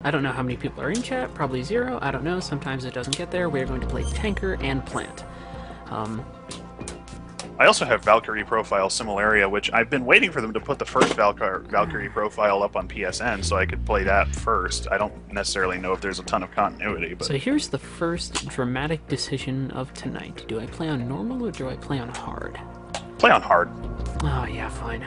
I don't know how many people are in chat, probably 0, I don't know, sometimes it doesn't get there. We're going to play Tanker and Plant. I also have Valkyrie Profile Similaria, which I've been waiting for them to put the first Valkyrie Profile up on PSN so I could play that first. I don't necessarily know if there's a ton of continuity, but... So here's the first dramatic decision of tonight. Do I play on normal or do I play on hard? Play on hard. Oh, yeah, fine.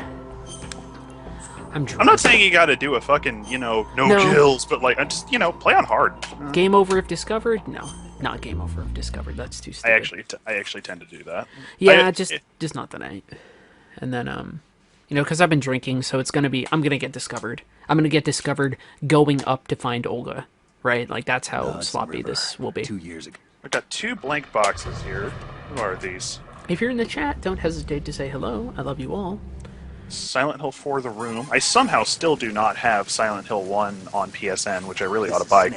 I'm not saying you gotta do a fucking, no kills, but, like, just, play on hard. Game over if discovered? No. Not game over if discovered. That's too stupid. I actually tend to do that. Yeah, just not tonight. And then, because I've been drinking, so it's gonna be... I'm gonna get discovered. I'm gonna get discovered going up to find Olga, right? Like, that's how sloppy this will be. 2 years ago. I've got 2 blank boxes here. Who are these? If you're in the chat, don't hesitate to say hello. I love you all. Silent Hill 4 The Room. I somehow still do not have Silent Hill 1 on PSN, which I really ought to buy.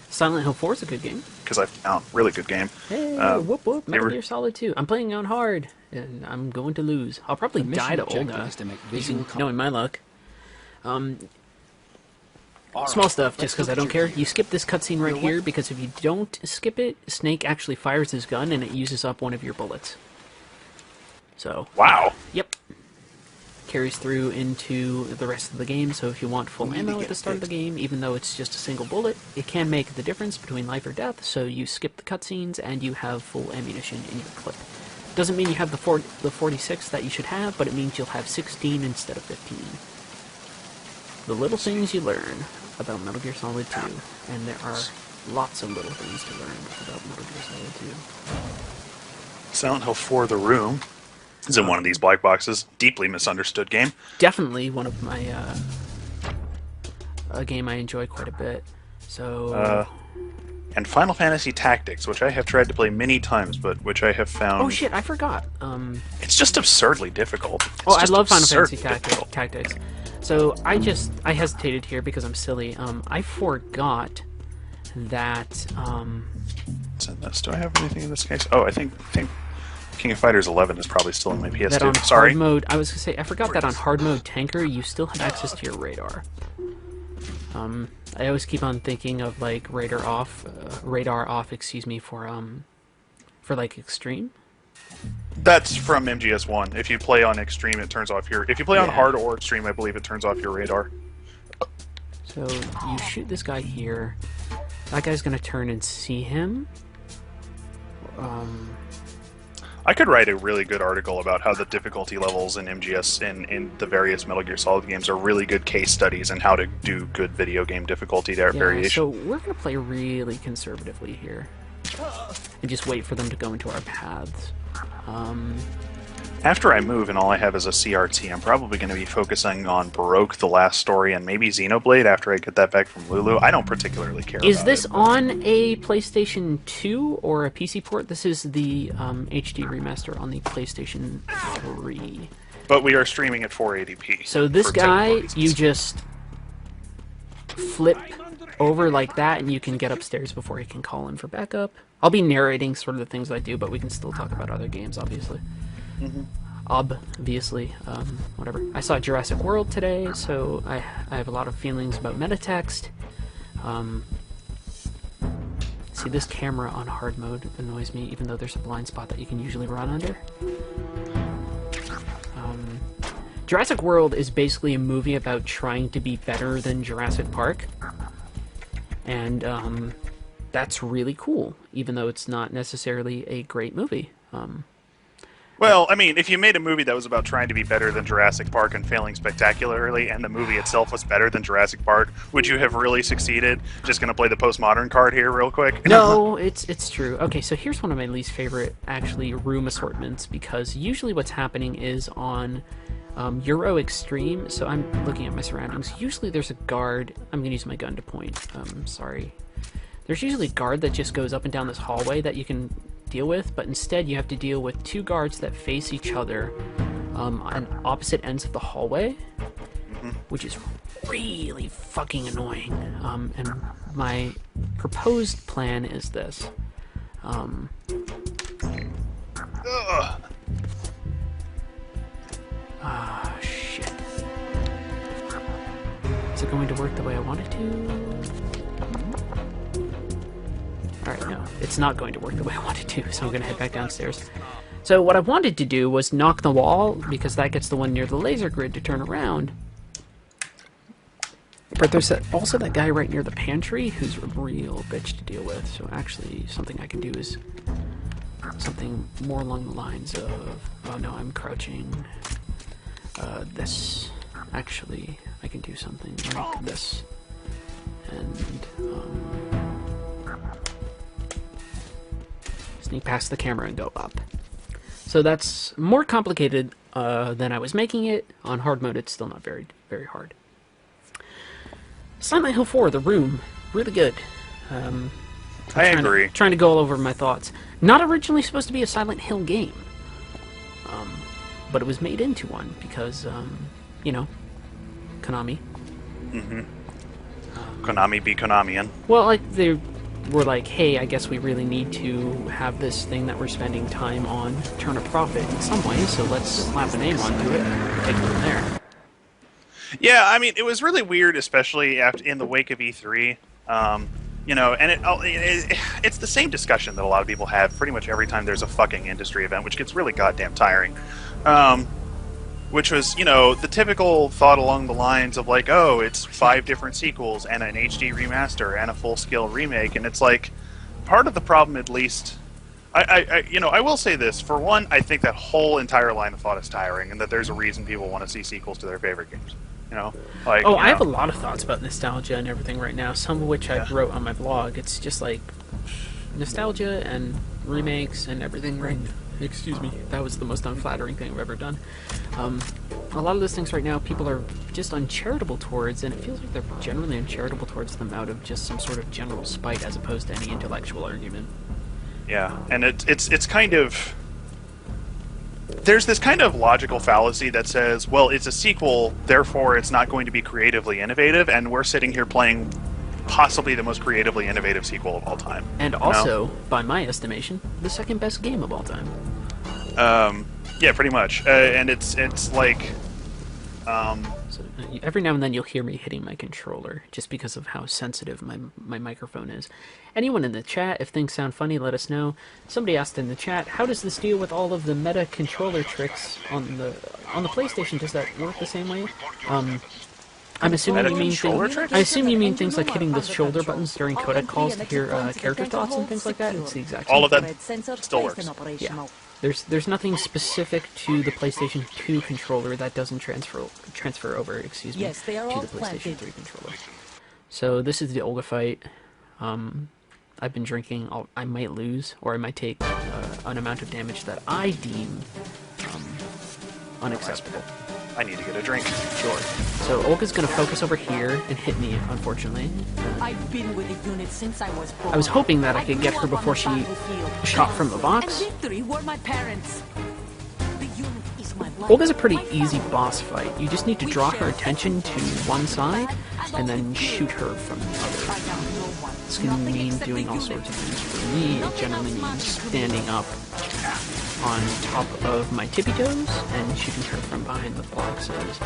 Silent Hill 4 is a good game. Because I've found really good game. Hey, whoop whoop, Metal Gear Solid 2. I'm playing on hard, and I'm going to lose. I'll probably die to Olga, knowing my luck. Small stuff, just because I don't care. You skip this cutscene right here, because if you don't skip it, Snake actually fires his gun, and it uses up one of your bullets. So... Wow! Yep. Carries through into the rest of the game, so if you want full ammo at the start of the game, even though it's just a single bullet, it can make the difference between life or death, so you skip the cutscenes and you have full ammunition in your clip. Doesn't mean you have the 46 that you should have, but it means you'll have 16 instead of 15. The little things you learn about Metal Gear Solid 2, and there are lots of little things to learn about Metal Gear Solid 2. Silent Hill 4 The Room is in one of these black boxes. Deeply misunderstood game. Definitely one of my, a game I enjoy quite a bit. So... and Final Fantasy Tactics, which I have tried to play many times, but which I have found... Oh shit, I forgot. It's just absurdly difficult. I love Final Fantasy Tactics. So I hesitated here because I'm silly. I forgot that... What's in this? Do I have anything in this case? Oh, I think King of Fighters 11 is probably still in my PS2. That on Sorry. Hard mode, I was gonna say, I forgot that on hard mode Tanker, you still have access to your radar. I always keep on thinking of like radar off, excuse me, for like extreme. That's from MGS1. If you play on extreme, it turns off your. If you play on hard or extreme, I believe it turns off your radar. So you shoot this guy here. That guy's gonna turn and see him. I could write a really good article about how the difficulty levels in MGS in the various Metal Gear Solid games are really good case studies and how to do good video game difficulty variation. So we're going to play really conservatively here. And just wait for them to go into our paths. After I move and all I have is a CRT, I'm probably going to be focusing on Baroque, The Last Story, and maybe Xenoblade after I get that back from Lulu. I don't particularly care Is about this it, on a PlayStation 2 or a PC port? This is the HD remaster on the PlayStation 3. But we are streaming at 480p. So this guy, you just flip over like that and you can get upstairs before he can call in for backup. I'll be narrating sort of the things I do, but we can still talk about other games, obviously. Obviously, whatever. I saw Jurassic World today, so I have a lot of feelings about metatext. See, this camera on hard mode annoys me, even though there's a blind spot that you can usually run under. Jurassic World is basically a movie about trying to be better than Jurassic Park. And that's really cool, even though it's not necessarily a great movie. Well, I mean, if you made a movie that was about trying to be better than Jurassic Park and failing spectacularly, and the movie itself was better than Jurassic Park, would you have really succeeded? Just going to play the Postmodern card here real quick? No, it's true. Okay, so here's one of my least favorite, actually, room assortments, because usually what's happening is on Euro Extreme, so I'm looking at my surroundings. Usually there's a guard. I'm going to use my gun to point. Sorry. There's usually a guard that just goes up and down this hallway that you can deal with, but instead you have to deal with 2 guards that face each other on opposite ends of the hallway, which is really fucking annoying. And my proposed plan is this. Shit. Is it going to work the way I want it to? Alright, no. It's not going to work the way I wanted to, so I'm going to head back downstairs. So what I wanted to do was knock the wall, because that gets the one near the laser grid to turn around. But there's also that guy right near the pantry who's a real bitch to deal with. So actually, something I can do is something more along the lines of... Oh no, I'm crouching. This. Actually, I can do something like this. And, sneak past the camera and go up. So that's more complicated than I was making it. On hard mode, it's still not very, very hard. Silent Hill 4, The Room, really good. I agree. Trying to go all over my thoughts. Not originally supposed to be a Silent Hill game, but it was made into one because, you know, Konami. Mm-hmm. Konami be Konamian. Well, like, they were like, hey, I guess we really need to have this thing that we're spending time on turn a profit in some way, so let's slap a name onto it and take it from there. Yeah, I mean, it was really weird, especially in the wake of E3. You know, and it's the same discussion that a lot of people have pretty much every time there's a fucking industry event, which gets really goddamn tiring. Which was, you know, the typical thought along the lines of like, oh, it's 5 different sequels and an HD remaster and a full-scale remake, and it's like, part of the problem, at least, you know, I will say this. For one, I think that whole entire line of thought is tiring, and that there's a reason people want to see sequels to their favorite games. You know, like, oh, I have a lot of thoughts about nostalgia and everything right now. Some of which I wrote on my blog. It's just like nostalgia and remakes and everything. Right? Excuse me. That was the most unflattering thing I've ever done. A lot of those things right now, people are just uncharitable towards, and it feels like they're generally uncharitable towards them out of just some sort of general spite, as opposed to any intellectual argument. Yeah, and it's kind of. There's this kind of logical fallacy that says, well, it's a sequel, therefore it's not going to be creatively innovative, and we're sitting here playing possibly the most creatively innovative sequel of all time. And also, by my estimation, the second best game of all time. Yeah, pretty much. And it's like... So every now and then you'll hear me hitting my controller, just because of how sensitive my microphone is. Anyone in the chat, if things sound funny, let us know. Somebody asked in the chat, how does this deal with all of the meta controller tricks on the PlayStation? Does that work the same way? I'm assuming you mean I assume you mean things like hitting the shoulder buttons during codec calls to hear character thoughts and things like that. It's the exact same. All of that still works. Yeah. There's nothing specific to the PlayStation 2 controller that doesn't transfer over, excuse me, to the PlayStation 3 controller. So this is the Olga fight. I've been drinking. I might lose, or I might take an amount of damage that I deem unacceptable. I need to get a drink. Sure. So Olga's gonna focus over here and hit me, unfortunately. I've been with the unit since I was born. I was hoping that I could get her before she shot from the box. And victory were my parents. The unit is my life. Olga's a pretty easy boss fight. You just need to draw her attention to one side and then shoot her from the other. This can mean doing all sorts of things. For me, it generally means standing up on top of my tippy toes and shooting her from behind the boxes.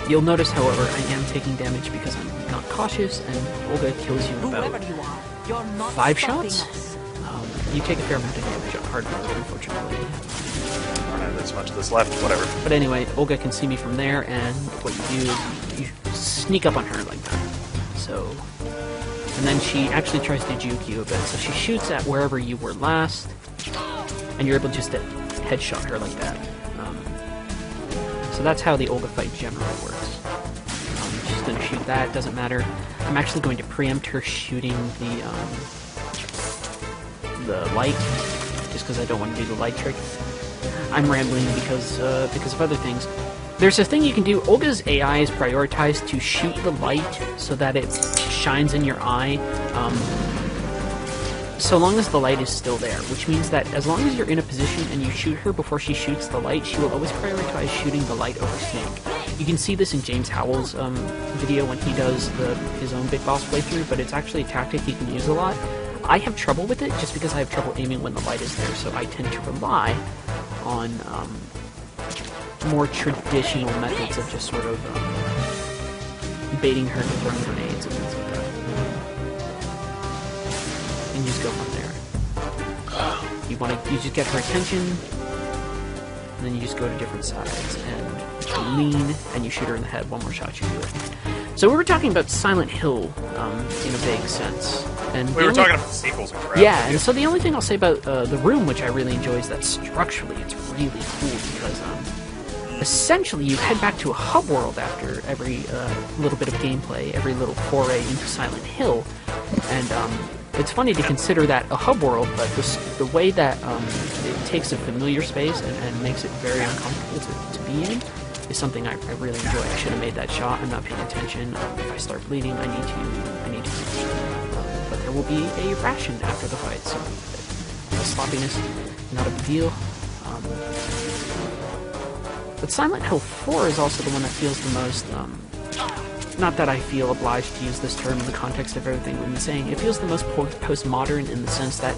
You'll notice, however, I am taking damage because I'm not cautious, and Olga kills you in about 5 shots. You take a fair amount of damage on hard mode, unfortunately. I don't have this much of this left, whatever. But anyway, Olga can see me from there, and what you do is you sneak up on her like that. So, and then she actually tries to juke you a bit. So she shoots at wherever you were last, and you're able just to headshot her like that. So that's how the Olga fight generally works. She's going to shoot that, doesn't matter. I'm actually going to preempt her shooting the light, just because I don't want to do the light trick. I'm rambling because of other things. There's a thing you can do. Olga's AI is prioritized to shoot the light so that it shines in your eye, so long as the light is still there, which means that as long as you're in a position and you shoot her before she shoots the light, she will always prioritize shooting the light over Snake. You can see this in James Howell's video when he does his own Big Boss playthrough, but it's actually a tactic he can use a lot. I have trouble with it just because I have trouble aiming when the light is there, so I tend to rely on more traditional methods of just sort of baiting her to throw grenades and things like that. just go from there. You just get her attention, and then you just go to different sides, and you lean, and you shoot her in the head. One more shot, you do it. So we were talking about Silent Hill in a vague sense. And we were talking about the sequels and crap. Yeah, and so the only thing I'll say about The Room, which I really enjoy, is that structurally it's really cool because essentially you head back to a hub world after every little bit of gameplay, every little foray into Silent Hill, and it's funny to consider that a hub world, but the way that it takes a familiar space and makes it very uncomfortable to be in is something I really enjoy. I should have made that shot. I'm not paying attention. If I start bleeding, I need to finish. But there will be a ration after the fight, so sloppiness, not a big deal. But Silent Hill 4 is also the one that feels the most. Not that I feel obliged to use this term in the context of everything we've been saying. It feels the most postmodern in the sense that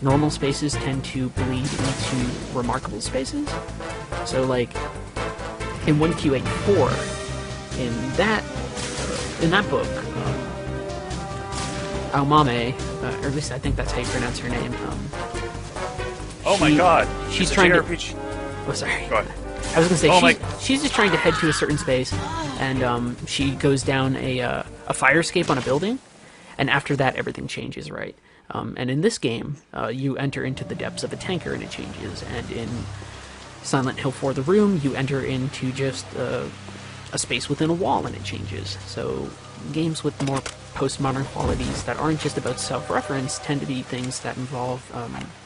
normal spaces tend to bleed into remarkable spaces. So, like, in 1Q84, in that book, Aomame, or at least I think that's how you pronounce her name. Oh my god! She's it's trying a to. JRPG. Oh, sorry. Go ahead. I was gonna say she's just trying to head to a certain space, and she goes down a fire escape on a building, and after that everything changes, right? And in this game, you enter into the depths of a tanker and it changes, and in Silent Hill 4: The Room, you enter into just a space within a wall and it changes. So games with more postmodern qualities that aren't just about self-reference tend to be things that involve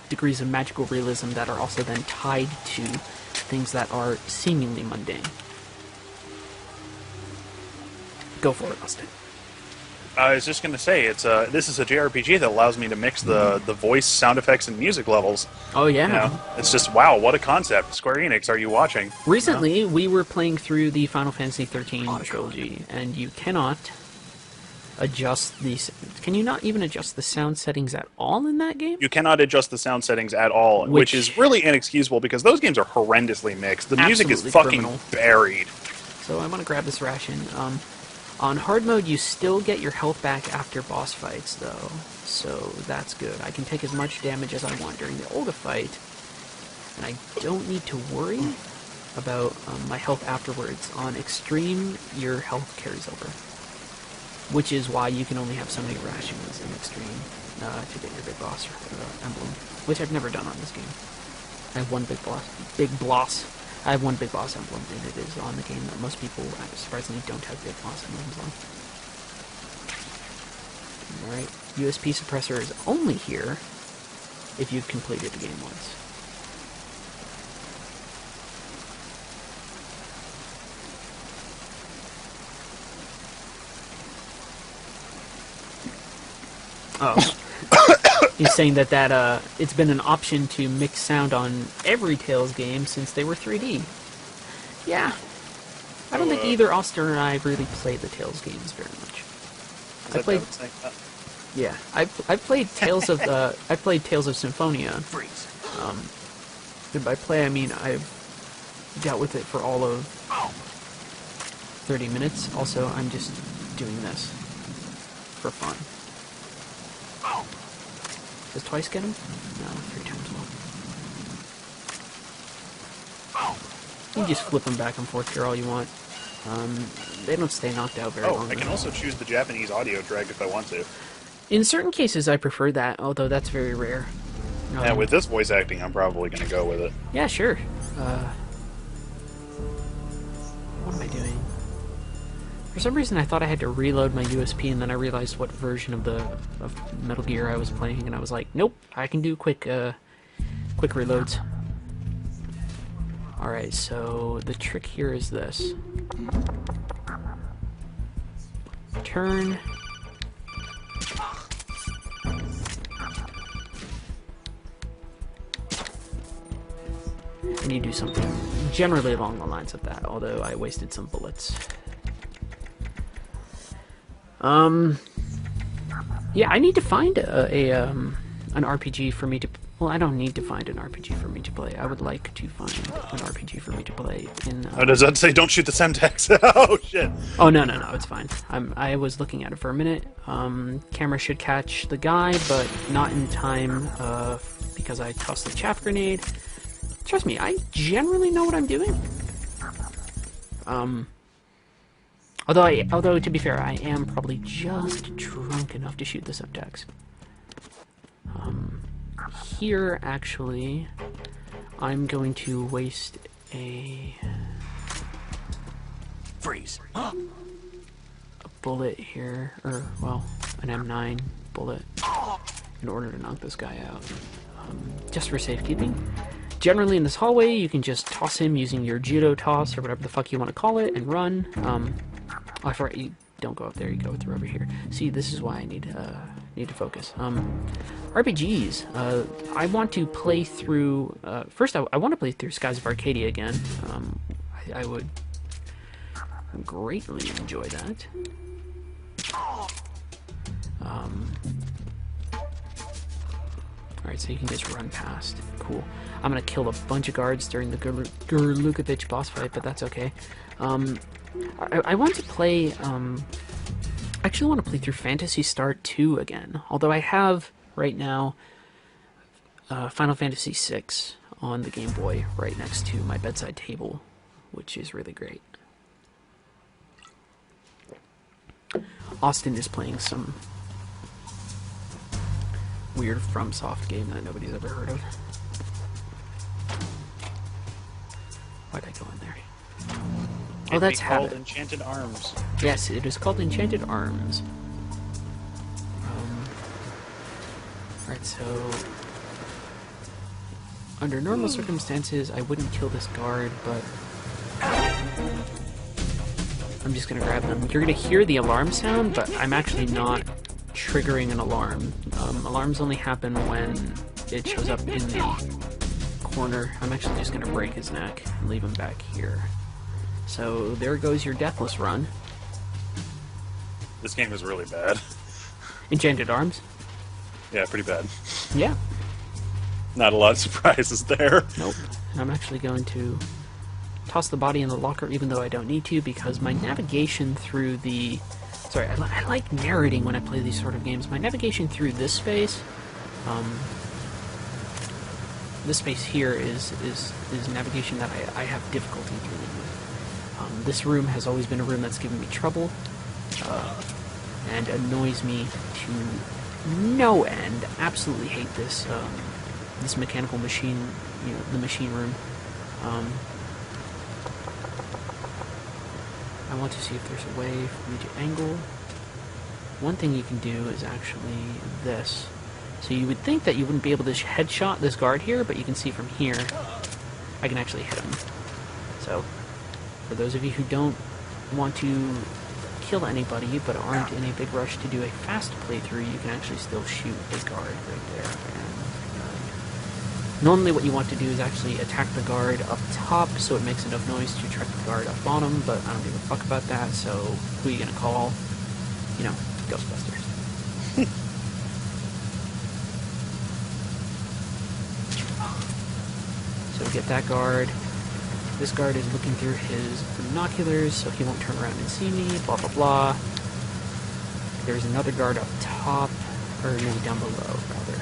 degrees of magical realism that are also then tied to things that are seemingly mundane. Go for it, Austin. I was just going to say, this is a JRPG that allows me to mix the voice, sound effects, and music levels. Oh, yeah. You know, it's just, wow, what a concept. Square Enix, are you watching? Recently, we were playing through the Final Fantasy XIII trilogy, and you cannot adjust these. Can you not even adjust the sound settings at all in that game? You cannot adjust the sound settings at all, which is really inexcusable because those games are horrendously mixed. The music is fucking criminal. buried. So I want to grab this ration. On hard mode, you still get your health back after boss fights, though, so that's good. I can take as much damage as I want during the Olga fight, and I don't need to worry about my health afterwards. On extreme, your health carries over, which is why you can only have so many rations in extreme to get your big boss emblem, which I've never done on this game. I have one big boss. I have one big boss emblem, and it is on the game that most people surprisingly don't have big boss emblems on. Alright, USP suppressor is only here if you've completed the game once. Oh. He's saying that it's been an option to mix sound on every Tales game since they were 3D. Yeah. I don't think either Austin or I really played the Tales games very much. Yeah, I played Tales of I played Tales of Symphonia. And by play I mean I've dealt with it for all of 30 minutes. Also, I'm just doing this for fun. Does twice get him? No, 3 times will. You can just flip them back and forth here all you want. They don't stay knocked out very long. I can also choose the Japanese audio track if I want to. In certain cases, I prefer that, although that's very rare. Yeah, with this voice acting, I'm probably going to go with it. Yeah, sure. What am I doing? For some reason, I thought I had to reload my USP, and then I realized what version of Metal Gear I was playing, and I was like, nope, I can do quick reloads. Alright, so the trick here is this. Turn. And you do something generally along the lines of that, although I wasted some bullets. Yeah, I need to find an RPG for me to Well, I don't need to find an RPG for me to play. I would like to find an RPG for me to play in... Oh, does that say don't shoot the Semtex? Oh, shit. Oh, no, it's fine. I was looking at it for a minute. Camera should catch the guy, but not in time, because I tossed the chaff grenade. Trust me, I generally know what I'm doing. Although to be fair, I am probably just drunk enough to shoot the Semtex. Here, actually, I'm going to waste a Freeze. bullet here, or, well, an M9 bullet, in order to knock this guy out. Just for safekeeping. Generally, in this hallway, you can just toss him using your judo toss, or whatever the fuck you want to call it, and run. Oh, I forgot, you don't go up there, you go through over here. See, this is why I need to focus. RPGs. I want to play through... first, I want to play through Skies of Arcadia again. I would greatly enjoy that. Alright, so you can just run past. Cool. I'm gonna kill a bunch of guards during the Gurlukovich boss fight, but that's okay. I want to play... I actually want to play through Phantasy Star 2 again. Although I have, right now, Final Fantasy 6 on the Game Boy right next to my bedside table, which is really great. Austin is playing some weird FromSoft game that nobody's ever heard of. Why'd I go in there? Oh, that's called Habit. Enchanted Arms. Yes, it is called Enchanted Arms. Alright, so... under normal circumstances, I wouldn't kill this guard, but... I'm just gonna grab them. You're gonna hear the alarm sound, but I'm actually not triggering an alarm. Alarms only happen when it shows up in the corner. I'm actually just gonna break his neck and leave him back here. So there goes your deathless run. This game is really bad. Enchanted Arms? Yeah, pretty bad. Yeah. Not a lot of surprises there. Nope. And I'm actually going to toss the body in the locker even though I don't need to, because my navigation through the... Sorry, I like narrating when I play these sort of games. My navigation through this space... this space here is navigation that I have difficulty dealing with. This room has always been a room that's given me trouble, and annoys me to no end. Absolutely hate this this mechanical machine, you know, the machine room. I want to see if there's a way for me to angle. One thing you can do is actually this. So you would think that you wouldn't be able to headshot this guard here, but you can see from here, I can actually hit him. So, for those of you who don't want to kill anybody, but aren't in a big rush to do a fast playthrough, you can actually still shoot a guard right there. And, normally what you want to do is actually attack the guard up top, so it makes enough noise to attract the guard up bottom, but I don't give a fuck about that, so who are you gonna call? You know, Ghostbusters. So get that guard. This guard is looking through his binoculars, so he won't turn around and see me, blah blah blah. There's another guard up top, or no, down below, rather.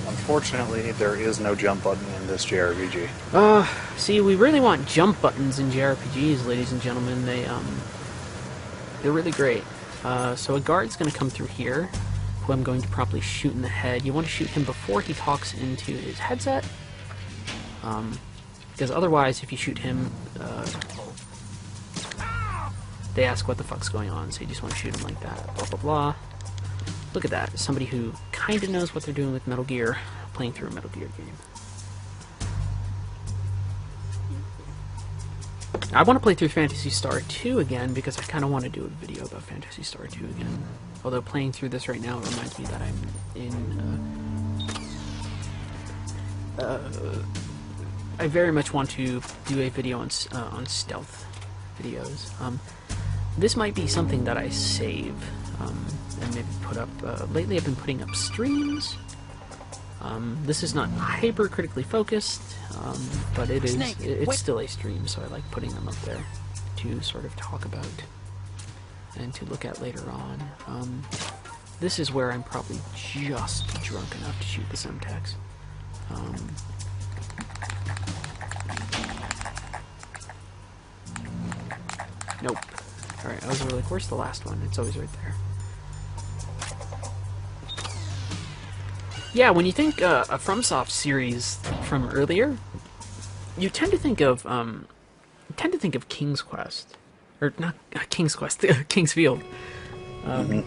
Unfortunately, there is no jump button in this JRPG. See, we really want jump buttons in JRPGs, ladies and gentlemen. They're really great. So a guard's going to come through here, who I'm going to promptly shoot in the head. You want to shoot him before he talks into his headset. Because otherwise, if you shoot him, they ask what the fuck's going on, so you just want to shoot him like that, blah blah blah. Look at that, somebody who kind of knows what they're doing with Metal Gear, playing through a Metal Gear game. I want to play through Phantasy Star 2 again, because I kind of want to do a video about Phantasy Star 2 again. Although playing through this right now reminds me that I'm in, I very much want to do a video on stealth videos. This might be something that I save, and maybe put up. Lately I've been putting up streams, This is not hyper-critically focused, but it's wait. still a stream, so I like putting them up there to sort of talk about and to look at later on. This is where I'm probably just drunk enough to shoot the Semtex. Nope. Alright, I was like, where's the last one? It's always right there. Yeah, when you think a FromSoft series from earlier, you tend to think of King's Quest, or not King's Quest, King's Field. But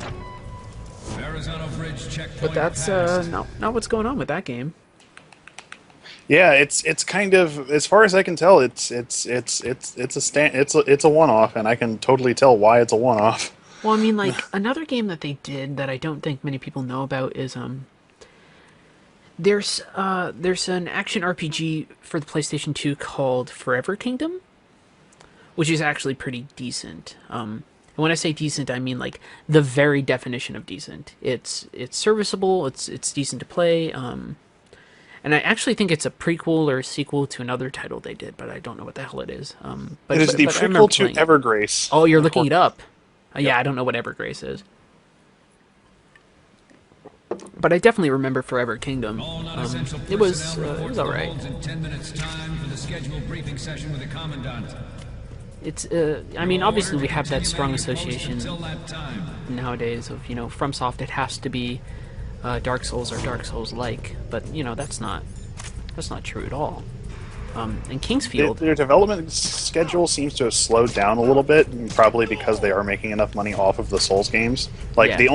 that's not what's going on with that game. Yeah, it's kind of, as far as I can tell, it's a one-off, and I can totally tell why it's a one-off. Well, I mean, like another game that they did that I don't think many people know about is there's an action RPG for the PlayStation 2 called Forever Kingdom, which is actually pretty decent. And when I say decent, I mean like the very definition of decent. It's serviceable. It's decent to play. And I actually think it's a prequel or a sequel to another title they did, but I don't know what the hell it is. But it is the prequel to Evergrace. Oh, you're looking it up. Yeah, I don't know what Evergrace is. But I definitely remember Forever Kingdom. It was alright. It's I mean, obviously we have that strong association nowadays of, you know, FromSoft. It has to be Dark Souls or Dark Souls-like, but you know that's not true at all. And King's Field, their development schedule seems to have slowed down a little bit, probably because they are making enough money off of the Souls games. Like Yeah. the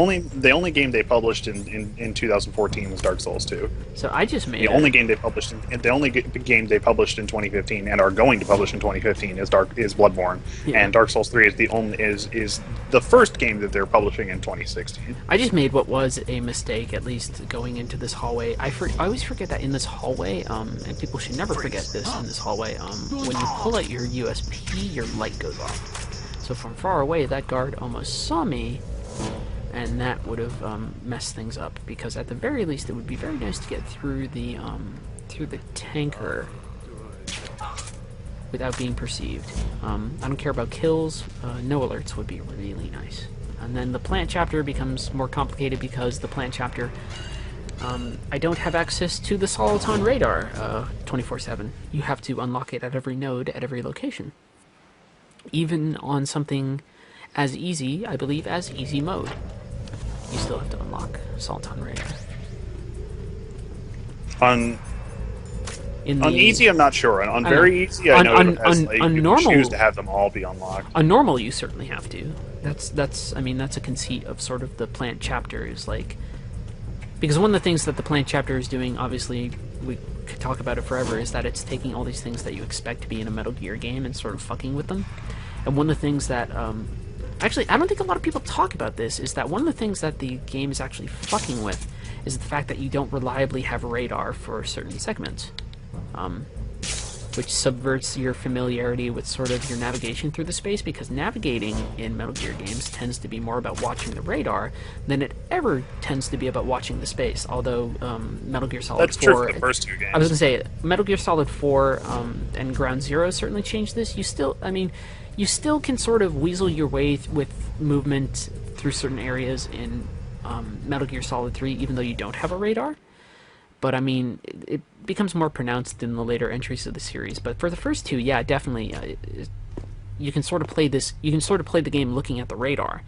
only game they published in 2014 was Dark Souls 2. so I just made The only game they published in 2015 and are going to publish in 2015 is Bloodborne, Yeah. and Dark Souls 3 is the first game that they're publishing in 2016. I just made what was a mistake, at least going into this hallway. I always forget that in this hallway, and people should never forget this in this hallway, when you pull out your USP, your light goes off. So from far away, that guard almost saw me, and that would have messed things up, because at the very least, it would be very nice to get through the tanker without being perceived. I don't care about kills. No alerts would be really nice. And then the plant chapter becomes more complicated because the plant chapter, I don't have access to the Soliton radar 24/7. You have to unlock it at every node, at every location. Even on something as easy, I believe, as easy mode, you still have to unlock Soliton radar. On In the, easy, I'm not sure. On very easy, I know it has, like, you normal, can choose to have them all be unlocked. on normal, you certainly have to. I mean, that's a conceit of sort of the plant chapter, is like, because one of the things that the plant chapter is doing, obviously, we could talk about it forever, is that it's taking all these things that you expect to be in a Metal Gear game and sort of fucking with them. And one of the things that, actually, I don't think a lot of people talk about this, is that one of the things that the game is actually fucking with is the fact that you don't reliably have radar for certain segments. Which subverts your familiarity with sort of your navigation through the space, because navigating in Metal Gear games tends to be more about watching the radar than it ever tends to be about watching the space, although Metal Gear Solid 4... That's true for the first two games. I was going to say, Metal Gear Solid 4 and Ground Zero certainly changed this. You still can sort of weasel your way with movement through certain areas in Metal Gear Solid 3, even though you don't have a radar. But I mean, it becomes more pronounced in the later entries of the series. But for the first two, yeah, definitely, you can sort of play this. You can sort of play the game looking at the radar.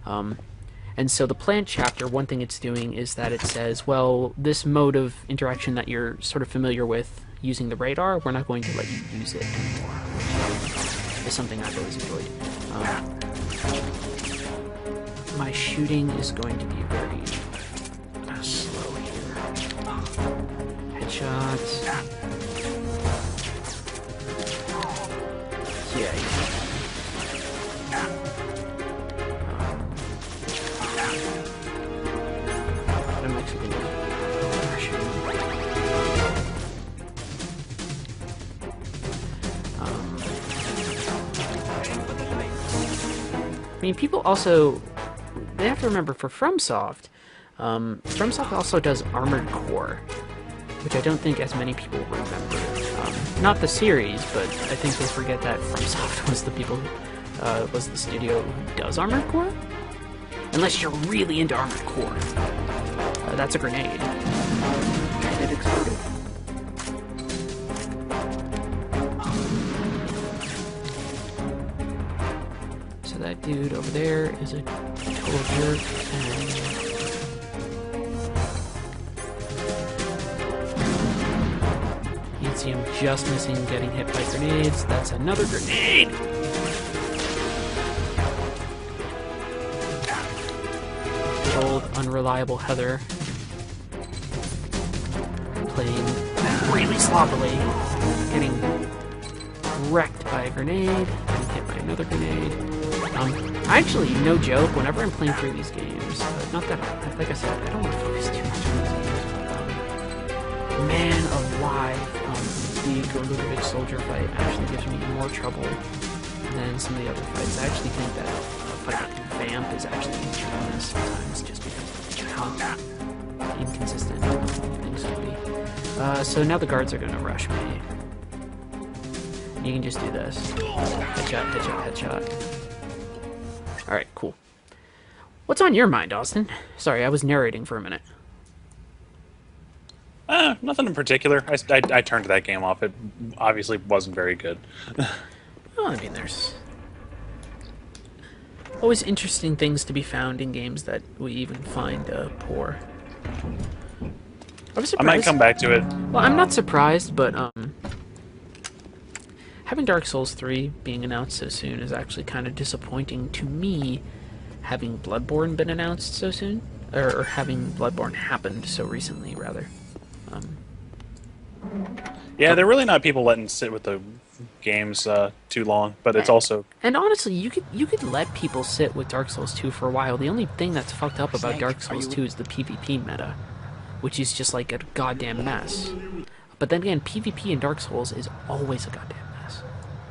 And so the plant chapter, one thing it's doing is that it says, well, this mode of interaction that you're sort of familiar with using the radar, we're not going to let you use it anymore. It's something I've always enjoyed. My shooting is going to be very slow here. Headshots. Yeah. I'm actually going to I mean, people also, they have to remember, for FromSoft, FromSoft also does Armored Core, which I don't think as many people remember. Not the series, but I think they forget that FromSoft was the people, was the studio who does Armored Core. Unless you're really into Armored Core. That's a grenade. And it exploded. So that dude over there is a total jerk, and you can see him just missing getting hit by grenades. That's another grenade! Old unreliable Heather playing really sloppily, getting wrecked by a grenade, getting hit by another grenade. Actually, no joke, whenever I'm playing through these games, not that, like I said, I don't want to focus too much on these games, but, man alive, the Gorlukovich soldier fight actually gives me more trouble than some of the other fights. I actually think that fight Vamp is actually easier than this sometimes, just because of how inconsistent things can be. So now the guards are going to rush me. You can just do this. Headshot, headshot, headshot. Alright, cool. What's on your mind, Austin? Sorry, I was narrating for a minute. Nothing in particular. I turned that game off. It obviously wasn't very good. Well, I mean, there's always interesting things to be found in games that we even find poor. I might come back to it. Well, I'm not surprised, but having Dark Souls 3 being announced so soon is actually kind of disappointing to me, having Bloodborne been announced so soon, or having Bloodborne happened so recently, rather. Yeah, they're really not people letting sit with the games too long, but it's also... And honestly, you could let people sit with Dark Souls 2 for a while. The only thing that's fucked up about Dark Souls 2 is the PvP meta, which is just like a goddamn mess. But then again, PvP in Dark Souls is always a goddamn mess.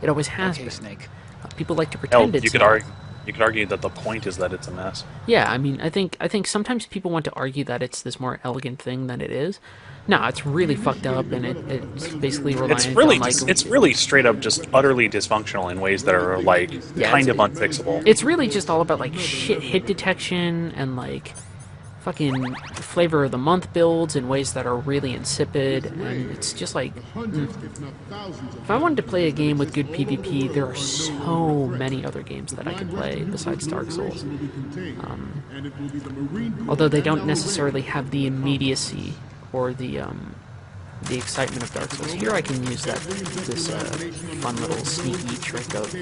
It always has been. Snake. People like to pretend it's not. You could argue that the point is that it's a mess. Yeah, I mean, I think sometimes people want to argue that it's this more elegant thing than it is. No, it's really fucked up, and it's basically reliant on, like... It's really straight up just utterly dysfunctional in ways that are, like, kind of unfixable. It's really just all about, like, shit hit detection and, like, fucking flavor of the month builds in ways that are really insipid, and it's just like... If I wanted to play a game with good PvP, there are so many other games that I could play besides Dark Souls. Although they don't necessarily have the immediacy or the excitement of Dark Souls. Here I can use this fun little sneaky trick of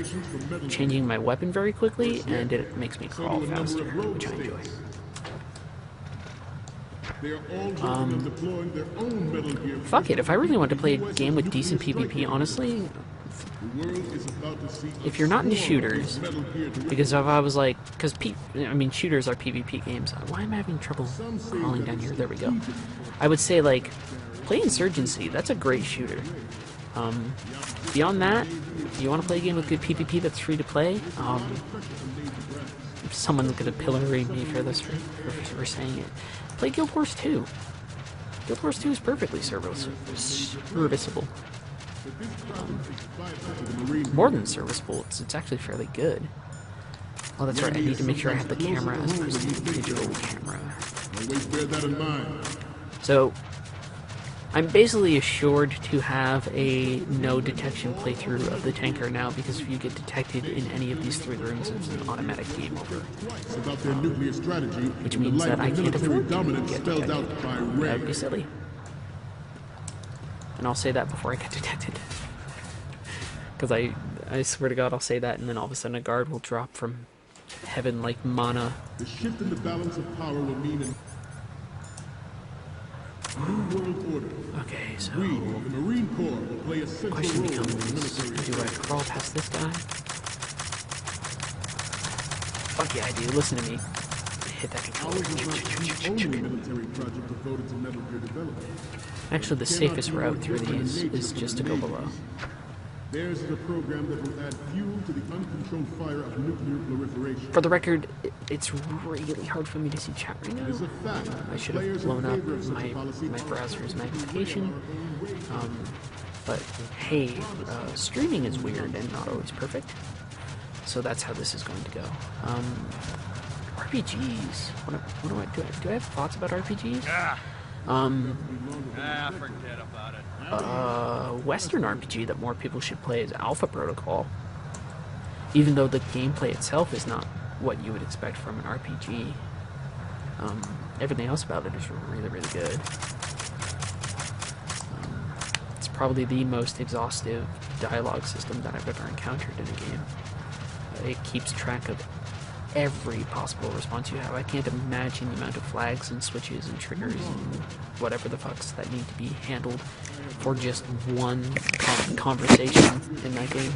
changing my weapon very quickly, and it makes me crawl faster, which I enjoy. Fuck it, if I really want to play a game with decent PvP, honestly, if you're not into shooters, because if I was like, I mean, shooters are PvP games. Why am I having trouble crawling down here? There we go. I would say, like, play Insurgency. That's a great shooter. Beyond that, if you want to play a game with good PvP that's free to play, someone's gonna pillory me for this, for saying it. Play Guild Wars 2. Guild Wars 2 is perfectly serviceable. More than serviceable, it's actually fairly good. Oh, that's right, I need to make sure I have the camera as opposed to the digital camera. So, I'm basically assured to have a no detection playthrough of the tanker now, because if you get detected in any of these 3 rooms, it's an automatic game over. Which means that I can't afford to get detected. That would be silly. And I'll say that before I get detected. Because I swear to God, I'll say that, and then all of a sudden a guard will drop from heaven like mana. The shift in the balance of power will mean world order. Okay, so We, the Marine Corps, will play a the central question role becomes, in military do I crawl past this guy? Fuck yeah, I do. Listen to me. Hit that controller. only military project devoted to Metal Gear development. Actually, the safest route through these is just to go below. Theirs is a program that will add fuel to the uncontrolled fire of nuclear proliferation. For the record, it's really hard for me to see chat right It is now. a fact I that should have players blown in up favor of such my a policy browser's magnification. But hey, streaming is weird and not always perfect. So that's how this is going to go. RPGs. What do I do? Do I have thoughts about RPGs? Forget about it. Western RPG that more people should play is Alpha Protocol. Even though the gameplay itself is not what you would expect from an RPG. Everything else about it is really, really good. It's probably the most exhaustive dialogue system that I've ever encountered in a game. It keeps track of every possible response you have. I can't imagine the amount of flags and switches and triggers and whatever the fucks that need to be handled for just one conversation in that game.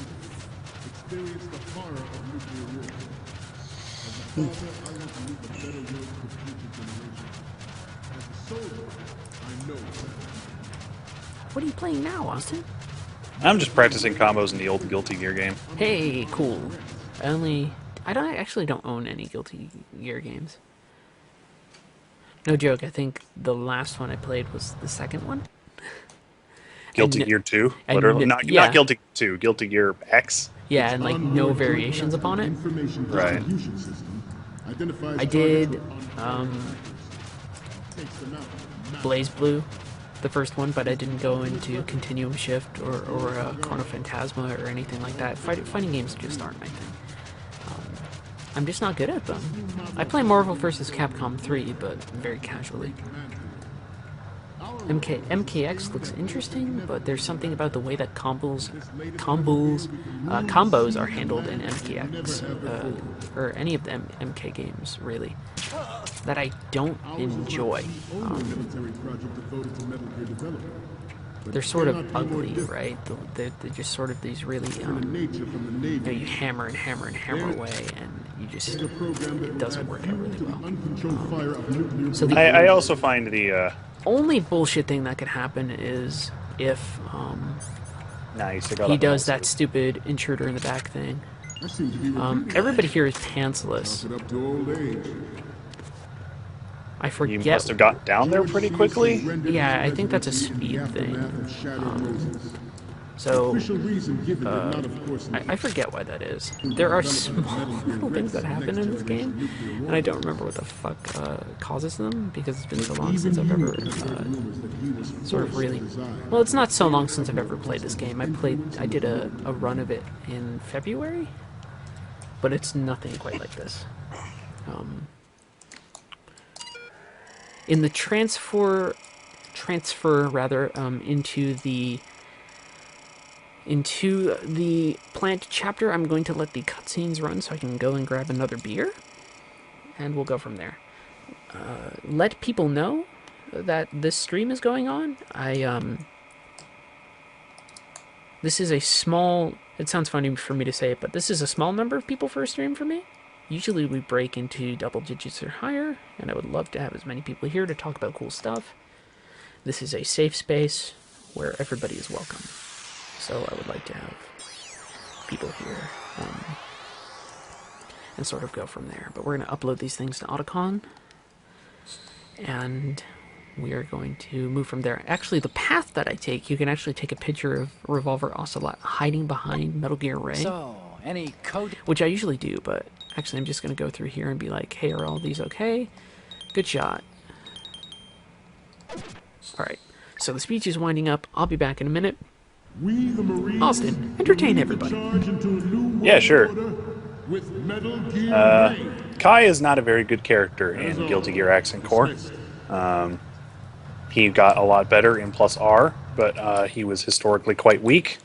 Experience the horror of nuclear war. As a father, I want to leave a better world for future generations. As a soldier, I know that. What are you playing now, Austin? I'm just practicing combos in the old Guilty Gear game. Hey, cool. I actually don't own any Guilty Gear games. No joke, I think the last one I played was the second one. Guilty And- Gear 2, and literally. n- Not yeah. Guilty Gear 2, Guilty Gear X. Yeah, and like no variations upon it. Information Right. distribution system identifies I did targets takes them out. Blaze Blue, the first one, but I didn't go into Continuum Shift or Chrono Phantasma or anything like that. Fighting games just aren't my thing. I'm just not good at them. I play Marvel vs. Capcom 3, but very casually. MKX looks interesting, but there's something about the way that combos are handled in MKX, or any of the MK games, really, that I don't enjoy. Military project devoted to Metal Gear development. They're sort of ugly, right? They're just sort of these really, Nature from the Navy. you hammer and hammer and hammer away, and you just, A program that it doesn't work out really well. uncontrolled fire of nuclear So the I also find the... only bullshit thing that could happen is if nice, I got he up does nice. that stupid intruder in the back thing. I seem to be repeating Everybody here is pantsless. it up to old age. I You forget. must have got down there pretty quickly. Yeah, I think that's a speed thing. So Official reason given, but not of course. I forget why that is. There are small little things that happen in this game, and I don't remember what the fuck causes them because it's been so long since I've ever sort of really. Well, it's not so long since I've ever played this game. I did a run of it in February, but it's nothing quite like this. In the transfer rather into the plant chapter, I'm going to let the cutscenes run so I can go and grab another beer, and we'll go from there. Let people know that this stream is going on. This is a small, it sounds funny for me to say it, but this is a small number of people for a stream for me. Usually we break into double digits or higher, and I would love to have as many people here to talk about cool stuff. This is a safe space where everybody is welcome. So I would like to have people here and sort of go from there. But we're going to upload these things to Otacon, and we are going to move from there. Actually, the path that I take, you can actually take a picture of Revolver Ocelot hiding behind Metal Gear Ray. So, any code? Which I usually do, but actually I'm just going to go through here and be like, hey, are all these okay? Good shot. Alright, so the speech is winding up. I'll be back in a minute. We, the Marines, Austin, entertain everybody. charge into a new world Yeah, sure. order with Metal Gear Ray. Kai is not a very good character in Guilty Gear X and Core. He got a lot better in Plus R, but he was historically quite weak.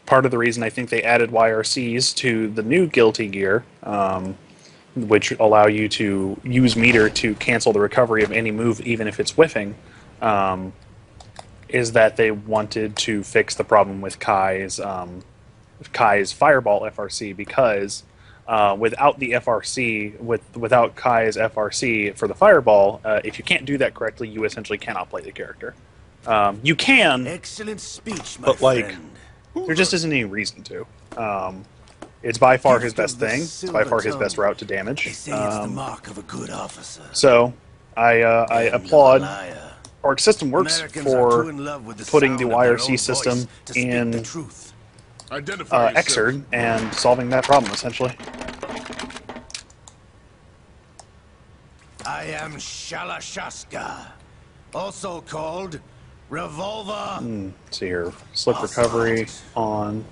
Part of the reason I think they added YRCs to the new Guilty Gear, which allow you to use meter to cancel the recovery of any move, even if it's whiffing, is that they wanted to fix the problem with Kai's Fireball FRC, because without the FRC, without Kai's FRC for the Fireball, if you can't do that correctly, you essentially cannot play the character. You can, Excellent speech, my but like friend. There just isn't any reason to. It's by far his best thing. It's by far his best route to damage. They say it's the mark of a good officer. So, I applaud Arc System Works Americans are for too in love with the putting the sound of their YRC own system voice to speak in the truth. Identify yourself. Xrd and solving that problem, essentially. I am Shalashaska, also called Revolver. Let's see here. Slip recovery on.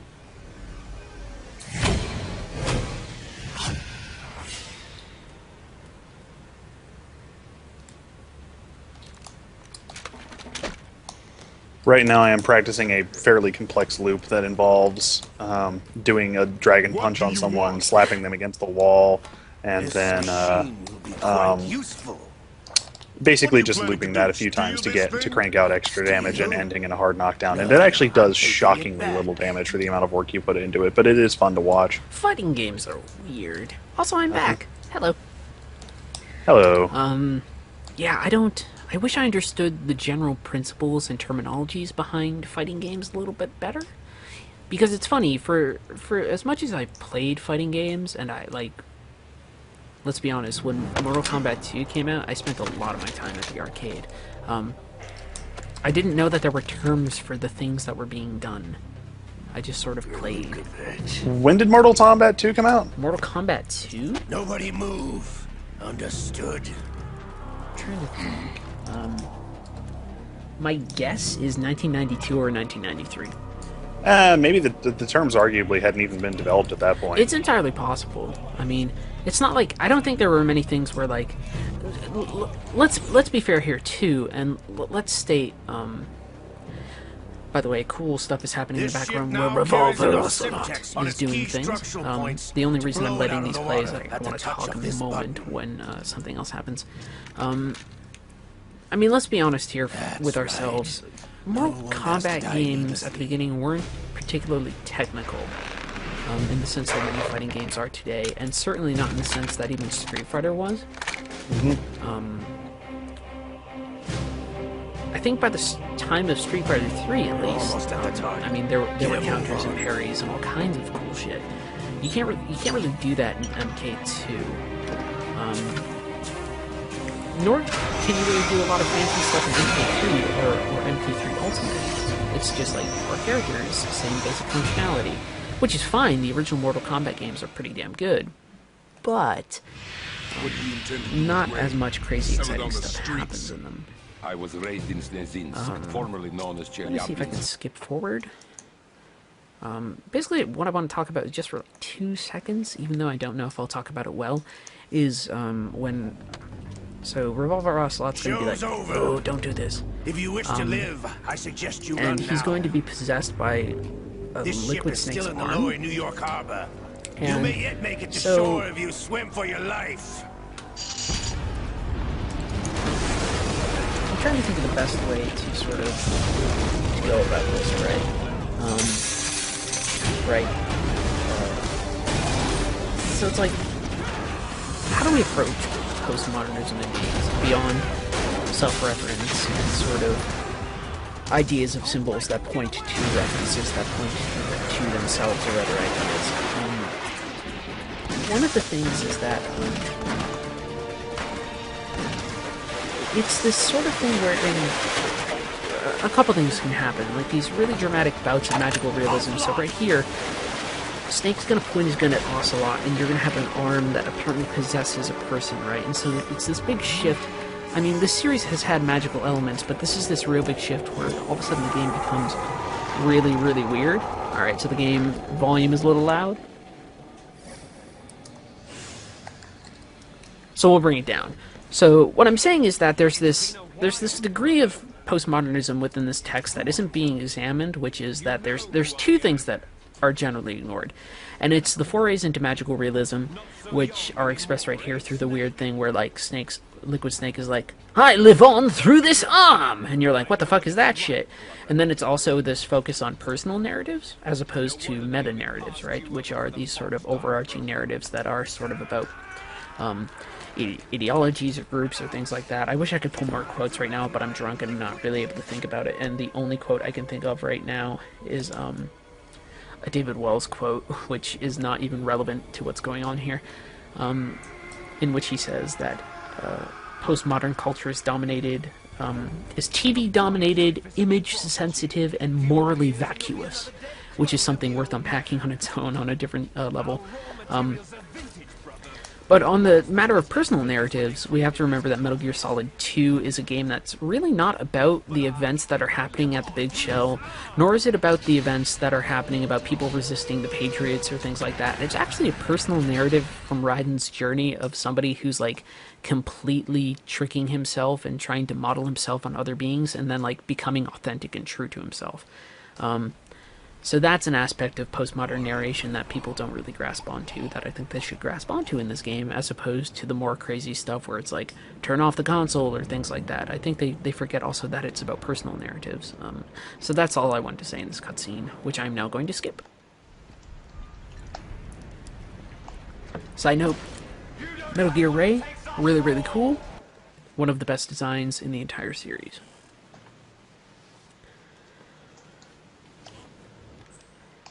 Right now I am practicing a fairly complex loop that involves doing a dragon punch on someone, slapping them against the wall, and This then machine will be quite useful. basically just looping that a few times to crank out extra damage and ending in a hard knockdown. And it actually does shockingly little damage for the amount of work you put into it, but it is fun to watch. Fighting games are weird. Also, I'm back. Hello. Hello. Yeah, I wish I understood the general principles and terminologies behind fighting games a little bit better. Because it's funny, for as much as I played fighting games, and let's be honest, when Mortal Kombat 2 came out, I spent a lot of my time at the arcade. I didn't know that there were terms for the things that were being done. I just sort of played. When did Mortal Kombat 2 come out? Mortal Kombat 2? Nobody move. Understood. I'm trying to think. My guess is 1992 or 1993. Maybe the terms arguably hadn't even been developed at that point. It's entirely possible. I mean, it's not like I don't think there were many things where like let's be fair here too, and let's state. By the way, cool stuff is happening in the background where Revolver is doing things. The only reason I'm letting these play is I want to talk in the moment when something else happens. I mean, let's be honest here with ourselves. Mortal Kombat games at the beginning weren't particularly technical in the sense that many fighting games are today, and certainly not in the sense that even Street Fighter was. I think by the time of Street Fighter 3, at least, I mean, there were counters and parries and all kinds of cool shit. You can't really do that in MK2. Nor can you really do a lot of fancy stuff in MK3 or MK3 Ultimate. It's just like more characters, same basic functionality, which is fine. The original Mortal Kombat games are pretty damn good, but not as much crazy exciting stuff happens in them. I was raised in Snezinsk, formerly known as Let me see if I can skip forward. Basically, what I want to talk about, just for like 2 seconds, even though I don't know if I'll talk about it well, is when... So, Revolver Ocelot's going to be like, oh, don't do this. If you wish to live, I suggest you run And he's now. going to be possessed by a This ship liquid is snake's still in the arm. lower New York harbor. You And may yet make it to so- shore if you swim for your life. I'm trying to think of the best way to sort of go about this, right? So it's like, how do we approach postmodernism in games beyond self-reference and sort of ideas of symbols that point to references that point to themselves or other ideas? One of the things is that it's this sort of thing where a couple things can happen, like these really dramatic bouts of magical realism. So right here, Snake's gonna point his gun at Ocelot, and you're gonna have an arm that apparently possesses a person, right? And so it's this big shift. I mean, this series has had magical elements, but this is this real big shift where all of a sudden the game becomes really, really weird. Alright, so the game volume is a little loud. So we'll bring it down. So what I'm saying is that there's this degree of postmodernism within this text that isn't being examined, which is that there's two things that are generally ignored. And it's the forays into magical realism, which are expressed right here through the weird thing where, like, Liquid Snake is like, I live on through this arm! And you're like, what the fuck is that shit? And then it's also this focus on personal narratives, as opposed to meta-narratives, right? Which are these sort of overarching narratives that are sort of about ideologies or groups or things like that. I wish I could pull more quotes right now, but I'm drunk and I'm not really able to think about it. And the only quote I can think of right now is, a David Wells quote, which is not even relevant to what's going on here, in which he says that postmodern culture is dominated, is TV dominated, image sensitive, and morally vacuous, which is something worth unpacking on its own on a different level. But on the matter of personal narratives, we have to remember that Metal Gear Solid 2 is a game that's really not about the events that are happening at the Big Shell, nor is it about the events that are happening about people resisting the Patriots or things like that. It's actually a personal narrative from Ryden's journey of somebody who's, like, completely tricking himself and trying to model himself on other beings and then, like, becoming authentic and true to himself. So that's an aspect of postmodern narration that people don't really grasp onto, that I think they should grasp onto in this game, as opposed to the more crazy stuff where it's like, turn off the console or things like that. I think they forget also that it's about personal narratives. So that's all I wanted to say in this cutscene, which I'm now going to skip. Side note, Metal Gear Ray, really, really cool. One of the best designs in the entire series.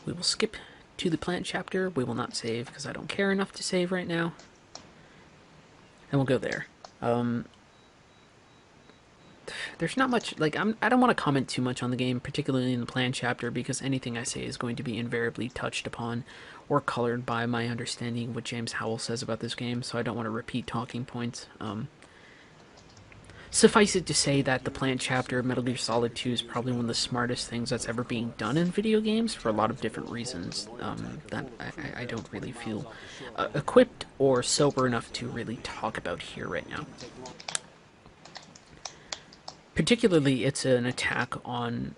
We will skip to the plant chapter. We will not save because I don't care enough to save right now. And we'll go there. There's not much, like, I don't want to comment too much on the game, particularly in the plant chapter, because anything I say is going to be invariably touched upon or colored by my understanding of what James Howell says about this game, so I don't want to repeat talking points. Suffice it to say that the plant chapter of Metal Gear Solid 2 is probably one of the smartest things that's ever being done in video games for a lot of different reasons that I don't really feel equipped or sober enough to really talk about here right now. Particularly, it's an attack on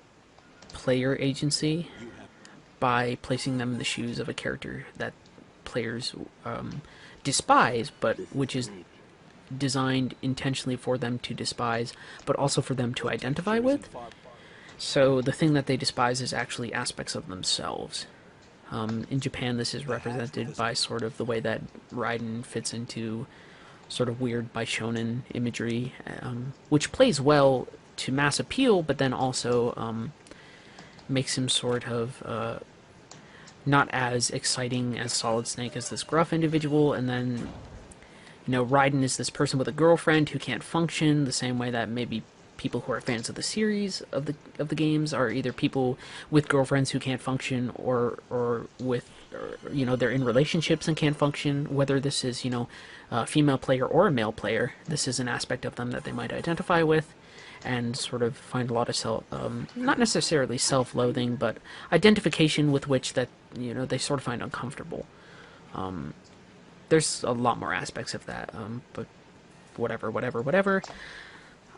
player agency by placing them in the shoes of a character that players despise, but which is designed intentionally for them to despise, but also for them to identify with. So the thing that they despise is actually aspects of themselves. In Japan, this is represented by sort of the way that Ryden fits into sort of weird Bishonen imagery, which plays well to mass appeal, but then also makes him sort of not as exciting as Solid Snake as this gruff individual, and then you know, Ryden is this person with a girlfriend who can't function the same way that maybe people who are fans of the series of the games are either people with girlfriends who can't function or you know, they're in relationships and can't function. Whether this is, you know, a female player or a male player, this is an aspect of them that they might identify with and sort of find a lot of not necessarily self-loathing, but identification with which that, you know, they sort of find uncomfortable. There's a lot more aspects of that, but whatever.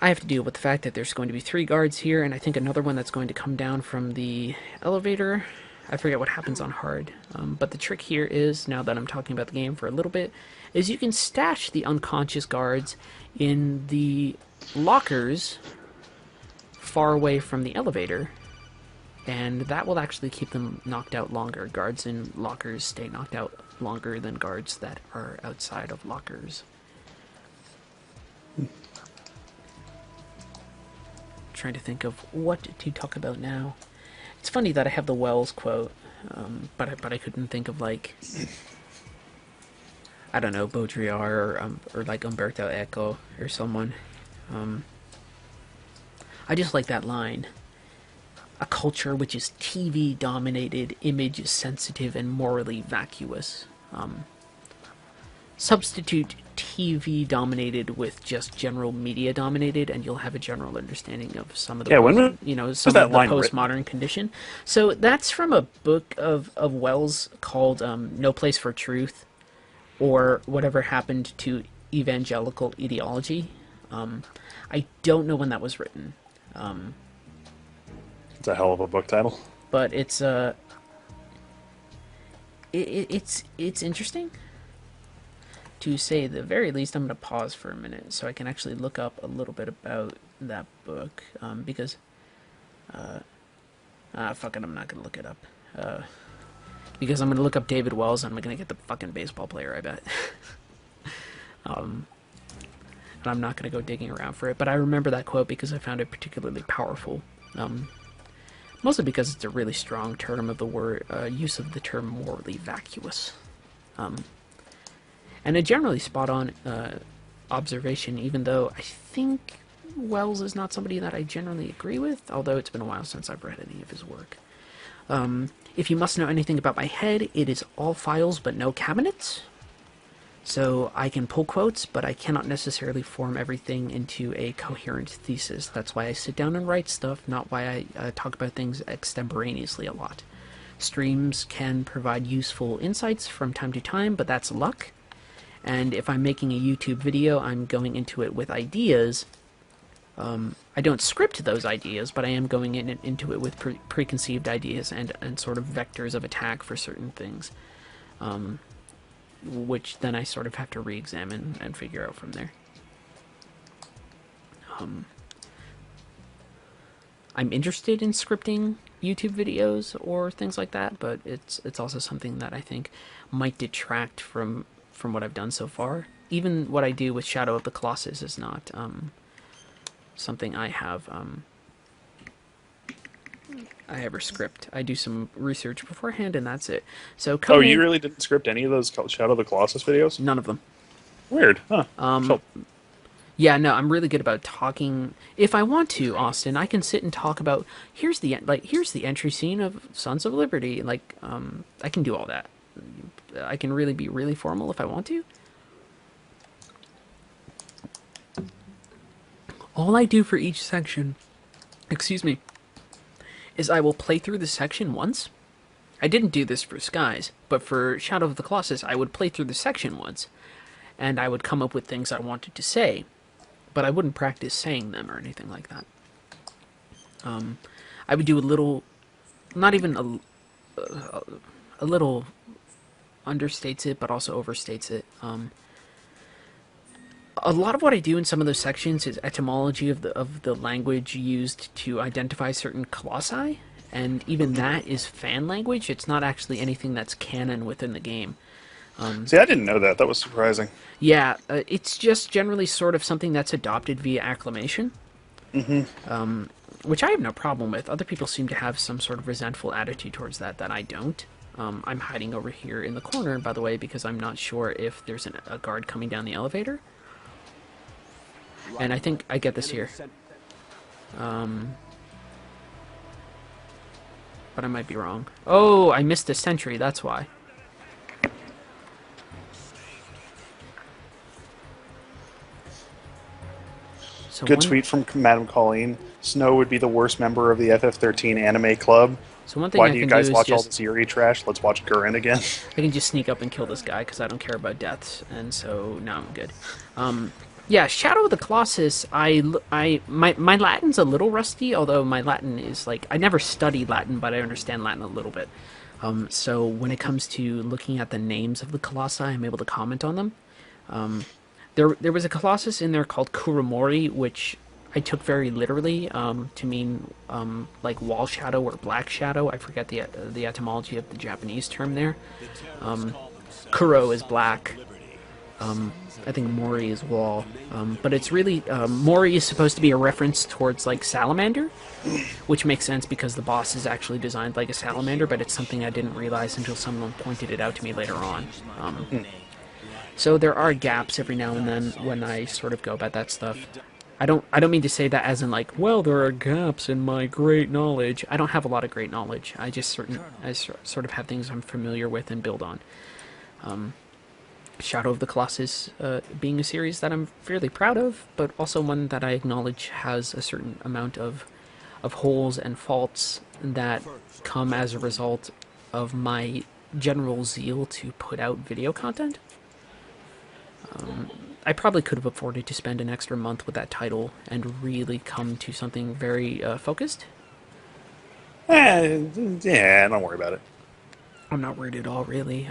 I have to deal with the fact that there's going to be 3 guards here, and I think another one that's going to come down from the elevator. I forget what happens on hard, but the trick here is, now that I'm talking about the game for a little bit, is you can stash the unconscious guards in the lockers far away from the elevator, and that will actually keep them knocked out longer. Guards in lockers stay knocked out longer than guards that are outside of lockers. Trying to think of what to talk about now. It's funny that I have the Wells quote, but I couldn't think of, like, I don't know, Baudrillard or like Umberto Eco or someone. I just like that line. A culture which is TV-dominated, image-sensitive, and morally vacuous. Substitute TV-dominated with just general media-dominated, and you'll have a general understanding of some of the, some of the postmodern condition. So that's from a book of Wells called No Place for Truth, or Whatever Happened to Evangelical Ideology. I don't know when that was written. It's a hell of a book title. But it's it's interesting, to say the very least. I'm going to pause for a minute so I can actually look up a little bit about that book, because fuck it, I'm not going to look it up, because I'm going to look up David Wells and I'm going to get the fucking baseball player, I bet. And I'm not going to go digging around for it, but I remember that quote because I found it particularly powerful. Mostly because it's a really strong term of the word, use of the term morally vacuous. And a generally spot-on observation, even though I think Wells is not somebody that I generally agree with, although it's been a while since I've read any of his work. If you must know anything about my head, it is all files but no cabinets. So I can pull quotes, but I cannot necessarily form everything into a coherent thesis. That's why I sit down and write stuff, not why I talk about things extemporaneously a lot. Streams can provide useful insights from time to time, but that's luck. And if I'm making a YouTube video, I'm going into it with ideas. I don't script those ideas, but I am going into it with preconceived ideas and sort of vectors of attack for certain things. Which then I sort of have to re-examine and figure out from there. I'm interested in scripting YouTube videos or things like that, but it's also something that I think might detract from what I've done so far. Even what I do with Shadow of the Colossus is not something I have a script. I do some research beforehand, and that's it. So, Oh, you really didn't script any of those Shadow of the Colossus videos? None of them. Weird, huh? Yeah, no, I'm really good about talking. If I want to, Austin, I can sit and talk about here's the entry scene of Sons of Liberty. Like, I can do all that. I can really be really formal if I want to. All I do for each section, excuse me, is I will play through the section once. I didn't do this for Skies, but for Shadow of the Colossus, I would play through the section once, and I would come up with things I wanted to say, but I wouldn't practice saying them or anything like that. I would do a little, not even a little understates it, but also overstates it. A lot of what I do in some of those sections is etymology of the language used to identify certain colossi, and even that is fan language. It's not actually anything that's canon within the game. See, I didn't know that. That was surprising. Yeah, it's just generally sort of something that's adopted via acclamation, which I have no problem with. Other people seem to have some sort of resentful attitude towards that I don't. I'm hiding over here in the corner, by the way, because I'm not sure if there's a guard coming down the elevator. And I think I get this here. But I might be wrong. Oh, I missed a sentry, that's why. So Good tweet from Madam Colleen. Snow would be the worst member of the FF13 anime club. So one thing Why I do you can guys do is watch all just, this Yuri trash? Let's watch Gurren again. I can just sneak up and kill this guy because I don't care about deaths, and so now I'm good. Yeah, Shadow of the Colossus, my Latin's a little rusty, although my Latin is like, I never studied Latin, but I understand Latin a little bit. So when it comes to looking at the names of the Colossi, I'm able to comment on them. There was a Colossus in there called Kuromori, which I took very literally to mean like wall shadow or black shadow. I forget the etymology of the Japanese term there. Kuro is black. I think Mori is wall. But it's really, Mori is supposed to be a reference towards like salamander, which makes sense because the boss is actually designed like a salamander, but it's something I didn't realize until someone pointed it out to me later on. So there are gaps every now and then when I sort of go about that stuff. I don't mean to say that as in like, well, there are gaps in my great knowledge. I don't have a lot of great knowledge. I sort of have things I'm familiar with and build on. Shadow of the Colossus being a series that I'm fairly proud of, but also one that I acknowledge has a certain amount of holes and faults that come as a result of my general zeal to put out video content. I probably could have afforded to spend an extra month with that title and really come to something very focused. Yeah, don't worry about it. I'm not worried at all, really.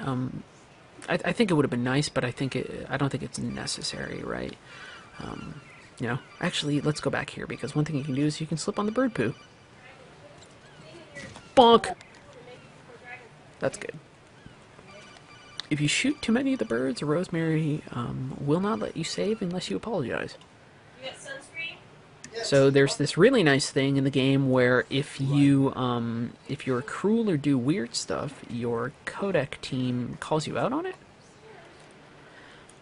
I think it would have been nice, but I don't think it's necessary, right? You know, actually, let's go back here, because one thing you can do is you can slip on the bird poo. Bonk! That's good. If you shoot too many of the birds, Rosemary will not let you save unless you apologize. You got sunscreen? So there's this really nice thing in the game where if you're cruel or do weird stuff, your codec team calls you out on it.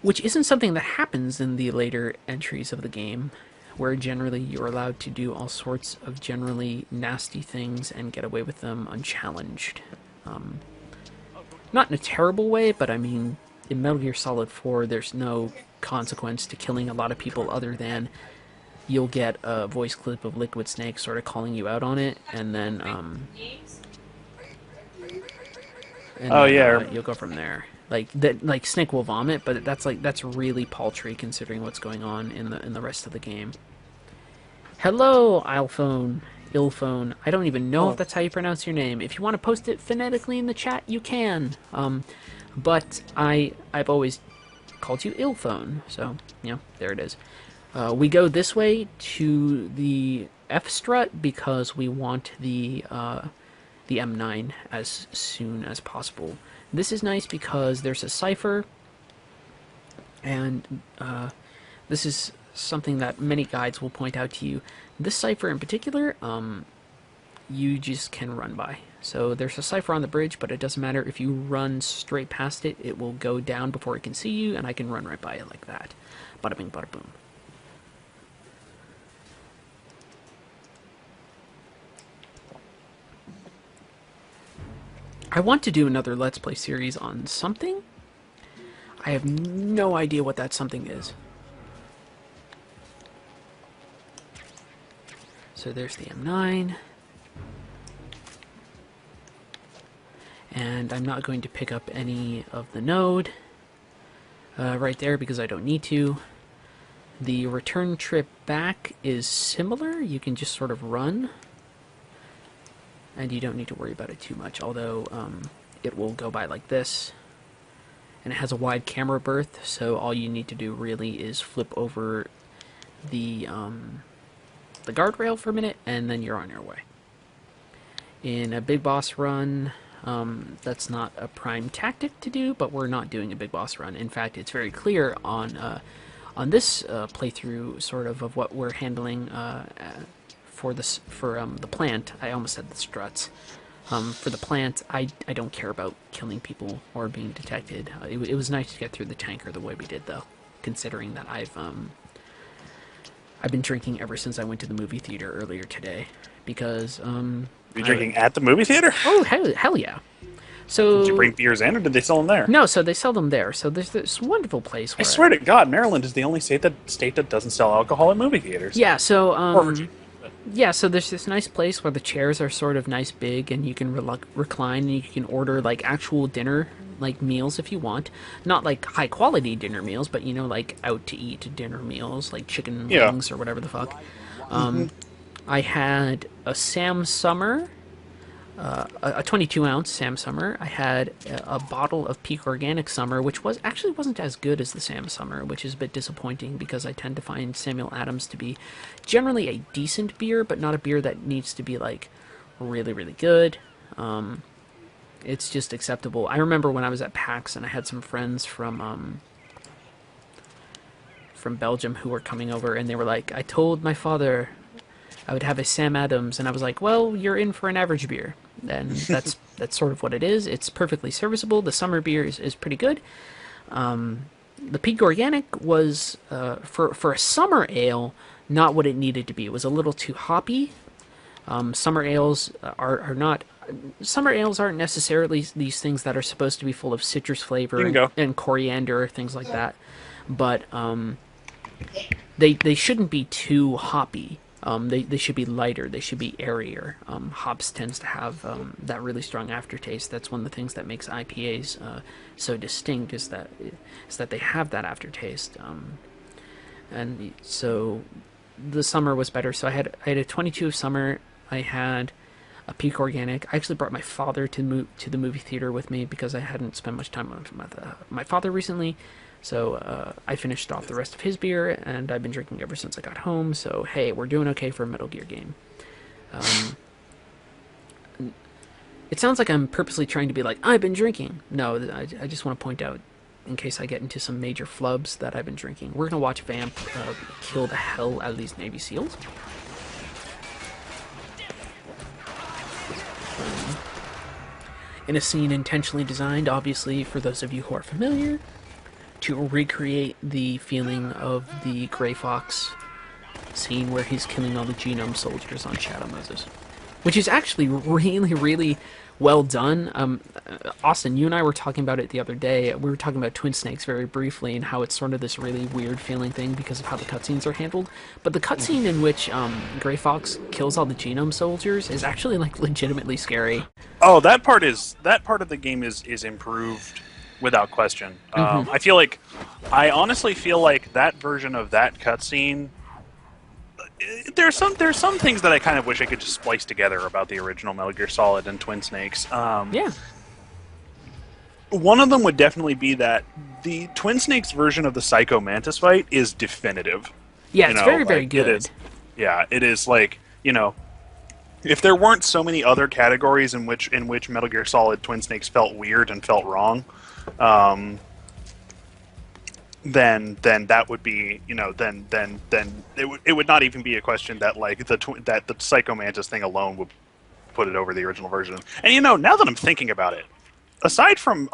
Which isn't something that happens in the later entries of the game, where generally you're allowed to do all sorts of generally nasty things and get away with them unchallenged. Not in a terrible way, but I mean, in Metal Gear Solid 4, there's no consequence to killing a lot of people other than you'll get a voice clip of Liquid Snake sort of calling you out on it, and then you'll go from there. Like Snake will vomit, but that's really paltry considering what's going on in the rest of the game. Hello, Ilphone. I don't even know if that's how you pronounce your name. If you want to post it phonetically in the chat, you can. But I've always called you Ilphone, so there it is. We go this way to the F strut because we want the M9 as soon as possible. This is nice because there's a cipher, and this is something that many guides will point out to you. This cipher in particular, you just can run by. So there's a cipher on the bridge, but it doesn't matter. If you run straight past it, it will go down before it can see you, and I can run right by it like that. Bada bing, bada boom. I want to do another Let's Play series on something. I have no idea what that something is. So there's the M9. And I'm not going to pick up any of the node right there because I don't need to. The return trip back is similar. You can just sort of run. And you don't need to worry about it too much, although it will go by like this. And it has a wide camera berth, so all you need to do really is flip over the guardrail for a minute, and then you're on your way. In a big boss run, that's not a prime tactic to do, but we're not doing a big boss run. In fact, it's very clear on this playthrough, sort of what we're handling for the plant. I almost said the struts. For the plant, I don't care about killing people or being detected. It was nice to get through the tanker the way we did, though, considering that I've been drinking ever since I went to the movie theater earlier today, because You're drinking at the movie theater? Oh, hell yeah. So, did you bring beers in, or did they sell them there? No, so they sell them there. So there's this wonderful place where I swear to God, Maryland is the only state that doesn't sell alcohol at movie theaters. Yeah, so Or Virginia. yeah, so there's this nice place where the chairs are sort of nice big, and you can recline, and you can order like actual dinner like meals if you want. Not like high quality dinner meals, but like out to eat dinner meals, like chicken wings or whatever the fuck. I had a Sam Summer, a 22-ounce Sam Summer. I had a bottle of Peak Organic Summer, which wasn't as good as the Sam Summer, which is a bit disappointing because I tend to find Samuel Adams to be generally a decent beer, but not a beer that needs to be like really, really good. It's just acceptable. I remember when I was at PAX and I had some friends from Belgium who were coming over, and they were like, I told my father I would have a Sam Adams, and I was like, well, you're in for an average beer. And that's sort of what it is. It's perfectly serviceable. The summer beer is pretty good. The Peak Organic was, for a summer ale, not what it needed to be. It was a little too hoppy. Summer ales are not... Summer ales aren't necessarily these things that are supposed to be full of citrus flavor and coriander, things like that. But they shouldn't be too hoppy. They should be lighter. They should be airier. Hops tends to have that really strong aftertaste. That's one of the things that makes IPAs so distinct, is that they have that aftertaste. And so the summer was better. So I had a 22 of summer. I had a Peak Organic. I actually brought my father to the movie theater with me because I hadn't spent much time with my father recently. So I finished off the rest of his beer, and I've been drinking ever since I got home. So hey, we're doing okay for a Metal Gear game. It sounds like I'm purposely trying to be like, I've been drinking. No, I just want to point out in case I get into some major flubs that I've been drinking. We're gonna watch Vamp kill the hell out of these Navy SEALs. In a scene intentionally designed, obviously, for those of you who are familiar, to recreate the feeling of the Grey Fox scene where he's killing all the genome soldiers on Shadow Moses. Which is actually really, really well done. Austin, you and I were talking about it the other day. We were talking about Twin Snakes very briefly and how it's sort of this really weird feeling thing because of how the cutscenes are handled. But the cutscene in which Grey Fox kills all the genome soldiers is actually like legitimately scary. Oh, that part of the game is improved without question. I honestly feel like that version of that cutscene. There's some things that I kind of wish I could just splice together about the original Metal Gear Solid and Twin Snakes. Yeah. One of them would definitely be that the Twin Snakes version of the Psycho Mantis fight is definitive. Yeah, it's very, very good. It is. Yeah, it is like, if there weren't so many other categories in which Metal Gear Solid Twin Snakes felt weird and felt wrong, then that would be, then it would not even be a question that like that the Psycho Mantis thing alone would put it over the original version. And now that I'm thinking about it, aside from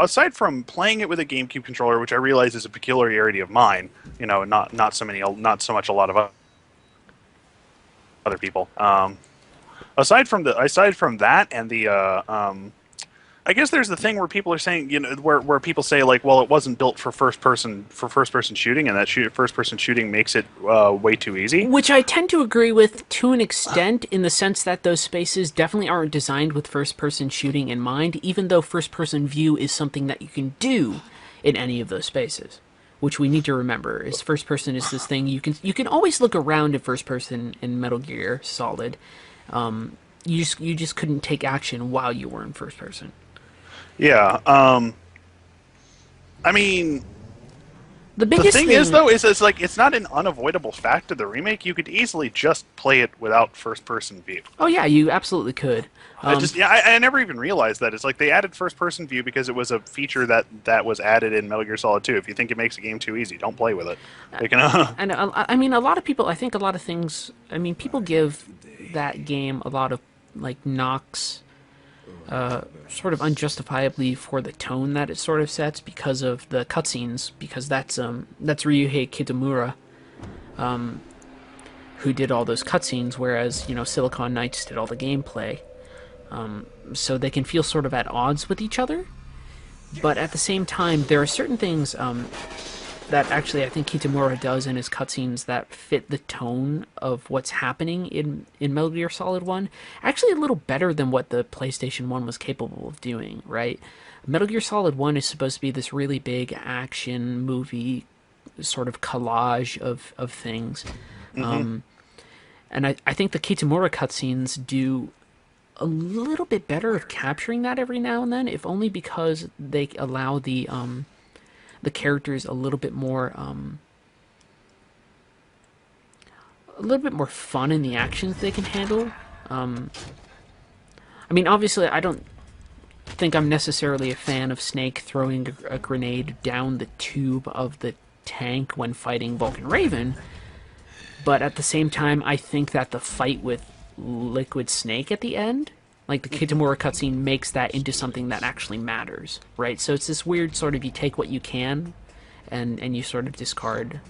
playing it with a GameCube controller, which I realize is a peculiarity of mine, not so much a lot of other people. Aside from that and the I guess there's the thing where people are saying, where people say like, well, it wasn't built for first person shooting, and that first person shooting makes it way too easy. Which I tend to agree with to an extent, in the sense that those spaces definitely aren't designed with first person shooting in mind, even though first person view is something that you can do in any of those spaces. Which we need to remember is first person is this thing you can always look around at first person in Metal Gear Solid. You just couldn't take action while you were in first person. Yeah, I mean, the thing is though is like it's not an unavoidable fact of the remake. You could easily just play it without first-person view. Oh yeah, you absolutely could. I never even realized that. It's like they added first-person view because it was a feature that was added in Metal Gear Solid 2. If you think it makes a game too easy, don't play with it. And I mean, a lot of people. I think a lot of things. I mean, people give that game a lot of like knocks. Sort of unjustifiably for the tone that it sort of sets because of the cutscenes, because that's Ryuhei Kitamura, who did all those cutscenes, whereas Silicon Knights did all the gameplay. So they can feel sort of at odds with each other, but at the same time, there are certain things that actually I think Kitamura does in his cutscenes that fit the tone of what's happening in Metal Gear Solid 1, actually a little better than what the PlayStation 1 was capable of doing, right? Metal Gear Solid 1 is supposed to be this really big action movie sort of collage of things. Mm-hmm. And I think the Kitamura cutscenes do a little bit better of capturing that every now and then, if only because they allow the characters a little bit more fun in the actions they can handle. I mean, obviously, I don't think I'm necessarily a fan of Snake throwing a grenade down the tube of the tank when fighting Vulcan Raven, but at the same time, I think that the fight with Liquid Snake at the end, like the Kitamura cutscene, makes that into something that actually matters, right? So it's this weird sort of, you take what you can, and you sort of discard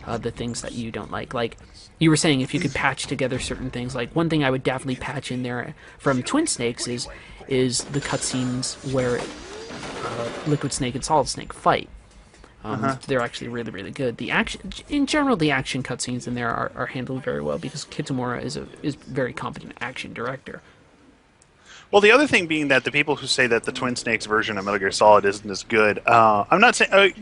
the things that you don't like. Like you were saying, if you could patch together certain things, like one thing I would definitely patch in there from Twin Snakes is the cutscenes where Liquid Snake and Solid Snake fight. They're actually really, really good. The action, in general, the action cutscenes in there are handled very well because Kitamura is very competent action director. Well, the other thing being that the people who say that the Twin Snakes version of Metal Gear Solid isn't as good, I'm not saying,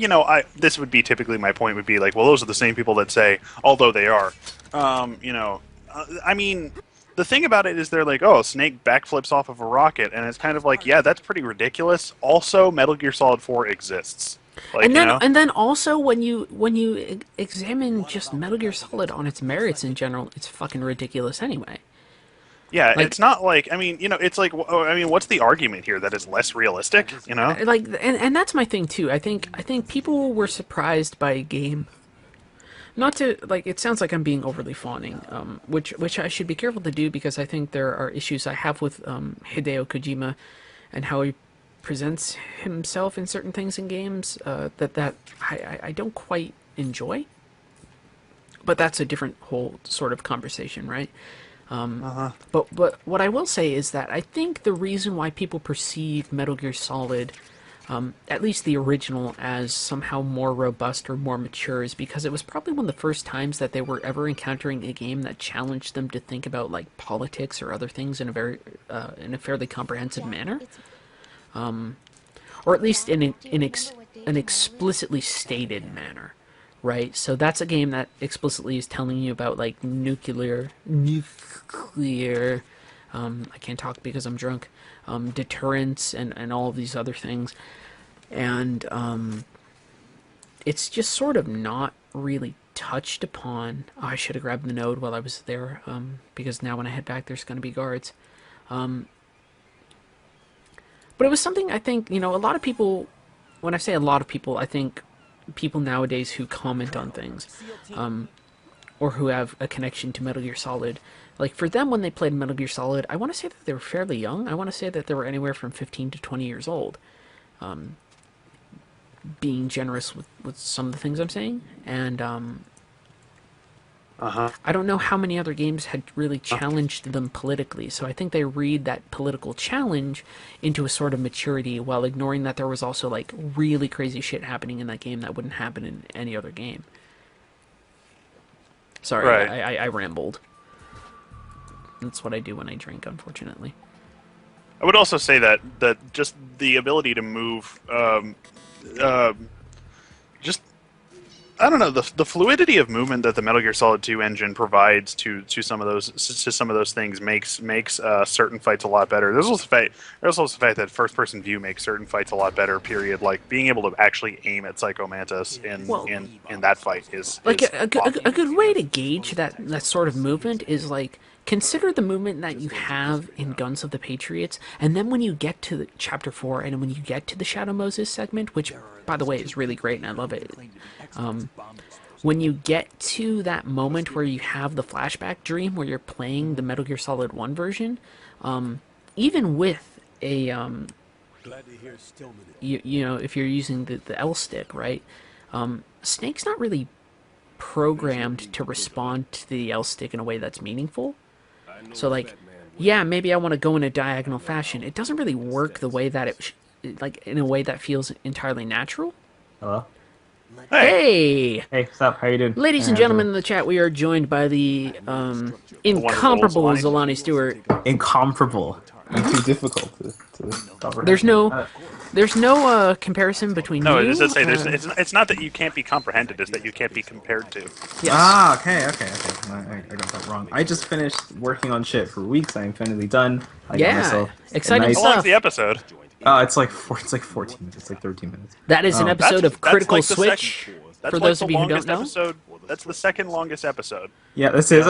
this would be typically my point would be like, well, those are the same people that say, although they are, I mean, the thing about it is they're like, oh, Snake backflips off of a rocket, and it's kind of like, yeah, that's pretty ridiculous. Also, Metal Gear Solid 4 exists. Like, and then also when you examine just Metal Gear Solid on its merits in general, it's fucking ridiculous anyway. Yeah, Like- it's not like, I mean, it's like, I mean, what's the argument here? That it's less realistic, Like, and that's my thing too. I think people were surprised by a game. Not to like, it sounds like I'm being overly fawning, which I should be careful to do because I think there are issues I have with Hideo Kojima and how he presents himself in certain things in games that I don't quite enjoy. But that's a different whole sort of conversation, right? But what I will say is that I think the reason why people perceive Metal Gear Solid, at least the original, as somehow more robust or more mature is because it was probably one of the first times that they were ever encountering a game that challenged them to think about like politics or other things in a fairly comprehensive manner, or at least in an explicitly stated manner. Right, so that's a game that explicitly is telling you about like nuclear. I can't talk because I'm drunk. Deterrence and all of these other things, and it's just sort of not really touched upon. Oh, I should have grabbed the node while I was there, because now when I head back, there's going to be guards. But it was something I think a lot of people. When I say a lot of people, I think people nowadays who comment on things, or who have a connection to Metal Gear Solid, like for them when they played Metal Gear Solid, I want to say that they were fairly young. I want to say that they were anywhere from 15 to 20 years old. Being generous with some of the things I'm saying, and I don't know how many other games had really challenged them politically, so I think they read that political challenge into a sort of maturity while ignoring that there was also like really crazy shit happening in that game that wouldn't happen in any other game. Sorry, Right. I rambled. That's what I do when I drink, unfortunately. I would also say that just the ability to move, just I don't know, the fluidity of movement that the Metal Gear Solid 2 engine provides to some of those things makes certain fights a lot better. There's also the fact that first person view makes certain fights a lot better. Period. Like being able to actually aim at Psycho Mantis in that fight is Like is a good way to gauge that sort of movement is like consider the movement that you have in Guns of the Patriots, and then when you get to Chapter 4 and when you get to the Shadow Moses segment, which by the way is really great and I love it. When you get to that moment where you have the flashback dream where you're playing the Metal Gear Solid 1 version, even with a if you're using the L stick, right? Snake's not really programmed to respond to the L stick in a way that's meaningful. So like, yeah, maybe I want to go in a diagonal fashion. It doesn't really work the way that like in a way that feels entirely natural. Hello? Hey! Hey, what's up? How you doing? Ladies and gentlemen in the chat, we are joined by the incomparable wonderful Zolani Stewart. Incomparable. Too difficult to cover. There's no comparison between no. you. It does say it's not that you can't be comprehended; it's that you can't be compared to. Yes. Ah, okay. I got that wrong. I just finished working on shit for weeks. I'm finally done. I got Yeah, myself a exciting nice- How long's stuff. the episode? It's like 14 minutes. It's like 13 minutes. That is an episode of Critical like the Switch. That's For like those the of you who don't longest know. episode. That's the second longest episode. Yeah, this is.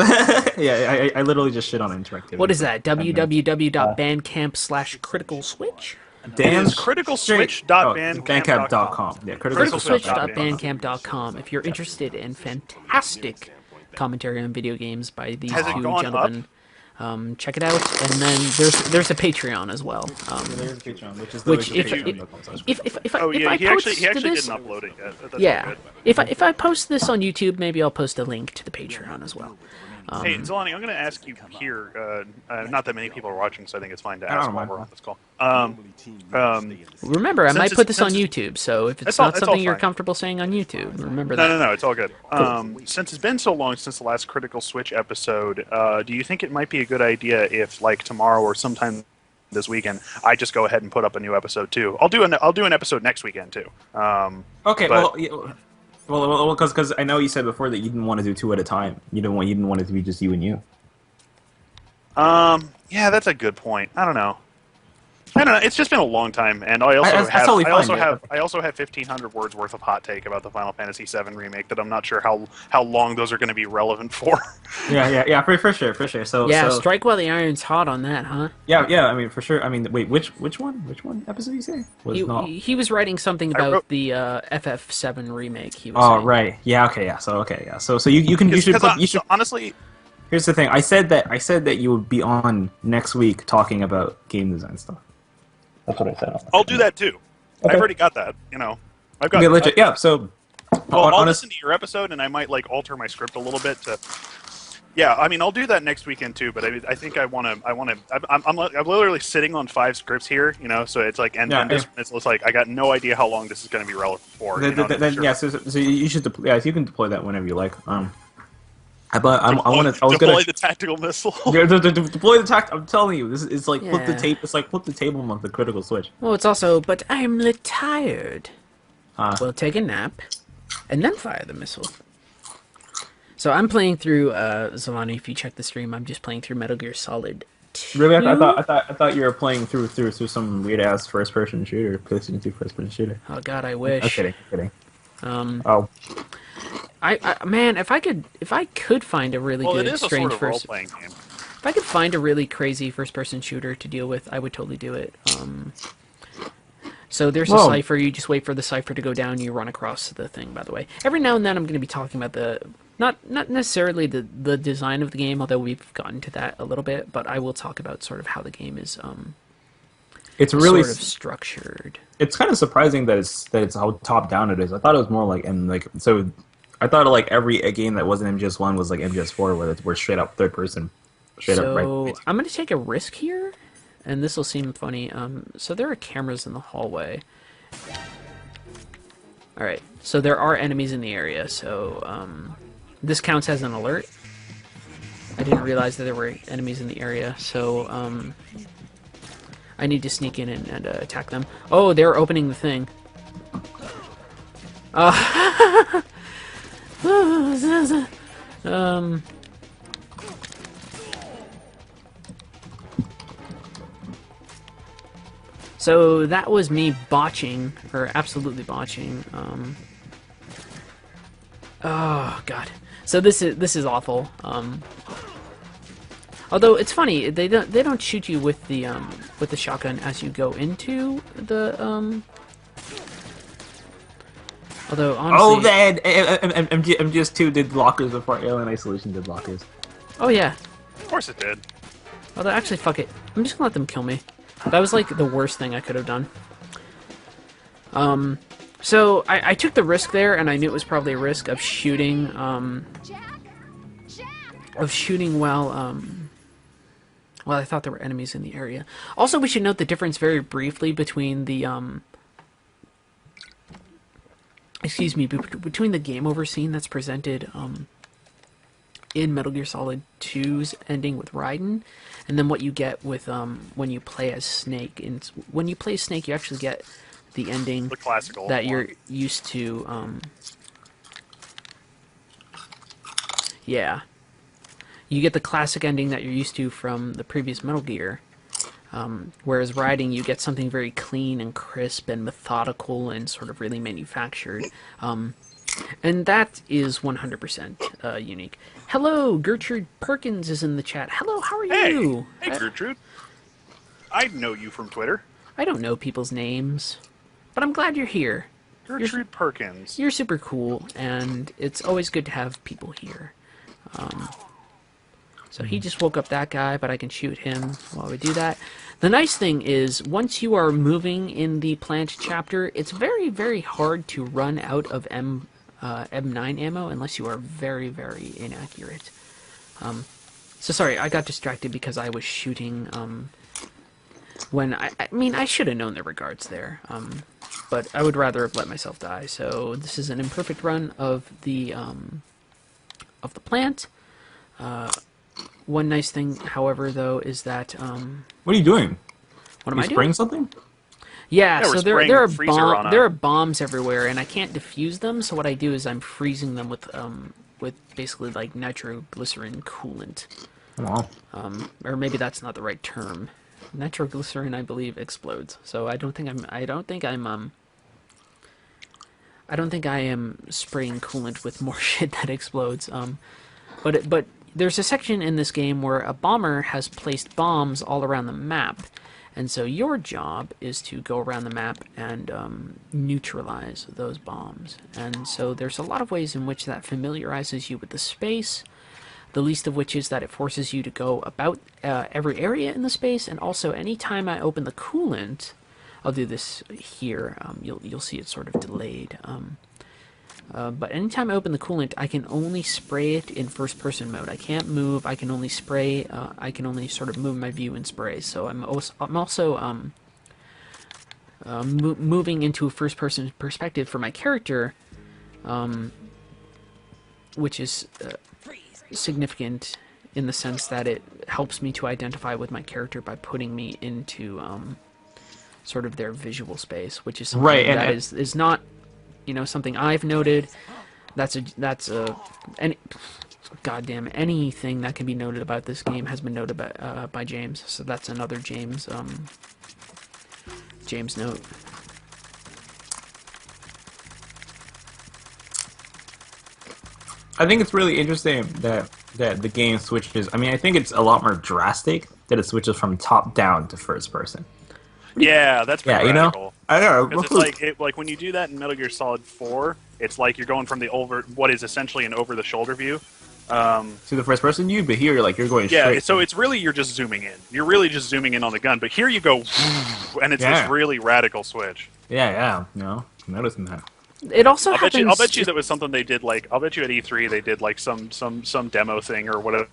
Yeah, I literally just shit on interactivity. What is that? www.bandcamp/criticalswitch? Damn. It's criticalswitch.bandcamp.com. Bandcamp.com. Yeah, criticalswitch.bandcamp.com if you're interested in fantastic commentary on video games by these Has it two gone gentlemen. Check it out, and then there's a Patreon as well. There's a Patreon, which is Which the if Oh yeah, I he post actually this, didn't upload it yet. That's all yeah, good. if I post this on YouTube, maybe I'll post a link to the Patreon as well. Hey, Zolani, I'm going to ask you here. Not that many people are watching, so I think it's fine to I don't ask while mind. we're on this call. Remember, I Since might it's- put this on since YouTube, so if it's It's all- not it's all something you're fine. comfortable saying on YouTube, remember that. No, it's all good. Since it's been so long since the last Critical Switch episode, do you think it might be a good idea if, like, tomorrow or sometime this weekend, I just go ahead and put up a new episode too? I'll do an episode next weekend too. Okay, but- well, because I know you said before that you didn't want to do two at a time. You didn't want it to be just you and you. Yeah, that's a good point. I don't know. I don't know. It's just been a long time, and I also That's have totally I also fine, yeah. have I also have 1,500 words worth of hot take about the Final Fantasy VII remake that I'm not sure how long those are going to be relevant for. Yeah, for sure. So Yeah, so strike while the iron's hot on that, huh? yeah. I mean, for sure. I mean, wait, which one? Which one episode you say was He, not? he was writing something I about wrote- the FF7 remake. He was Oh saying. right, yeah, okay, yeah. So okay, yeah. So you can you should Because you should. honestly, Here's the thing. I said that you would be on next week talking about game design stuff. That's what I said. I'll do that too. Okay. I've already got that. You know, I've got. Okay, legit. Yeah. So Well, I'll honest, listen to your episode, and I might like alter my script a little bit to. Yeah, I mean, I'll do that next weekend too. But I think I want to. I'm literally sitting on 5 scripts here. You know, so it's like, and this one, it's like I got no idea how long this is going to be relevant for. You know, then, sure. yeah. So you should you can deploy that whenever you like. I was deploy gonna the tactical missile. deploy the tact. I'm telling you, this is like flip the Yeah. tape. It's like flip the table on the critical switch. Well, it's also, but I'm tired. Ah. We'll take a nap, and then fire the missile. So I'm playing through Zolani. If you check the stream, I'm just playing through Metal Gear Solid 2. Really, I thought you were playing through some weird ass first person shooter, PlayStation 2 first person shooter. Oh God, I wish. I'm kidding. I man, if I could find a really Well, it good is a strange sort of first, role-playing game. if I could find a really crazy first-person shooter to deal with, I would totally do it. So there's a Whoa. cipher. You just wait for the cipher to go down. You run across the thing. By the way, every now and then I'm going to be talking about the not necessarily the design of the game, although we've gotten to that a little bit. But I will talk about sort of how the game is It's really sort of structured. it's kind of surprising that it's how top down it is. I thought it was more like so. I thought like every game that wasn't MGS1 was like MGS4, where we're straight up third person, straight up right. So I'm going to take a risk here, and this will seem funny. So there are cameras in the hallway. All right. So there are enemies in the area. So this counts as an alert. I didn't realize that there were enemies in the area. So I need to sneak in and attack them. Oh, they're opening the thing. So that was me botching, or absolutely botching. Oh God. So this is awful. Although it's funny, they don't shoot you with the shotgun as you go into the Although honestly, Oh, man! MGS2 did lockers before Alien Isolation did lockers. oh yeah. Of course it did. Although actually, fuck it. I'm just gonna let them kill me. That was like the worst thing I could have done. So I took the risk there, and I knew it was probably a risk of shooting. Well, I thought there were enemies in the area. Also, we should note the difference very briefly between the between the game over scene that's presented in Metal Gear Solid 2's ending with Ryden, and then what you get with when you play as Snake. And when you play as Snake, you actually get the ending The classical that one. you're used to. Yeah, you get the classic ending that you're used to from the previous Metal Gear. Whereas Ryden, you get something very clean and crisp and methodical and sort of really manufactured. And that is 100% unique. Hello, Gertrude Perkins is in the chat. Hello, how are you? Hey, Gertrude. I know you from Twitter. I don't know people's names, but I'm glad you're here. Gertrude Perkins. You're super cool, and it's always good to have people here. So he just woke up that guy, but I can shoot him while we do that. The nice thing is, once you are moving in the plant chapter, it's very, very hard to run out of M9 ammo unless you are very, very inaccurate. So sorry, I got distracted because I was shooting when I mean, I should have known there were guards there. But I would rather have let myself die. So this is an imperfect run of the plant. One nice thing, however, though, is that What are you doing? what am You I spraying doing? something? Yeah, Yeah, we're so there spraying are freezer on a- there are bombs everywhere, and I can't defuse them. So what I do is I'm freezing them with basically like nitroglycerin coolant, Wow. or maybe that's not the right term. Nitroglycerin, I believe, explodes. So I don't think I am spraying coolant with more shit that explodes. But there's a section in this game where a bomber has placed bombs all around the map, and so your job is to go around the map and neutralize those bombs. And so there's a lot of ways in which that familiarizes you with the space, the least of which is that it forces you to go about every area in the space, and also anytime I open the coolant, I'll do this here, you'll see it sort of delayed. But anytime I open the coolant, I can only spray it in first-person mode. I can't move. I can only spray. I can only sort of move my view and spray. So I'm also moving into a first-person perspective for my character, which is significant in the sense that it helps me to identify with my character by putting me into sort of their visual space, which is something that is not, something I've noted. Goddamn, anything that can be noted about this game has been noted by James. So that's another James note. I think it's really interesting that the game switches. I mean, I think it's a lot more drastic that it switches from top down to first person. Yeah, that's pretty radical. I know. Because it's like when you do that in Metal Gear Solid 4, it's like you're going from what is essentially an over-the-shoulder view to the first person view, but here you're going straight. Yeah, so it's really you're just zooming in. You're really just zooming in on the gun, but here you go, and it's this really radical switch. Yeah, noticing that. It also happens. I'll bet you that was something they did. Like, I'll bet you at E3 they did like some demo thing or whatever,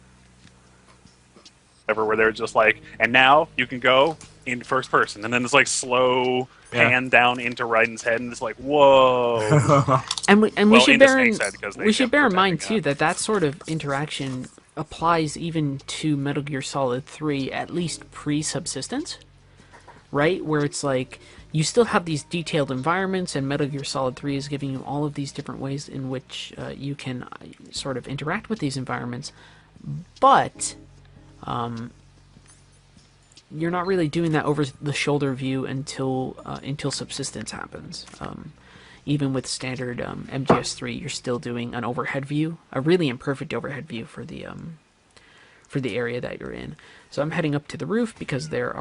where they're just like, and now you can go in first person, and then it's like slow pan down into Ryden's head, and it's like, whoa. we should bear in mind too that sort of interaction applies even to Metal Gear Solid 3, at least pre-Subsistence, right? Where it's like you still have these detailed environments, and Metal Gear Solid 3 is giving you all of these different ways in which you can sort of interact with these environments, but you're not really doing that over the shoulder view until Subsistence happens. Even with standard MGS3, you're still doing an overhead view, a really imperfect overhead view for the area that you're in. So I'm heading up to the roof because there's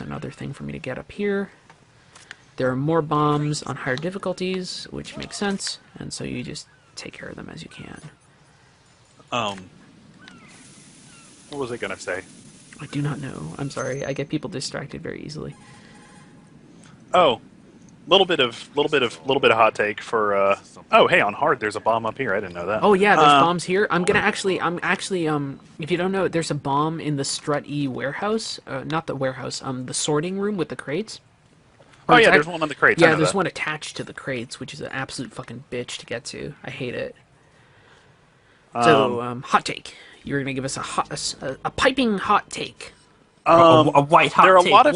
another thing for me to get up here. There are more bombs on higher difficulties, which makes sense, and so you just take care of them as you can. What was I gonna say? I do not know. I'm sorry. I get people distracted very easily. Oh, little bit of hot take for. Oh, hey, on hard, there's a bomb up here. I didn't know that. Oh yeah, there's bombs here. I'm actually. If you don't know, there's a bomb in the Strut E warehouse. Not the warehouse. The sorting room with the crates. Oh yeah, there's one on the crates. Yeah, there's one attached to the crates, which is an absolute fucking bitch to get to. I hate it. So, hot take. You're gonna give us a piping hot take. A white hot take.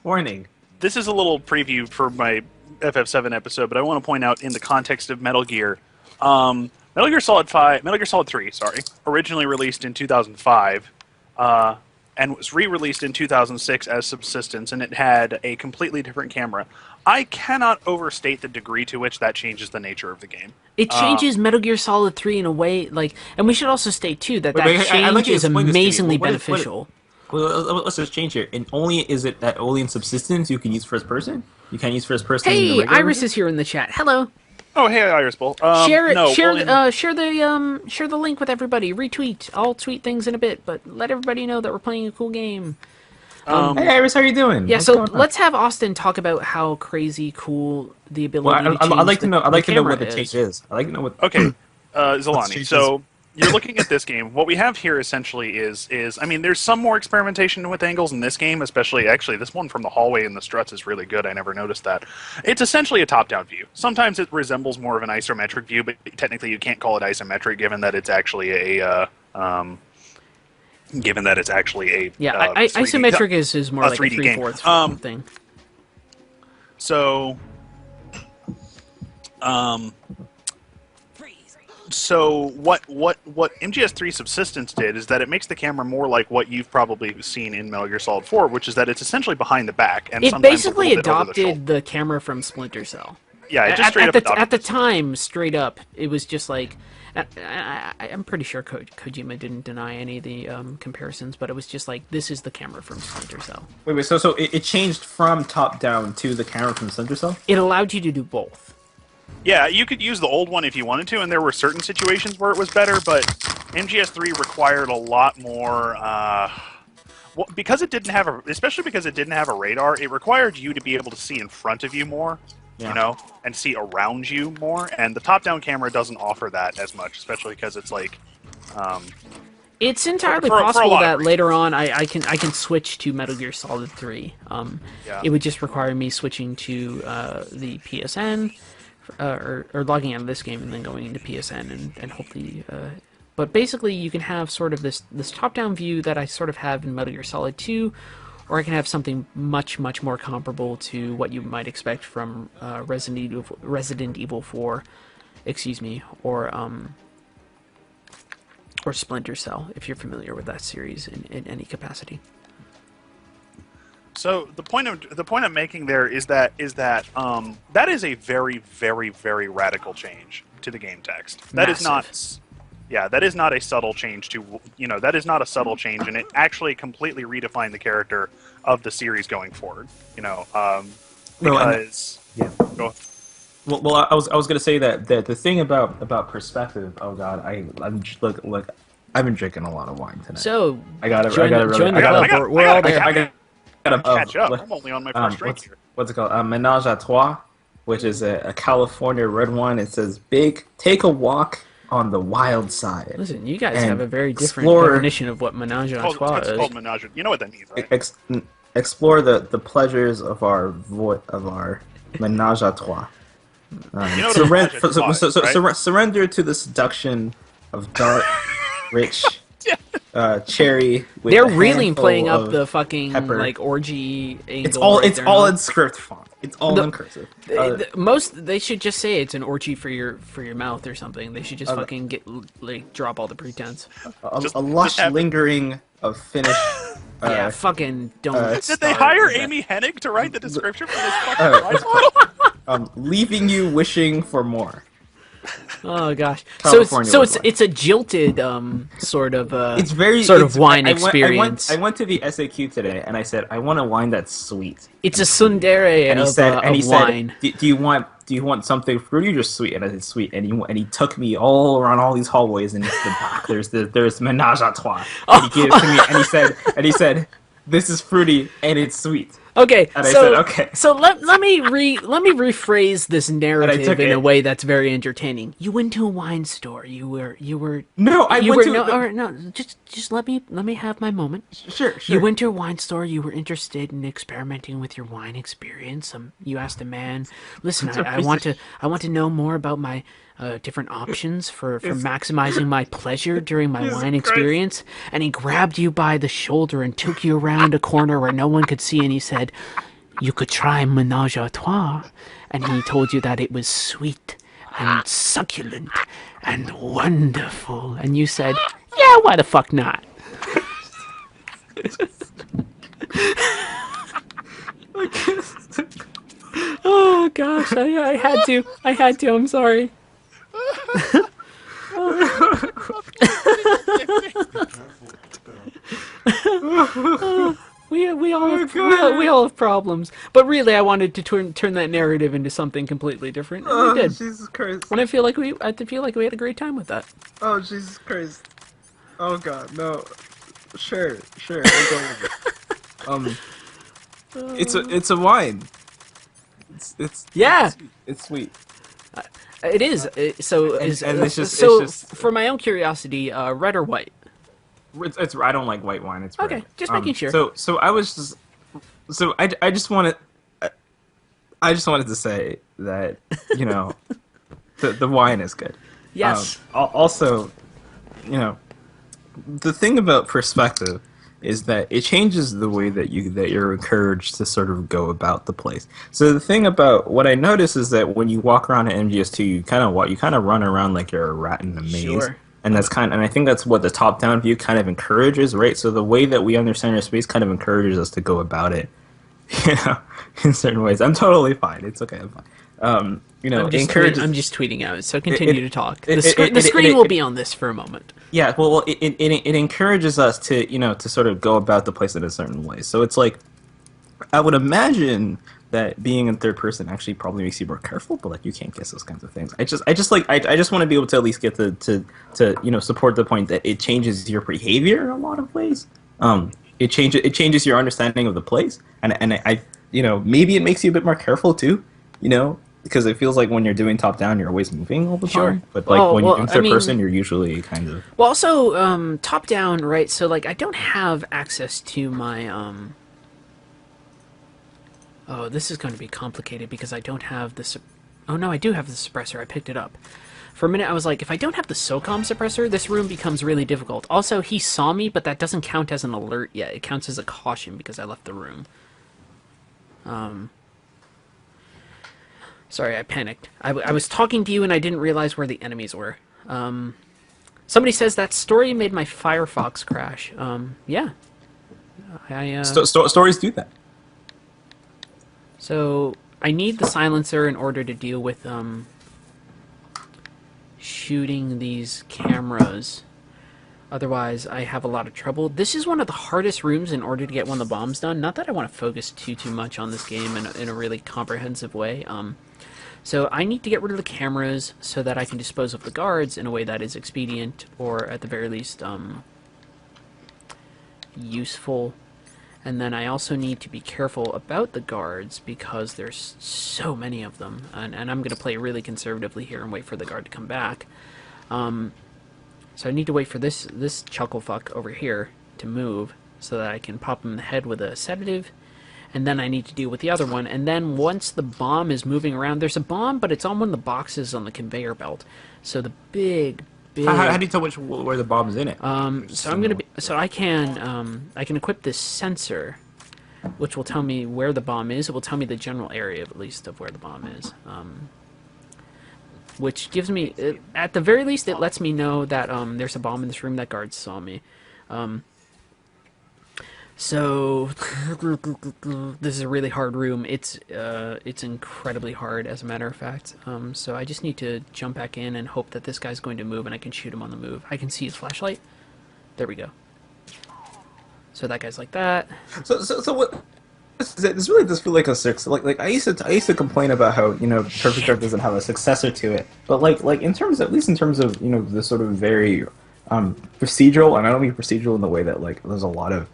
Warning. This is a little preview for my FF7 episode, but I want to point out in the context of Metal Gear, Metal Gear Solid 3, originally released in 2005, and was re-released in 2006 as Subsistence, and it had a completely different camera. I cannot overstate the degree to which that changes the nature of the game. It changes Metal Gear Solid 3 in a way, and we should also state too that change is amazingly beneficial. Well, let's just change here. And is it that only in Subsistence you can use first person? You can't use first person. Hey, Iris is here in the chat. Hello. Oh, hey, Iris Bull. Share it. Share the link with everybody. Retweet. I'll tweet things in a bit, but let everybody know that we're playing a cool game. Hey, Iris, how are you doing? Yeah, so let's have Austin talk about how crazy cool the ability to change I'd like to know what the is. change is. I'd like to know what. Okay, Zolani. So you're looking at this game. What we have here essentially is I mean, there's some more experimentation with angles in this game, especially actually this one from the hallway in the struts is really good. I never noticed that. It's essentially a top-down view. Sometimes it resembles more of an isometric view, but technically you can't call it isometric given that it's actually a isometric is more like a 3/4 thing. So, So what MGS3 Subsistence did is that it makes the camera more like what you've probably seen in Metal Gear Solid 4, which is that it's essentially behind the back and It sometimes basically a little bit over the shoulder. adopted the camera from Splinter Cell. Yeah, it just straight up adopted At the it. time, straight up, it was just like I'm pretty sure Kojima didn't deny any of the comparisons, but it was just like this is the camera from Splinter Cell. Wait. So it changed from top down to the camera from Splinter Cell. It allowed you to do both. Yeah, you could use the old one if you wanted to, and there were certain situations where it was better, but MGS3 required a lot more. Well, because it didn't have especially because it didn't have a radar, it required you to be able to see in front of you more, you know, and see around you more. And the top-down camera doesn't offer that as much, especially because it's like. It's entirely for a possible lot of that reasons. later on I can switch to Metal Gear Solid 3. Yeah. It would just require me switching to the PSN. Or logging out of this game and then going into PSN and hopefully... but basically you can have sort of this top-down view that I sort of have in Metal Gear Solid 2, or I can have something much, much more comparable to what you might expect from Resident Evil 4, excuse me, or Splinter Cell, if you're familiar with that series in any capacity. So the point I'm making there is that that is a very, very, very radical change to the game text. That is not, yeah, that is not a subtle change to, you know, that is not a subtle change, and it actually completely redefined the character of the series going forward. You know, because go. Well, I was gonna say that the thing about perspective. Oh God, I'm just, look. I've been drinking a lot of wine tonight. So I gotta join the club. We're all there. I gotta catch up. I'm only on my first drink here. What's it called? Menage a Trois, which is a California red wine. It says, "Big, take a walk on the wild side." Listen, you guys and have a very different explore- definition of what menage a trois It's is. called menage. You know what that means, right? Explore the pleasures of our menage a trois. You know what a menage a trois is, right? Surrender to the seduction of dark, rich cherry. With They're a really handful playing up of the fucking pepper. like orgy angle. It's right all there, in script font. It's all in cursive. They should just say it's an orgy for your mouth or something. They should just fucking drop all the pretense. A lush lingering of Finnish. Yeah, fucking don't. Did they hire Amy Hennig to write the description for this fucking prize model? Leaving you wishing for more. Oh gosh. California So was it's a jilted sort of it's very sort it's- of wine I went- experience. I went to the SAQ today and I said I want a wine that's sweet. It's a tsundere And he of, said, of and he wine. said, do you want something fruity or just sweet? And I said sweet. And he took me all around all these hallways and he said, there's menage a trois. And he gave it to me and he said, this is fruity and it's sweet. Okay, And I said, okay. So let me rephrase this narrative in a way that's very entertaining. You went to a wine store. You were No, I you went were, to no, or, no. Just let me have my moment. Sure. You went to a wine store. You were interested in experimenting with your wine experience. You asked a man, "Listen, I want to know more about my different options for maximizing my pleasure during my wine experience." And he grabbed you by the shoulder and took you around a corner where no one could see, and he said, "You could try menage a trois." And he told you that it was sweet and succulent and wonderful. And you said, "Yeah, why the fuck not?" Oh gosh, I had to. I'm sorry. We all have problems, but really, I wanted to turn that narrative into something completely different, and we did. Jesus Christ. And I feel like we had a great time with that. Oh, Jesus Christ. Oh, God, no. Sure, we'll go with it. It's a wine. It's Yeah. it's sweet. It is. So for my own curiosity, red or white? It's I don't like white wine. It's red. Okay, just making sure. So I was just I just wanted to say that the wine is good. Yes. Also, the thing about perspective is that it changes the way that you're encouraged to sort of go about the place. So the thing about what I notice is that when you walk around at MGS2, you kind of run around like you're a rat in a maze. Sure. And and I think that's what the top-down view kind of encourages, right? So the way that we understand our space kind of encourages us to go about it, in certain ways. I'm totally fine. It's okay. I'm fine. I'm just tweeting out, so continue to talk. The screen will be on this for a moment. Yeah, well, it encourages us to, to sort of go about the place in a certain way. So it's like, I would imagine that being in third person actually probably makes you more careful, but like you can't guess those kinds of things. I just want to be able to at least get to support the point that it changes your behavior in a lot of ways. It changes your understanding of the place, and I maybe it makes you a bit more careful too, because it feels like when you're doing top down, you're always moving all the time. But like when you're in third person, you're usually kind of. Well, also top down, right? So like I don't have access to my Oh, this is going to be complicated because I don't have the. Oh no, I do have the suppressor. I picked it up. For a minute, I was like, if I don't have the SOCOM suppressor, this room becomes really difficult. Also, he saw me, but that doesn't count as an alert yet. It counts as a caution because I left the room. Sorry, I panicked. I was talking to you and I didn't realize where the enemies were. Somebody says that story made my Firefox crash. Yeah. Stories do that. So, I need the silencer in order to deal with, shooting these cameras. Otherwise, I have a lot of trouble. This is one of the hardest rooms in order to get one of the bombs done. Not that I want to focus too much on this game in a really comprehensive way. So I need to get rid of the cameras so that I can dispose of the guards in a way that is expedient, or at the very least, useful. And then I also need to be careful about the guards because there's so many of them. And I'm going to play really conservatively here and wait for the guard to come back. So I need to wait for this chucklefuck over here to move so that I can pop him in the head with a sedative. And then I need to deal with the other one. And then once the bomb is moving around, there's a bomb, but it's on one of the boxes on the conveyor belt. So the big... How do you tell where the bomb is in it? So I can equip this sensor, which will tell me where the bomb is. It will tell me the general area, at least, of where the bomb is. Which gives me, at the very least, it lets me know that there's a bomb in this room that guards saw me. So this is a really hard room. It's incredibly hard, as a matter of fact. So I just need to jump back in and hope that this guy's going to move and I can shoot him on the move. I can see his flashlight. There we go. So that guy's like that. So what? This really does feel like a six. Like I used to complain about how Perfect Dark doesn't have a successor to it. But like at least in terms of the sort of very procedural, and I don't mean procedural in the way that like there's a lot of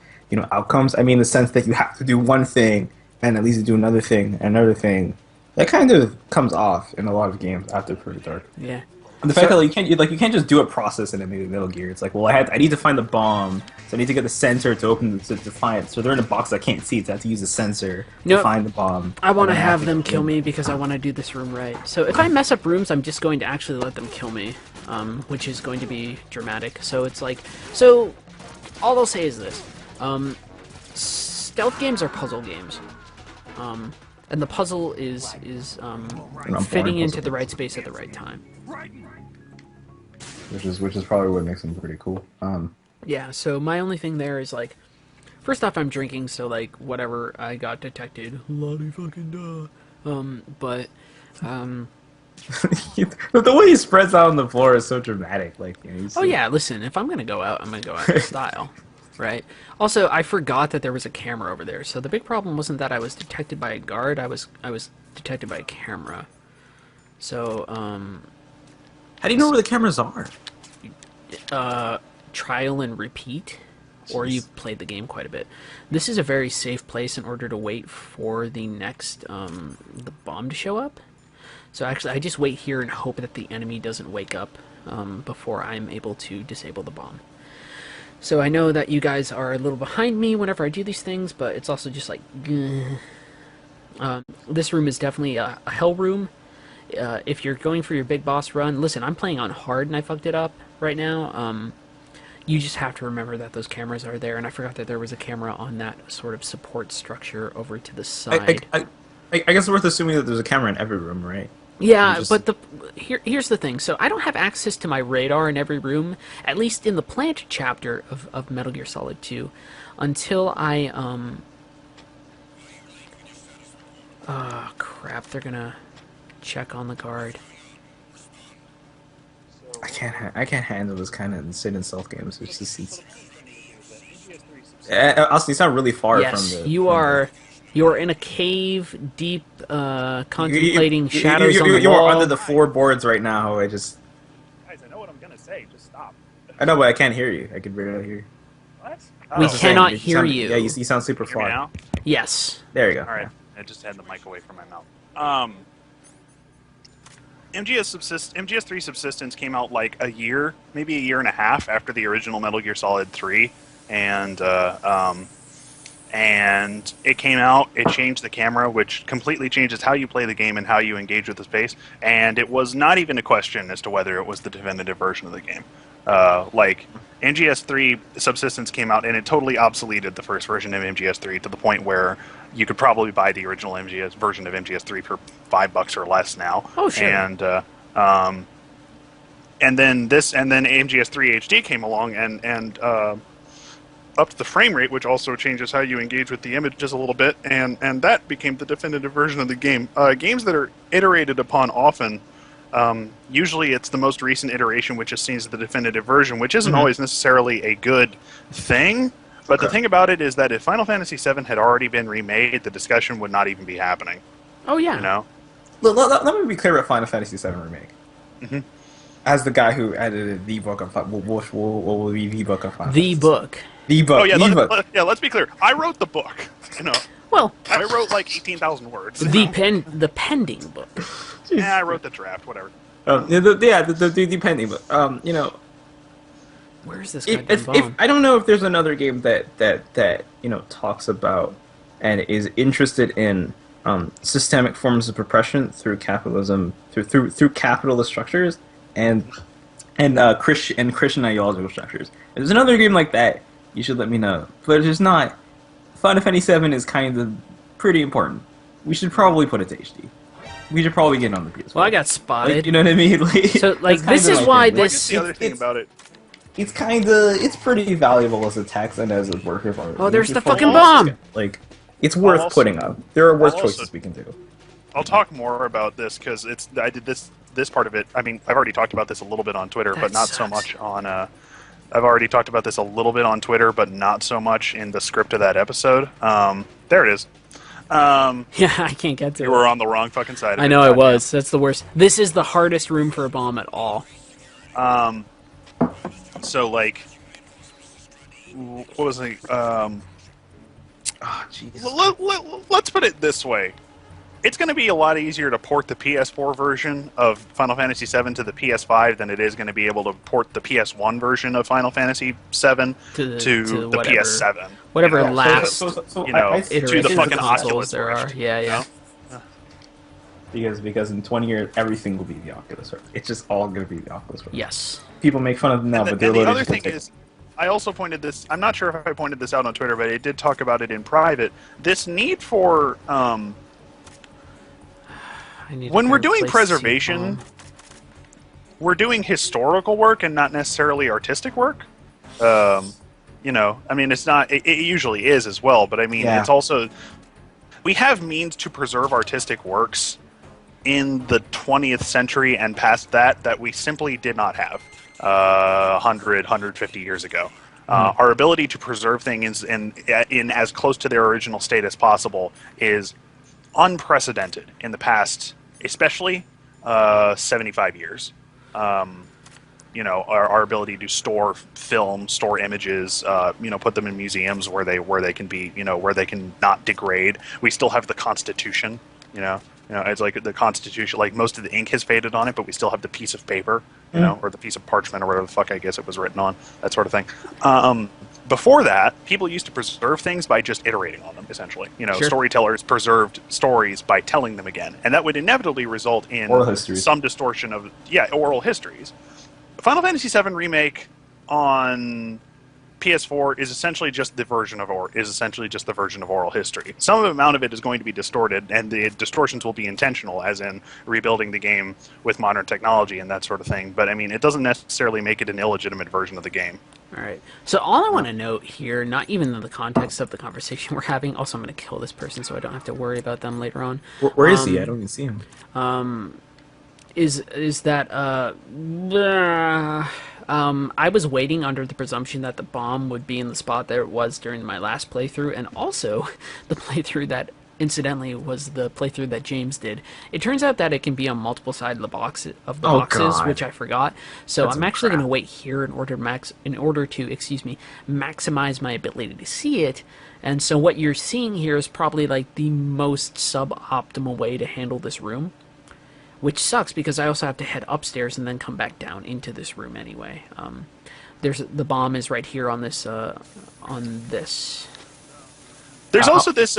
outcomes. I mean, in the sense that you have to do one thing and at least do another thing and another thing. That kind of comes off in a lot of games after Perfect Dark. Yeah. And the fact that you can't just do a process in a Metal Gear. It's like, well, I need to find the bomb, so I need to get the sensor to open to find it. So they're in a box I can't see, so I have to use a sensor to find the bomb. I want to have them kill me because I want to do this room right. So if I mess up rooms, I'm just going to actually let them kill me, which is going to be dramatic. So it's like, all I'll say is this. Stealth games are puzzle games, and the puzzle is fitting into the right space at the right time. Which is probably what makes them pretty cool. Yeah. So my only thing there is like, first off, I'm drinking, so like whatever I got detected, bloody fucking duh. The way he spreads out on the floor is so dramatic. Like, oh yeah, listen, if I'm gonna go out, I'm gonna go out in style. Right. Also, I forgot that there was a camera over there. So the big problem wasn't that I was detected by a guard. I was detected by a camera. So, how do you know where the cameras are? Trial and repeat, or you've played the game quite a bit. This is a very safe place in order to wait for the next the bomb to show up. So actually, I just wait here and hope that the enemy doesn't wake up before I'm able to disable the bomb. So I know that you guys are a little behind me whenever I do these things, but it's also just like, this room is definitely a hell room. If you're going for your big boss run, listen, I'm playing on hard and I fucked it up right now. you just have to remember that those cameras are there, and I forgot that there was a camera on that sort of support structure over to the side. I guess it's worth assuming that there's a camera in every room, right? Yeah, just- but here's the thing. So I don't have access to my radar in every room, at least in the plant chapter of Metal Gear Solid 2, until I oh crap! They're gonna check on the guard. I can't handle this kind of sit and stealth games. It's just honestly, it's not really far Yes, from the. you from are. You're in a cave, deep, contemplating shadows you, on the you wall. are under the floorboards right now. Guys, I know what I'm gonna say. Just stop. I know, but I can't hear you. I can barely hear you. What? We Oh. cannot You hear sound- you. Yeah, you sound super Hear me far. now? Yes. There you go. All right. I just had the mic away from my mouth. MGS3 Subsistence came out like a year, maybe a year and a half after the original Metal Gear Solid 3, and it came out. It changed the camera, which completely changes how you play the game and how you engage with the space. And it was not even a question as to whether it was the definitive version of the game. Like MGS3 Subsistence came out and it totally obsoleted the first version of MGS3 to the point where you could probably buy the original MGS version of MGS3 for $5 or less now. Oh, sure. And then MGS3 HD came along and upped the frame rate, which also changes how you engage with the images a little bit, and that became the definitive version of the game. Games that are iterated upon often, usually it's the most recent iteration which is seen as the definitive version, which isn't always necessarily a good thing. But the thing about it is that if Final Fantasy VII had already been remade, the discussion would not even be happening. Oh yeah. You know? Let me be clear about Final Fantasy VII Remake. As the guy who edited the book of what will be the book of Final The Fantasy. book. The book. Oh yeah, the book. let's be clear. I wrote the book. You know, Well, I wrote like 18,000 words. the pending book. Yeah, I wrote the draft. Whatever. The pending book. You know, Where's this if goddamn bomb? I don't know if there's another game that you know talks about and is interested in systemic forms of oppression through capitalism, through capitalist structures and Christian ideological structures. If there's another game like that, you should let me know. But if there's not, Final Fantasy VII is kind of pretty important. We should probably put it to HD. We should probably get it on the PS4. Well, I got spotted. Like, you know what I mean? Like, So, like, that's this kinda is my why thing. Well, I this- guess the other thing about it. It's pretty valuable as a text and as a work of art. Oh, there's We the should probably- fucking bomb! Like, it's worth also- putting up. There are worse I'll also- choices we can do. I'll talk more about this because I did this part of it. I mean, I've already talked about this a little bit on Twitter, That but not so sucks. much on. I've already talked about this a little bit on Twitter, but not so much in the script of that episode. There it is. Yeah, I can't get to You it. were on the wrong fucking side of it. I know I Goddamn. was. That's the worst. This is the hardest room for a bomb at all. So like, what was the? Let's put it this way. It's going to be a lot easier to port the PS4 version of Final Fantasy VII to the PS5 than it is going to be able to port the PS1 version of Final Fantasy VII to the whatever- PS7. Whatever You know? last You know, I- to the iteration fucking of consoles Oculus there are. Rift, Yeah, yeah. know? because in 20 years everything will be the Oculus Rift. It's just all going to be the Oculus Rift. Yes. People make fun of them now, And but the, they're and the literally other just thing gonna is, I also pointed this. I'm not sure if I pointed this out on Twitter, but I did talk about it in private. This need for I need when to we're doing replace preservation, bomb. we're doing historical work and not necessarily artistic work. You know, I mean, it's not. It usually is as well, but I mean, Yeah. it's also we have means to preserve artistic works in the 20th century and past that we simply did not have 150 years ago. Our ability to preserve things in as close to their original state as possible is unprecedented in the past, especially 75 years. You know, our ability to store film, store images, you know, put them in museums where they can be, you know, where they can not degrade. We still have the Constitution, you know, it's like the Constitution, like most of the ink has faded on it, but we still have the piece of paper, you know, or the piece of parchment or whatever the fuck I guess it was written on, that sort of thing. Before that, people used to preserve things by just iterating on them, essentially. You know, Sure. Storytellers preserved stories by telling them again, and that would inevitably result in Oral histories. some distortion of, oral histories. Final Fantasy VII Remake on PS4 is essentially just the version of oral history. Some amount of it is going to be distorted, and the distortions will be intentional, as in rebuilding the game with modern technology and that sort of thing. But I mean, it doesn't necessarily make it an illegitimate version of the game. All right. So all I want to note here, not even in the context of the conversation we're having. Also, I'm going to kill this person so I don't have to worry about them later on. Where is he? I don't even see him. Is that I was waiting under the presumption that the bomb would be in the spot that it was during my last playthrough, and also the playthrough that incidentally was the playthrough that James did. It turns out that it can be on multiple sides of the boxes, God. which I forgot. So That's I'm actually going to wait here in order to maximize my ability to see it. And so what you're seeing here is probably like the most suboptimal way to handle this room. Which sucks because I also have to head upstairs and then come back down into this room anyway. The bomb is right here on this. There's also this.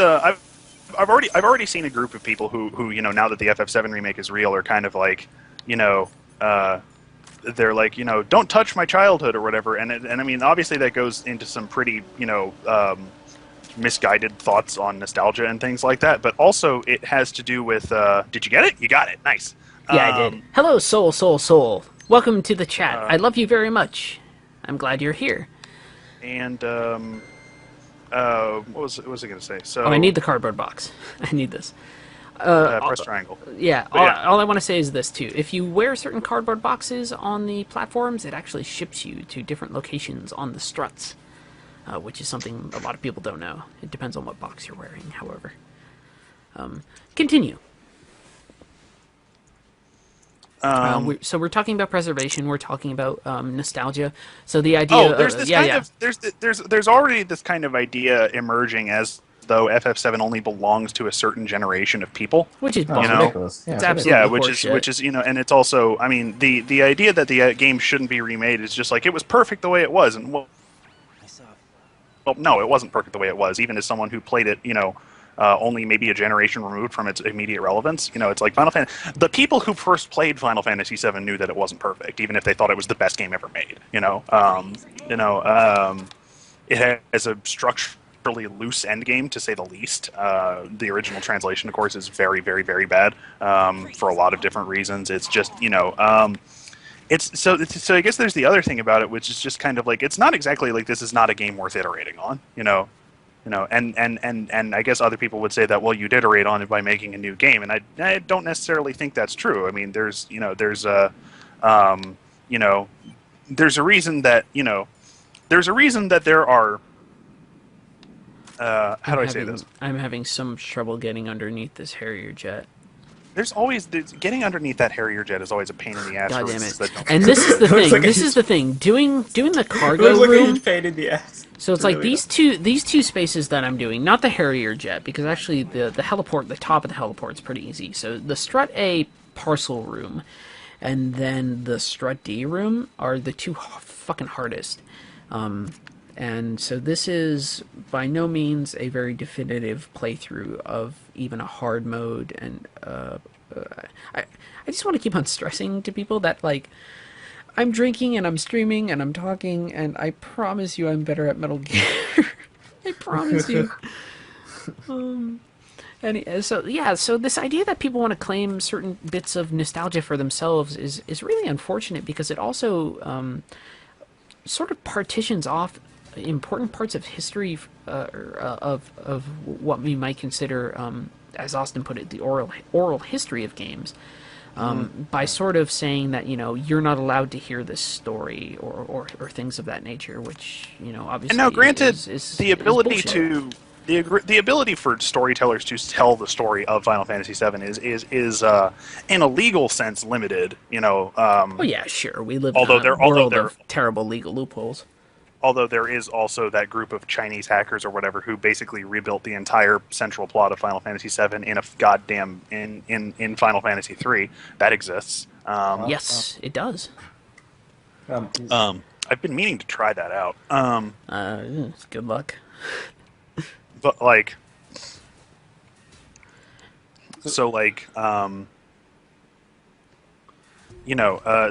I've already seen a group of people who now that the FF7 remake is real are kind of like they're like don't touch my childhood or whatever, and I mean obviously that goes into some pretty misguided thoughts on nostalgia and things like that, but also it has to do with did you get it? You got it. Nice. Yeah, I did. Hello, Soul. Welcome to the chat. I love you very much. I'm glad you're here. And what was I going to say? So I need the cardboard box. I need this. Press triangle. Yeah, all I want to say is this too. If you wear certain cardboard boxes on the platforms, it actually ships you to different locations on the struts. Which is something a lot of people don't know. It depends on what box you're wearing, however. Continue. So we're talking about preservation. We're talking about nostalgia. So the idea. There's already this kind of idea emerging as though FF7 only belongs to a certain generation of people. Which is ridiculous. It's absolutely which is and it's also I mean the idea that the game shouldn't be remade is just like it was perfect the way it was, and well, no, it wasn't perfect the way it was. Even as someone who played it, only maybe a generation removed from its immediate relevance, it's like Final Fantasy. The people who first played Final Fantasy VII knew that it wasn't perfect, even if they thought it was the best game ever made. It has a structurally loose endgame, to say the least. The original translation, of course, is very, very, very bad for a lot of different reasons. It's just, It's so I guess there's the other thing about it, which is just kind of like it's not exactly like this is not a game worth iterating on, and I guess other people would say that well you did iterate on it by making a new game, and I don't necessarily think that's true. I mean there's a reason that there are how do I say this? I'm having some trouble getting underneath this Harrier jet. Getting underneath that Harrier jet is always a pain in the ass. God damn it! And this is the thing. This is the thing. Doing the cargo room. Pain in the ass. So it's like these two spaces that I'm doing, not the Harrier jet, because actually the heliport, the top of the heliport is pretty easy. So the Strut A parcel room, and then the Strut D room are the two fucking hardest. And so this is by no means a very definitive playthrough of even a hard mode, and I just want to keep on stressing to people that like I'm drinking and I'm streaming and I'm talking, and I promise you I'm better at Metal Gear. I promise you. So this idea that people want to claim certain bits of nostalgia for themselves is really unfortunate, because it also sort of partitions off important parts of history of what we might consider, as Austin put it, the oral history of games, by sort of saying that you're not allowed to hear this story or things of that nature, which obviously. And now, granted, is the ability bullshit. to the ability for storytellers to tell the story of Final Fantasy VII is in a legal sense limited. Oh yeah, sure. We live in a world of terrible legal loopholes. Although there is also that group of Chinese hackers or whatever who basically rebuilt the entire central plot of Final Fantasy VII in a goddamn in Final Fantasy III. That exists. Yes, it does. I've been meaning to try that out. Good luck. But like,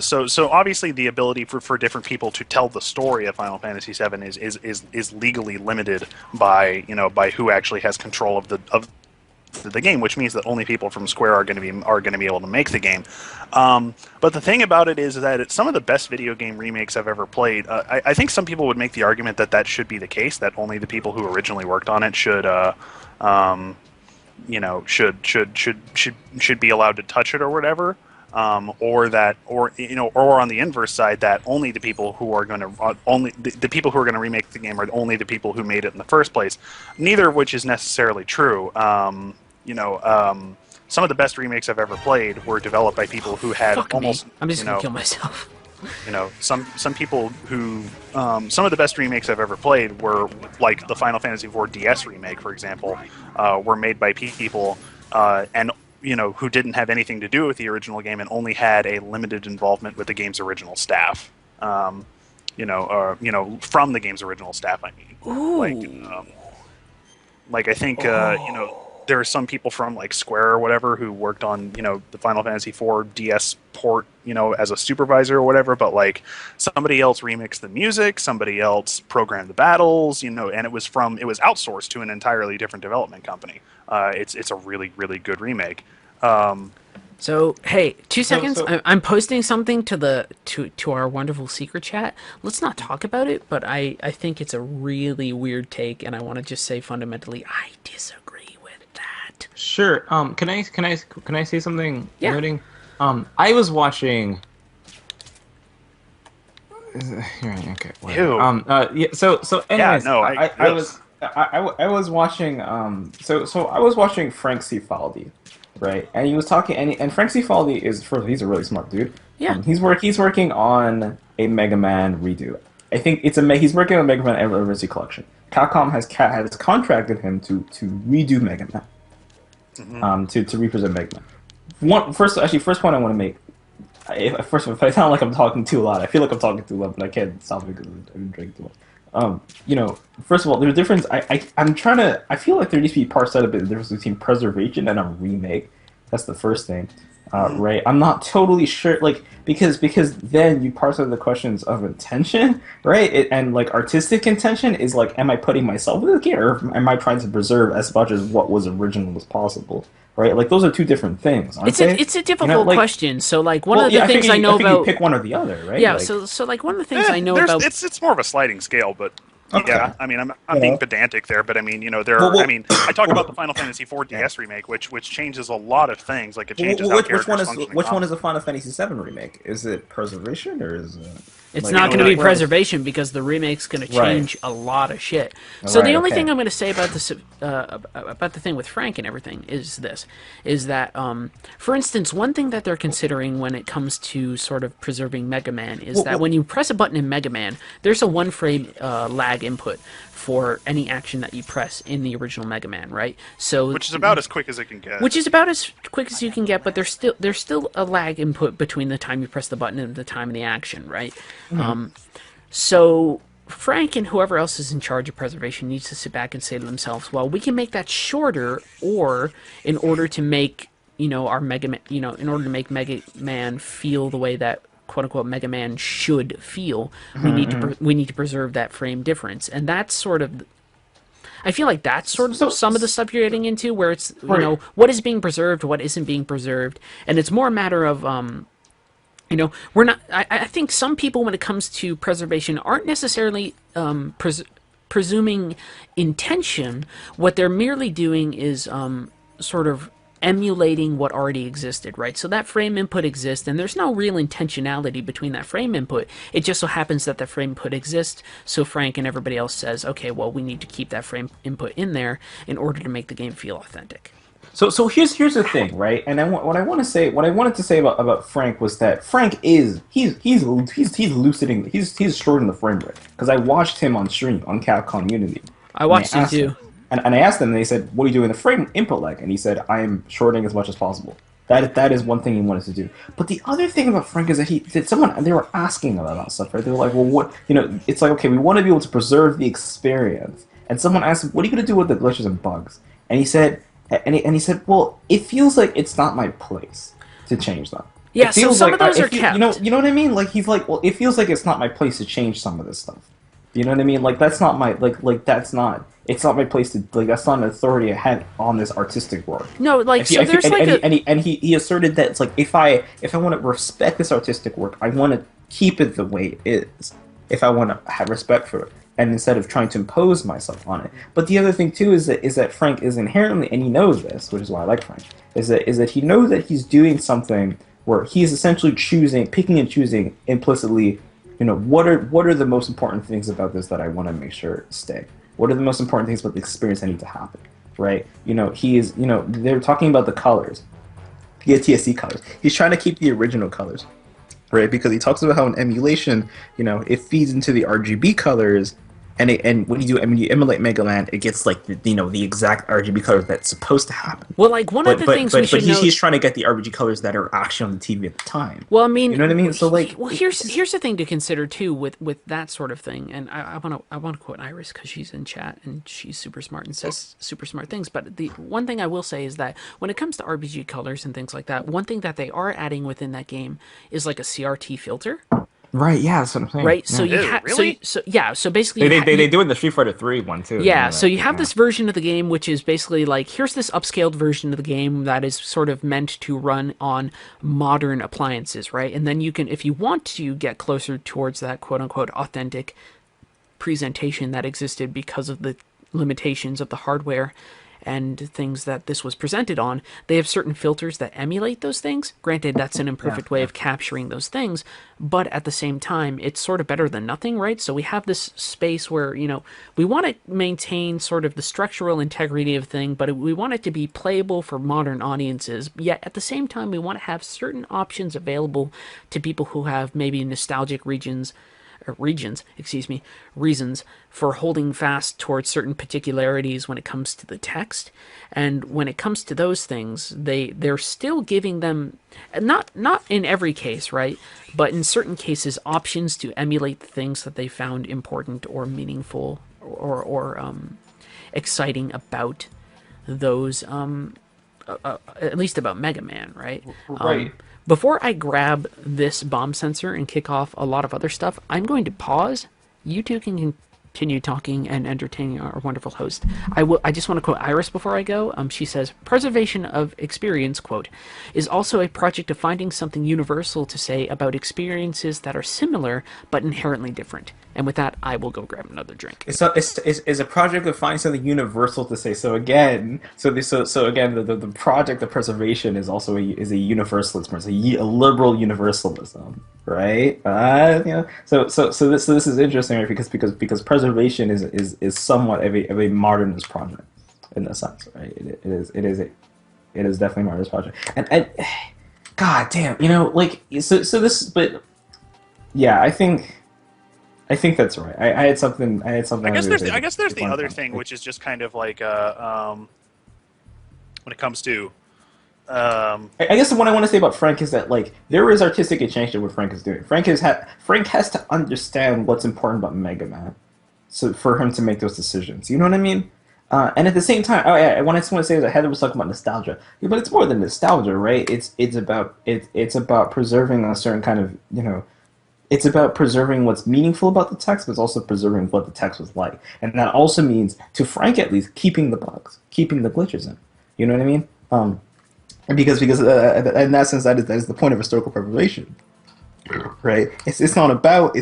so obviously the ability for different people to tell the story of Final Fantasy VII is legally limited by by who actually has control of the game, which means that only people from Square are going to be able to make the game. But the thing about it is that it's some of the best video game remakes I've ever played. I think some people would make the argument that should be the case, that only the people who originally worked on it should be allowed to touch it or whatever. Or on the inverse side, that only the people who are going to the people who are going to remake the game are only the people who made it in the first place. Neither of which is necessarily true. Some of the best remakes I've ever played were developed by people who had almost. I'm just gonna kill myself. Some people who some of the best remakes I've ever played were like the Final Fantasy IV DS remake, for example, were made by people and who didn't have anything to do with the original game and only had a limited involvement with the game's original staff. From the game's original staff, I mean. Ooh. I think there are some people from like Square or whatever who worked on the Final Fantasy IV DS port as a supervisor or whatever, but like somebody else remixed the music, somebody else programmed the battles, and it was outsourced to an entirely different development company. It's a really, really good remake. So hey, 2 seconds. I'm posting something to our wonderful secret chat. Let's not talk about it, but I think it's a really weird take, and I want to just say fundamentally I disagree with that. Sure. Can I say something? Yeah. Noting? I was watching. Okay. Whatever. Yeah. So. Anyways, yeah. No. I was watching. So I was watching Frank Cifaldi, right? And he was talking. And Frank Cifaldi he's a really smart dude. Yeah. He's working on a Mega Man redo. I think he's working on Mega Man Anniversary Collection. Capcom has contracted him to redo Mega Man. Mm-hmm. To represent Mega Man. First point I want to make. If I sound like I'm talking too loud, I feel like I'm talking too loud, but I can't stop because I've been drinking too much. First of all, there's a difference. I feel like there needs to be parse out a bit the difference between preservation and a remake. That's the first thing, right? I'm not totally sure, because then you parse out the questions of intention, right? And artistic intention is am I putting myself in the game, or am I trying to preserve as much as what was original as possible? Right, those are two different things. Aren't they? It's a difficult question. So one of the things I know about, you pick one or the other, right? Yeah. So one of the things I know about, it's more of a sliding scale, but. Okay. Yeah, I mean, I'm being pedantic there, but I mean, I talk about the Final Fantasy IV DS remake, which changes a lot of things. It changes how characters function. Which one is the Final Fantasy VII remake? Is it preservation or is it? It's not going to be preservation because the remake's going to change a lot of shit. So the only thing I'm going to say about this, about the thing with Frank and everything is that, for instance, one thing that they're considering when it comes to sort of preserving Mega Man is that when you press a button in Mega Man, there's a 1 frame lag input for any action that you press in the original Mega Man, right? So which is about as quick as it can get. Which is about as quick as you can get, but there's still a lag input between the time you press the button and the time of the action, right? Mm-hmm. So Frank and whoever else is in charge of preservation needs to sit back and say to themselves, well, we can make that shorter, or in order to make our Mega Man, in order to make Mega Man feel the way that quote unquote Mega Man should feel, we need to preserve that frame difference, and that's sort of. I feel like that's sort of some of the stuff you're getting into, where it's what is being preserved, what isn't being preserved, and it's more a matter of we're not. I think some people, when it comes to preservation, aren't necessarily presuming intention. What they're merely doing is sort of emulating what already existed, right? So that frame input exists, and there's no real intentionality between that frame input. It just so happens that the frame input exists, so Frank and everybody else says, okay, well, we need to keep that frame input in there in order to make the game feel authentic. So here's the thing, right? And what I wanted to say about Frank was that Frank he's shortening the frame rate, because I watched him on stream on Capcom Unity. I watched him too. And I asked him, and they said, what do you do in the frame input lag? And he said, I am shortening as much as possible. That is one thing he wanted to do. But the other thing about Frank is that they were asking about stuff, right? They were like, well, what, it's like, okay, we want to be able to preserve the experience. And someone asked him, what are you going to do with the glitches and bugs? And he said, well, it feels like it's not my place to change them. Yeah, It so feels some like of those are if you, kept. you know what I mean? Like he's like, well, it feels like it's not my place to change some of this stuff. You know what I mean? Like that's not my that's not. It's not my place to like. That's not an authority I had on this artistic work. No, like, If he, so if he- there's like a... and he asserted that it's like if I want to respect this artistic work, I want to keep it the way it is. If I want to have respect for it, and instead of trying to impose myself on it. But the other thing too is that Frank is inherently, and he knows this, which is why I like Frank, is that he knows that he's doing something where he's essentially picking and choosing implicitly. You know, what are the most important things about this that I want to make sure stay? What are the most important things about the experience that need to happen? Right? You know, they're talking about the colors, the ATSC colors. He's trying to keep the original colors, right? Because he talks about how in emulation, you know, it feeds into the RGB colors, and when you emulate Mega Man, it gets like the exact RGB colors that's supposed to happen. Well, like, one of the things we should know... he's trying to get the RGB colors that are actually on the TV at the time. Well, I mean, you know what I mean. So like, well, here's the thing to consider too with that sort of thing, and I want to quote Iris because she's in chat and she's super smart and says super smart things. But the one thing I will say is that when it comes to RGB colors and things like that, one thing that they are adding within that game is like a CRT filter. Right, yeah, that's what I'm saying. Right, yeah. so you Ew, have really? so basically They do in the Street Fighter 3 one too. yeah, so you have this version of the game which is basically like, here's this upscaled version of the game that is sort of meant to run on modern appliances, right? And then you can, if you want to get closer towards that quote-unquote authentic presentation that existed because of the limitations of the hardware and things that this was presented on, they have certain filters that emulate those things. Granted, that's an imperfect way of capturing those things, but at the same time, it's sort of better than nothing, right? So we have this space where, you know, we want to maintain sort of the structural integrity of thing, but we want it to be playable for modern audiences, yet at the same time, we want to have certain options available to people who have maybe nostalgic reasons for holding fast towards certain particularities when it comes to the text. And when it comes to those things, they're still giving them, not in every case, right, but in certain cases, options to emulate the things that they found important or meaningful or exciting about those, at least about Mega Man, right? Right. Before I grab this bomb sensor and kick off a lot of other stuff, I'm going to pause. You two can continue talking and entertaining our wonderful host. I just want to quote Iris before I go. She says, "Preservation of experience, quote, is also a project of finding something universal to say about experiences that are similar but inherently different." And with that, I will go grab another drink. It's a project of finding something universal to say. So again, the project of preservation is also a universalist, a liberal universalism, right? So this is interesting, right? Because preservation is somewhat of a modernist project in the sense, right? It is definitely a modernist project, and God damn, you know, like but yeah, I think that's right. I had something. I guess there's the other thing, which is just kind of like when it comes to. I guess what I want to say about Frank is that like there is artistic exchange to what Frank is doing. Frank has to understand what's important about Mega Man, so for him to make those decisions. You know what I mean? And at the same time, I want to say that Heather was talking about nostalgia, yeah, but it's more than nostalgia, right? It's about preserving a certain kind of, you know. It's about preserving what's meaningful about the text, but it's also preserving what the text was like. And that also means, to Frank at least, keeping the bugs, keeping the glitches in. You know what I mean? Because in that sense, that is the point of historical preservation, right? It's not about,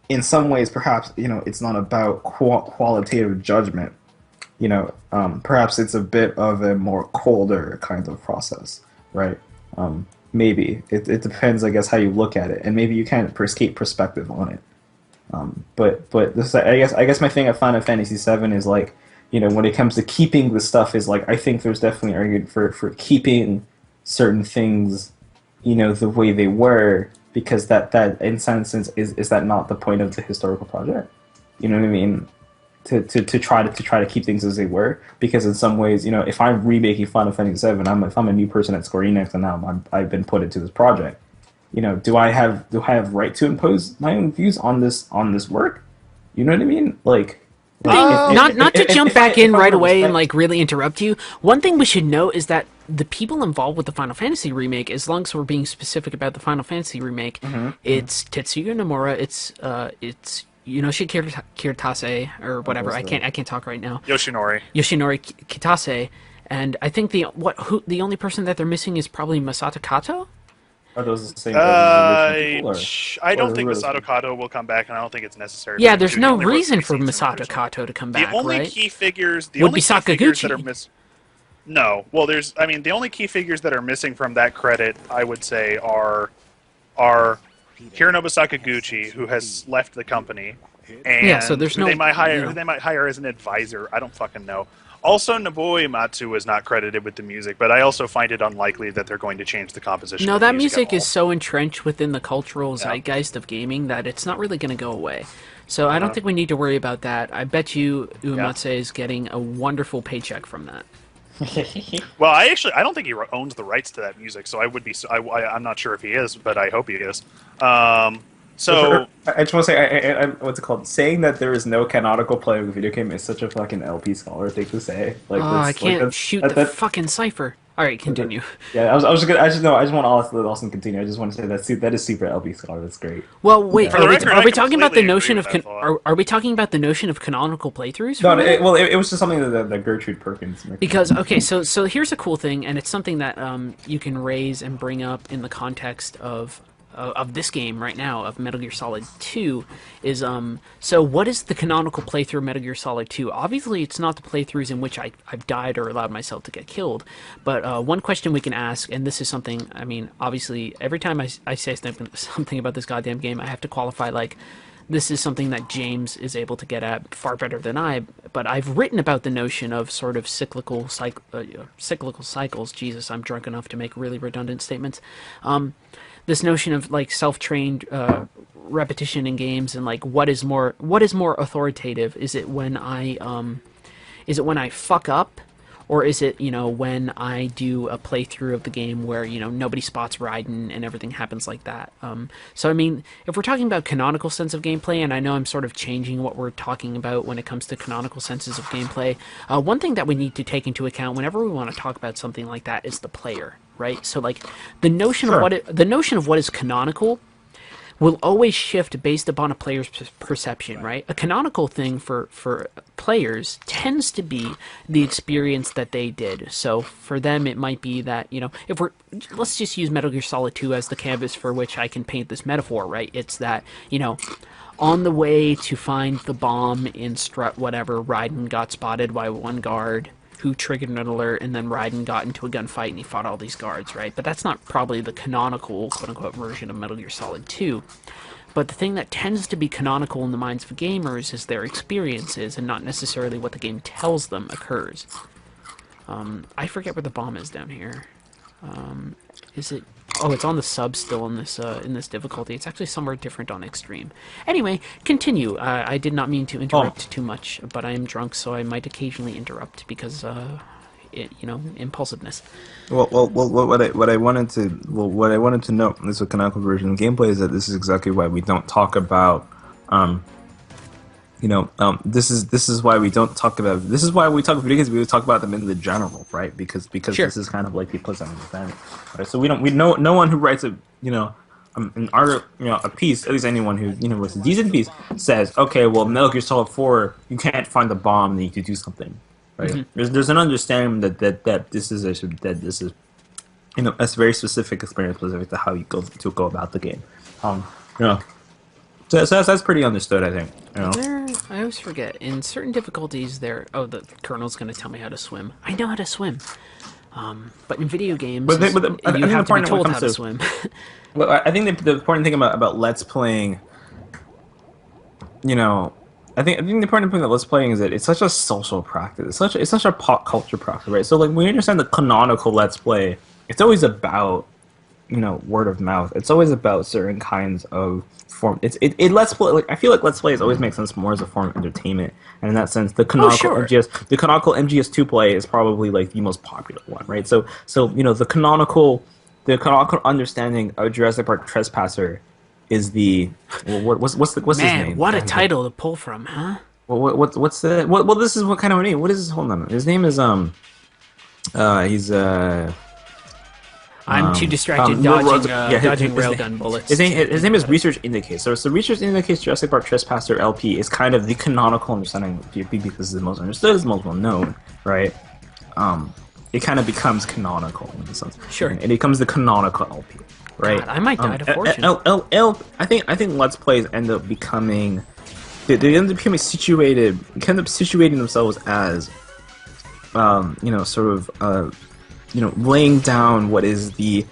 in some ways, perhaps, you know, it's not about qualitative judgment. You know, perhaps it's a bit of a more colder kind of process, right? Maybe it depends, I guess, how you look at it, and maybe you can't escape perspective on it. But this, I guess my thing at Final Fantasy VII is like, you know, when it comes to keeping the stuff, is like I think there's definitely an argument for keeping certain things, you know, the way they were, because that in some sense is that not the point of the historical project? You know what I mean? To try to keep things as they were, because in some ways, you know, if I'm remaking Final Fantasy VII, if I'm a new person at Square Enix and now I've been put into this project, you know, do I have right to impose my own views on this work? You know what I mean? Like not to jump back in right away and like really interrupt you. One thing we should know is that the people involved with the Final Fantasy remake, as long as we're being specific about the Final Fantasy remake, it's Tetsuya Nomura, it's Yoshi Kitase or whatever. I can't talk right now. Yoshinori Kitase, and I think the only person that they're missing is probably Masato Kato. Are those the same people, I don't think Masato Kato will come back, and I don't think it's necessary. Yeah, there's no reason for Masato Kato to come back, The only right? key figures, Would be Sakaguchi. that are missing. No, well, the only key figures that are missing from that credit, I would say, are Hironobu Sakaguchi, who has left the company, and so there's who they might hire as an advisor. I don't fucking know. Also, Nobuo Uematsu was not credited with the music, but I also find it unlikely that they're going to change the composition. No, of the that music at all. is so entrenched within the cultural zeitgeist of gaming that it's not really going to go away. So I don't think we need to worry about that. I bet you Uematsu is getting a wonderful paycheck from that. Well, I don't think he owns the rights to that music, so I would be. I'm not sure if he is, but I hope he is. So I just want to say, what's it called? Saying that there is no canonical play of a video game is such a fucking LP scholar thing to say. Like, I can't shoot the fucking cipher. All right, continue. Yeah, I just want Austin continue. I just want to say that is super LP scholar. That's great. Well, wait, Yeah. are we talking about the notion of are we talking about the notion of canonical playthroughs? No, it was just something that Gertrude Perkins. Because so here's a cool thing, and it's something that you can raise and bring up in the context of this game right now, of Metal Gear Solid 2, is so what is the canonical playthrough of Metal Gear Solid 2? Obviously, it's not the playthroughs in which I've died or allowed myself to get killed, but one question we can ask, and this is something, I mean, obviously, every time I say something about this goddamn game, I have to qualify, like, this is something that James is able to get at far better than I, but I've written about the notion of sort of cyclical cycles. Jesus, I'm drunk enough to make really redundant statements. This notion of like self-trained repetition in games, and like what is more authoritative? Is it when I fuck up, or is it when I do a playthrough of the game where nobody spots Ryden and everything happens like that? So I mean, if we're talking about canonical sense of gameplay, and I know I'm sort of changing what we're talking about when it comes to canonical senses of gameplay, one thing that we need to take into account whenever we want to talk about something like that is the player. Right, so like the notion of what is canonical will always shift based upon a player's perception. Right, a canonical thing for players tends to be the experience that they did. So for them, it might be that if let's just use Metal Gear Solid 2 as the canvas for which I can paint this metaphor. Right, it's that on the way to find the bomb in Strut whatever, Ryden got spotted by one guard who triggered an alert, and then Ryden got into a gunfight and he fought all these guards, right? But that's not probably the canonical, quote-unquote, version of Metal Gear Solid 2. But the thing that tends to be canonical in the minds of gamers is their experiences, and not necessarily what the game tells them occurs. I forget where the bomb is down here. Is it... Oh, it's on the sub still in this difficulty. It's actually somewhere different on extreme. Anyway, continue. I did not mean to interrupt too much, but I am drunk, so I might occasionally interrupt because, impulsiveness. What I wanted to note in this canonical version of gameplay is that this is exactly why we don't talk about. This is why we don't talk about. This is why we talk video games. We would talk about them in the general, right? Because sure. This is kind of like the pleasant understanding, right? So we no one who writes an art, a piece, at least anyone who writes a decent piece, says, okay, well, Metal Gear Solid 4, you can't find the bomb, and you need to do something, right? Mm-hmm. There's an understanding that this is a very specific experience, specific to how you go about the game, So that's pretty understood, I think. I always forget. In certain difficulties, the Colonel's going to tell me how to swim. I know how to swim. But in video games, you have to be told how to swim. Well, I think the important thing about Let's Playing, I think the important thing about Let's Playing is that it's such a social practice. It's such a pop culture practice, right? So like when you understand the canonical Let's Play, it's always about word of mouth. It's always about certain kinds of form. It Let's Play. Like I feel like Let's Plays always make sense more as a form of entertainment, and in that sense, the canonical MGS2 play is probably like the most popular one, right? So the canonical understanding of Jurassic Park Trespasser is the what's his name? What a title to pull from, huh? What's the well? This is what kind of name. What is his whole name? His name is He's I'm too distracted dodging railgun bullets. His name is Research Indicates. So Research Indicates Jurassic Park Trespasser LP is kind of the canonical understanding of PvP because it's the most understood, it's the most well known, right? It kind of becomes canonical in a sense. Sure. It becomes the canonical LP, right? God, I might die to fortune. I think Let's Plays end up becoming they end up becoming situated. End up situating themselves as laying down what is the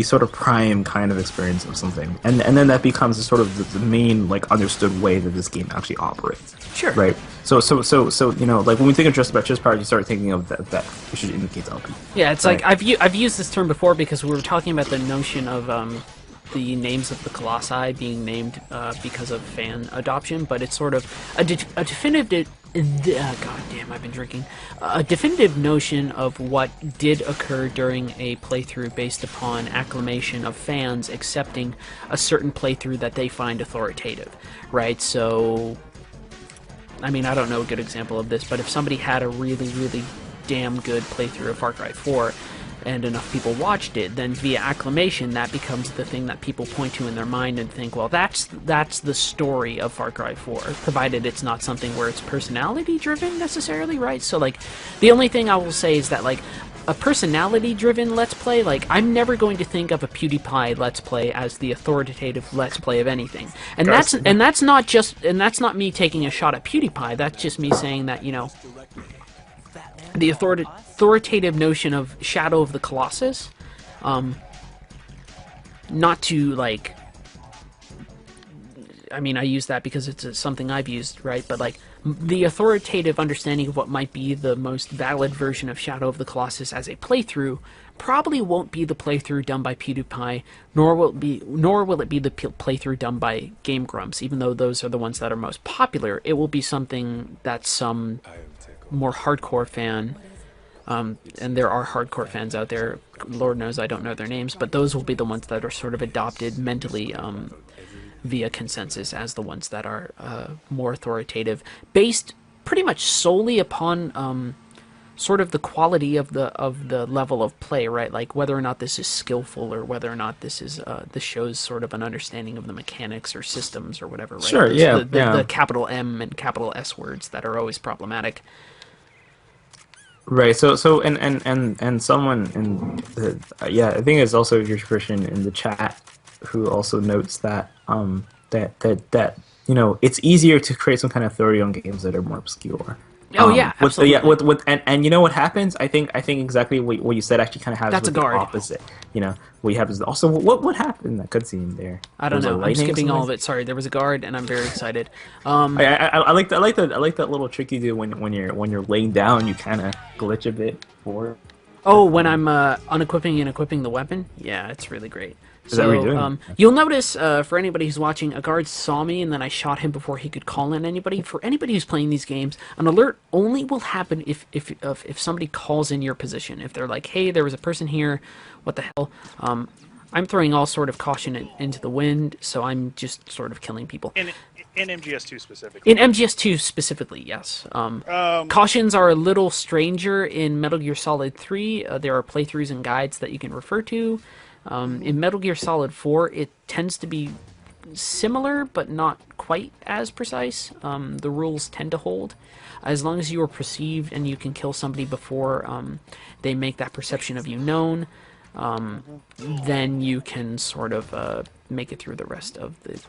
sort of prime kind of experience of something, and then that becomes sort of the main understood way that this game actually operates. Sure. Right. So when we think of just Power, you start thinking of that which indicates LP. Yeah, it's right? like I've used this term before because we were talking about the notion of the names of the Colossi being named because of fan adoption, but it's sort of a definitive. God damn, I've been drinking. A definitive notion of what did occur during a playthrough based upon acclamation of fans accepting a certain playthrough that they find authoritative, right? So, I mean, I don't know a good example of this, but if somebody had a really, really damn good playthrough of Far Cry 4, and enough people watched it, then via acclamation, that becomes the thing that people point to in their mind and think, well, that's the story of Far Cry 4, provided it's not something where it's personality-driven necessarily, right? So, the only thing I will say is that, a personality-driven Let's Play, I'm never going to think of a PewDiePie Let's Play as the authoritative Let's Play of anything. And that's not me taking a shot at PewDiePie, that's just me saying that, the authoritative notion of Shadow of the Colossus, not to, I mean, I use that because it's something I've used, right? But, the authoritative understanding of what might be the most valid version of Shadow of the Colossus as a playthrough probably won't be the playthrough done by PewDiePie, nor will it be the playthrough done by Game Grumps, even though those are the ones that are most popular. It will be something that some more hardcore fan, and there are hardcore fans out there, Lord knows I don't know their names, but those will be the ones that are sort of adopted mentally via consensus as the ones that are more authoritative, based pretty much solely upon sort of the quality of the level of play, right? Whether or not this is skillful, or whether or not this shows sort of an understanding of the mechanics or systems or whatever, right? Sure, The capital M and capital S words that are always problematic. Right. So and someone in the I think it's also your Christian in the chat who also notes that that it's easier to create some kind of authority on games that are more obscure. Oh yeah, absolutely. And you know what happens? I think exactly what you said actually kind of has That's with a guard. The opposite. What happens also what happened in that cutscene there? I don't know. I'm skipping all of it. Sorry, there was a guard, and I'm very excited. I like that little trick you do when you're laying down. You kind of glitch a bit forward. Oh, when I'm unequipping and equipping the weapon? Yeah, it's really great. Is that what you're doing? You'll notice, for anybody who's watching, a guard saw me and then I shot him before he could call in anybody. For anybody who's playing these games, an alert only will happen if somebody calls in your position. If they're like, hey, there was a person here, what the hell? I'm throwing all sort of caution into the wind, so I'm just sort of killing people. In MGS2 specifically. In MGS2 specifically, yes. Cautions are a little stranger in Metal Gear Solid 3. There are playthroughs and guides that you can refer to. In Metal Gear Solid 4, it tends to be similar, but not quite as precise. The rules tend to hold. As long as you are perceived and you can kill somebody before they make that perception of you known, then you can sort of make it through the rest of the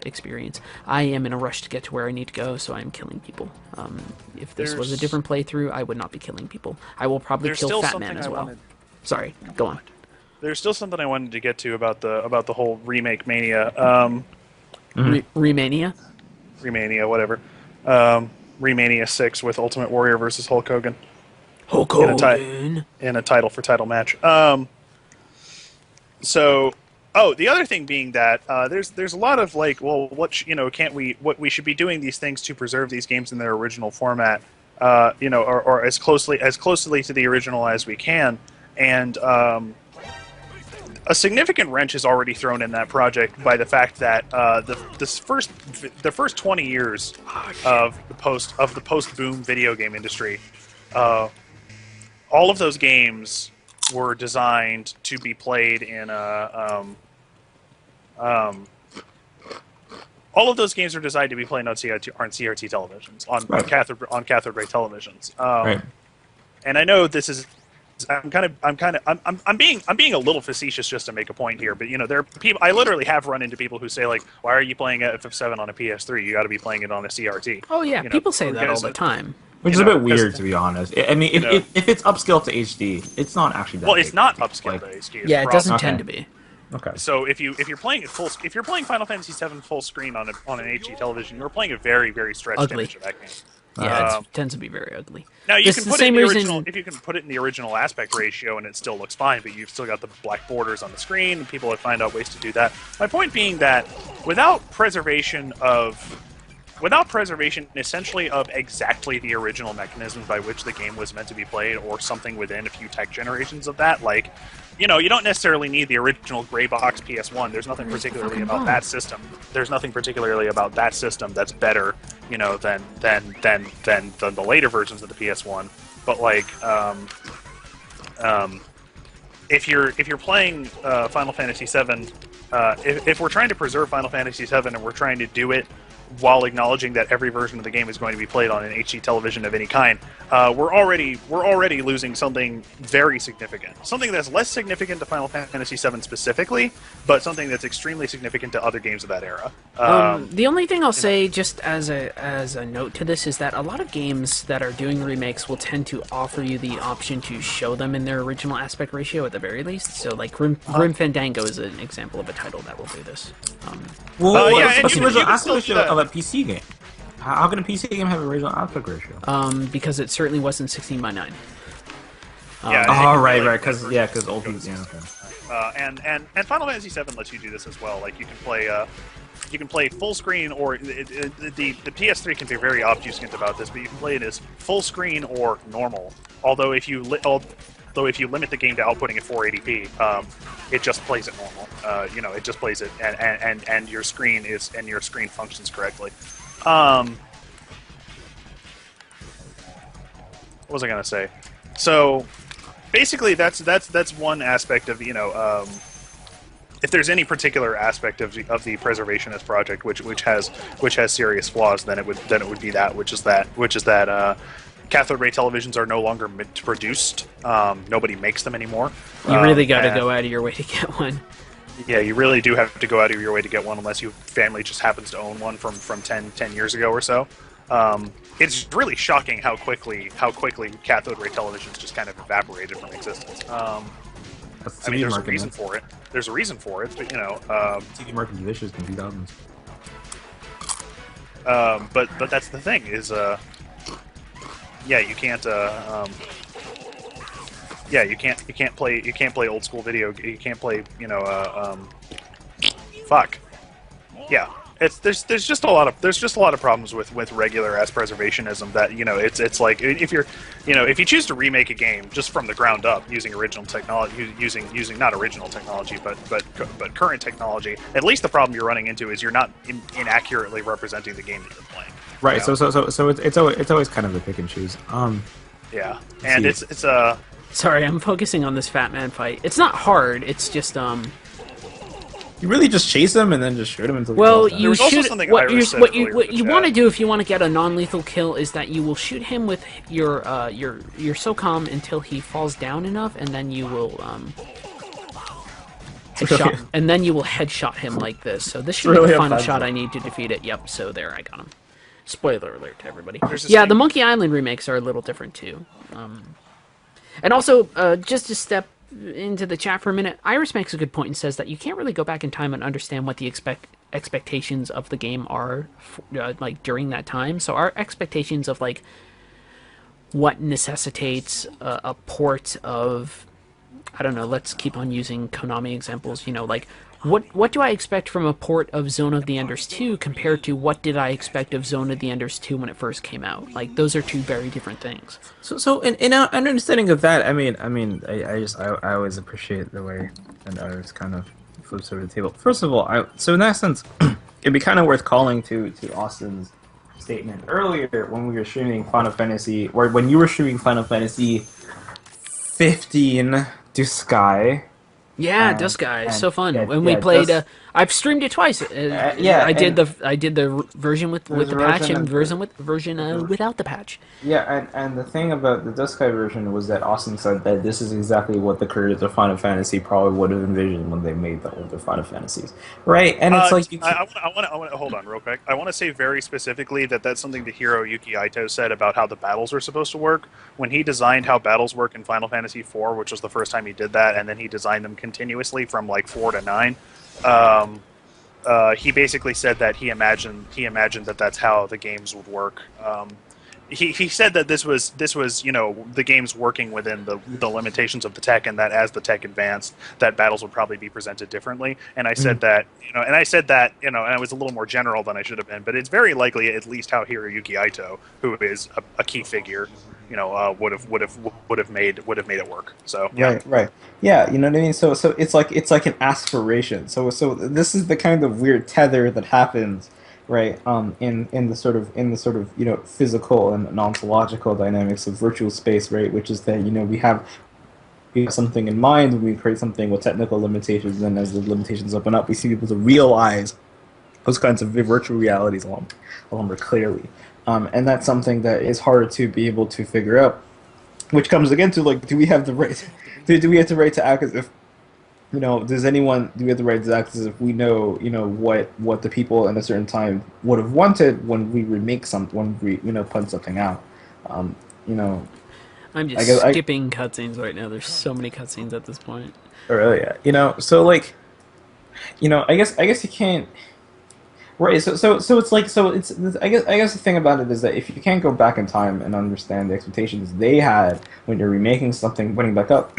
experience. I am in a rush to get to where I need to go, so I'm killing people. If this was a different playthrough, I would not be killing people. I will probably kill Fat Man as well. Sorry, go on. There's still something I wanted to get to about the whole remake mania. Remania? Remania, whatever. Remania 6 with Ultimate Warrior versus Hulk Hogan. Hulk Hogan in a title for title match. The other thing being that there's a lot of what we should be doing these things to preserve these games in their original format, or as closely to the original as we can, and a significant wrench is already thrown in that project by the fact that the first 20 years of the post boom video game industry all of those games were designed to be played in a all of those games are designed to be played on CRT televisions, on cathode ray televisions. Right. And I know this is, I'm being a little facetious just to make a point here, but there are people. I literally have run into people who say like, "Why are you playing FF7 on a PS3? You got to be playing it on a CRT." Oh yeah, people say that all the time. Which is a bit weird, to be honest. I mean, if it's upscaled to HD, it's not actually that. Well, it's not upscaled to HD. Yeah, it doesn't tend to be. Okay. So if you're playing it if you're playing Final Fantasy VII full screen on an HD television, you're playing a very, very stretched image of that game. Yeah, it tends to be very ugly. Now you can put it in the original. If you can put it in the original aspect ratio and it still looks fine, but you've still got the black borders on the screen, and people have found out ways to do that. My point being that without preservation essentially of exactly the original mechanisms by which the game was meant to be played, or something within a few tech generations of that, like, you don't necessarily need the original gray box PS1. There's nothing particularly about that system. There's nothing particularly about that system that's better, than the later versions of the PS1. But like, if you're playing Final Fantasy VII, if we're trying to preserve Final Fantasy VII and we're trying to do it while acknowledging that every version of the game is going to be played on an HD television of any kind, we're already losing something very significant. Something that's less significant to Final Fantasy VII specifically, but something that's extremely significant to other games of that era. The only thing I'll say, just as a note to this, is that a lot of games that are doing remakes will tend to offer you the option to show them in their original aspect ratio at the very least. So, like, Grim Fandango is an example of a title that will do this. What's the original aspect ratio of a PC game? How can a PC game have an original aspect ratio? Because it certainly wasn't 16:9. Right, because old people. Yeah, okay. And Final Fantasy VII lets you do this as well. Like, you can play full screen, or the PS3 can be very obfuscant about this, but you can play it as full screen or normal. Although if you limit the game to outputting at 480p, it just plays it normal. It just plays it, and your screen functions correctly. What was I gonna say? So basically, that's one aspect of if there's any particular aspect of the preservationist project which has serious flaws, then it would be that, which is that cathode ray televisions are no longer produced. Nobody makes them anymore. You really got to go out of your way to get one. Yeah, you really do have to go out of your way to get one, unless your family just happens to own one from 10 years ago or so. It's really shocking how quickly cathode ray televisions just kind of evaporated from existence. There's a reason for it. There's a reason for it, but TV market vicious in the 2000s. But that's the thing is, you can't. You can't play old school video. You can't play. Fuck. Yeah. There's just a lot of problems with regular ass preservationism that it's like if you choose to remake a game just from the ground up using original technology, using not original technology but current technology, at least the problem you're running into is you're not inaccurately representing the game that you're playing. Right. So it's always kind of a pick and choose. Yeah, and it's Sorry, I'm focusing on this Fat Man fight. It's not hard. It's just You really just chase him and then just shoot him until he well, falls down. you shoot. What you want to do if you want to get a non-lethal kill is that you will shoot him with your SOCOM until he falls down enough, and then you will headshot, and then you will headshot him like this. So this should be the final shot I need to defeat it. Yep. So there, I got him. Spoiler alert to everybody. Yeah, the Monkey Island remakes are a little different too. And also, just to step into the chat for a minute, Iris makes a good point and says that you can't really go back in time and understand what the expectations of the game are, like, during that time. So our expectations of, like, what necessitates a port of, I don't know, let's keep on using Konami examples, like, what do I expect from a port of Zone of the Enders 2 compared to what did I expect of Zone of the Enders 2 when it first came out? Like, those are two very different things. So in an understanding of that, I always appreciate the way that Iris kind of flips over the table. First of all, so in that sense, it'd be kind of worth calling to Austin's statement earlier when we were streaming Final Fantasy, or when you were streaming Final Fantasy 15 Duskai. Yeah, Dusk Guy, so fun. yeah, When we yeah, played, Dusk- I've streamed it twice. yeah, I did the version with there's the a patch version and of version without the patch. Yeah, and the thing about the Duskai version was that Austin said that this is exactly what the creators of Final Fantasy probably would have envisioned when they made the older Final Fantasies, right? And it's like you I want to hold on real quick. I want to say very specifically that that's something that Hiroyuki Ito said about how the battles are supposed to work. When he designed how battles work in Final Fantasy IV, which was the first time he did that, and then he designed them continuously from like 4 to 9. He basically said that he imagined that that's how the games would work. He said that this was the games working within the limitations of the tech, and that as the tech advanced, that battles would probably be presented differently. And I said that and I was a little more general than I should have been, but it's very likely at least how Hiroyuki Ito, who is a key figure, would have made it work. So yeah. right, yeah, you know what I mean. So it's like an aspiration. So this is the kind of weird tether that happens, right? In the sort of physical and ontological dynamics of virtual space, right? Which is that we have something in mind when we create something with technical limitations, and as the limitations open up, we seem able to realize those kinds of virtual realities a lot more clearly. And that's something that is hard to be able to figure out, which comes again to like, do we have the right? Do we have the right to act as if, do we have the right to act as if we know, what the people in a certain time would have wanted when we put something out, I'm just skipping cutscenes right now. There's so many cutscenes at this point. Really, yeah. So like, I guess you can't. Right, so I guess the thing about it is that if you can't go back in time and understand the expectations they had when you're remaking something, putting back up,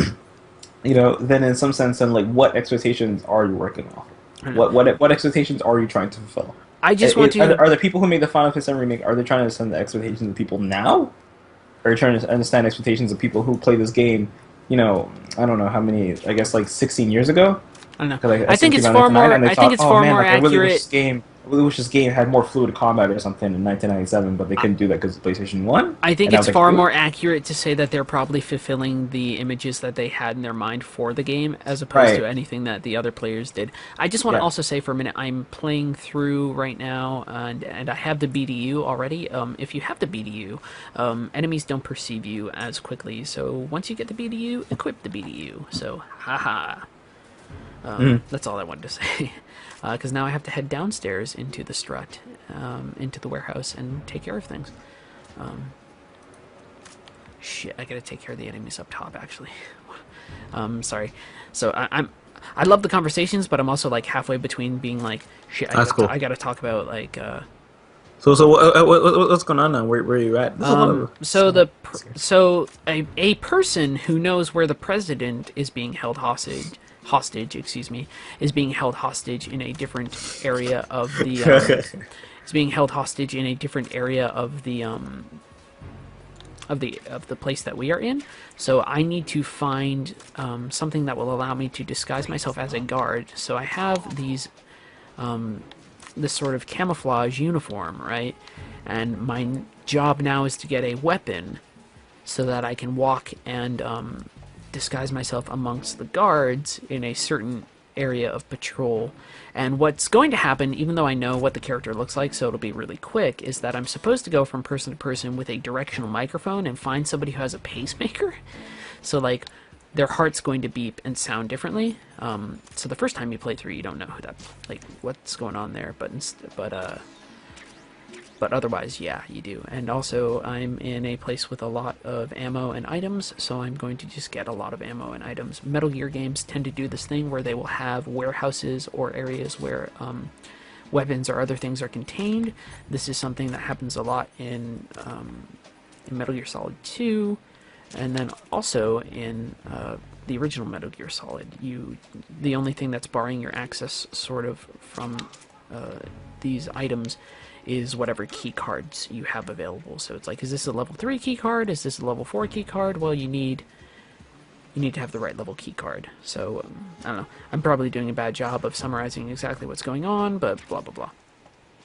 then in some sense, then like what expectations are you working off? What expectations are you trying to fulfill? I just want to. Are the people who made the Final Fantasy remake, are they trying to understand the expectations of people now? Or are you trying to understand expectations of people who play this game? I don't know how many. I guess like 16 years ago. I don't know. I think it's far more. I think it's far more accurate. I wish this game had more fluid combat or something in 1997, but they couldn't do that because of PlayStation 1. I think it's far more accurate to say that they're probably fulfilling the images that they had in their mind for the game, as opposed to anything that the other players did. I just want to also say for a minute, I'm playing through right now, and I have the BDU already. If you have the BDU, enemies don't perceive you as quickly, so once you get the BDU, equip the BDU. So, haha. That's all I wanted to say. Because now I have to head downstairs into the strut, into the warehouse, and take care of things. Shit, I gotta take care of the enemies up top, actually. Sorry. So I love the conversations, but I'm also like halfway between being like, shit, I gotta talk about like. So what's going on now? Where are you at? So a person who knows where the president is being held hostage, is being held hostage in a different area of the is being held hostage in a different area of the place that we are in. So I need to find something that will allow me to disguise myself as a guard. So I have these this sort of camouflage uniform, right? And my job now is to get a weapon so that I can walk and disguise myself amongst the guards in a certain area of patrol. And what's going to happen, even though I know what the character looks like, so it'll be really quick, is that I'm supposed to go from person to person with a directional microphone and find somebody who has a pacemaker. So like their heart's going to beep and sound differently. So the first time you play through, you don't know who that, like, what's going on there, but otherwise, yeah, you do. And also, I'm in a place with a lot of ammo and items, so I'm going to just get a lot of ammo and items. Metal Gear games tend to do this thing where they will have warehouses or areas where weapons or other things are contained. This is something that happens a lot in Metal Gear Solid 2, and then also in the original Metal Gear Solid. The only thing that's barring your access sort of from these items is whatever key cards you have available. So it's like, is this a level 3 key card? Is this a level 4 key card? Well, you need to have the right level key card. So I don't know. I'm probably doing a bad job of summarizing exactly what's going on, but blah blah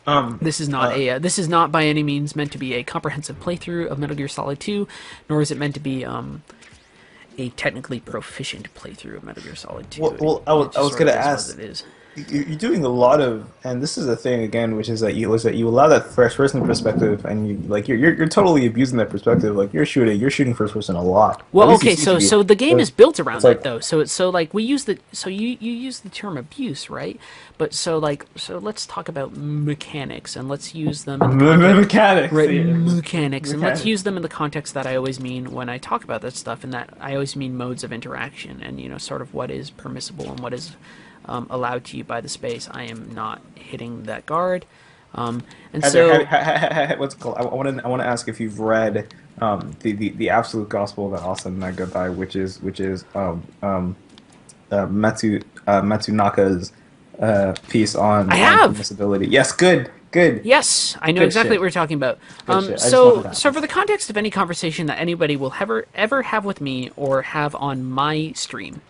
blah. This is not by any means meant to be a comprehensive playthrough of Metal Gear Solid 2, nor is it meant to be a technically proficient playthrough of Metal Gear Solid 2. Well, I was sort gonna of is ask. what it is. You're doing a lot of, and this is the thing again, which is that you allow that first person perspective, and you're totally abusing that perspective. Like you're shooting first person a lot. At Well, least you okay, seem to be. so the game is built around it's like- that though. So like we use you use the term abuse, right? But so let's talk about mechanics and let's use them in the context, mechanics, right? yeah. Mechanics, and let's Mechanics. use them in the context that I always mean when I talk about that stuff, and that I always mean modes of interaction and sort of what is permissible and what is allowed to you by the space. I am not hitting that guard, and so What's it called? I want to ask if you've read the absolute gospel that Awesome Mega by, which is Matsunaka's piece on I have. permissibility. Yes, good. yes, I know Good exactly shit. what you're talking about. Good shit. I just So wanted to so ask. for the context of any conversation that anybody will ever have with me or have on my stream.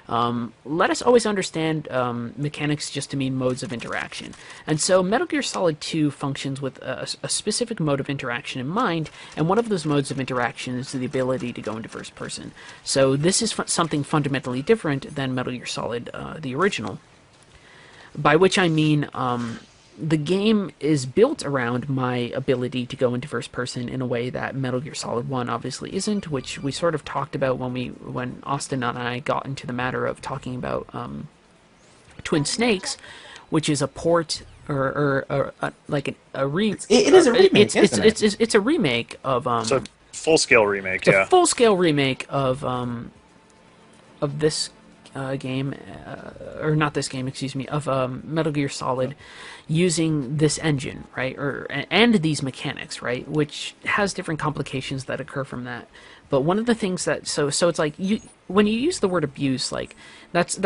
Let us always understand mechanics just to mean modes of interaction. And so Metal Gear Solid 2 functions with a specific mode of interaction in mind, and one of those modes of interaction is the ability to go into first person. So this is something fundamentally different than Metal Gear Solid, the original. By which I mean the game is built around my ability to go into first person in a way that Metal Gear Solid 1 obviously isn't, which we sort of talked about when Austin and I got into the matter of talking about Twin Snakes, which is a port or like a remake. It is a remake, isn't it? It's a remake of It's a full-scale remake, it's yeah. a full-scale remake of this game, or not this game, excuse me, of Metal Gear Solid, using this engine, right, and these mechanics, right, which has different complications that occur from that. But one of the things that so it's like when you use the word abuse, like that's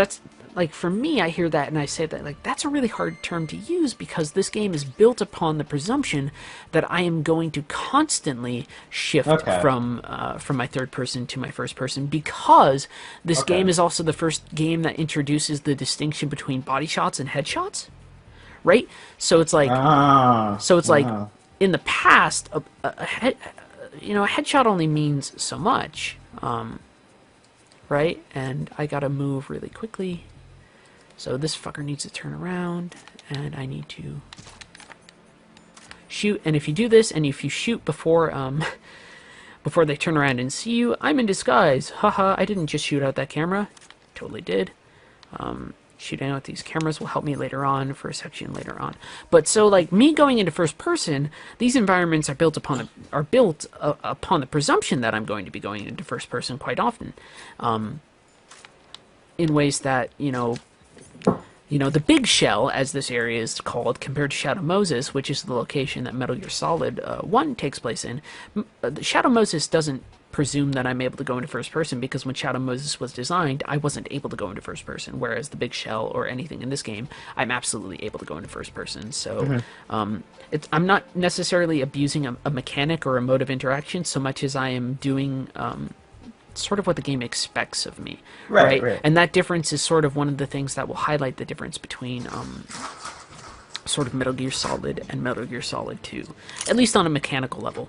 like for me, I hear that and I say that like that's a really hard term to use because this game is built upon the presumption that I am going to constantly shift from my third person to my first person, because this game is also the first game that introduces the distinction between body shots and headshots, right? So it's like in the past, a headshot only means so much, right? And I gotta move really quickly. So this fucker needs to turn around, and I need to shoot. And if you do this, and if you shoot before before they turn around and see you, I'm in disguise. Haha, I didn't just shoot out that camera. Totally did. Shooting out these cameras will help me later on for a section later on. But so like me going into first person, these environments are built upon the presumption that I'm going to be going into first person quite often, in ways that the Big Shell, as this area is called, compared to Shadow Moses, which is the location that Metal Gear Solid 1 takes place in. Shadow Moses doesn't presume that I'm able to go into first person, because when Shadow Moses was designed, I wasn't able to go into first person, whereas the Big Shell or anything in this game, I'm absolutely able to go into first person. So I'm not necessarily abusing a mechanic or a mode of interaction so much as I am doing sort of what the game expects of me, right? And that difference is sort of one of the things that will highlight the difference between sort of Metal Gear Solid and Metal Gear Solid 2, at least on a mechanical level.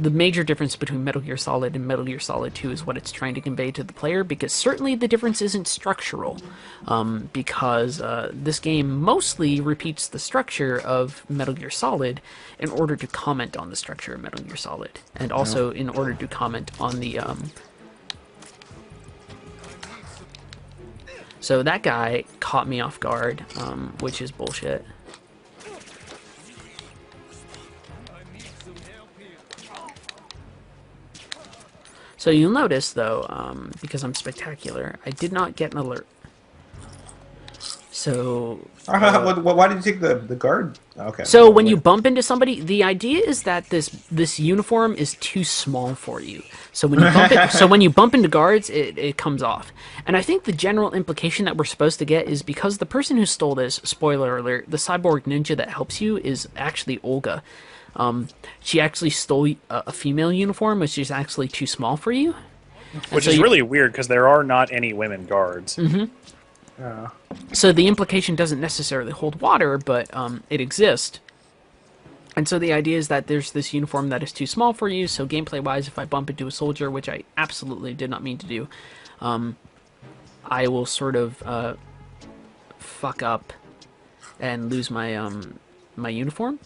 The major difference between Metal Gear Solid and Metal Gear Solid 2 is what it's trying to convey to the player, because certainly the difference isn't structural, because this game mostly repeats the structure of Metal Gear Solid in order to comment on the structure of Metal Gear Solid, and also in order to comment on the... So that guy caught me off guard, which is bullshit. So you'll notice, though, because I'm spectacular, I did not get an alert. So... why did you take the guard? Okay. So when you bump into somebody, the idea is that this uniform is too small for you. So when you bump into guards, it comes off. And I think the general implication that we're supposed to get is because the person who stole this, spoiler alert, the cyborg ninja that helps you is actually Olga. She actually stole a female uniform, which is actually too small for you. Which is really weird, because there are not any women guards. So the implication doesn't necessarily hold water, but it exists. And so the idea is that there's this uniform that is too small for you, so gameplay-wise, if I bump into a soldier, which I absolutely did not mean to do, I will sort of fuck up and lose my my uniform.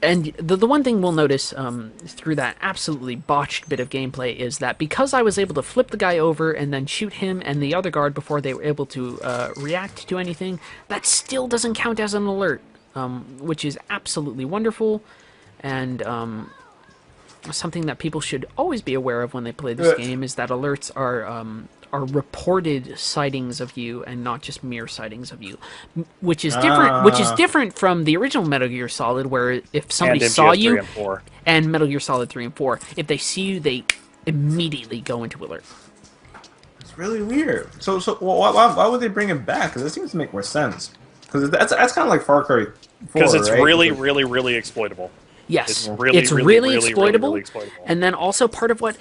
And the one thing we'll notice through that absolutely botched bit of gameplay is that because I was able to flip the guy over and then shoot him and the other guard before they were able to react to anything, that still doesn't count as an alert, which is absolutely wonderful, and something that people should always be aware of when they play this game is that alerts are reported sightings of you and not just mere sightings of you, which is different. Which is different from the original Metal Gear Solid, where if somebody saw you, 3 and 4. and Metal Gear Solid 3 and 4, if they see you, they immediately go into alert. It's really weird. So why would they bring it back? Because it seems to make more sense. Because that's kind of like Far Cry 4, Because it's right? really exploitable. Yes, It's really really exploitable. exploitable. And then also part of what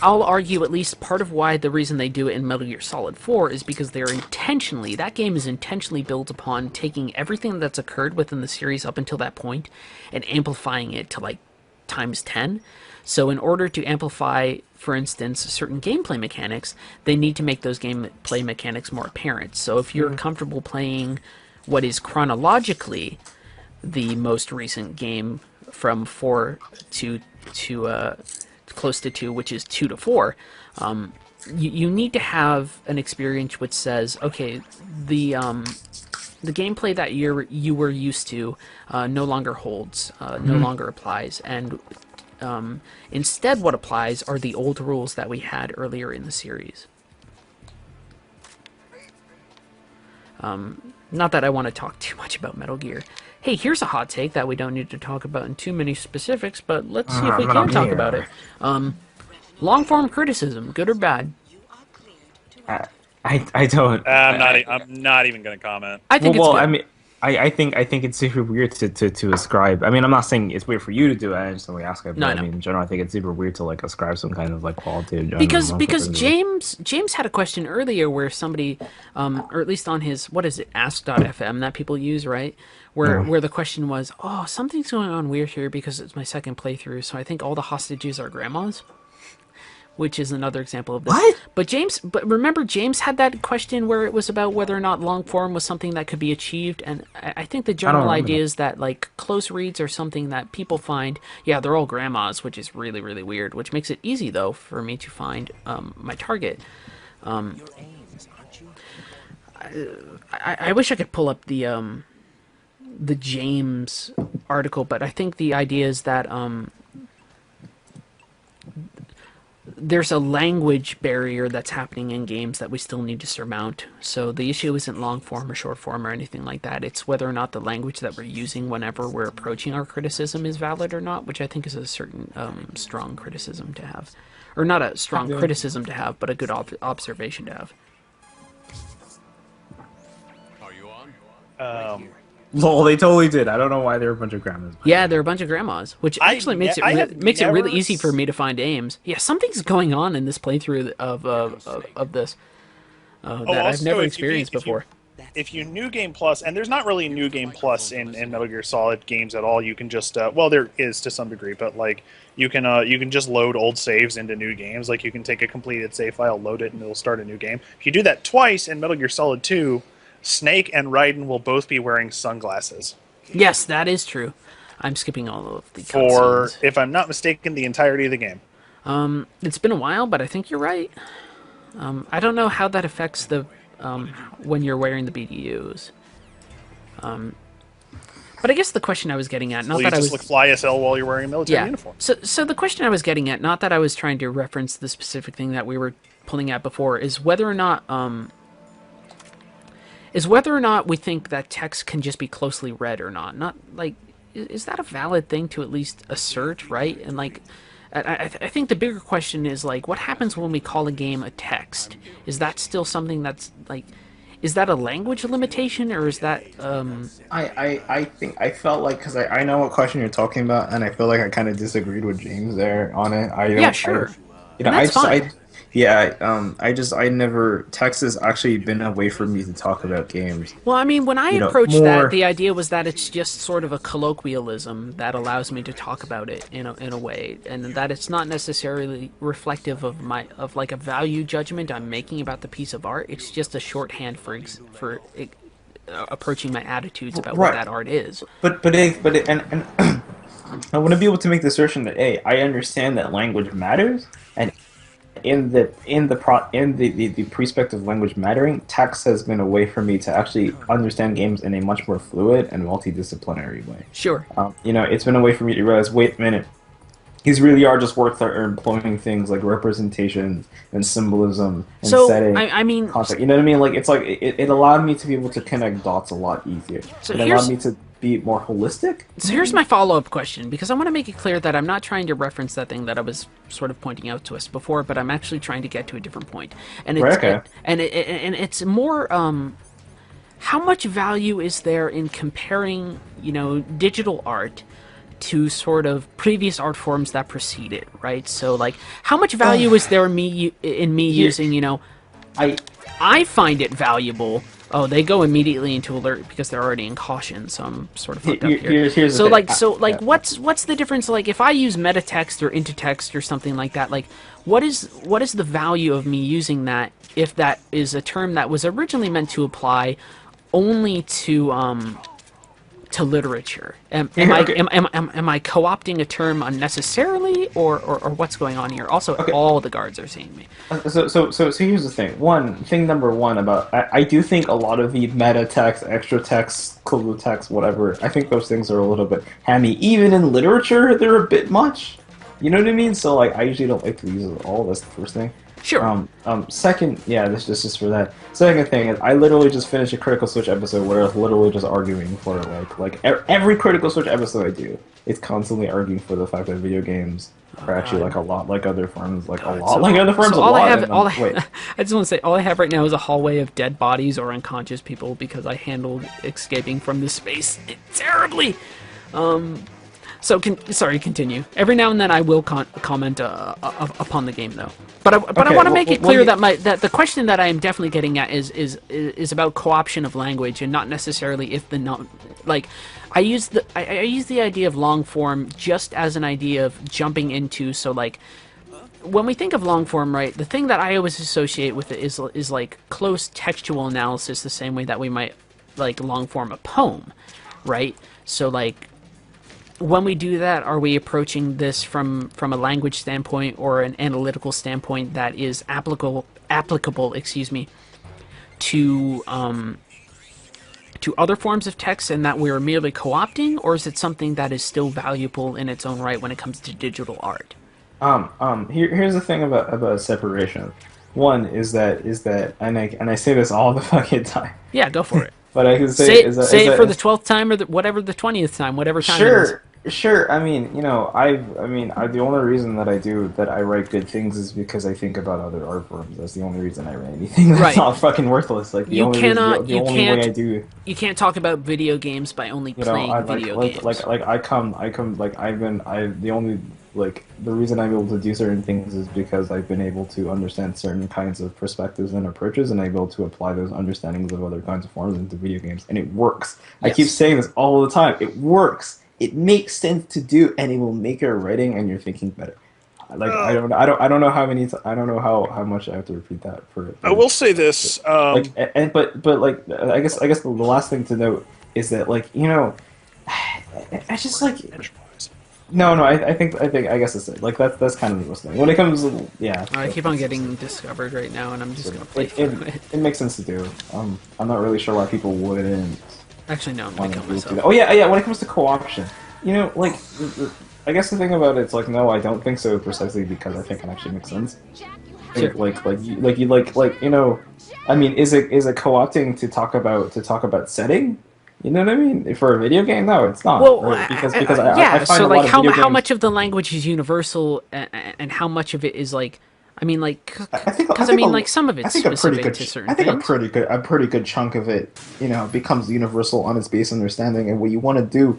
I'll argue, at least part of why the reason they do it in Metal Gear Solid 4 is because that game is intentionally built upon taking everything that's occurred within the series up until that point and amplifying it to like times 10. So in order to amplify, for instance, certain gameplay mechanics, they need to make those gameplay mechanics more apparent. So if you're comfortable playing what is chronologically the most recent game from 4 to close to 2, which is 2 to 4, you need to have an experience which says, okay, the gameplay that you were used to no longer holds, no longer applies, and instead what applies are the old rules that we had earlier in the series. Not that I want to talk too much about Metal Gear. Hey, here's a hot take that we don't need to talk about in too many specifics, but let's see if we can talk about it. Long-form criticism, good or bad? I don't. I'm not even going to comment. I think it's good. I mean, I think it's super weird to ascribe. I mean, I'm not saying it's weird for you to do it. I just only ask it. But No, I no. mean, in general, I think it's super weird to like ascribe some kind of like qualitative. judgment. Because James had a question earlier where somebody, or at least on his, what is it, ask.fm that people use, right? Where the question was, oh, something's going on weird here because it's my second playthrough, so I think all the hostages are grandmas. Which is another example of this. What? But remember, James had that question where it was about whether or not long form was something that could be achieved, and I think the general idea is that like close reads are something that people find. Yeah, they're all grandmas, which is really weird. Which makes it easy though for me to find my target. I wish I could pull up the James article, but I think the idea is that there's a language barrier that's happening in games that we still need to surmount. So the issue isn't long form or short form or anything like that. It's whether or not the language that we're using whenever we're approaching our criticism is valid or not, which I think is a certain strong criticism to have. Or not a strong criticism to have, but a good observation to have. Are you on? Lol, they totally did. I don't know why they're a bunch of grandmas. Yeah, they're a bunch of grandmas, which actually makes it really easy for me to find aims. Yeah, something's going on in this playthrough of this that I've never experienced before. If you New Game Plus, and there's not really New Game Plus in Metal Gear Solid games at all, you can just well, there is to some degree, but like you can just load old saves into new games. Like you can take a completed save file, load it, and it'll start a new game. If you do that twice in Metal Gear Solid 2, Snake and Ryden will both be wearing sunglasses. Yes, that is true. I'm skipping all of the for, cutscenes. if I'm not mistaken, the entirety of the game. It's been a while, but I think you're right. I don't know how that affects the when you're wearing the BDUs. But I guess the question I was getting at, not Well, that I you was just look fly as hell while you're wearing a military uniform. So the question I was getting at, not that I was trying to reference the specific thing that we were pulling at before, is whether or not we think that text can just be closely read or not. Not like, is that a valid thing to at least assert, right? And like, I think the bigger question is like, what happens when we call a game a text? Is that still something that's like, is that a language limitation, or is that? I felt like, because I know what question you're talking about, and I feel like I kind of disagreed with James there on it. Yeah, sure. That's fine. Yeah, I never text has actually been a way for me to talk about games. Well, I mean, when I You know, approached that, more the idea was that it's just sort of a colloquialism that allows me to talk about it in a way, and that it's not necessarily reflective of like a value judgment I'm making about the piece of art. It's just a shorthand for approaching my attitudes about what right. that art is. And I want to be able to make the assertion that I understand that language matters, and in the prospect of language mattering, text has been a way for me to actually understand games in a much more fluid and multidisciplinary way. Sure. It's been a way for me to realize, wait a minute, these really are just works that are employing things like representations and symbolism and So, setting. I mean, context. You know what I mean? Like it allowed me to be able to connect dots a lot easier. So it allowed me to be more holistic. So here's my follow-up question, because I want to make it clear that I'm not trying to reference that thing that I was sort of pointing out to us before, but I'm actually trying to get to a different point. And it's and it's more how much value is there in comparing, digital art to sort of previous art forms that precede it, right? So like how much value is there in me using, I find it valuable. Oh, they go immediately into alert because they're already in caution, so I'm sort of fucked up here. Here's So the thing. what's the difference? Like, if I use metatext or intertext or something like that, like, what is the value of me using that if that is a term that was originally meant to apply only to literature? Am I co-opting a term unnecessarily, or what's going on here? Also, all the guards are seeing me. So here's the thing. Thing number one about I do think a lot of the meta text, extra text, clue text, whatever. I think those things are a little bit hammy. Even in literature, they're a bit much. You know what I mean? So like, I usually don't like to use it all. That's the first thing. Sure. Second, this is for that. Second thing is, I literally just finished a Critical Switch episode where I was literally just arguing for every Critical Switch episode I do, it's constantly arguing for the fact that video games are actually like a lot like other forms, I just want to say, all I have right now is a hallway of dead bodies or unconscious people because I handled escaping from this space terribly. So, continue. Every now and then I will comment upon the game, though. But I want to make it clear that the question that I am definitely getting at is about co-option of language, and not necessarily if I use the idea of long form just as an idea of jumping into. So like, when we think of long form, right, the thing that I always associate with it is like close textual analysis, the same way that we might like long form a poem, right? So like, when we do that, are we approaching this from a language standpoint or an analytical standpoint that is applicable, to other forms of text, and that we're merely co-opting, or is it something that is still valuable in its own right when it comes to digital art? Here's the thing about separation. One is that, and I say this all the fucking time. Yeah, go for it. But I can say it for the 12th time or the 20th time, whatever time it is. Sure. I mean, the only reason that I write good things is because I think about other art forms. That's the only reason I write anything that's not fucking worthless. Like the only way I do. You can't talk about video games by only playing video games. The reason I'm able to do certain things is because I've been able to understand certain kinds of perspectives and approaches, and I'm able to apply those understandings of other kinds of forms into video games, and it works. Yes. I keep saying this all the time. It works. It makes sense to do, and it will make your writing and your thinking better. Like I don't know how much I have to repeat that for. I will say this. I guess the last thing to note is that I just like. No, I guess that's it. Like that's kind of the most thing. When it comes, I keep on getting discovered right now, and I'm just gonna play through it. It makes sense to do. I'm not really sure why people wouldn't. Actually, no, I'm gonna kill myself. Oh yeah. When it comes to co-option, I guess the thing about it's like, no, I don't think so, precisely because I think it actually makes sense. Sure. I mean, is it co-opting to talk about setting? You know what I mean? For a video game, no, it's not. Well, because I find so a like lot of how much of the language is universal, and how much of it is like, I mean, like, because some of it's specific to certain things. A pretty good chunk of it, becomes universal on its base understanding, and what you want to do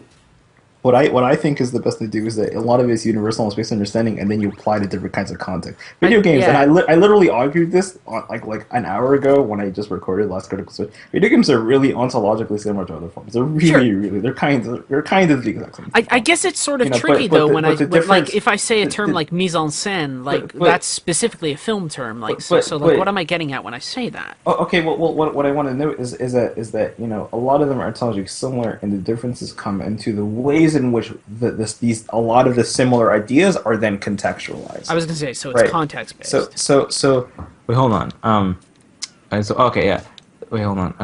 what I think is the best to do is that a lot of it is universal and space understanding, and then you apply to different kinds of context. Video games, yeah. and I literally argued this on, like an hour ago when I just recorded last critical search. Video games are really ontologically similar to other forms. They're really they're kind of the exact same. I guess it's sort of You know, tricky but though the- when but the like difference- if I say a term the- like mise en scène, like but- that's specifically a film term. Like so like what am I getting at when I say that? Oh, okay. Well, what I want to note is that you know a lot of them are ontologically similar, and the differences come into the ways in which a lot of the similar ideas are then contextualized. I was gonna say so it's Right. context based. So wait, hold on. So okay, yeah. Wait, hold on.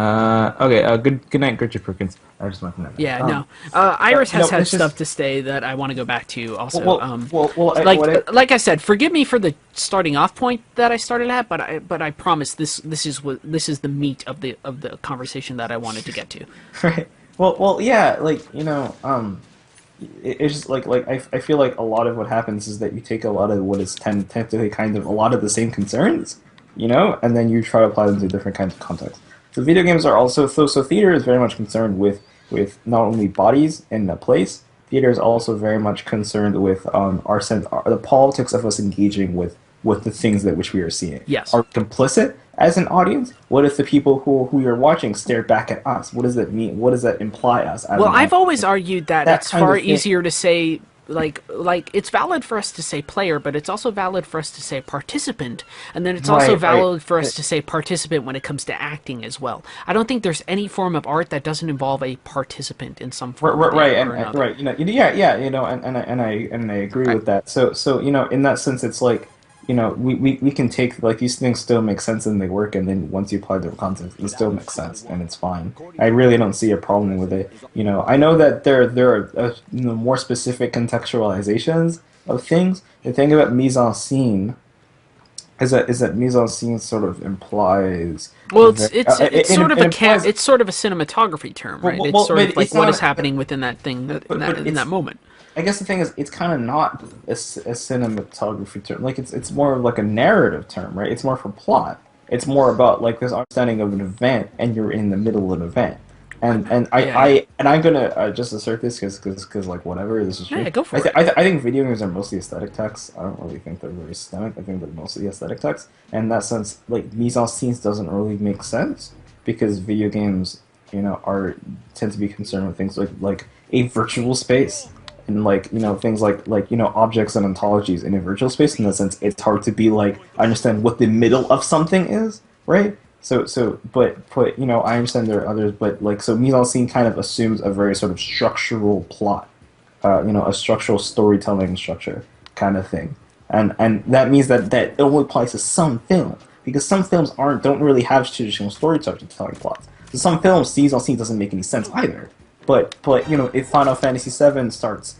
Okay. Good night, Richard Perkins. I just want to know. Yeah, no. Iris has no, had it's just- stuff to say that I want to go back to also. Like I said, forgive me for the starting off point that I started at, but I promise this is the meat of the conversation that I wanted to get to. Right. Well, yeah. Like you know, it's just like I feel like a lot of what happens is that you take a lot of what is technically kind of a lot of the same concerns, you know, and then you try to apply them to different kinds of contexts. So video games are also so theater is very much concerned with not only bodies in a place. Theater is also very much concerned with the politics of us engaging with the things that which we are seeing. Yes. Are we complicit as an audience? What if the people who you're watching stare back at us? What does that mean? What does that imply us? As Well, an I've audience? always argued that it's kind of far thing. easier to say like it's valid for us to say player, but it's also valid for us to say participant, and then it's also Right, valid right. for us to say participant when it comes to acting as well. I don't think there's any form of art that doesn't involve a participant in some form. Right, or and another. right, you know, yeah, you know, and I agree with that. So you know, in that sense, it's like, you know, we can take like these things still make sense and they work, and then once you apply their content, it still makes sense and it's fine. I really don't see a problem with it. You know, I know that there are you know, more specific contextualizations of things. The thing about mise en scene is that mise en scene sort of implies. Well, it's it sort of implies- it's sort of a cinematography term, right? Well, It's sort but of like it's what not is happening within that thing in it's- that moment. I guess the thing is, it's kind of not a cinematography term. Like it's more of like a narrative term, right? It's more for plot. It's more about like this understanding of an event, and you're in the middle of an event. And I'm gonna just assert this because like whatever, this is true. Yeah, go for it. I think video games are mostly aesthetic texts. I don't really think they're very systemic. I think they're mostly aesthetic texts. And in that sense, like mise en scène doesn't really make sense because video games, you know, tend to be concerned with things like a virtual space. And like, you know, things like you know, objects and ontologies in a virtual space. In that sense, it's hard to be like understand what the middle of something is, right? But you know, I understand there are others, but like so, mise en scene kind of assumes a very sort of structural plot, you know, a structural storytelling structure kind of thing, and that means that it only applies to some film because some films don't really have traditional storytelling plots. So some films, mise en scene doesn't make any sense either. But you know, if Final Fantasy VII starts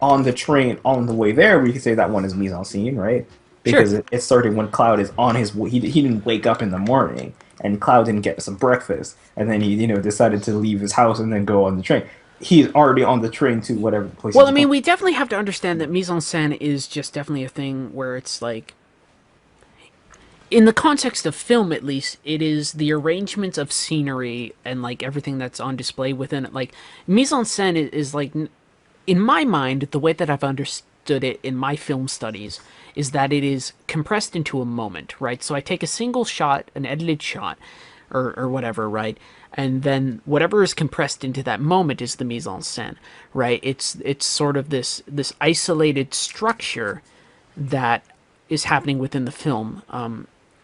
on the train on the way there, we could say that one is mise en scene, right? Because Sure. it started when Cloud is on his way. He didn't wake up in the morning, and Cloud didn't get some breakfast, and then he, you know, decided to leave his house and then go on the train. He's already on the train to whatever place. Well, he's I mean, going. we definitely have to understand that mise en scène is just definitely a thing where it's like, in the context of film at least, it is the arrangement of scenery and like everything that's on display within it. Like mise en scène is like, in my mind, the way that I've understood it in my film studies is that it is compressed into a moment, right? So I take a single shot, an edited shot, or whatever, right? And then whatever is compressed into that moment is the mise en scène, right? It's sort of this isolated structure that is happening within the film,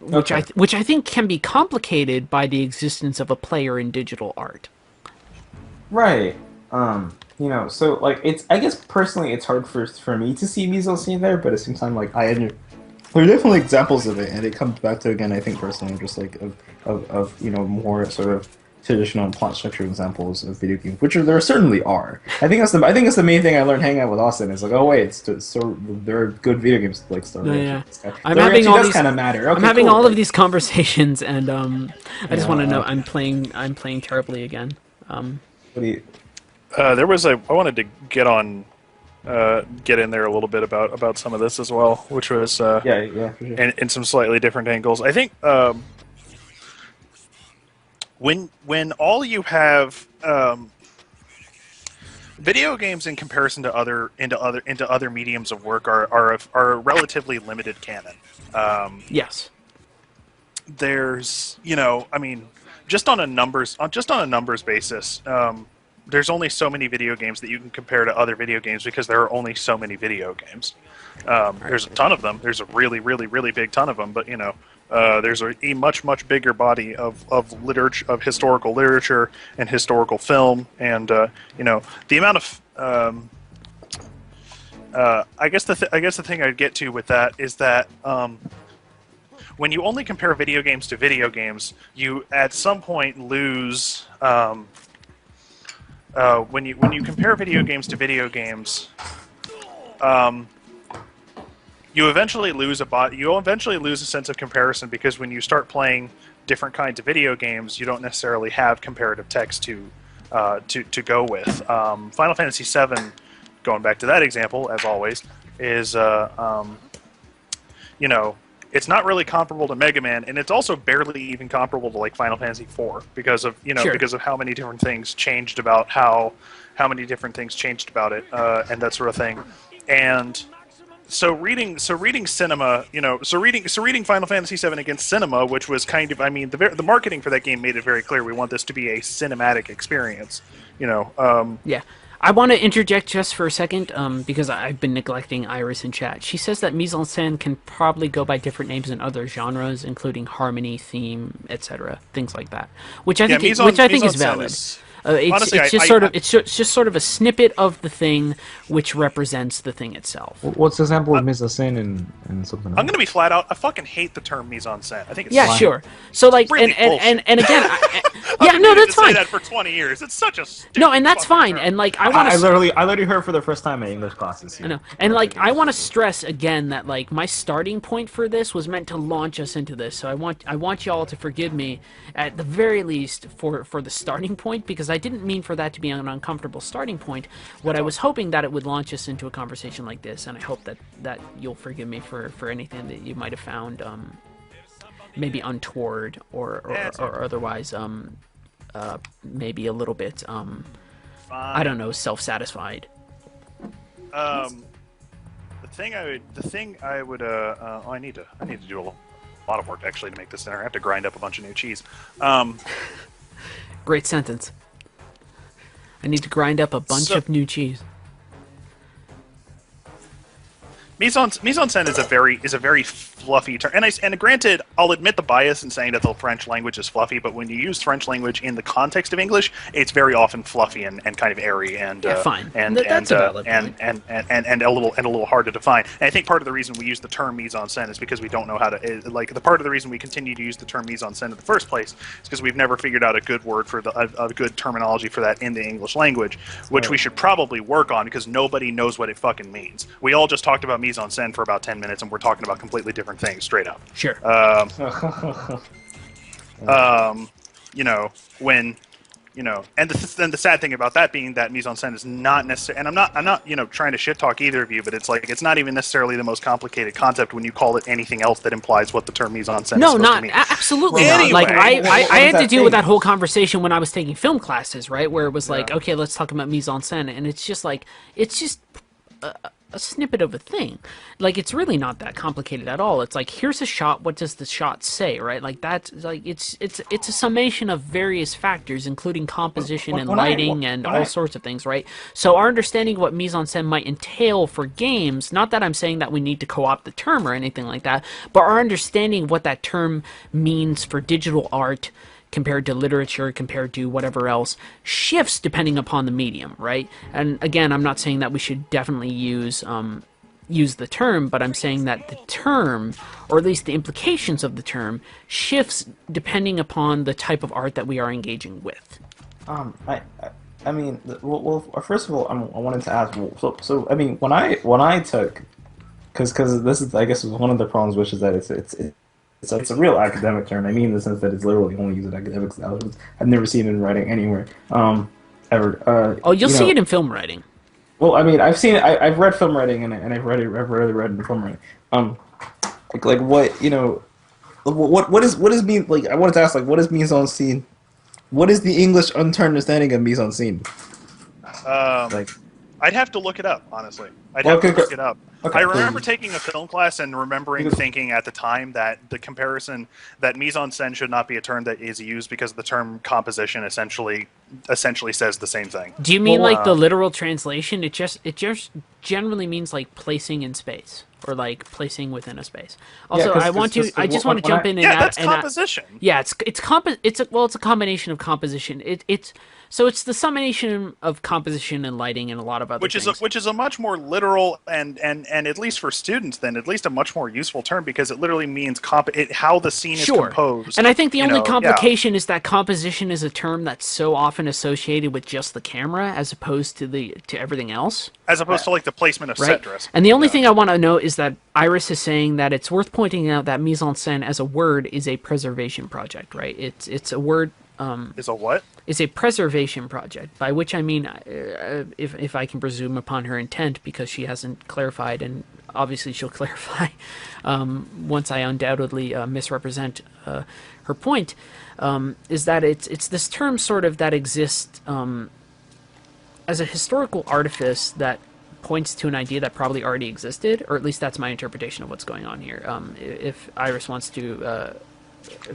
which I think can be complicated by the existence of a player in digital art. Right. You know, so like I guess personally it's hard for me to see mise en scene there, but at the same time, like there are definitely examples of it, and it comes back to, again, I think personally just like of you know, more sort of traditional plot structure examples of video games, which there certainly are. I think that's the main thing I learned hanging out with Austin is like, oh wait, so there are good video games like story. Yeah. I'm having all these kind of matter. Okay, I'm having cool. all of these conversations, and I just want to know Yeah. I'm playing terribly again. What do you- I wanted to get in there a little bit about some of this as well, which was yeah, for sure. in some slightly different angles. I think when all you have video games in comparison to other mediums of work are a relatively limited canon. Yes. There's, I mean, just on a numbers basis, there's only so many video games that you can compare to other video games because there are only so many video games. There's a ton of them. There's a really, really, really big ton of them, but there's a much, much bigger body of literature, of historical literature and historical film, and the amount of I guess the thing I'd get to with that is that when you only compare video games to video games, you at some point lose. When you compare video games to video games, you eventually lose a sense of comparison, because when you start playing different kinds of video games, you don't necessarily have comparative text to go with. Final Fantasy VII, going back to that example, as always, is it's not really comparable to Mega Man, and it's also barely even comparable to like Final Fantasy IV because of because of how many different things changed about how many different things changed about it, and that sort of thing. And so reading cinema, reading Final Fantasy VII against cinema, which was kind of, I mean, the marketing for that game made it very clear we want this to be a cinematic experience. Yeah. I want to interject just for a second, because I've been neglecting Iris in chat. She says that mise en scène can probably go by different names in other genres, including harmony, theme, etc., things like that, which I think is valid. It's just sort of a snippet of the thing which represents the thing itself. What's the example of mise en scène and something else? I'm gonna be flat out. I fucking hate the term mise en scène. I think it's sure. So like, really and again, that's fine. That for 20 years, it's such a and that's fine. Term. And like, I literally heard for the first time in English classes. I know, and like, I want to stress again that like my starting point for this was meant to launch us into this. So I want y'all to forgive me at the very least for the starting point, because I didn't mean for that to be an uncomfortable starting point. What I was hoping that it would launch us into a conversation like this, and I hope that you'll forgive me for anything that you might have found maybe untoward or otherwise maybe a little bit I don't know, self-satisfied. I need to do a lot of work actually to make this dinner. I have to grind up a bunch of new cheese. Great sentence. I need to grind up a bunch of new cheese. Mise en scène is a very fluffy term, and granted, I'll admit the bias in saying that the French language is fluffy, but when you use French language in the context of English, it's very often fluffy and kind of airy and fine. That's a valid point. and a little hard to define. And I think part of the reason we use the term mise en scène is because we don't know how to the part of the reason we continue to use the term mise en scène in the first place is because we've never figured out a good word for a good terminology for that in the English language, which we should probably work on, because nobody knows what it fucking means. We all just talked about mise en scène for about 10 minutes, and we're talking about completely different things, straight up. Sure. And the sad thing about that being that mise en scène is not necessarily, and I'm not trying to shit talk either of you, but it's like, it's not even necessarily the most complicated concept when you call it anything else that implies what the term mise en scène is supposed to mean. Absolutely anyway, not. Like, I had to deal with that whole conversation when I was taking film classes, right, where it was like, okay, let's talk about mise en scène, and it's just a snippet of a thing. Like, it's really not that complicated at all. It's like, here's a shot, what does the shot say, right? Like, that's like, it's a summation of various factors, including composition and lighting and all sorts of things, right? So our understanding of what mise en scène might entail for games, not that I'm saying that we need to co-opt the term or anything like that, but our understanding of what that term means for digital art compared to literature, compared to whatever else, shifts depending upon the medium, right? And again, I'm not saying that we should definitely use the term, but I'm saying that the term, or at least the implications of the term, shifts depending upon the type of art that we are engaging with. I mean, well, first of all, I wanted to ask. So I mean, when I took, because this is, I guess, one of the problems, which is that it's a real academic term. I mean, in the sense that it's literally only used in academic styles. I've never seen it in writing anywhere, ever. You'll see it in film writing. Well, I mean, I've seen it. I've read film writing, and I've rarely read in film writing. Like what what is mean? Like, I wanted to ask, like, what is mise en scene? What is the English understanding of mise en scene? Like, I'd have to look it up, honestly. I'd Well, have to okay, look it up. okay, I remember so- taking a film class and remembering thinking at the time that the comparison that mise-en-scène should not be a term that is used because the term composition essentially says the same thing. Do you mean Well, like the literal translation? It just generally means like placing in space or like placing within a space. Also, 'cause- I 'cause- 'cause I just want to when jump in and Yeah, add, that's composition. yeah, it's it's a combination of composition. It's the summation of composition and lighting and a lot of other things. Which is a much more literal and at least for students then at least a much more useful term because it literally means how the scene is composed. And I think the only yeah. complication is that composition is a term that's so often associated with just the camera as opposed to everything else. As opposed to like the placement of set dress. And the only thing I want to note is that Iris is saying that it's worth pointing out that mise-en-scène as a word is a preservation project, right? It's a word. Is a what? Is a preservation project, by which I mean, if I can presume upon her intent, because she hasn't clarified, and obviously she'll clarify once I undoubtedly misrepresent her point, is that it's this term sort of that exists as a historical artifice that points to an idea that probably already existed, or at least that's my interpretation of what's going on here. If Iris wants to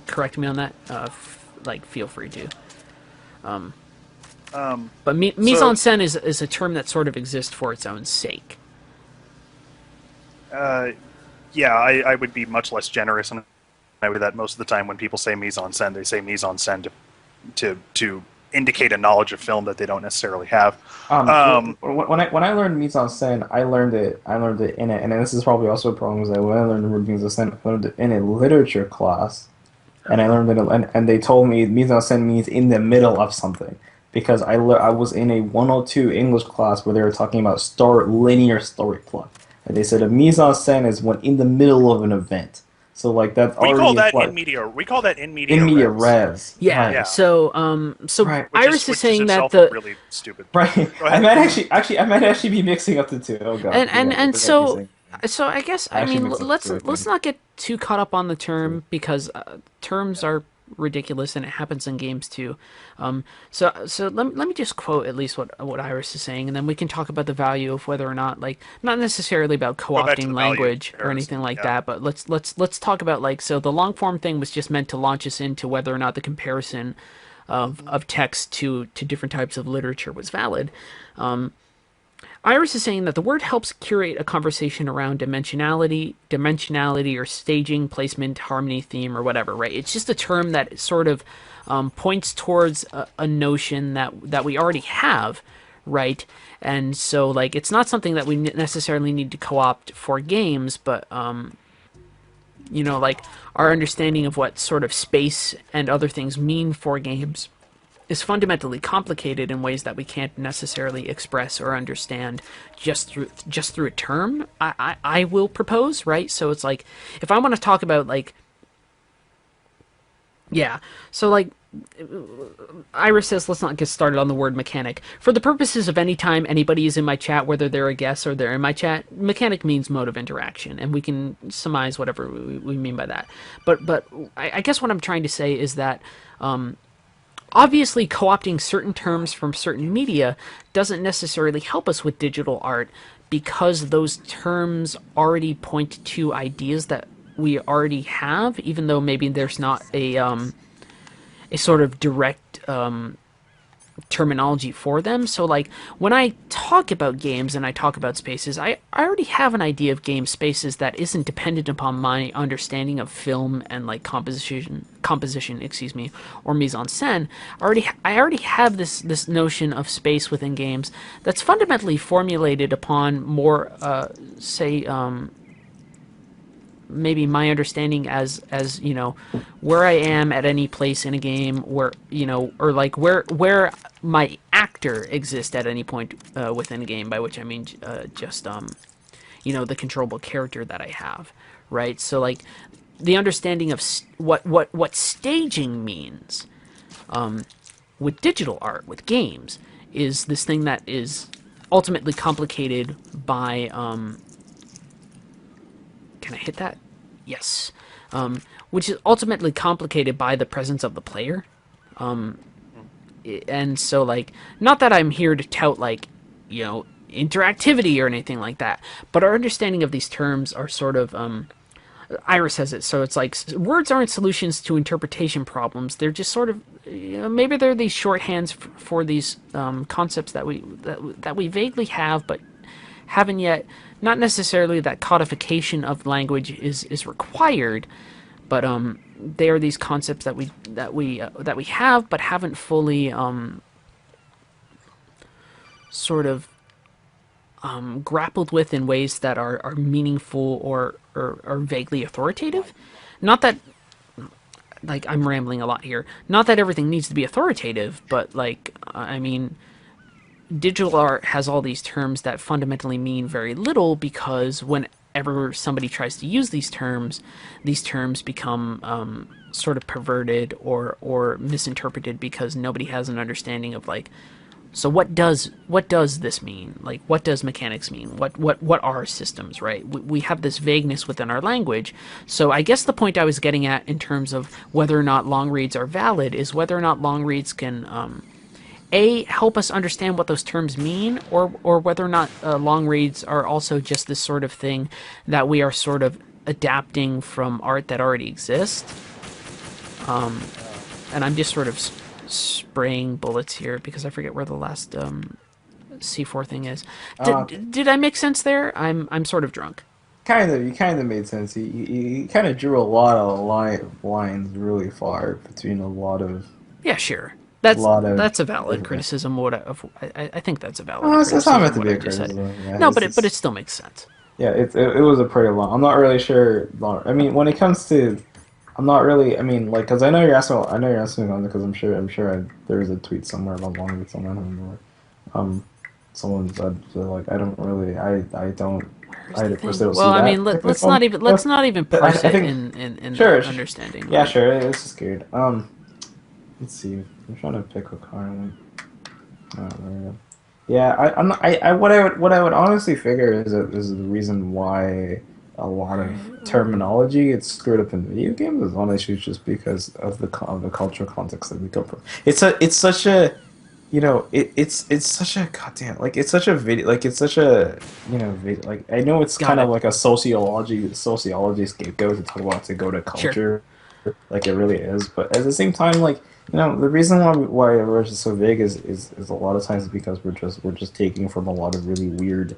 correct me on that, feel free to. But mise-en-scène is a term that sort of exists for its own sake. Yeah, I would be much less generous and I would that most of the time when people say mise-en-scène, they say mise-en-scène to indicate a knowledge of film that they don't necessarily have. When I learned mise-en-scène, I learned it in it, and this is probably also a problem. Is that when I learned the word mise-en-scène, I learned it in a literature class, and I learned it, and they told me mise-en-scène means in the middle of something, because I was in a 102 English class where they were talking about linear story plot, and they said a mise-en-scène is when in the middle of an event. So like that's we call that implied. in media. We call that in media. In media res. res. Yeah. Right. Yeah. So Right. Iris is saying that the really stupid. Right. I might actually be mixing up the two. Oh god. So I guess let's not get too caught up on the term because terms are ridiculous and it happens in games too. So let me just quote at least what Iris is saying, and then we can talk about the value of whether or not, like, not necessarily about co-opting language or anything like that, but let's talk about, so the long form thing was just meant to launch us into whether or not the comparison of text to different types of literature was valid. Iris is saying that the word helps curate a conversation around dimensionality or staging, placement, harmony, theme, or whatever, right? It's just a term that sort of points towards a notion that we already have, right? And so, it's not something that we necessarily need to co-opt for games, but, our understanding of what sort of space and other things mean for games is fundamentally complicated in ways that we can't necessarily express or understand just through a term. I will propose, right? So it's like, if I want to talk about Iris says, let's not get started on the word mechanic. For the purposes of any time anybody is in my chat, whether they're a guest or they're in my chat, mechanic means mode of interaction, and we can surmise whatever we mean by that. But I guess what I'm trying to say is that obviously, co-opting certain terms from certain media doesn't necessarily help us with digital art because those terms already point to ideas that we already have, even though maybe there's not a sort of direct terminology for them. So, when I talk about games and I talk about spaces, I already have an idea of game spaces that isn't dependent upon my understanding of film and composition, or mise-en-scène. I already have this notion of space within games that's fundamentally formulated upon more, maybe my understanding as where I am at any place in a game, where where my actor exists at any point within a game, by which I mean just the controllable character that I have, right? So the understanding of what staging means with digital art, with games, is this thing that is ultimately complicated by can I hit that? Yes. Which is ultimately complicated by the presence of the player. and so like, not that I'm here to tout like, interactivity or anything like that, but our understanding of these terms are sort of Iris says it, so it's like words aren't solutions to interpretation problems. They're just sort of, maybe they're these shorthands for these concepts that we vaguely have, but haven't yet. Not necessarily that codification of language is required, but they are these concepts that we have, but haven't fully sort of grappled with in ways that are meaningful or vaguely authoritative. Not that, like, I'm rambling a lot here. Not that everything needs to be authoritative, but, like, I mean, digital art has all these terms that fundamentally mean very little, because whenever somebody tries to use these terms become sort of perverted or misinterpreted, because nobody has an understanding of, like, so what does this mean? Like, what does mechanics mean? What are systems, right? We have this vagueness within our language. So I guess the point I was getting at in terms of whether or not long reads are valid is whether or not long reads can help us understand what those terms mean, or whether or not long reads are also just this sort of thing that we are sort of adapting from art that already exists. And I'm just sort of spraying bullets here because I forget where the last C4 thing is. Did I make sense there? I'm sort of drunk. You kind of made sense. You kind of drew a lot of lines really far between a lot of. Yeah, sure. That's a valid criticism. I think that's a valid criticism. It's not meant to be a criticism. Yeah, no, but it still makes sense. Yeah, it was a pretty long. I'm not really sure. I mean, when it comes to, I'm not really. I mean, like, because I know you're asking on it, because I'm sure there's a tweet somewhere about long read somewhere. I don't remember. Someone said like I don't really. I don't. Well, I mean, let's not even parse it in sure, understanding. Yeah, right? sure. It's just good. Let's see. I'm trying to pick a card. Oh, there we go. Yeah, what I would honestly figure is the reason why a lot of terminology gets screwed up in video games is honestly just because of the cultural context that we come from. It's such a goddamn, like, it's such a video, like, it's such a like, I know it's kind of like a sociology scapegoat to talk about, to go to culture, sure. Like, it really is, but at the same time, like, the reason why we're just so vague is a lot of times because we're just taking from a lot of really weird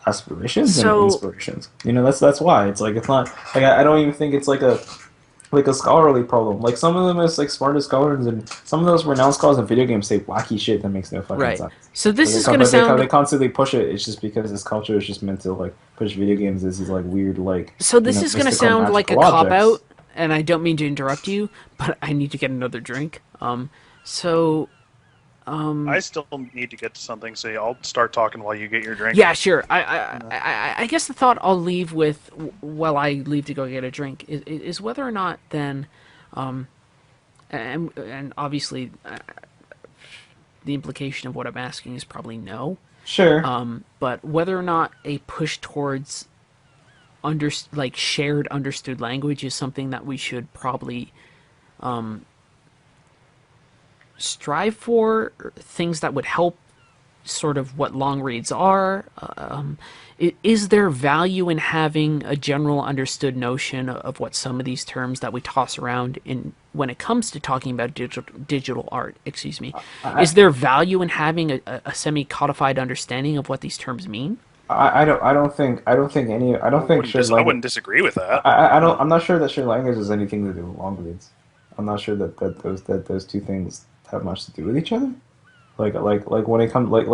aspirations and inspirations. That's why it's like, it's not like, I don't even think it's like a scholarly problem. Like, some of the most, like, smartest scholars and some of those renowned scholars in video games say wacky shit that makes no fucking sense. So this is going to sound... They constantly push it. It's just because this culture is just meant to, like, push video games as these, like, weird, like... So this is going to sound like a cop-out, and I don't mean to interrupt you, but I need to get another drink. I still need to get to something, so I'll start talking while you get your drink. Yeah, sure. I guess the thought I'll leave with while I leave to go get a drink is whether or not then, and obviously the implication of what I'm asking is probably no. Sure. But whether or not a push towards shared understood language is something that we should probably strive for, things that would help sort of what long reads are. Is there value in having a general understood notion of what some of these terms that we toss around when it comes to talking about digital art, is there value in having a semi-codified understanding of what these terms mean? I wouldn't disagree with that. I'm not sure that shared language has anything to do with long reads. I'm not sure that those two things have much to do with each other. Like when it comes like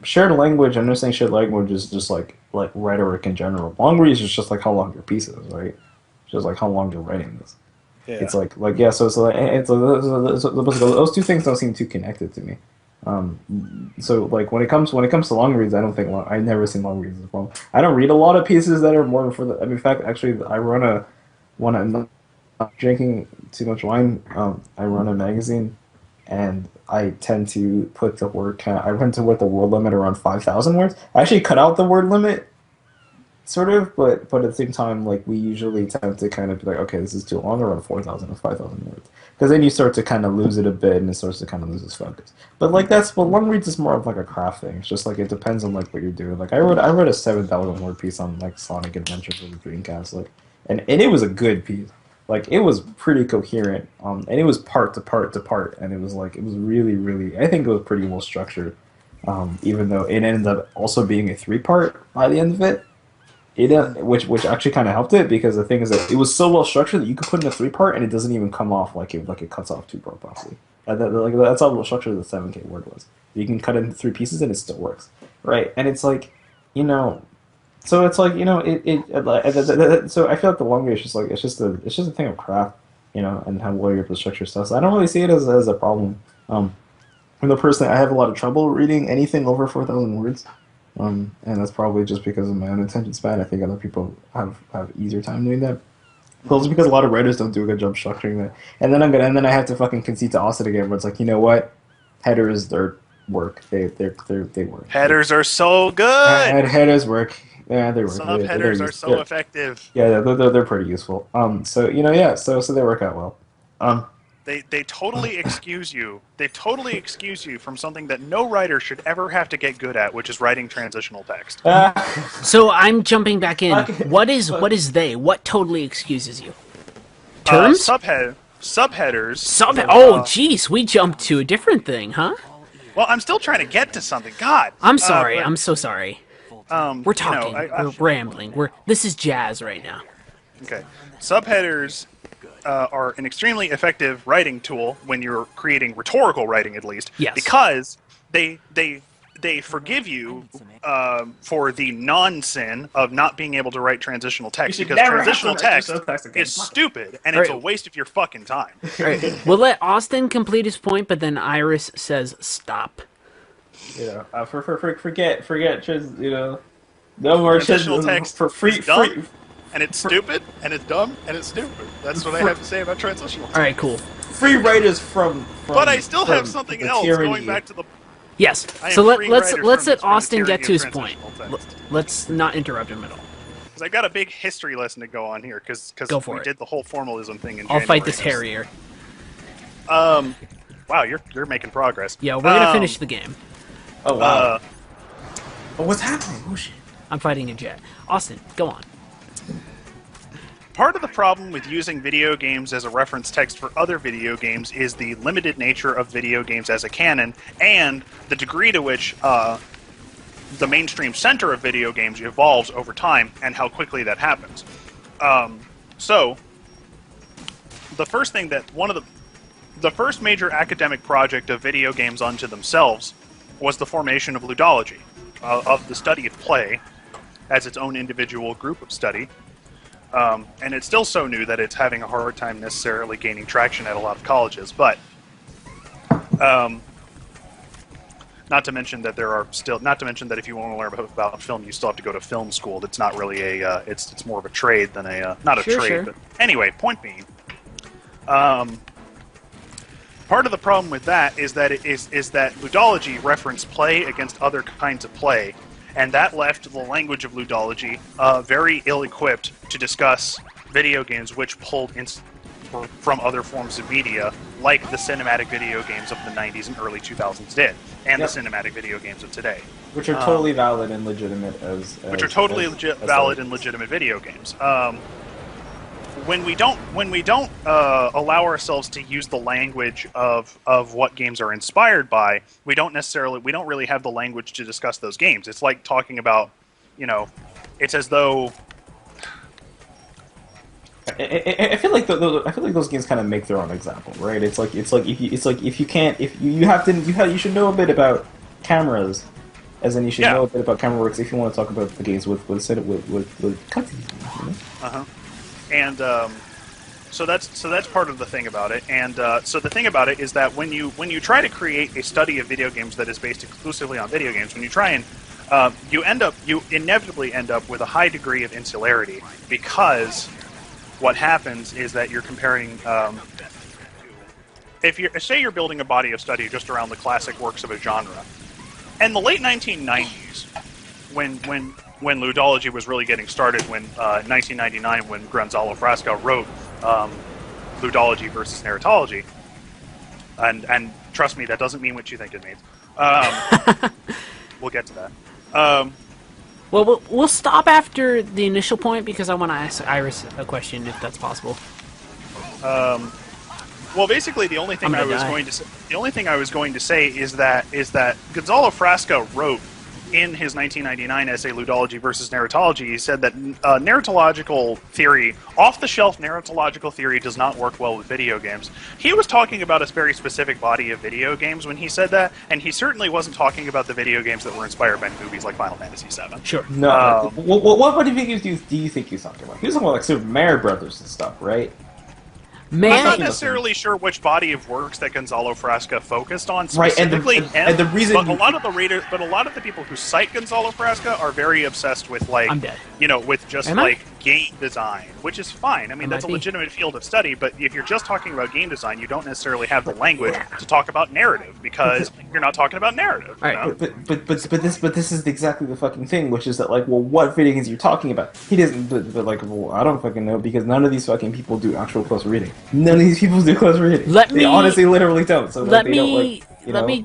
shared language, understanding shared language is just like rhetoric in general. Long reads is just like how long your piece is, right? Just like how long your writing is. Yeah. It's like yeah. So those two things don't seem too connected to me. So like when it comes to long reads, I've never seen long reads as well. I don't read a lot of pieces that are more for the. I mean, in fact, actually, when I'm not drinking too much wine, I run a magazine, and I tend to put the word count. I tend to put the word limit around 5,000 words. I actually cut out the word limit sort of, but at the same time, like we usually tend to kind of be like, okay, this is too long, around 4,000 or 5,000 words, because then you start to kind of lose it a bit, and it starts to kind of lose its focus. But like long reads is more of like a craft thing. It's just like it depends on like what you're doing. Like I wrote a 7,000 word piece on like Sonic Adventures of the Dreamcast, like, and it was a good piece. Like it was pretty coherent, and it was part to part to part, and it was really, I think it was pretty well structured. Even though it ended up also being a 3-part by the end of it. Which actually kind of helped it, because the thing is that it was so well structured that you could put in a 3-part and it doesn't even come off like it cuts off 2-part properly. That's how well structured the 7K word was. You can cut it into 3 pieces and it still works, right? And it's like, so it's like so I feel like the long read is just like it's just a thing of craft, and how well you're able to structure stuff. So I don't really see it as a problem. I'm the person, I have a lot of trouble reading anything over 4,000 words. And that's probably just because of my own attention span. I think other people have easier time doing that. But also because a lot of writers don't do a good job structuring that. And then I have to fucking concede to Austin again, where it's like, you know what? Headers work. They work. Headers are so good. Headers work. Yeah, they work. Subheaders are so effective. Yeah, they're pretty useful. So so they work out well. They totally excuse you. They totally excuse you from something that no writer should ever have to get good at, which is writing transitional text. So I'm jumping back in. What is they? What totally excuses you? Terms? Subheaders. Oh, jeez, we jumped to a different thing, huh? Well, I'm still trying to get to something. God. I'm sorry. I'm so sorry. We're talking. We're rambling. This is jazz right now. Okay. Subheaders are an extremely effective writing tool when you're creating rhetorical writing, at least. Yes. Because they forgive you for the non-sin of not being able to write transitional text, because transitional text is stupid and it's a waste of your fucking time. All right. We'll let Austin complete his point, but then Iris says stop. Forget, no more transitional text for free. And it's stupid, and it's dumb, and it's stupid. That's what I have to say about transitional text. All right, cool. Free writers from but I still have something else going back to the. Yes. So let's let Austin get to his point. Let's not interrupt him at all. Because I got a big history lesson to go on here, because we did the whole formalism thing in January. I'll fight this harrier. Wow, you're making progress. Yeah, we're gonna finish the game. Oh wow. What's happening? Oh shit. I'm fighting a jet. Austin, go on. Part of the problem with using video games as a reference text for other video games is the limited nature of video games as a canon, and the degree to which the mainstream center of video games evolves over time, and how quickly that happens. So, the first thing that the first major academic project of video games unto themselves was the formation of ludology, of the study of play, as its own individual group of study. And it's still so new that it's having a hard time necessarily gaining traction at a lot of colleges. But not to mention that if you want to learn about film, you still have to go to film school. It's not really it's more of a trade than not a trade. Sure. But anyway, point being, part of the problem with that is that ludology referenced play against other kinds of play. And that left the language of ludology very ill-equipped to discuss video games which pulled from other forms of media, like the cinematic video games of the 90s and early 2000s did, and the cinematic video games of today. Which are totally valid and legitimate valid and legitimate video games. When we don't allow ourselves to use the language of what games are inspired by, we don't really have the language to discuss those games. It's like talking about, it's as though. I feel like those games kind of make their own example, right? You should know a bit about cameras, as in you should know a bit about camera works if you want to talk about the games with cutscenes. And so that's part of the thing about it. And so the thing about it is that when you try to create a study of video games that is based exclusively on video games, when you try and you inevitably end up with a high degree of insularity, because what happens is that you're comparing. Say you're building a body of study just around the classic works of a genre, in the late 1990s, when when ludology was really getting started, when 1999, when Gonzalo Frasca wrote ludology versus narratology. And trust me, that doesn't mean what you think it means. We'll get to that. Well, we'll stop after the initial point because I want to ask Iris a question, if that's possible. Well, basically, the only thing I was going to say is that Gonzalo Frasca wrote in his 1999 essay Ludology versus Narratology. He said that narratological theory, off-the-shelf narratological theory, does not work well with video games. He was talking about a very specific body of video games when he said that, and he certainly wasn't talking about the video games that were inspired by movies like Final Fantasy VII. Sure. No. What do you think he's talking about? He was talking about like Super Mario Brothers and stuff, right? I'm not necessarily sure which body of works that Gonzalo Frasca focused on specifically, and the reason but a lot of the people who cite Gonzalo Frasca are very obsessed with with just game design, which is fine. I mean, that's a legitimate field of study, but if you're just talking about game design, you don't necessarily have the language to talk about narrative because you're not talking about narrative. Right. But this is exactly the fucking thing, which is that what video games are you talking about? He doesn't. I don't fucking know because none of these fucking people do actual close reading. None of these people do close reading. They honestly literally don't. So let me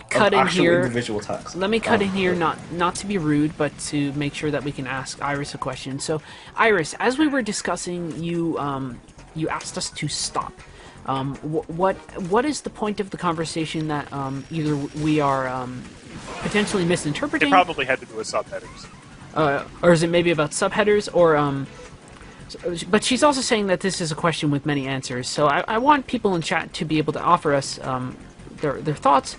cut in here. Individual text. Let me cut in here, not to be rude, but to make sure that we can ask Iris a question. So, Iris, as we were discussing, you asked us to stop. What is the point of the conversation that either we are potentially misinterpreting? It probably had to do with subheaders. Or is it maybe about subheaders, or but she's also saying that this is a question with many answers. So I want people in chat to be able to offer us their thoughts.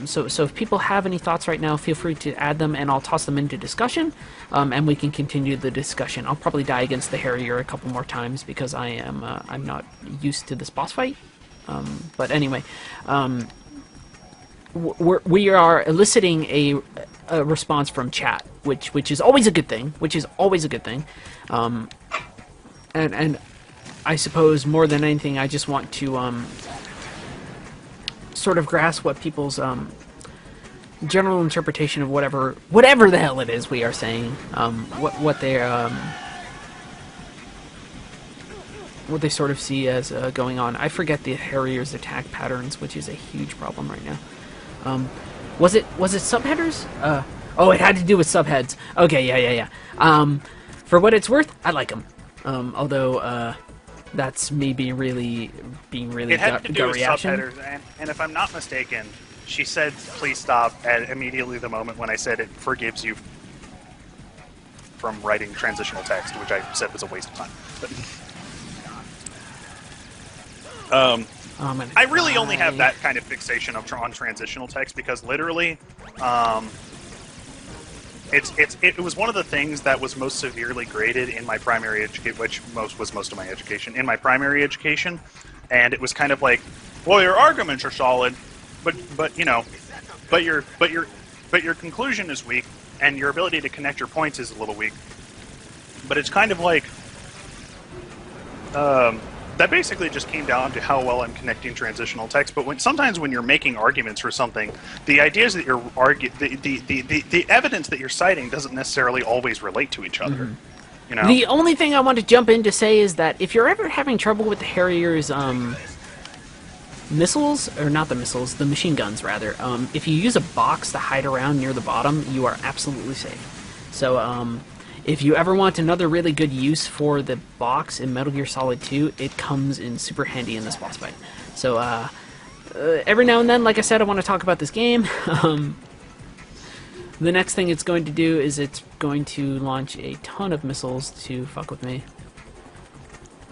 So if people have any thoughts right now, feel free to add them, and I'll toss them into discussion, and we can continue the discussion. I'll probably die against the Harrier a couple more times because I'm not used to this boss fight. But anyway, we are eliciting a response from chat, which is always a good thing. And I suppose more than anything, I just want to sort of grasp what people's general interpretation of whatever the hell it is we are saying, what they sort of see as going on. I forget the Harrier's attack patterns, which is a huge problem right now. Was it subheaders? Oh, it had to do with subheads. Okay, yeah. For what it's worth, I like them. Although that's me being really it had to do with subheaders, and if I'm not mistaken, she said please stop at immediately the moment when I said it forgives you from writing transitional text, which I said was a waste of time. But, I really only have that kind of fixation on transitional text because literally it was one of the things that was most severely graded in my primary education, which was most of my education in my primary education, and it was kind of like, well, your arguments are solid, but your conclusion is weak, and your ability to connect your points is a little weak. But it's kind of like that basically just came down to how well I'm connecting transitional text. But sometimes when you're making arguments for something, the ideas that you're the evidence that you're citing doesn't necessarily always relate to each other. Mm-hmm. You know? The only thing I want to jump in to say is that if you're ever having trouble with the Harrier's missiles, or not the missiles, the machine guns rather, if you use a box to hide around near the bottom, you are absolutely safe. So if you ever want another really good use for the box in Metal Gear Solid 2, it comes in super handy in this boss fight. So, every now and then, like I said, I want to talk about this game. The next thing it's going to do is it's going to launch a ton of missiles to fuck with me.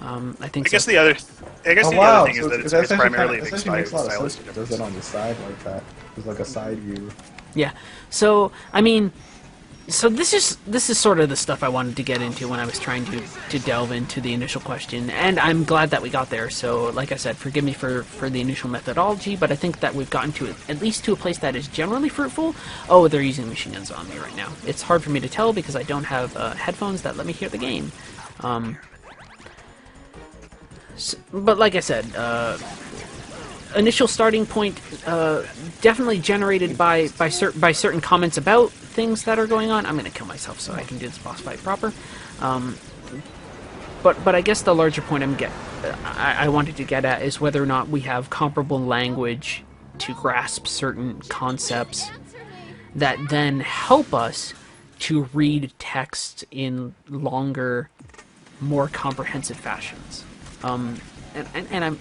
I guess the other thing is that it's primarily a stylistic difference. Does it on the side like that? There's like a side view. Yeah. So, I mean... So this is sort of the stuff I wanted to get into when I was trying to delve into the initial question, and I'm glad that we got there. So, like I said, forgive me for the initial methodology, but I think that we've gotten to at least to a place that is generally fruitful. Oh, they're using machine guns on me right now. It's hard for me to tell because I don't have headphones that let me hear the game. But like I said, initial starting point definitely generated by certain comments about things that are going on. I'm going to kill myself so I can do this boss fight proper. But I guess the larger point I wanted to get at is whether or not we have comparable language to grasp certain concepts that then help us to read text in longer, more comprehensive fashions. And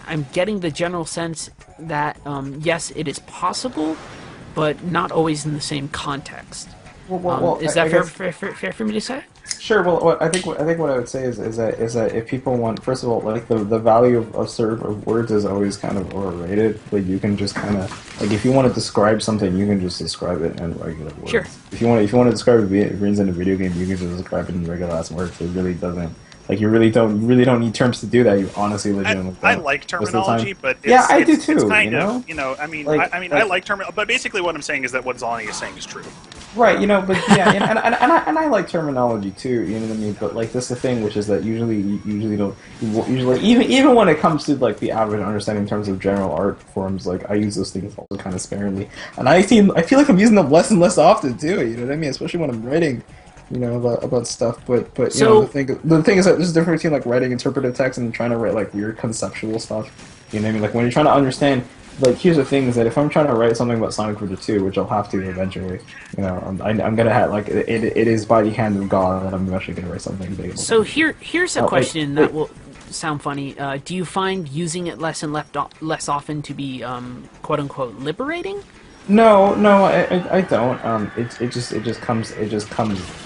I'm getting the general sense that yes, it is possible, but not always in the same context. Is that fair for me to say? Sure. Well, I think what I would say is that if people want, first of all, like the value of certain words is always kind of overrated. But you can just kind of like if you want to describe something, you can just describe it in regular words. Sure. If you want to describe brains in a video game, you can just describe it in regular ass words. It really doesn't. Like you really don't need terms to do that. You honestly legitimately I like terminology, but I do too. It's kind of, I mean, I like terminology, but basically what I'm saying is that what Zolani is saying is true. Right, but yeah, and I like terminology too. You know what I mean? But like that's the thing, which is that usually even when it comes to like the average understanding in terms of general art forms, like I use those things also kind of sparingly, and I feel like I'm using them less and less often too. You know what I mean? Especially when I'm writing. About stuff, but so, the thing is that there's a difference between like writing interpretive text and trying to write like weird conceptual stuff. You know what I mean? Like when you're trying to understand, like here's the thing is that if I'm trying to write something about Sonic Frontier 2, which I'll have to eventually, I'm gonna have like it is by the hand of God that I'm eventually gonna write something big. So here's a question that will sound funny. Do you find using it less and less often to be quote unquote liberating? No, I don't. It just comes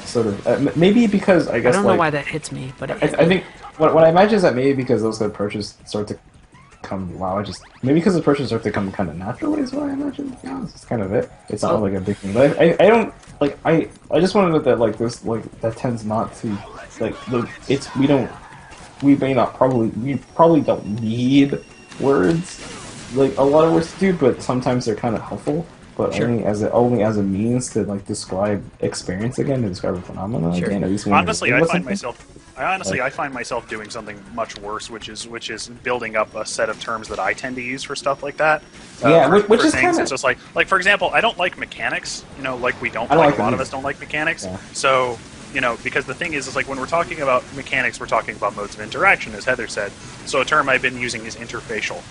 sort of maybe because I guess I don't know why that hits me, but I think what I imagine is that maybe because those kind of approaches start to come. Maybe because the approaches start to come kind of naturally is what I imagine. Yeah, that's kind of it. It's not like a big thing. But I don't like I just want to note that like this like that tends not to like we probably don't need words. Like a lot of words to do, but sometimes they're kind of helpful. But sure. only as a means to like describe experience again, to describe a phenomenon again. At least honestly, I find myself doing something much worse, which is building up a set of terms that I tend to use for stuff like that. Which is kind of it's just like for example, I don't like mechanics. Like we don't. A lot of us don't like mechanics. Yeah. So because the thing is like when we're talking about mechanics, we're talking about modes of interaction, as Heather said. So a term I've been using is interfacial.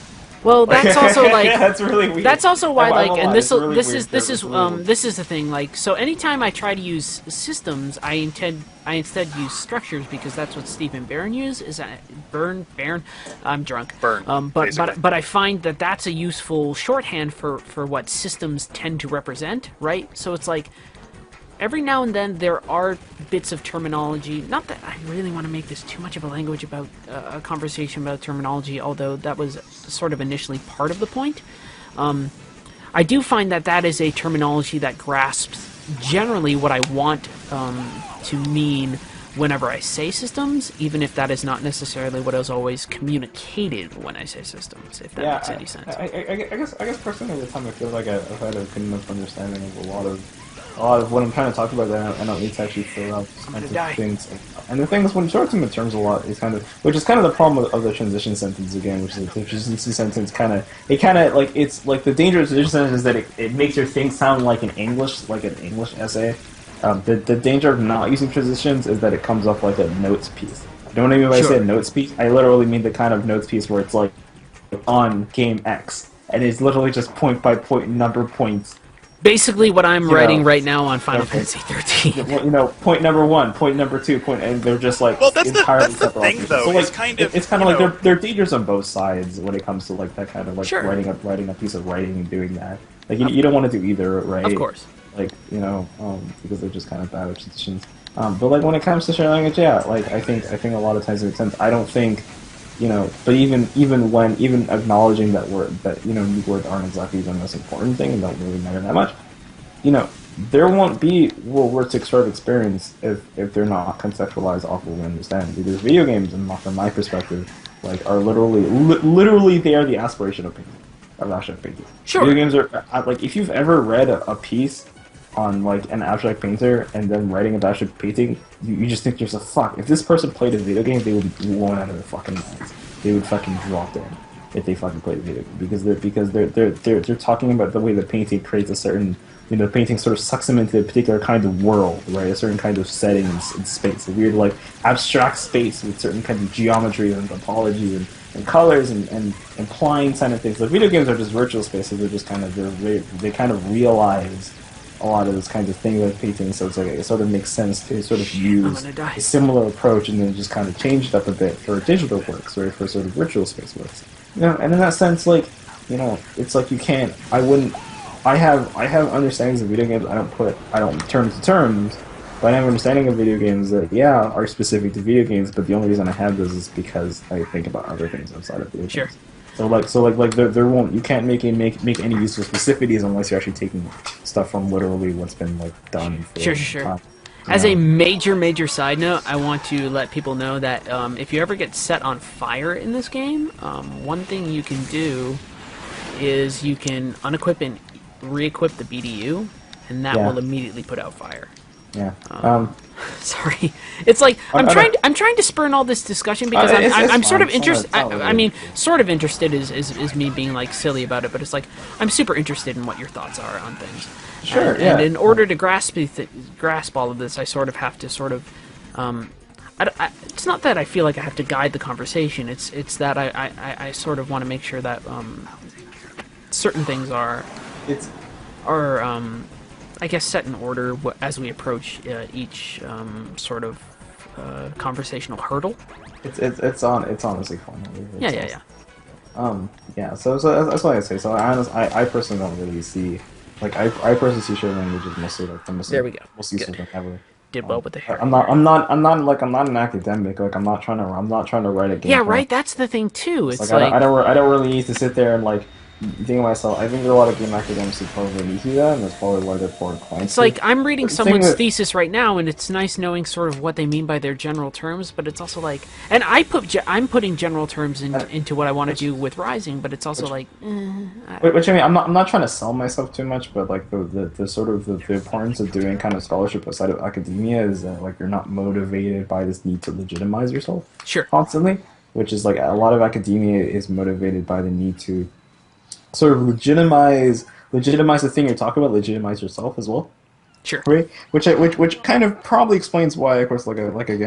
Well, that's also like that's really weird. That's also why and this is the thing. Like, so anytime I try to use systems, I instead use structures because that's what Stephen Barron used. Is that Baron? I'm drunk. But I find that that's a useful shorthand for what systems tend to represent, right? So it's like every now and then there are bits of terminology. Not that I really want to make this too much of a language about a conversation about terminology, although that was sort of initially part of the point. I do find that is a terminology that grasps generally what I want to mean whenever I say systems, even if that is not necessarily what is always communicated when I say systems, if that makes any sense. I guess personally at the time I feel like I've had a good enough understanding of a lot of what I'm trying to talk about that I don't need to actually fill out kinds of things. And the thing is, when you start to terms a lot, which is kind of the problem of the transition sentence again, which is the transition sentence it's like the danger of the transition sentence is that it makes your thing sound like an English essay. The danger of not using transitions is that it comes off like a notes piece. You know what I mean when I say a notes piece? I literally mean the kind of notes piece where it's like on game X, and it's literally just point by point number points. Basically, what I'm writing right now on Final Fantasy 13. Point number 1, point number 2, and they're just like that's the thing, though. So, it's kind of like there are dangers on both sides when it comes to like that kind of like writing a piece of writing and doing that. Like you don't want to do either, right? Of course. Like because they're just kind of bad transitions. But like when it comes to shared language, like I think a lot of times it makes sense. I don't think. But even acknowledging that new words aren't exactly the most important thing and don't really matter that much, there won't be words to sort of experience if they're not conceptualized off of what we understand. Because video games, from my perspective, like are literally they are the aspiration of painting, of abstract painting. Sure. Video games are like if you've ever read a piece on like an abstract painter and then writing about abstract painting, you just think to yourself, fuck, if this person played a video game, they would be blown out of their fucking minds. They would fucking drop dead. if they fucking play the video game, because they're talking about the way the painting creates a certain, you know, the painting sort of sucks them into a particular kind of world, right? A certain kind of setting and space, a weird like abstract space with certain kinds of geometry and topology and colors and implying kind of things. Like video games are just virtual spaces. They're just kind of they kind of realize a lot of those kinds of things like painting. So it's like it sort of makes sense to sort of use a similar approach and then just kind of change it up a bit for digital works, right? For sort of virtual space works. You know, and in that sense, like, you know, it's like you can't. I have understandings of video games. I don't turn to terms. But I have an understanding of video games that, yeah, are specific to video games, but the only reason I have those is because I think about other things outside of video games. So there won't, you can't make any useful specificities unless you're actually taking stuff from literally what's been like done. For Sure. As a major side note, I want to let people know that if you ever get set on fire in this game, one thing you can do is you can unequip and re-equip the BDU, and that will immediately put out fire. Yeah. Sorry, it's like I'm trying to spurn all this discussion because I'm sort of interested. I mean, sort of interested is me being like silly about it, but it's like I'm super interested in what your thoughts are on things. Sure. And in order to grasp all of this, I sort of have to sort of. It's not that I feel like I have to guide the conversation. It's that I sort of want to make sure that certain things are. I guess set in order as we approach each sort of conversational hurdle. It's honestly fun. Yeah. So that's why I say. So I personally don't really see, like I personally see shared language as mostly like the most. There we go. Most useful thing ever. Did well with the hair. I'm not an academic. Like I'm not trying to write a game. Yeah, right. That's the thing too. It's like I don't really need to sit there and like. Think of myself. I think there are a lot of game academics who probably need to do that, and that's probably why they're poor inclined. It's like I'm reading someone's thesis right now, and it's nice knowing sort of what they mean by their general terms. But it's also like, and I'm putting general terms into what I want to do with Rising, but it's also like, which I mean, I'm not trying to sell myself too much, but like the sort of the importance of doing kind of scholarship outside of academia is that like you're not motivated by this need to legitimize yourself constantly, which is like a lot of academia is motivated by the need to sort of legitimize the thing you're talking about, legitimize yourself as well. Sure. Right. Which kind of probably explains why, of course, like a lot of a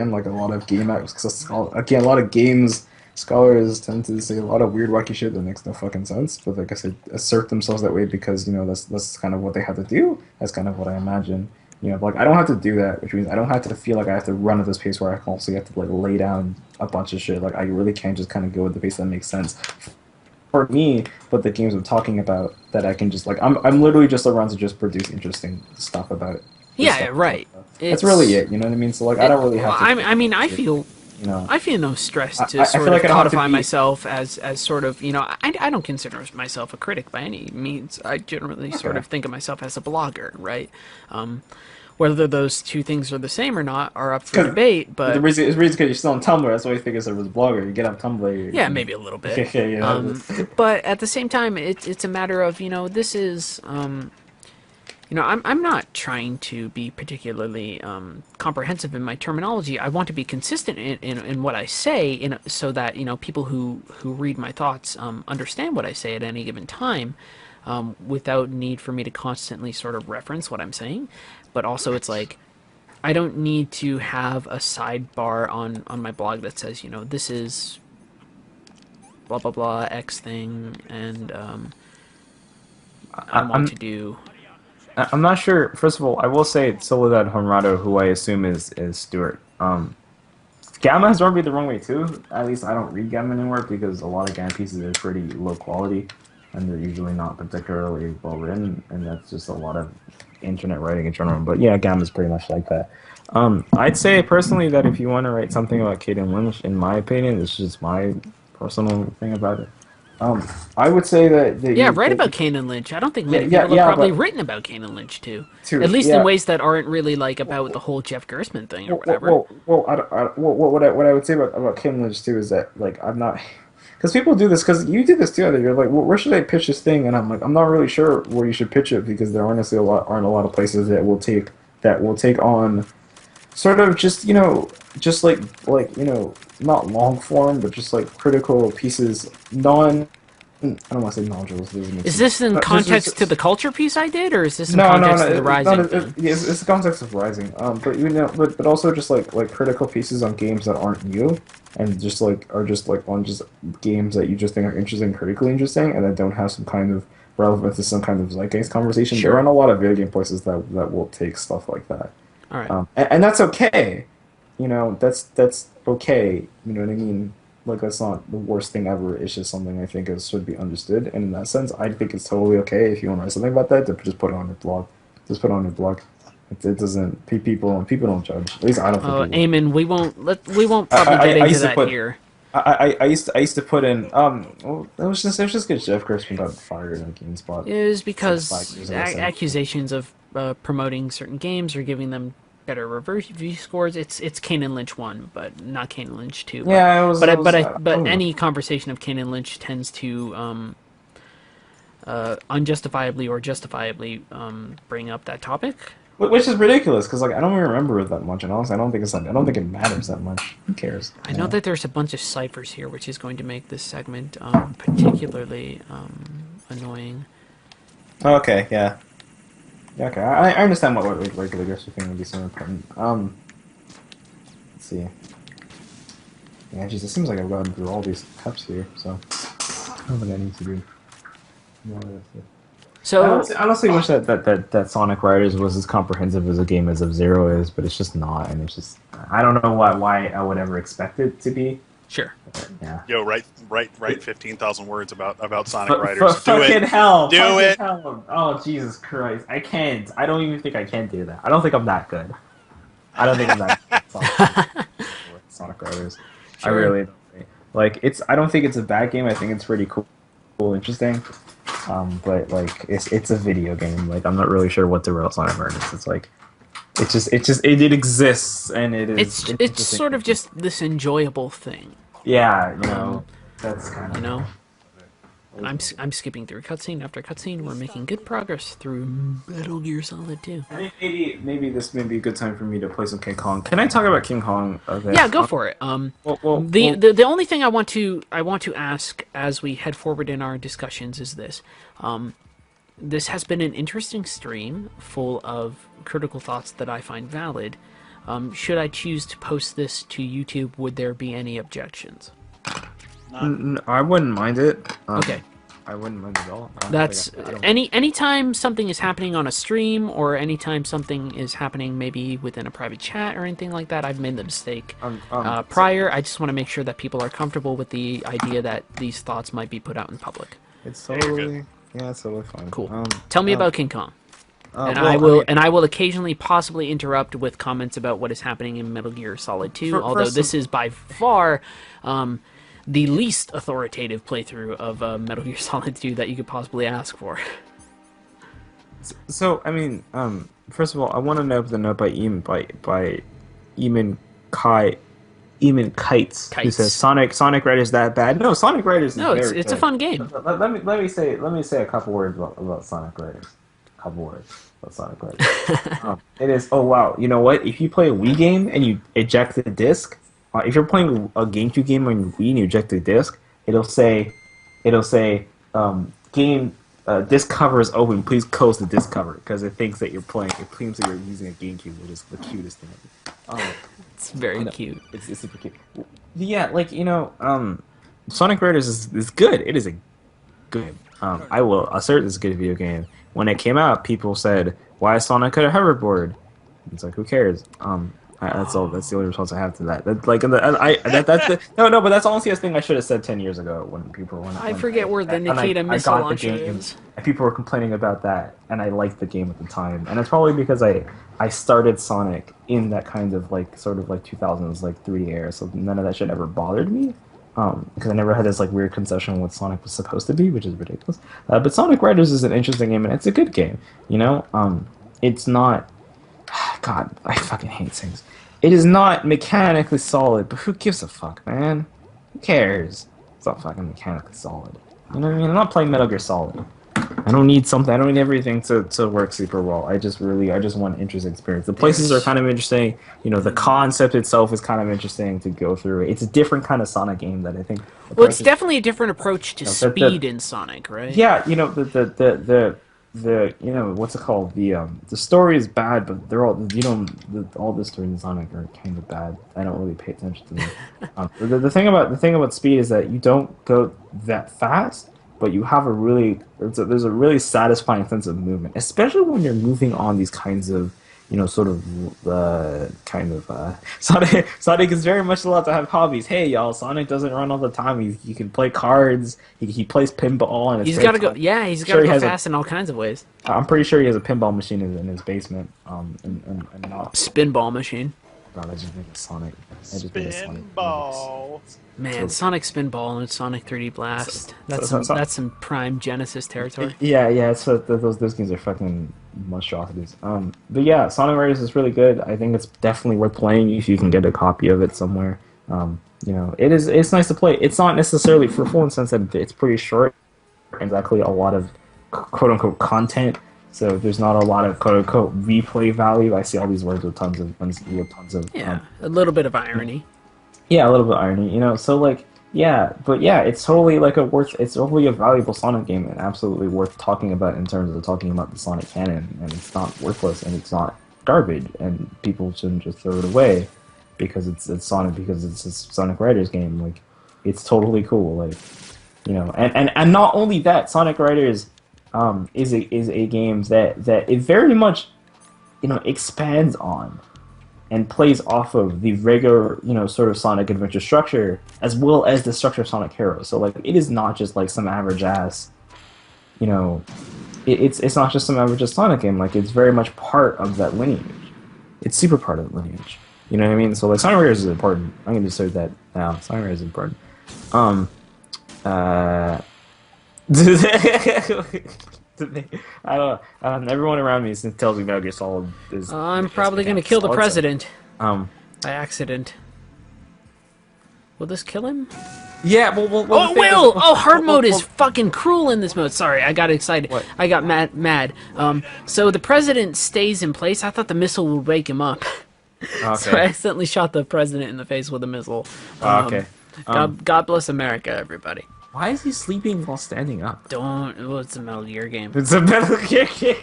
lot of games scholars tend to say a lot of weird, wacky shit that makes no fucking sense. But like I said, assert themselves that way because you know that's kind of what they have to do. That's kind of what I imagine. You know, like I don't have to do that, which means I don't have to feel like I have to run at this pace where I can also have to like lay down a bunch of shit. Like I really can just kind of go at the pace that makes sense. For me, but the games I'm talking about that I can just like I'm literally just around to just produce interesting stuff about it. Yeah, right. That's really it. You know what I mean? So like I don't really have to. I feel. You know, I feel no stress to sort of codify myself as sort of, you know, I don't consider myself a critic by any means. I generally sort of think of myself as a blogger, right? Whether those two things are the same or not are up for debate, but... The reason is because you're still on Tumblr, that's why you think it's a blogger. You get on Tumblr... Yeah, maybe a little bit. But at the same time, it's a matter of, you know, this is... you know, I'm not trying to be particularly comprehensive in my terminology. I want to be consistent in what I say so that, you know, people who read my thoughts understand what I say at any given time without need for me to constantly sort of reference what I'm saying. But also it's like, I don't need to have a sidebar on my blog that says, you know, this is blah, blah, blah, X thing, and I want to do... I'm not sure. First of all, I will say Soledad Honrado, who I assume is Stewart. Gamma has rubbed me the wrong way too. At least I don't read Gamma anymore because a lot of Gamma pieces are pretty low quality and they're usually not particularly well written, and that's just a lot of internet writing in general. But yeah, Gamma's pretty much like that. I'd say personally that if you want to write something about Caden Lynch, in my opinion, this is just my personal thing about it. I would say that write about Caden Lynch. I don't think many people have probably written about Caden Lynch too. At least in ways that aren't really like about the whole Jeff Gerstmann thing or whatever. What I would say about Caden Lynch too is that like I'm not, because people do this, because you did this too. You're like, well, where should I pitch this thing? And I'm like, I'm not really sure where you should pitch it because there aren't a lot of places that will take on sort of just like you know, not long form, but just like critical pieces, I don't want to say nodules. Is this in But context to the culture piece I did, or is this in no, context to the Rising thing? it's the context of Rising. But you know, but also just like critical pieces on games that aren't new, and just like are just like on just games that you just think are interesting, critically interesting, and that don't have some kind of relevance to some kind of zeitgeist conversation. Sure. There aren't a lot of video game places that will take stuff like that. All right. And that's okay. You know, that's okay. You know what I mean? Like, that's not the worst thing ever. It's just something I think is should be understood. And in that sense, I think it's totally okay if you want to write something about that, to just put it on your blog. Just put it on your blog. It doesn't. People don't judge. At least I don't. Oh, think people Eamon, we won't probably get into that here. I used to put in well, it was just because Jeff Gerstmann got fired on GameSpot. It was because 5 years ago, so. accusations of promoting certain games or giving them better review scores. It's Kane and Lynch 1, but not Kane and Lynch 2. Yeah, it was. But any conversation of Kane and Lynch tends to unjustifiably or justifiably bring up that topic. Which is ridiculous, because like I don't even remember it that much, and honestly, I don't think it matters that much. Who cares? I know that there's a bunch of ciphers here, which is going to make this segment particularly annoying. Okay, yeah. Yeah, okay. I understand what regular grocery thing would be so important. Let's see. Yeah, geez, it seems like I've gone through all these cups here, so I don't think I need to do more of this. So I honestly wish that Sonic Riders was as comprehensive as a game as F-Zero is, but it's just not, and it's just I don't know why I would ever expect it to be. Sure. Yeah. Yo, write 15,000 words about Sonic Riders. Do fucking it. hell! Do fucking it. Hell. Oh Jesus Christ! I can't. I don't even think I can do that. I don't think I'm that good. I don't think I'm that good. Sonic Riders. Sure. I really don't think. Like it's. I don't think it's a bad game. I think it's pretty cool, interesting. But like it's a video game. Like I'm not really sure what to write Sonic Riders. It's like it exists and it is. It's sort of just this enjoyable thing. Yeah, you know, that's kind of. You know, I'm skipping through cutscene after cutscene. We're making good progress through Metal Gear Solid 2. I think maybe this may be a good time for me to play some King Kong. Can I talk about King Kong? Yeah, go for it. The only thing I want to ask as we head forward in our discussions is this. This has been an interesting stream full of critical thoughts that I find valid. Should I choose to post this to YouTube, would there be any objections? I wouldn't mind it. Okay. I wouldn't mind at all. That's anytime something is happening on a stream, or anytime something is happening maybe within a private chat or anything like that. I've made the mistake prior. I just want to make sure that people are comfortable with the idea that these thoughts might be put out in public. It's totally it's totally fine. Cool. Tell me about King Kong. And well, I will occasionally possibly interrupt with comments about what is happening in Metal Gear Solid 2, although this is by far the least authoritative playthrough of Metal Gear Solid 2 that you could possibly ask for. So, I mean, first of all, I want to note the note by Eamon Kites, who says Sonic Riders that bad. No, Sonic Riders is very it's good. a fun game. Let me say a couple words about Sonic Riders. Sonic Riders. It is. Oh wow! You know what? If you play a Wii game and you eject the disc, if you're playing a GameCube game on your Wii and you eject the disc, it'll say, game disc cover is open. Please close the disc cover because it thinks that you're playing. It claims that you're using a GameCube, which is the cutest thing ever. It's very cute. It's super cute. Yeah, like Sonic Riders is good. It is a good. I will assert this is a good video game. When it came out, people said, "Why is Sonic got a hoverboard?" It's like, who cares? That's all. That's the only response I have to that. But that's honestly a thing I should have said 10 years ago when people were. I forget where the Nikita missile launcher is. And people were complaining about that, and I liked the game at the time. And it's probably because I started Sonic in that kind of sort of 2000s 3D era, so none of that shit ever bothered me. Because I never had this weird conception of what Sonic was supposed to be, which is ridiculous. But Sonic Riders is an interesting game, and it's a good game. It's not. God, I fucking hate things. It is not mechanically solid, but who gives a fuck, man? Who cares? It's not fucking mechanically solid. You know what I mean? I'm not playing Metal Gear Solid. I don't need something. I don't need everything to work super well. I just want an interesting experience. The places are kind of interesting. You know, the concept itself is kind of interesting to go through. It's a different kind of Sonic game that I think. Well, it's definitely a different approach to speed in Sonic, right? Yeah, you know the you know what's it called, the story is bad, but they're all all the stories in Sonic are kind of bad. I don't really pay attention to them. The thing about speed is that you don't go that fast, but you have there's a really satisfying sense of movement, especially when you're moving on these kinds of, you know, sort of Sonic is very much allowed to have hobbies. Hey, y'all, Sonic doesn't run all the time. He can play cards. He plays pinball, and he's got to go. Yeah, he's got to go fast in all kinds of ways. I'm pretty sure he has a pinball machine in his basement. And not spinball machine. God, I just think of Sonic. Spinball. Man, Sonic Spinball and Sonic 3D Blast. That's some prime Genesis territory. Yeah. So those games are fucking monstrosities. But yeah, Sonic Riders is really good. I think it's definitely worth playing if you can get a copy of it somewhere. You know, it's nice to play. It's not necessarily for full in the sense that it's pretty short. Exactly, a lot of quote unquote content. So there's not a lot of quote unquote replay value. I see all these words with tons of yeah, a little bit of irony. Yeah, a little bit of irony, you know. So like, yeah, but yeah, it's totally like it's totally a valuable Sonic game and absolutely worth talking about in terms of talking about the Sonic canon. And it's not worthless and it's not garbage, and people shouldn't just throw it away because it's Sonic, because it's a Sonic Riders game. Like, it's totally cool. Like, you know, and not only that, Sonic Riders is a game that it very much, you know, expands on and plays off of the regular, you know, sort of Sonic Adventure structure, as well as the structure of Sonic Heroes. So, like, it is not just, like, some average-ass, you know, it's not just some average-ass Sonic game. Like, it's very much part of that lineage. It's super part of the lineage. You know what I mean? So, like, Sonic Riders is important. I'm going to assert that now. Sonic Riders is important. I don't know. Everyone around me tells me Metal Gear Solid is. I'm probably going to kill the president. By accident. Will this kill him? Yeah, well oh, it will! Oh, hard mode is fucking cruel in this mode. Sorry, I got excited. What? I got mad. So the president stays in place. I thought the missile would wake him up. Okay. So I accidentally shot the president in the face with a missile. Okay. God bless America, everybody. Why is he sleeping while standing up? Well, it's a Metal Gear game. It's a Metal Gear game.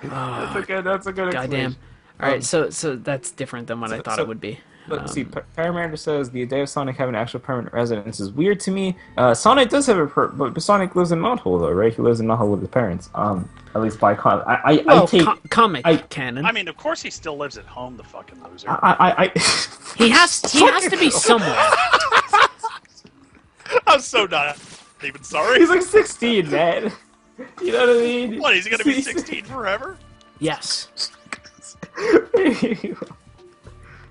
That's a good Goddamn. explanation. Alright, so that's different than what I thought it would be. Let's see, Paramander says the idea of Sonic having an actual permanent residence is weird to me. Sonic does have but Sonic lives in Mount Hole, though, right? He lives in Mount Hole with his parents. At least by comic canon. I mean, of course he still lives at home, the fucking loser. He has to be somewhere. I'm so not even sorry. He's like 16, man. You know what I mean? What, is he gonna be 16 forever? Yes.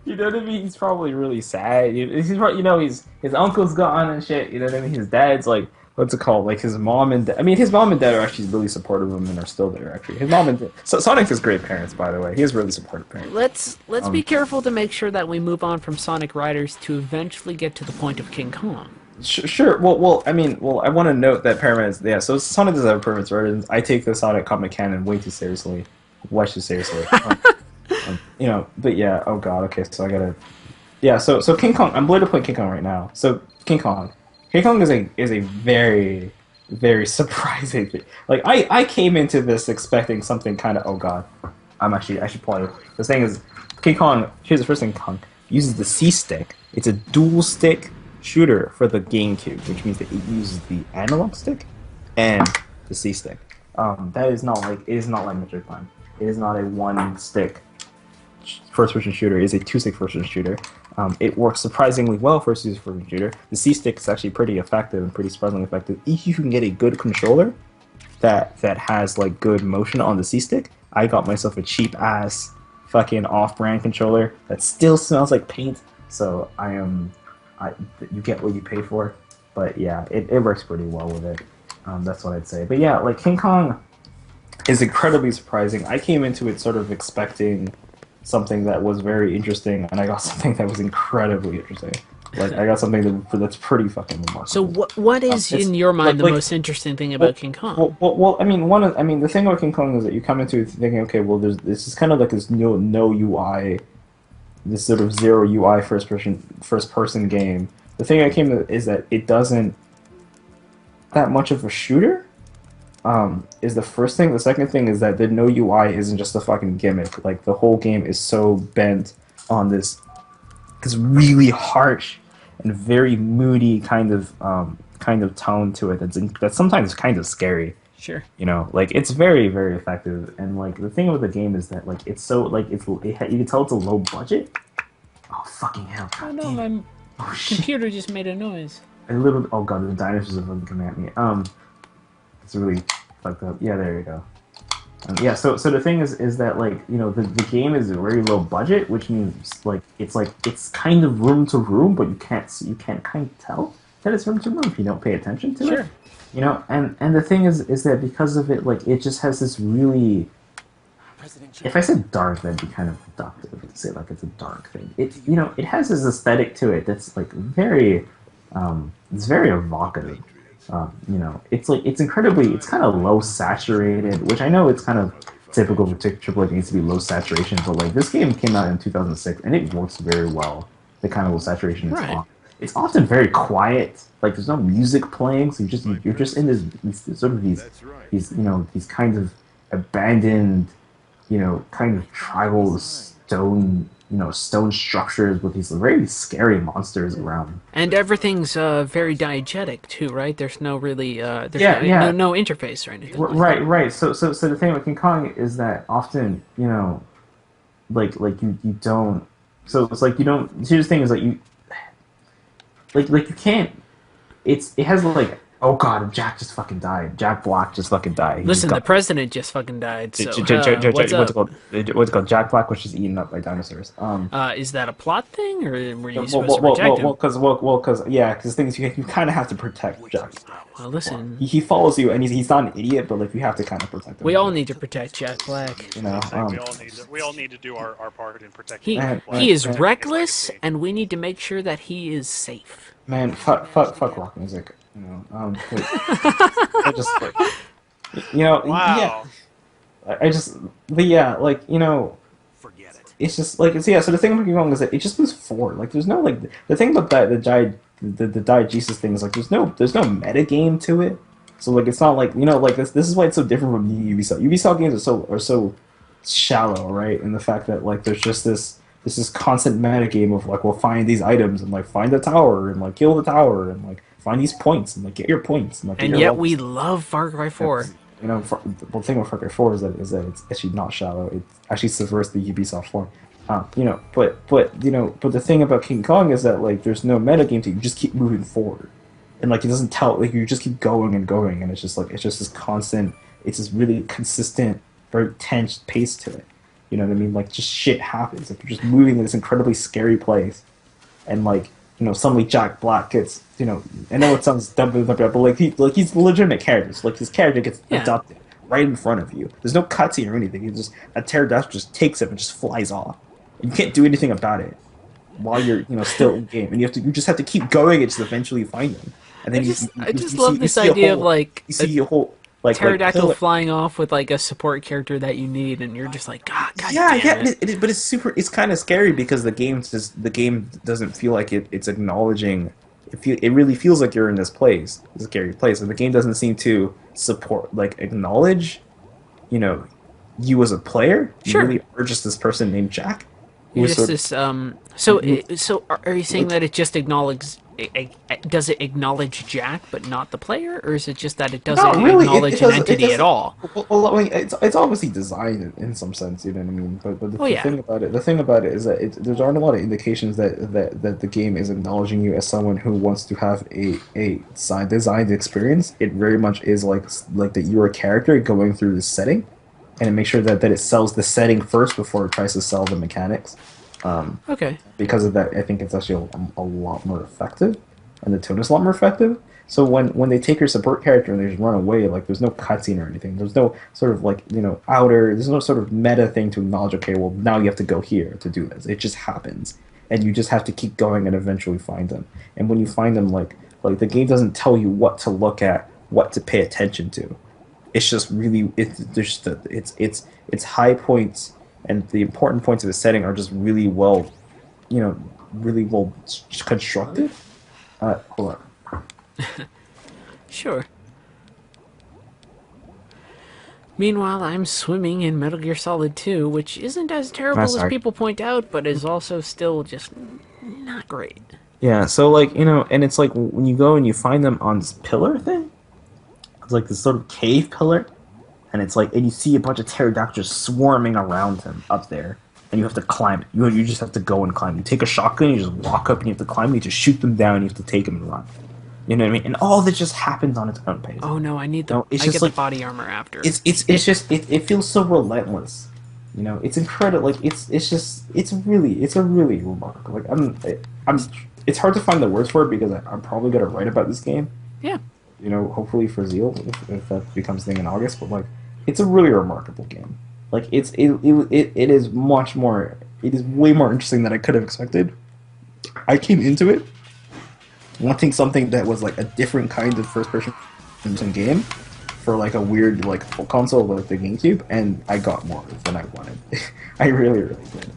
You know what I mean? He's probably really sad. He's probably, you know, his uncle's gone and shit. You know what I mean? His dad's like, what's it called? Like his mom and dad. I mean, his mom and dad are actually really supportive of him and are still there. Actually, his mom and dad. So Sonic has great parents, by the way. He has really supportive parents. Let's be careful to make sure that we move on from Sonic Riders to eventually get to the point of King Kong. Sure. Well. I want to note that Paramount. Yeah. So Sonic does have permanent residence. I take the Sonic comic canon way too seriously. Way too seriously. You know. But yeah. Oh God. Okay. So I gotta. Yeah. So King Kong. I'm blade to play King Kong right now. So King Kong. King Kong is a very, very surprising thing. Like I came into this expecting something kind of. Oh God. I should play. The thing is, King Kong. Here's the first thing. King Kong uses the C stick. It's a dual stick shooter for the GameCube, which means that it uses the analog stick and the C stick. It is not like Metroid Prime. It is not a one stick first-person shooter. It is a two-stick first-person shooter. It works surprisingly well for a first-person shooter. The C stick is actually pretty effective and pretty surprisingly effective. If you can get a good controller that has like good motion on the C stick, I got myself a cheap ass fucking off-brand controller that still smells like paint. So you get what you pay for, but yeah, it works pretty well with it. That's what I'd say. But yeah, like King Kong is incredibly surprising. I came into it sort of expecting something that was very interesting, and I got something that was incredibly interesting. Like I got something that's pretty fucking remarkable. So what is It's- in your mind the like- most interesting thing about King Kong? Well, I mean, the thing about King Kong is that you come into it thinking, okay, well, this is kind of like this no UI, this sort of zero UI first person game. The thing I came to is that it doesn't that much of a shooter. Is the first thing. The second thing is that the no UI isn't just a fucking gimmick. Like the whole game is so bent on this really harsh and very moody kind of tone to it. That's sometimes kind of scary. Sure. You know, like it's very very effective. And like the thing with the game is that like it's so like you can tell it's a low budget. Oh fucking hell! Oh God no, damn. my computer just made a noise. Oh god, the dinosaurs are fucking coming at me. It's really fucked up. Yeah, there you go. Yeah, so the thing is that like you know the game is very low budget, which means like it's kind of room to room, but you can't kind of tell that it's room to room if you don't pay attention to it. You know, and the thing is that because of it, like it just has this really. If I said dark, that'd be kind of reductive to say like it's a dark thing. It it has this aesthetic to it that's like very, it's very evocative. It's incredibly, it's kind of low saturated, which I know it's kind of typical for AAA games to be low saturation, but like this game came out in 2006 and it works very well. The kind of low saturation it's on. It's often very quiet. Like there's no music playing, so you're just in these kind of abandoned, kind of tribal stone structures with these very scary monsters around. And everything's very diegetic too, right? There's no really no interface or anything. Right. So the thing with King Kong is that often, like you don't. So it's like you don't. See, the thing is like you can't. It has like. Oh god, Jack just fucking died. Jack Black just fucking died. Listen, the president just fucking died. So what's it called? Jack Black was just eaten up by dinosaurs. Is that a plot thing, or were you supposed to protect him? Because the thing is, you kind of have to protect Jack. Well, listen, he follows you, and he's not an idiot, but like you have to kind of protect him. We all need to protect Jack Black. We all need to do our part in protecting. He is reckless, and we need to make sure that he is safe. Man, fuck rock music. I just like, wow. Yeah, forget it. It's just like so the thing about King Kong is that it just moves forward. Like there's no like the thing about the diegesis thing is like there's no meta game to it. So like it's not like like this is why it's so different from Ubisoft. Ubisoft games are so shallow, right? In the fact that like there's just this constant meta game of like we'll find these items and like find the tower and like kill the tower and like find these points and like get your points and like. And yet we love Far Cry 4. The thing with Far Cry 4 is that it's actually not shallow. It actually subverts the Ubisoft form. But the thing about King Kong is that like there's no meta game to you just keep moving forward, and like it doesn't tell like you just keep going and going, and it's just this constant. It's this really consistent, very tense pace to it. You know what I mean? Like just shit happens. Like you're just moving in this incredibly scary place, and like. Suddenly Jack Black gets, I know it sounds dumb, but like he's a legitimate character. So, like his character gets adopted right in front of you. There's no cutscene or anything. A pterodactyl just takes him and just flies off. And you can't do anything about it while you're, still in game. And you just have to keep going and just eventually find him. And then I just love this idea of like you see a whole pterodactyl flying off with like a support character that you need, and you're just like, God damn it. But it's kind of scary because the game doesn't feel like it's acknowledging. It really feels like you're in this scary place, and the game doesn't seem to acknowledge, you as a player. Sure. You really are just this person named Jack. So are you saying that it just acknowledges? Does it acknowledge Jack but not the player, or is it just that it doesn't acknowledge an entity at all? Well, I mean, it's obviously designed in some sense, you know what I mean. But the thing about it is that there aren't a lot of indications that the game is acknowledging you as someone who wants to have a designed experience. It very much is like that you're a character going through this setting, and it makes sure that it sells the setting first before it tries to sell the mechanics. Okay. Because of that, I think it's actually a lot more effective, and the tone is a lot more effective. So when they take your support character and they just run away, like there's no cutscene or anything. There's no sort of there's no sort of meta thing to acknowledge. Okay, well now you have to go here to do this. It just happens, and you just have to keep going and eventually find them. And when you find them, like the game doesn't tell you what to look at, what to pay attention to. It's just really it's high points and the important points of the setting are just really well, really well constructed. Hold on. Sure. Meanwhile, I'm swimming in Metal Gear Solid 2, which isn't as terrible as people point out, but is also still just not great. Yeah, so like, and it's like when you go and you find them on this pillar thing, it's like this sort of cave pillar, and it's like, and you see a bunch of pterodactyls swarming around him up there, and you have to climb it. You just have to go and climb. You take a shotgun, you just walk up, and you have to climb. You just shoot them down. You have to take them and run. You know what I mean? And all that just happens on its own pace. Oh no, I need the. It's I just get like, the body armor after. It feels so relentless. It's incredible. Like it's a really remarkable. Like it's hard to find the words for it because I'm probably gonna write about this game. Yeah. Hopefully for Zeal if that becomes a thing in August. But like, it's a really remarkable game. Like it is much more. It is way more interesting than I could have expected. I came into it wanting something that was like a different kind of first-person game for like a weird like full console like the GameCube, and I got more than I wanted. I really did.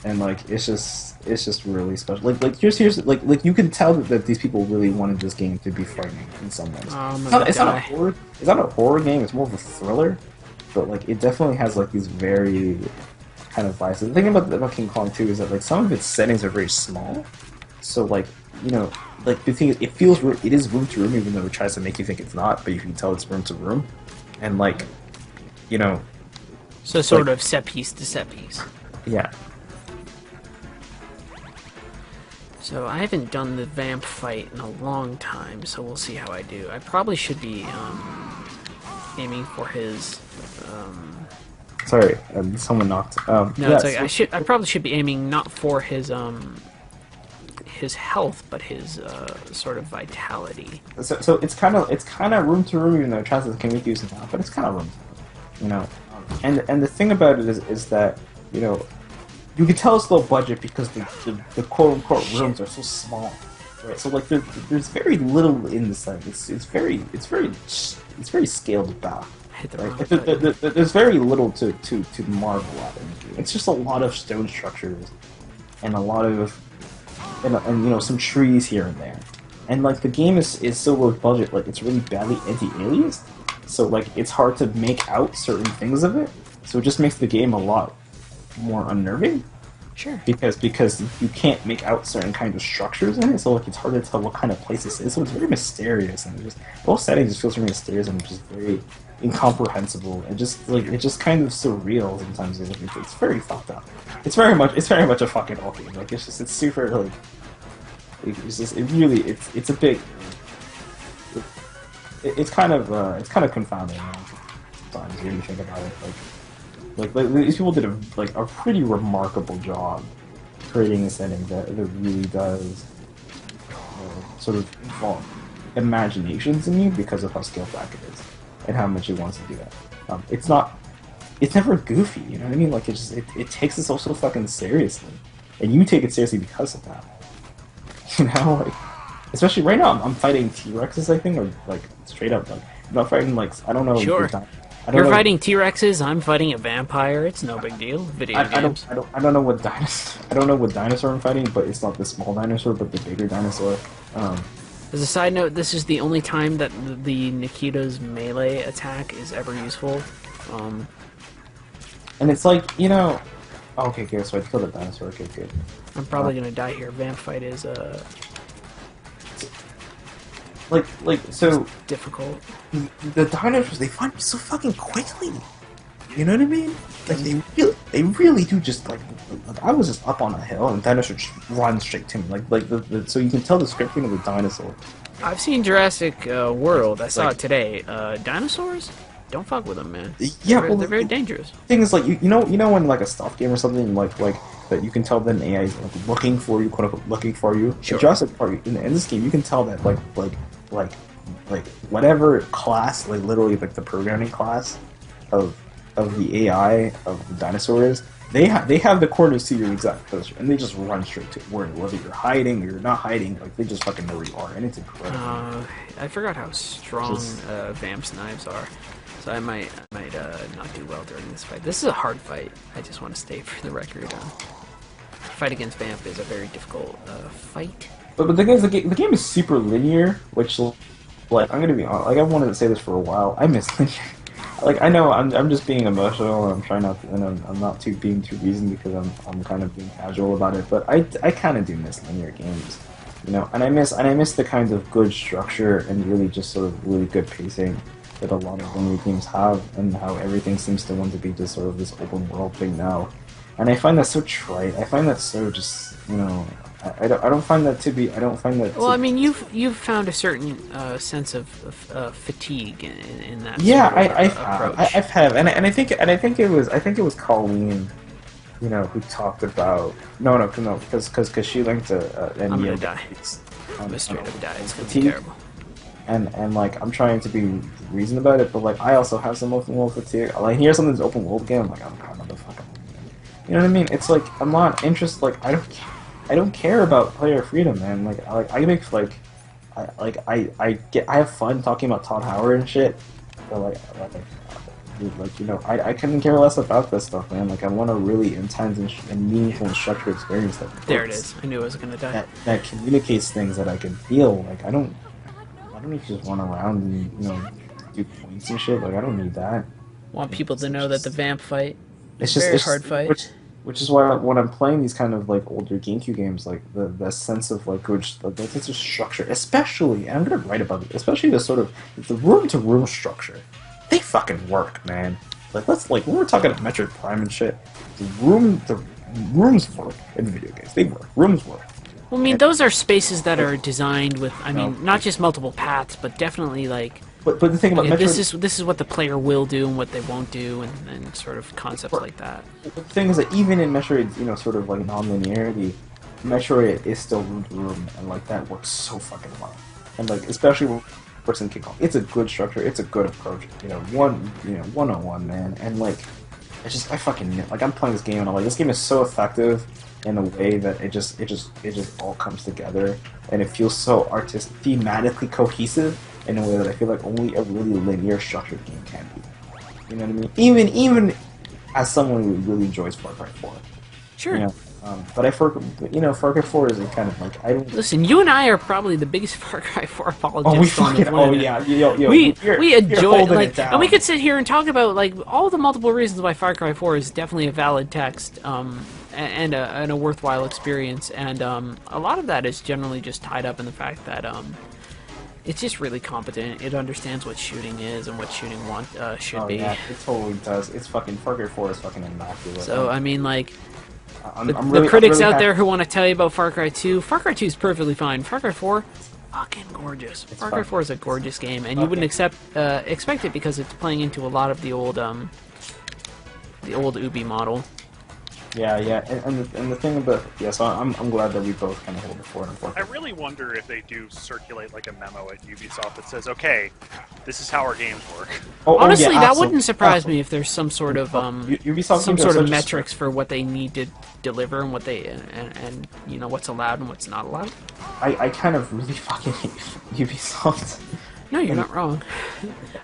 And like it's just really special. Like here's like you can tell that these people really wanted this game to be frightening in some ways. It's not a horror game. It's more of a thriller, but like it definitely has like these very kind of vibes. The thing about King Kong 2 is that like some of its settings are very small. So like like the thing is, it is room to room, even though it tries to make you think it's not, but you can tell it's room to room, and like, so sort of set piece to set piece. Yeah. So I haven't done the vamp fight in a long time, so we'll see how I do. I probably should be aiming for his. Sorry, someone knocked. No, it's like I probably should be aiming not for his health, but his sort of vitality. So it's kind of room to room, even though it tries to make use of that, but it's kind of room to room, And the thing about it is that you can tell it's low budget because the quote unquote rooms are so small, right? So like there's very little in the set. It's very scaled back. Right? There's very little to marvel at in the game. It's just a lot of stone structures and a lot of and some trees here and there. And like the game is so low budget, like it's really badly anti-aliased. So like it's hard to make out certain things of it. So it just makes the game a lot more unnerving. Sure. Because you can't make out certain kinds of structures in it, so like it's hard to tell what kind of place this is. So it's very mysterious, and the whole setting just feels very mysterious and just very incomprehensible, and just like it's just kind of surreal sometimes. It's very fucked up. It's very much a fucking all game. Like it's super like it's a big. It's kind of confounding sometimes when you think about it. Like these people did a pretty remarkable job creating a setting that really does sort of involve imaginations in you because of how scaled back it is and how much it wants to do that. It's never goofy, you know what I mean? Like it takes itself so fucking seriously, and you take it seriously because of that. Like especially right now, I'm fighting T-Rexes, I think, or like straight up like I'm not fighting like I don't know. Sure. You're fighting T-Rexes. I'm fighting a vampire. It's no big deal. Video games. I don't know what dinosaur I'm fighting, but it's not the small dinosaur, but the bigger dinosaur. As a side note, this is the only time that the Nikita's melee attack is ever useful. And it's like okay, good. So I killed a dinosaur. Okay, good. I'm probably gonna die here. Vamp fight is so difficult. The dinosaurs, they find me so fucking quickly. You know what I mean? Like they really do just like I was just up on a hill and dinosaurs just run straight to me. So you can tell the scripting of the dinosaur. I've seen Jurassic World. I saw it today. Dinosaurs? Don't fuck with them, man. Yeah, they're very dangerous. Thing is, like you know when like a stealth game or something like that you can tell that an AI is like, looking for you, quote unquote, looking for you. Sure. In Jurassic Park, in this game, you can tell that like whatever class, like literally like the programming class of of the AI of the dinosaurs, they have the corners to your exact position, and they just run straight to it. Whether you're hiding or you're not hiding, like they just fucking know where you are, and it's incredible. I forgot how strong Vamp's knives are, so I might not do well during this fight. This is a hard fight. I just want to state for the record, fight against Vamp is a very difficult fight. But the thing is, the game is super linear, which, like, I'm gonna be honest, like, I've wanted to say this for a while. I miss linear. Like, I know I'm just being emotional, and I'm trying not to, and I'm not being too reasoned because I'm kind of being casual about it. But I kind of do miss linear games, you know, and I miss the kind of good structure and really just sort of really good pacing that a lot of linear games have, and how everything seems to want to be just sort of this open world thing now. And I find that so trite. I find that so just, you know, I don't find that to be. I don't find that. Well, I mean, you've found a certain sense of fatigue in that. Yeah, sort of, I've had, and I think it was Colleen, you know, who talked about no, because she linked I'm gonna die. I'm gonna straight up die. It's gonna be terrible. And like, I'm trying to be reasoned about it, but like, I also have some open world fatigue. Like, here's something that's open world game. I'm like, I'm kind of the fucking. You know what I mean? It's like, I'm not interested. Like, I don't care about player freedom, man. I make like, I have fun talking about Todd Howard and shit. But like you know, I couldn't care less about this stuff, man. Like, I want a really intense and meaningful and structured experience there it is. I knew I was gonna die. That communicates things that I can feel. Like, I don't need to just run around and, you know, do points and shit. Like, I don't need that. Want people to know that the Vamp fight. It's very hard fight. Which is why when I'm playing these kind of like older GameCube games, like the sense of like the sense of structure, especially, and I'm gonna write about it, especially the sort of the room to room structure, they fucking work, man. Like, when we're talking about Metroid Prime and shit, the rooms work in video games. They work. Rooms work. Well, I mean, those are spaces that are designed with, I mean, not just multiple paths, but definitely like. But the thing about Metroid... This is what the player will do and what they won't do, and sort of concepts like that. The thing is that even in Metroid's, you know, sort of like non-linearity, Metroid is still room to room, and like that works so fucking well. And like, especially when works in kickoff, it's a good structure, it's a good approach. You know, 101, man. And like, I fucking, like, I'm playing this game and I'm like, this game is so effective in a way that it just all comes together, and it feels so thematically cohesive in a way that I feel like only a really linear structured game can be. You know what I mean? Even as someone who really enjoys Far Cry 4. Sure. You know? But Far Cry 4 is kind of like, I don't... Listen, you and I are probably the biggest Far Cry 4 apologists. Oh, we fucking... Oh, yeah. We enjoy it, like, and we could sit here and talk about, like, all the multiple reasons why Far Cry 4 is definitely a valid text, and a worthwhile experience, and a lot of that is generally just tied up in the fact that it's just really competent. It understands what shooting is and what shooting should be. Yeah, it totally does. It's fucking... Far Cry 4 is fucking immaculate. So, I mean, like... The critics out there who want to tell you about Far Cry 2, Far Cry 2 is perfectly fine. Far Cry 4, fucking gorgeous. Far Cry 4 is a gorgeous game, and you wouldn't expect it because it's playing into a lot of the old Ubi model. Yeah, and the thing about so I'm glad that we both kind of hold it forward. I really wonder if they do circulate like a memo at Ubisoft that says, "Okay, this is how our games work." Honestly, that wouldn't surprise me if there's some sort of Ubisoft metrics for what they need to deliver and what they and you know what's allowed and what's not allowed. I kind of really fucking hate Ubisoft. No, you're not wrong.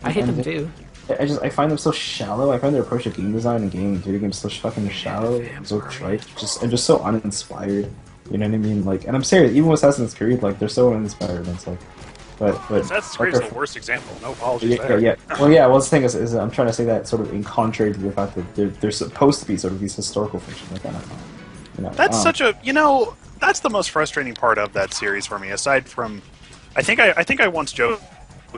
I hate them too. I find them so shallow. I find their approach to game design and game video games so fucking shallow, and so trite, and so uninspired. You know what I mean? Like, and I'm serious. Even with Assassin's Creed, like, they're so uninspired. And it's like, but Assassin's Creed is the worst example. No apologies there. Yeah. Well, the thing is I'm trying to say that sort of in contrary to the fact that they're supposed to be sort of these historical fiction. Like, I don't know. You know, that's such a that's the most frustrating part of that series for me. Aside from, I think I once joked.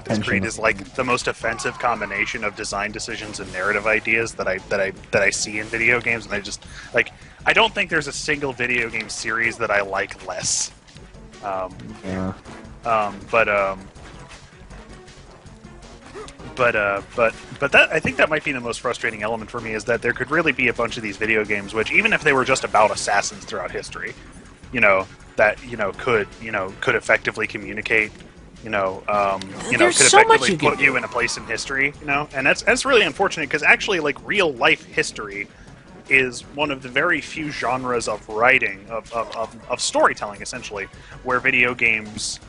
This Creed is like the most offensive combination of design decisions and narrative ideas that I see in video games, and I don't think there's a single video game series that I like less. But that, I think that might be the most frustrating element for me, is that there could really be a bunch of these video games which, even if they were just about assassins throughout history, that could effectively communicate could There's so much effectively you can put you in a place in history, and that's really unfortunate because actually, like real life history is one of the very few genres of writing of storytelling, essentially, where video games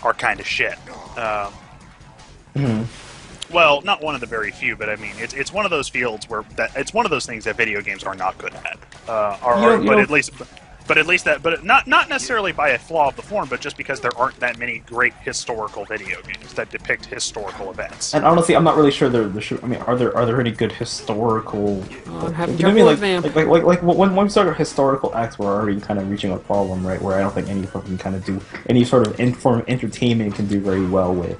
are kind of shit. Well, not one of the very few, but I mean, it's one of those fields where it's one of those things that video games are not good at. But not necessarily by a flaw of the form, but just because there aren't that many great historical video games that depict historical events. And honestly, I'm not really sure I mean, are there any good historical? I'm having You know what I mean? trouble with Like when we start historical acts, we're already kind of reaching a problem, right? Where I don't think any fucking kind of do any sort of form of entertainment can do very well with,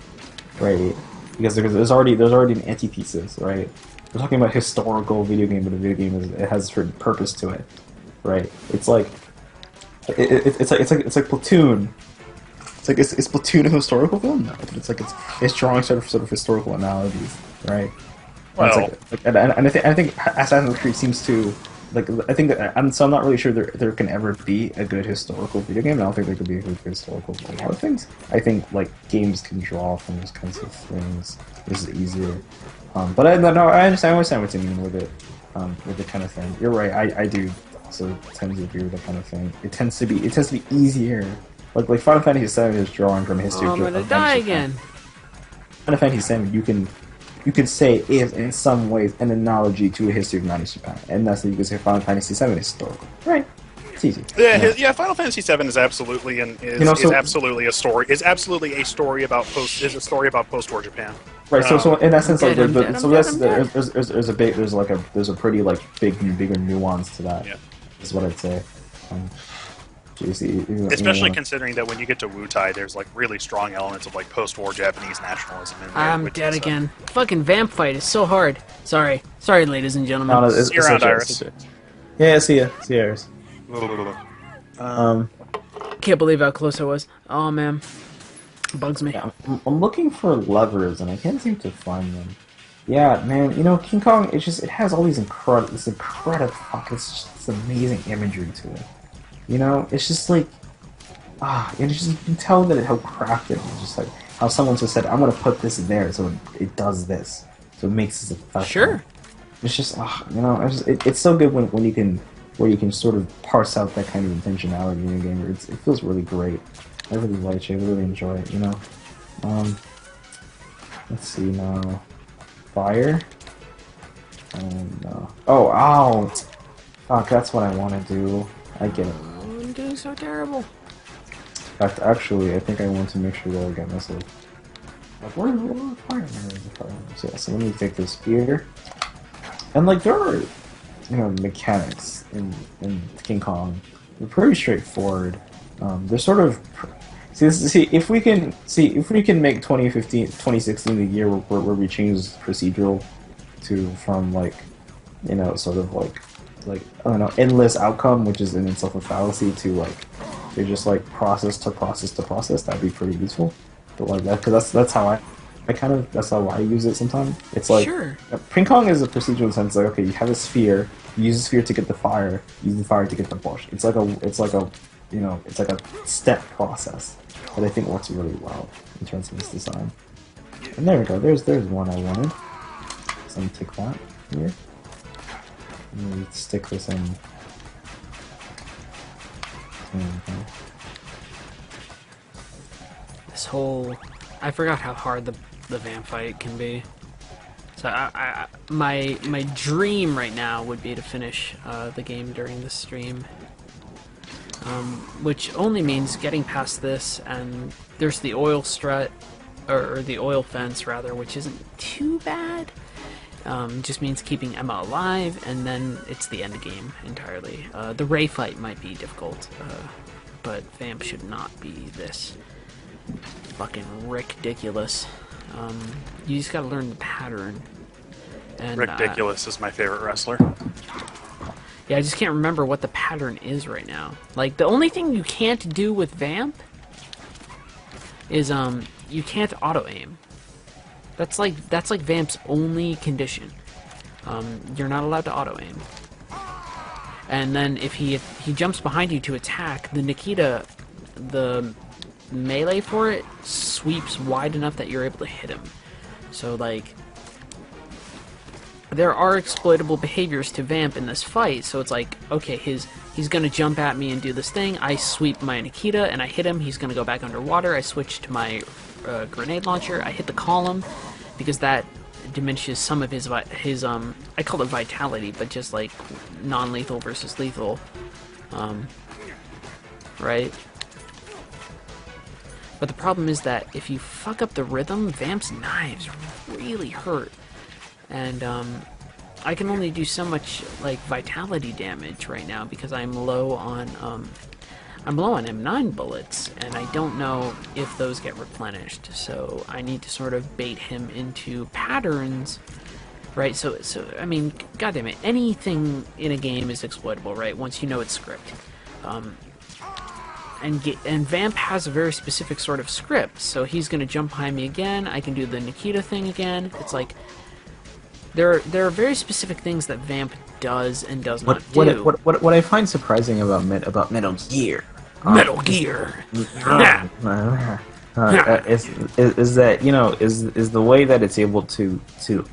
right? Because there's already an antithesis, right? We're talking about historical video game, but a video game it has a certain purpose to it, right? It's like Platoon. It's Platoon a historical film? No, but it's drawing sort of historical analogies, right? Well, and I think Assassin's Creed seems to so I'm not really sure there can ever be a good historical video game. I don't think there could be a good historical for a lot of things. I think like games can draw from those kinds of things. This is easier. But I understand what you mean with it, with the kind of thing. You're right. I do also tend to agree with that kind of thing. It tends to be easier. Like Final Fantasy VII is drawing from history. I'm gonna die again. Final Fantasy VII, you can say is in some ways an analogy to a history of 90s Japan, and that's what you can say Final Fantasy VII is historical. Right. It's easy. Yeah. Final Fantasy VII is absolutely absolutely a story. Is absolutely a story about post-war Japan. Right. So in that sense, there's a pretty bigger nuance to that. Yeah. Is what I'd say. Especially considering that when you get to Wutai, there's like really strong elements of like post-war Japanese nationalism in there. I'm dead again. Fucking vamp fight is so hard. Sorry, ladies and gentlemen. No, See you around, Iris. Yeah, see ya, Iris. Can't believe how close I was. Oh man, bugs me. Yeah, I'm looking for levers and I can't seem to find them. Yeah, man, King Kong. It has all these incredible, it's just amazing imagery to it. It's just like, and you can tell that how crafted. It's just like how someone just said, "I'm gonna put this in there, so it does this, so it makes this effect." Sure. It's just, it's so good when you can sort of parse out that kind of intentionality in a game. It feels really great. I really like it. I really enjoy it. Let's see now. Fire. And ow! Fuck, that's what I want to do. I get it. I'm doing so terrible. In fact, actually, I think I want to make sure that I get myself. Like, where is the fire? So let me take this spear. And there are, mechanics in King Kong. They're pretty straightforward. They're sort of. If we can make 2016 the year where we change procedural from I don't know, endless outcome, which is in itself a fallacy, to you're just process to process to process, that'd be pretty useful. But because that's how that's how I use it sometimes. It's like, sure. King Kong is a procedural sense, okay, you have a sphere, you use the sphere to get the fire, use the fire to get the bush. It's like a step process that I think works really well in terms of this design. And there we go, there's one I wanted. So I'm gonna take that here. And we stick this in. This whole... I forgot how hard the vamp fight can be. So my dream right now would be to finish the game during the stream. Which only means getting past this, and there's the oil strut, or the oil fence rather, which isn't too bad. Just means keeping Emma alive, and then it's the end game entirely. The Ray fight might be difficult, but Vamp should not be this fucking ridiculous. You just gotta learn the pattern. And, Ridiculous is my favorite wrestler. Yeah, I just can't remember what the pattern is right now. The only thing you can't do with Vamp is, you can't auto-aim. That's like Vamp's only condition. You're not allowed to auto-aim. And then if he jumps behind you to attack, the Nikita, the melee for it sweeps wide enough that you're able to hit him. So, like, there are exploitable behaviors to Vamp in this fight, so it's like, okay, he's gonna jump at me and do this thing, I sweep my Nikita and I hit him, he's gonna go back underwater, I switch to my grenade launcher, I hit the column, because that diminishes some of his I call it vitality, but just like non-lethal versus lethal, right? But the problem is that if you fuck up the rhythm, Vamp's knives really hurt. And I can only do so much like vitality damage right now because I'm low on M9 bullets, and I don't know if those get replenished. So I need to sort of bait him into patterns, right? So I mean, goddamn it, anything in a game is exploitable, right? Once you know its script. And Vamp has a very specific sort of script, so he's gonna jump behind me again. I can do the Nikita thing again. It's like there are very specific things that Vamp does and does not do. What I find surprising about Metal Gear, Metal Gear, is that, you know, is the way that it's able to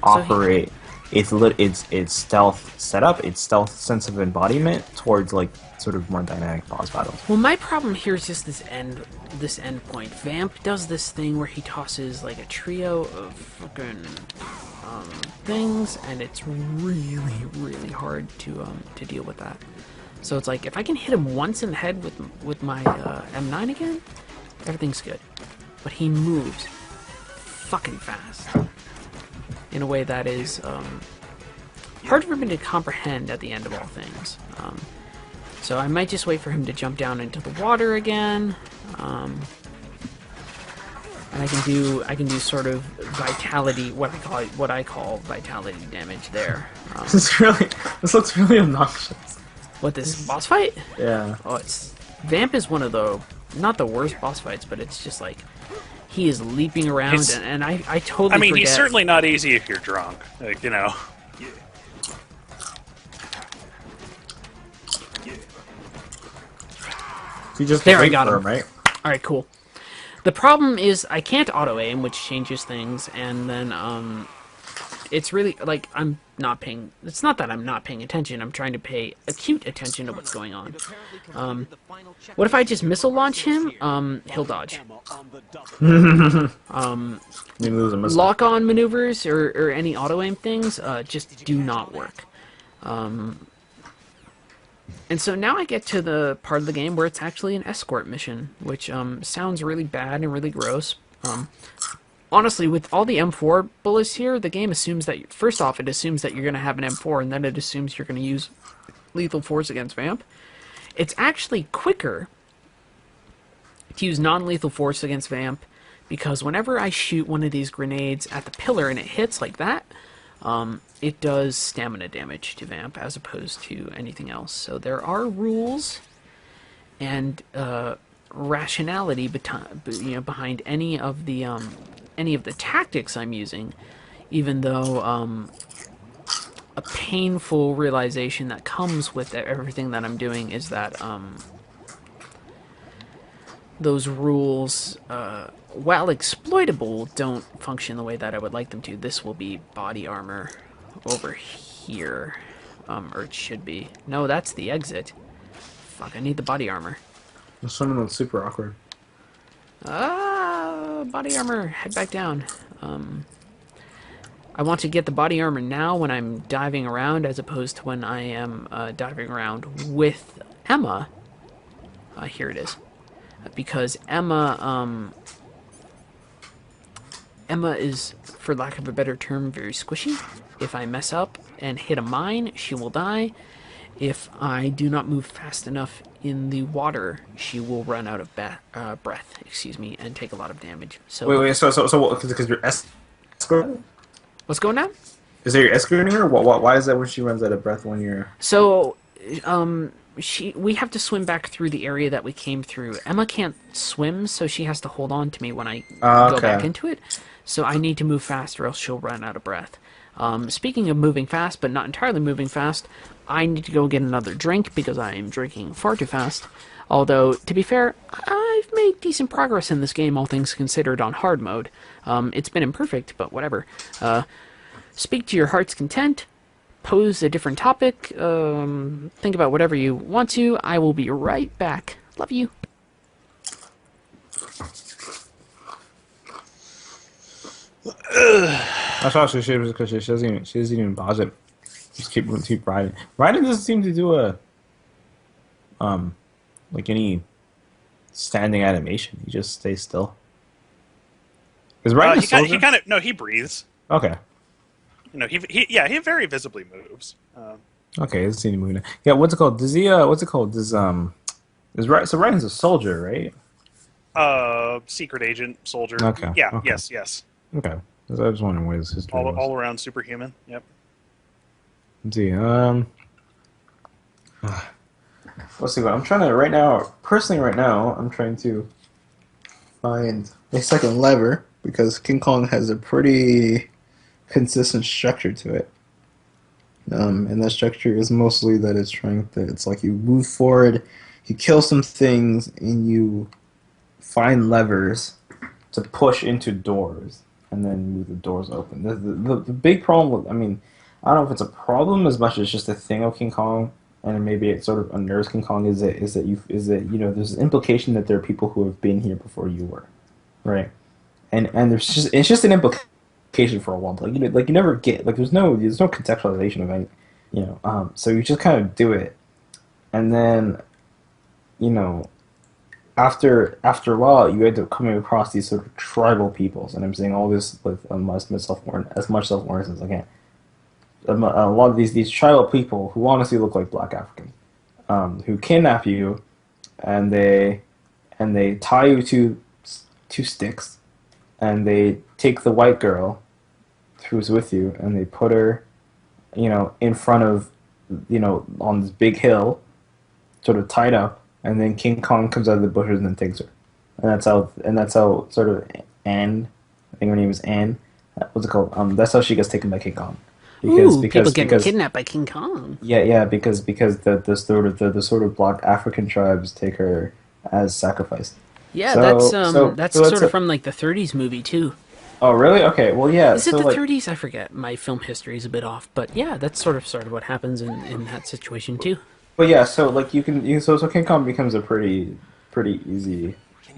operate its stealth setup, its stealth sense of embodiment towards like sort of more dynamic boss battles. Well, my problem here is just this end point. Vamp does this thing where he tosses like a trio of fucking things, and it's really, really hard to deal with that. So it's like if I can hit him once in the head with my M9 again, everything's good. But he moves fucking fast in a way that is hard for me to comprehend at the end of all things. So I might just wait for him to jump down into the water again, and I can do sort of vitality, what I call vitality damage there. This looks really obnoxious. What, this boss fight? Yeah. Oh, Vamp is one of the not the worst boss fights, but it's just like he is leaping around, and I totally. I mean, forget. he's certainly not easy if you're drunk, like, you know. So you just There, I wait got for him. right? All right, cool. The problem is I can't auto aim, which changes things, and then it's really like I'm not paying. It's not that I'm not paying attention. I'm trying to pay acute attention to what's going on. What if I just missile launch him? He'll dodge. Lock-on maneuvers or any auto aim things just do not work. And so now I get to the part of the game where it's actually an escort mission, which sounds really bad and really gross. Honestly, with all the M4 bullets here, the game assumes that, first off, it assumes that you're going to have an M4, and then it assumes you're going to use lethal force against Vamp. It's actually quicker to use non-lethal force against Vamp, because whenever I shoot one of these grenades at the pillar and it hits like that, it does stamina damage to Vamp as opposed to anything else. So there are rules and rationality behind any of the tactics I'm using, even though a painful realization that comes with everything that I'm doing is that those rules, while exploitable, don't function the way that I would like them to. This will be body armor over here, or it should be. No, that's the exit. Fuck, I need the body armor. There's something that's super awkward. Body armor, head back down. I want to get the body armor now when I'm diving around, as opposed to when I am diving around with Emma. Here it is. Because Emma is, for lack of a better term, very squishy. If I mess up and hit a mine, she will die. If I do not move fast enough in the water, she will run out of breath, and take a lot of damage. So wait, so because you're escorting? What's going on? Is there your escorting her? Why is that when she runs out of breath when you're? So, we have to swim back through the area that we came through. Emma can't swim, so she has to hold on to me when I go back into it. So I need to move fast, or else she'll run out of breath. Speaking of moving fast, but not entirely moving fast, I need to go get another drink because I am drinking far too fast. Although, to be fair, I've made decent progress in this game, all things considered, on hard mode. It's been imperfect, but whatever. Speak to your heart's content. Pose a different topic. Think about whatever you want to. I will be right back. Love you. That's actually she was because she doesn't even pause it. Just keep riding. Ryden doesn't seem to do a like any standing animation. He just stays still. Is Ryden he kind of he breathes. Okay. You know, he very visibly moves. Okay, let's see the movie now. Yeah, what's it called? Does he what's it called? Does so Ryden's a soldier, right? Secret agent, soldier. Okay. Yeah. Okay. Yes. Okay. I was wondering what his history was. All around superhuman. Yep. Let's see. Let's see. What I'm trying to right now. Personally, right now, I'm trying to find a second lever because King Kong has a pretty consistent structure to it. And that structure is mostly that it's like you move forward, you kill some things, and you find levers to push into doors, and then move the doors open. The big problem with, I mean, I don't know if it's a problem as much as just a thing of King Kong, and maybe it sort of unnerves King Kong is that you know there's an implication that there are people who have been here before you were, right? And it's just an implication for a while. Like you never get there's no contextualization of any, you know. So you just kind of do it, and then, you know, after a while you end up coming across these sort of tribal peoples, and I'm saying all this with as much self-awareness as I can. A lot of these tribal people who honestly look like black Africans, who kidnap you, and they tie you to sticks, and they take the white girl who's with you, and they put her, you know, in front of, you know, on this big hill, sort of tied up, and then King Kong comes out of the bushes and then takes her, and that's how sort of Anne, I think her name is Anne, what's it called? That's how she gets taken by King Kong. People getting kidnapped by King Kong. Yeah, because the sort of black African tribes take her as sacrifice. Yeah, So that's sort sort of from like the 30s movie too. Oh, really? Okay, well, yeah. Is it so the like, 30s? I forget. My film history is a bit off, but yeah, that's sort of what happens in that situation too. But yeah, so like so King Kong becomes a pretty easy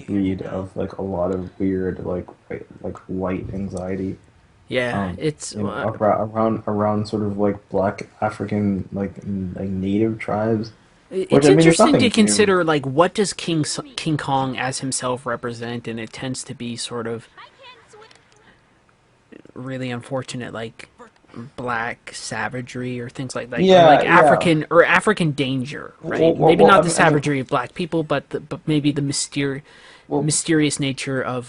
read of like a lot of weird like white anxiety. Yeah, it's you know, around sort of like black African like native tribes. It's interesting to consider like what does King Kong as himself represent, and it tends to be sort of really unfortunate, like black savagery or things like that. Yeah, or like African danger, right? Maybe not the savagery of black people, but maybe the mysterious nature of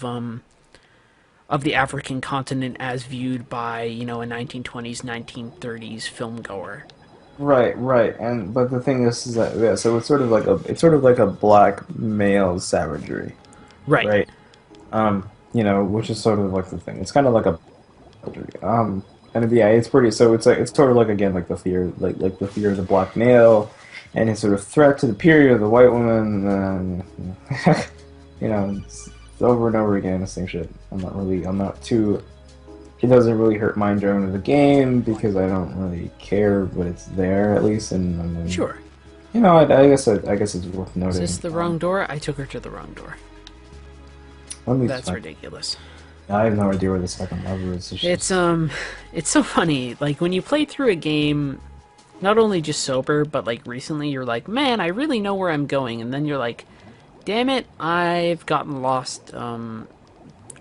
the African continent as viewed by, you know, a 1920s, 1930s film goer. Right, but the thing is that so it's sort of like a black male savagery, right? You know, which is sort of like the thing. It's kind of like a and yeah, it's pretty. So it's sort of like again like the fear, like the fear of the black male, and his sort of threat to the period of the white woman, and you know, it's over and over again the same shit. I'm not too. It doesn't really hurt my enjoyment of the game because I don't really care, but it's there at least, and sure. You know, I guess it's worth noting. Is this the wrong door? I took her to the wrong door. That's ridiculous. I have no idea where the second lever is. It's so funny. Like when you play through a game, not only just sober, but like recently, you're like, man, I really know where I'm going, and then you're like, damn it, I've gotten lost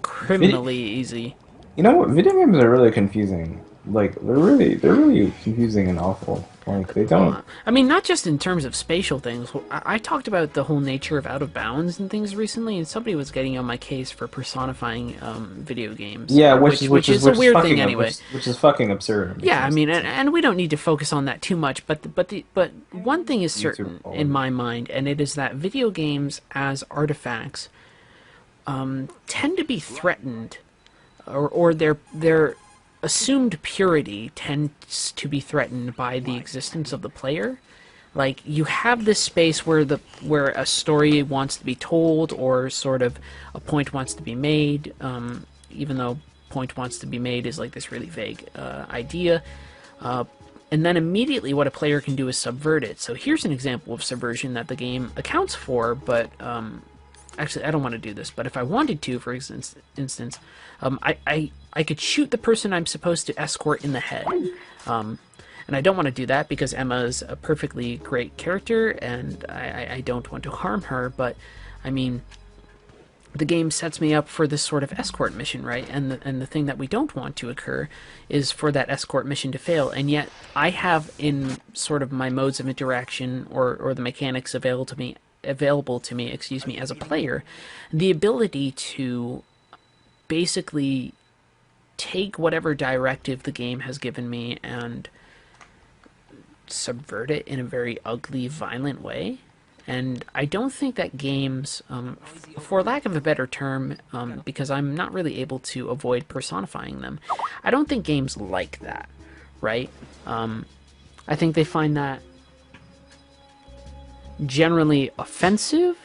criminally easy. You know what? Video games are really confusing. Like they're really confusing and awful. Like they don't. I mean, not just in terms of spatial things. I talked about the whole nature of out of bounds and things recently, and somebody was getting on my case for personifying video games. Yeah, which is a weird thing anyway. Which is fucking absurd. Yeah, I mean, and we don't need to focus on that too much. But one thing is certain in my mind, and it is that video games as artifacts tend to be threatened, or they're assumed purity tends to be threatened by the existence of the player. Like, you have this space where a story wants to be told, or sort of a point wants to be made, even though point wants to be made is like this really vague idea. And then immediately what a player can do is subvert it. So here's an example of subversion that the game accounts for, but actually I don't want to do this, but if I wanted to, for instance, I could shoot the person I'm supposed to escort in the head. And I don't want to do that because Emma's a perfectly great character, and I don't want to harm her, but, I mean, the game sets me up for this sort of escort mission, right? And the thing that we don't want to occur is for that escort mission to fail, and yet I have in sort of my modes of interaction or the mechanics available to me, as a player, the ability to basically take whatever directive the game has given me and subvert it in a very ugly, violent way. And I don't think that games, for lack of a better term, because I'm not really able to avoid personifying them, I don't think games like that, right? I think they find that generally offensive.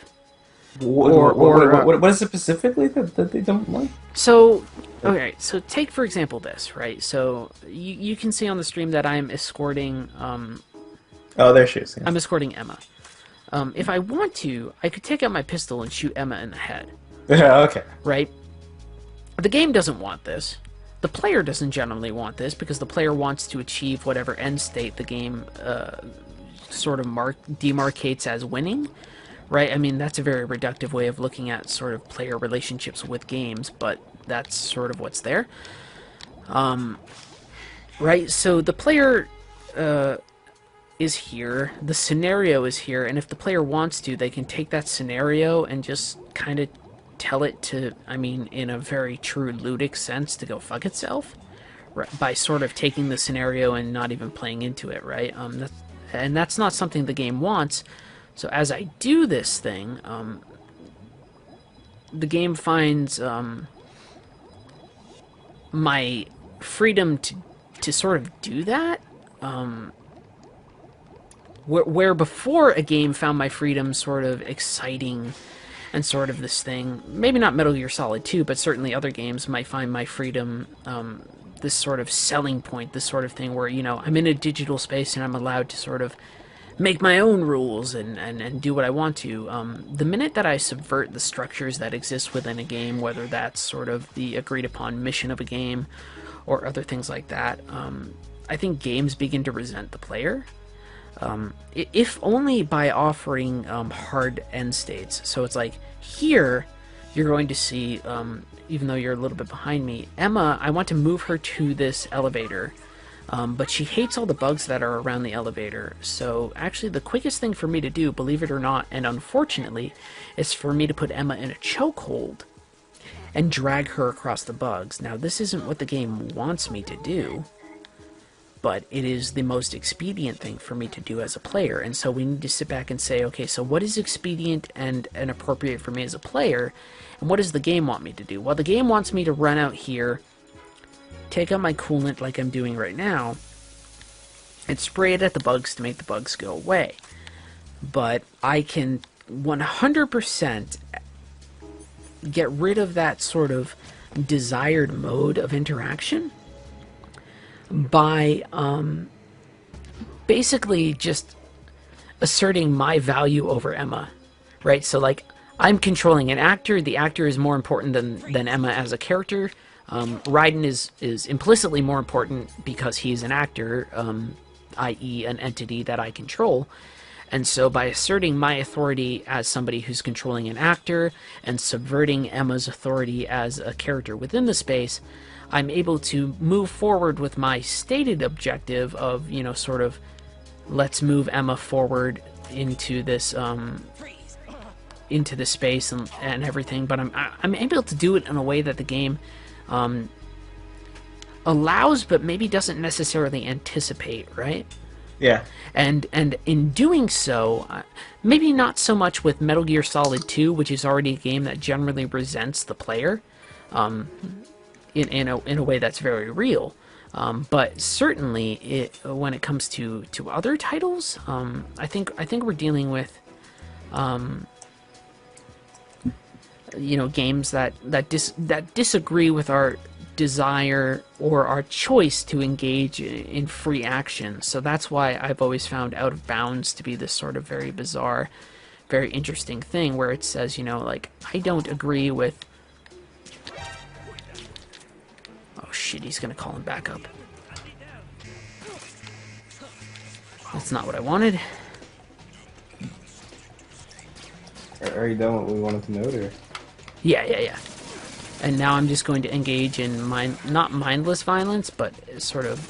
What is it specifically that they don't like? So, okay, so take for example this, right? So you can see on the stream that I'm escorting. Oh, there she is. Yeah. I'm escorting Emma. If I want to, I could take out my pistol and shoot Emma in the head. Yeah, okay. Right? The game doesn't want this. The player doesn't generally want this because the player wants to achieve whatever end state the game sort of demarcates as winning. Right? I mean, that's a very reductive way of looking at sort of player relationships with games, but that's sort of what's there. Right? So the player is here, the scenario is here, and if the player wants to, they can take that scenario and just kind of tell it to, I mean, in a very true ludic sense, to go fuck itself, right, by sort of taking the scenario and not even playing into it, right? And that's not something the game wants. So as I do this thing, the game finds my freedom to sort of do that, where before a game found my freedom sort of exciting and sort of this thing, maybe not Metal Gear Solid 2, but certainly other games might find my freedom this sort of selling point, this sort of thing where, you know, I'm in a digital space and I'm allowed to sort of make my own rules and do what I want to. The minute that I subvert the structures that exist within a game, whether that's sort of the agreed upon mission of a game or other things like that, I think games begin to resent the player. If only by offering hard end states. So it's like, here, you're going to see, even though you're a little bit behind me, Emma, I want to move her to this elevator, but she hates all the bugs that are around the elevator. So actually the quickest thing for me to do, believe it or not, and unfortunately, is for me to put Emma in a chokehold and drag her across the bugs. Now, this isn't what the game wants me to do, but it is the most expedient thing for me to do as a player. And so we need to sit back and say, okay, so what is expedient and appropriate for me as a player, and what does the game want me to do? Well, the game wants me to run out here, take out my coolant like I'm doing right now, and spray it at the bugs to make the bugs go away. But I can 100% get rid of that sort of desired mode of interaction by basically just asserting my value over Emma, right? So, like, I'm controlling an actor. The actor is more important than Emma as a character. Ryden is implicitly more important because he's an actor, i.e. an entity that I control. And so by asserting my authority as somebody who's controlling an actor and subverting Emma's authority as a character within the space, I'm able to move forward with my stated objective of, you know, sort of, let's move Emma forward into this space and everything. But I'm able to do it in a way that the game allows, but maybe doesn't necessarily anticipate, right? Yeah. And in doing so, maybe not so much with Metal Gear Solid 2, which is already a game that generally resents the player, in a way that's very real. But certainly, when it comes to other titles, I think we're dealing with, games that disagree with our desire or our choice to engage in free action. So that's why I've always found Out of Bounds to be this sort of very bizarre, very interesting thing where it says, like, I don't agree with... Oh shit, he's gonna call him back up. That's not what I wanted. Are you done what we wanted to note, or? Yeah. And now I'm just going to engage in not mindless violence, but sort of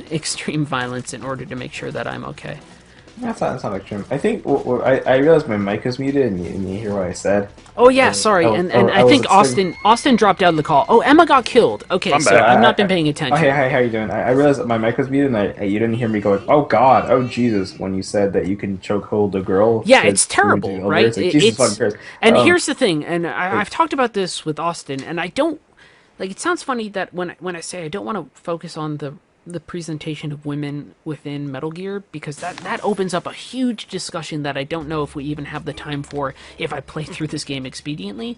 extreme violence in order to make sure that I'm okay. That's not extreme. I think I realized my mic was muted, and you hear what I said. Oh yeah, sorry, and I think Austin dropped out of the call. Oh, Emma got killed. Okay, so I've not been paying attention. Hey, how you doing? I realized that my mic was muted, and you didn't hear me going, "Oh God, oh Jesus," when you said that you can chokehold a girl. Yeah, it's terrible, right? It's like, Jesus fucking Christ. And here's the thing, and I've talked about this with Austin, and I don't like. It sounds funny that when I say I don't want to focus on the presentation of women within Metal Gear, because that opens up a huge discussion that I don't know if we even have the time for if I play through this game expediently.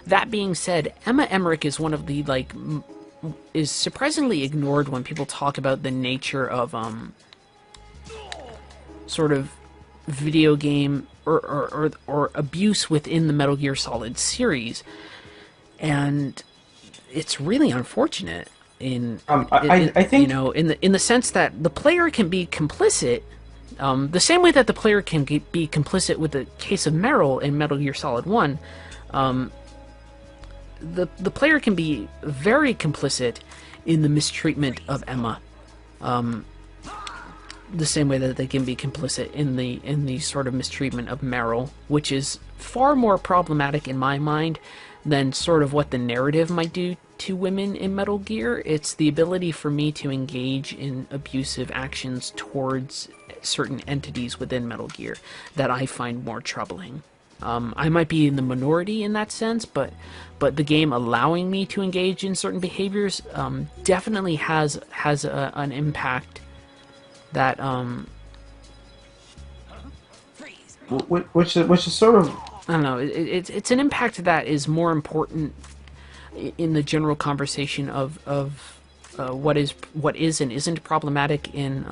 That being said, Emma Emmerich is one of the, is surprisingly ignored when people talk about the nature of, sort of video game or abuse within the Metal Gear Solid series. And it's really unfortunate. I think in the sense that the player can be complicit, the same way that the player can be complicit with the case of Merill in Metal Gear Solid 1. The player can be very complicit in the mistreatment of Emma, the same way that they can be complicit in the sort of mistreatment of Merill, which is far more problematic in my mind than sort of what the narrative might do to women in Metal Gear. It's the ability for me to engage in abusive actions towards certain entities within Metal Gear that I find more troubling. I might be in the minority in that sense, but the game allowing me to engage in certain behaviors definitely has an impact that which is sort of, I don't know. It's an impact that is more important in the general conversation of what is and isn't problematic in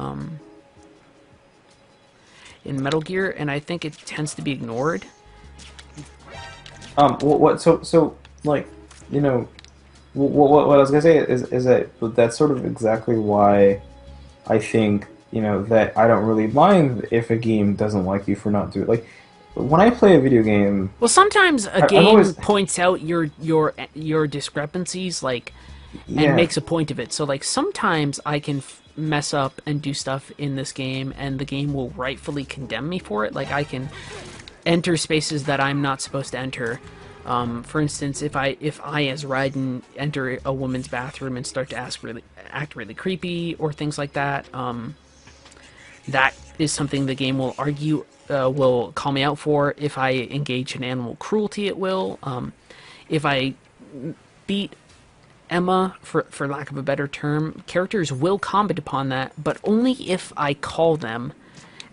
Metal Gear, and I think it tends to be ignored. What I was gonna say is that that's sort of exactly why I think that I don't really mind if a game doesn't like you for not doing, like, when I play a video game. Well, sometimes a game points out your discrepancies, and makes a point of it. So, sometimes I can mess up and do stuff in this game, and the game will rightfully condemn me for it. I can enter spaces that I'm not supposed to enter. For instance, if I as Ryden enter a woman's bathroom and start to act really creepy or things like that, that is something the game will argue. Will call me out for. If I engage in animal cruelty, it will. If I beat Emma, for lack of a better term, characters will comment upon that, but only if I call them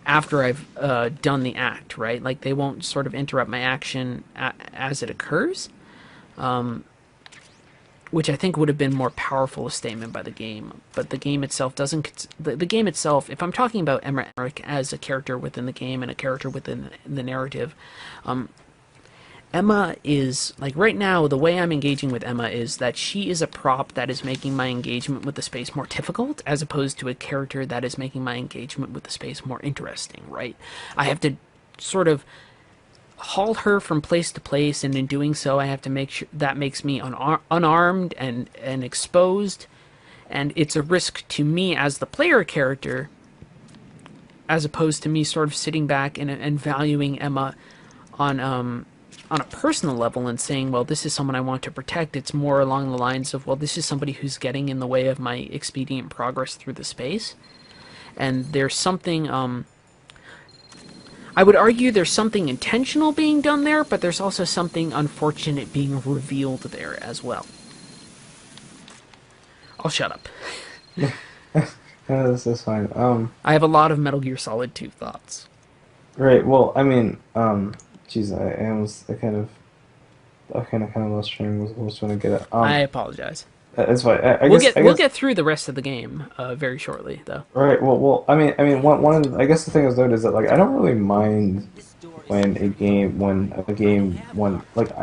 after I've done the act, right? They won't sort of interrupt my action as it occurs, which I think would have been more powerful a statement by the game. But the game itself doesn't... The game itself, if I'm talking about Emma Emmerich as a character within the game and a character within the narrative, Emma is... right now, the way I'm engaging with Emma is that she is a prop that is making my engagement with the space more difficult, as opposed to a character that is making my engagement with the space more interesting, right? I have to sort of haul her from place to place, and in doing so I have to make sure that makes me unarmed and exposed, and it's a risk to me as the player character, as opposed to me sort of sitting back and valuing Emma on a personal level and saying, well, this is someone I want to protect. It's more along the lines of, well, this is somebody who's getting in the way of my expedient progress through the space. And there's something I would argue there's something intentional being done there, but there's also something unfortunate being revealed there as well. I'll shut up. That's fine. I have a lot of Metal Gear Solid 2 thoughts. Right. Well, I mean, geez, I kind of lost train. Was trying to get it. I apologize. It's fine. I We'll guess, we'll get through the rest of the game very shortly, though. Right. Well. One of I guess the thing is though is that like I don't really mind when I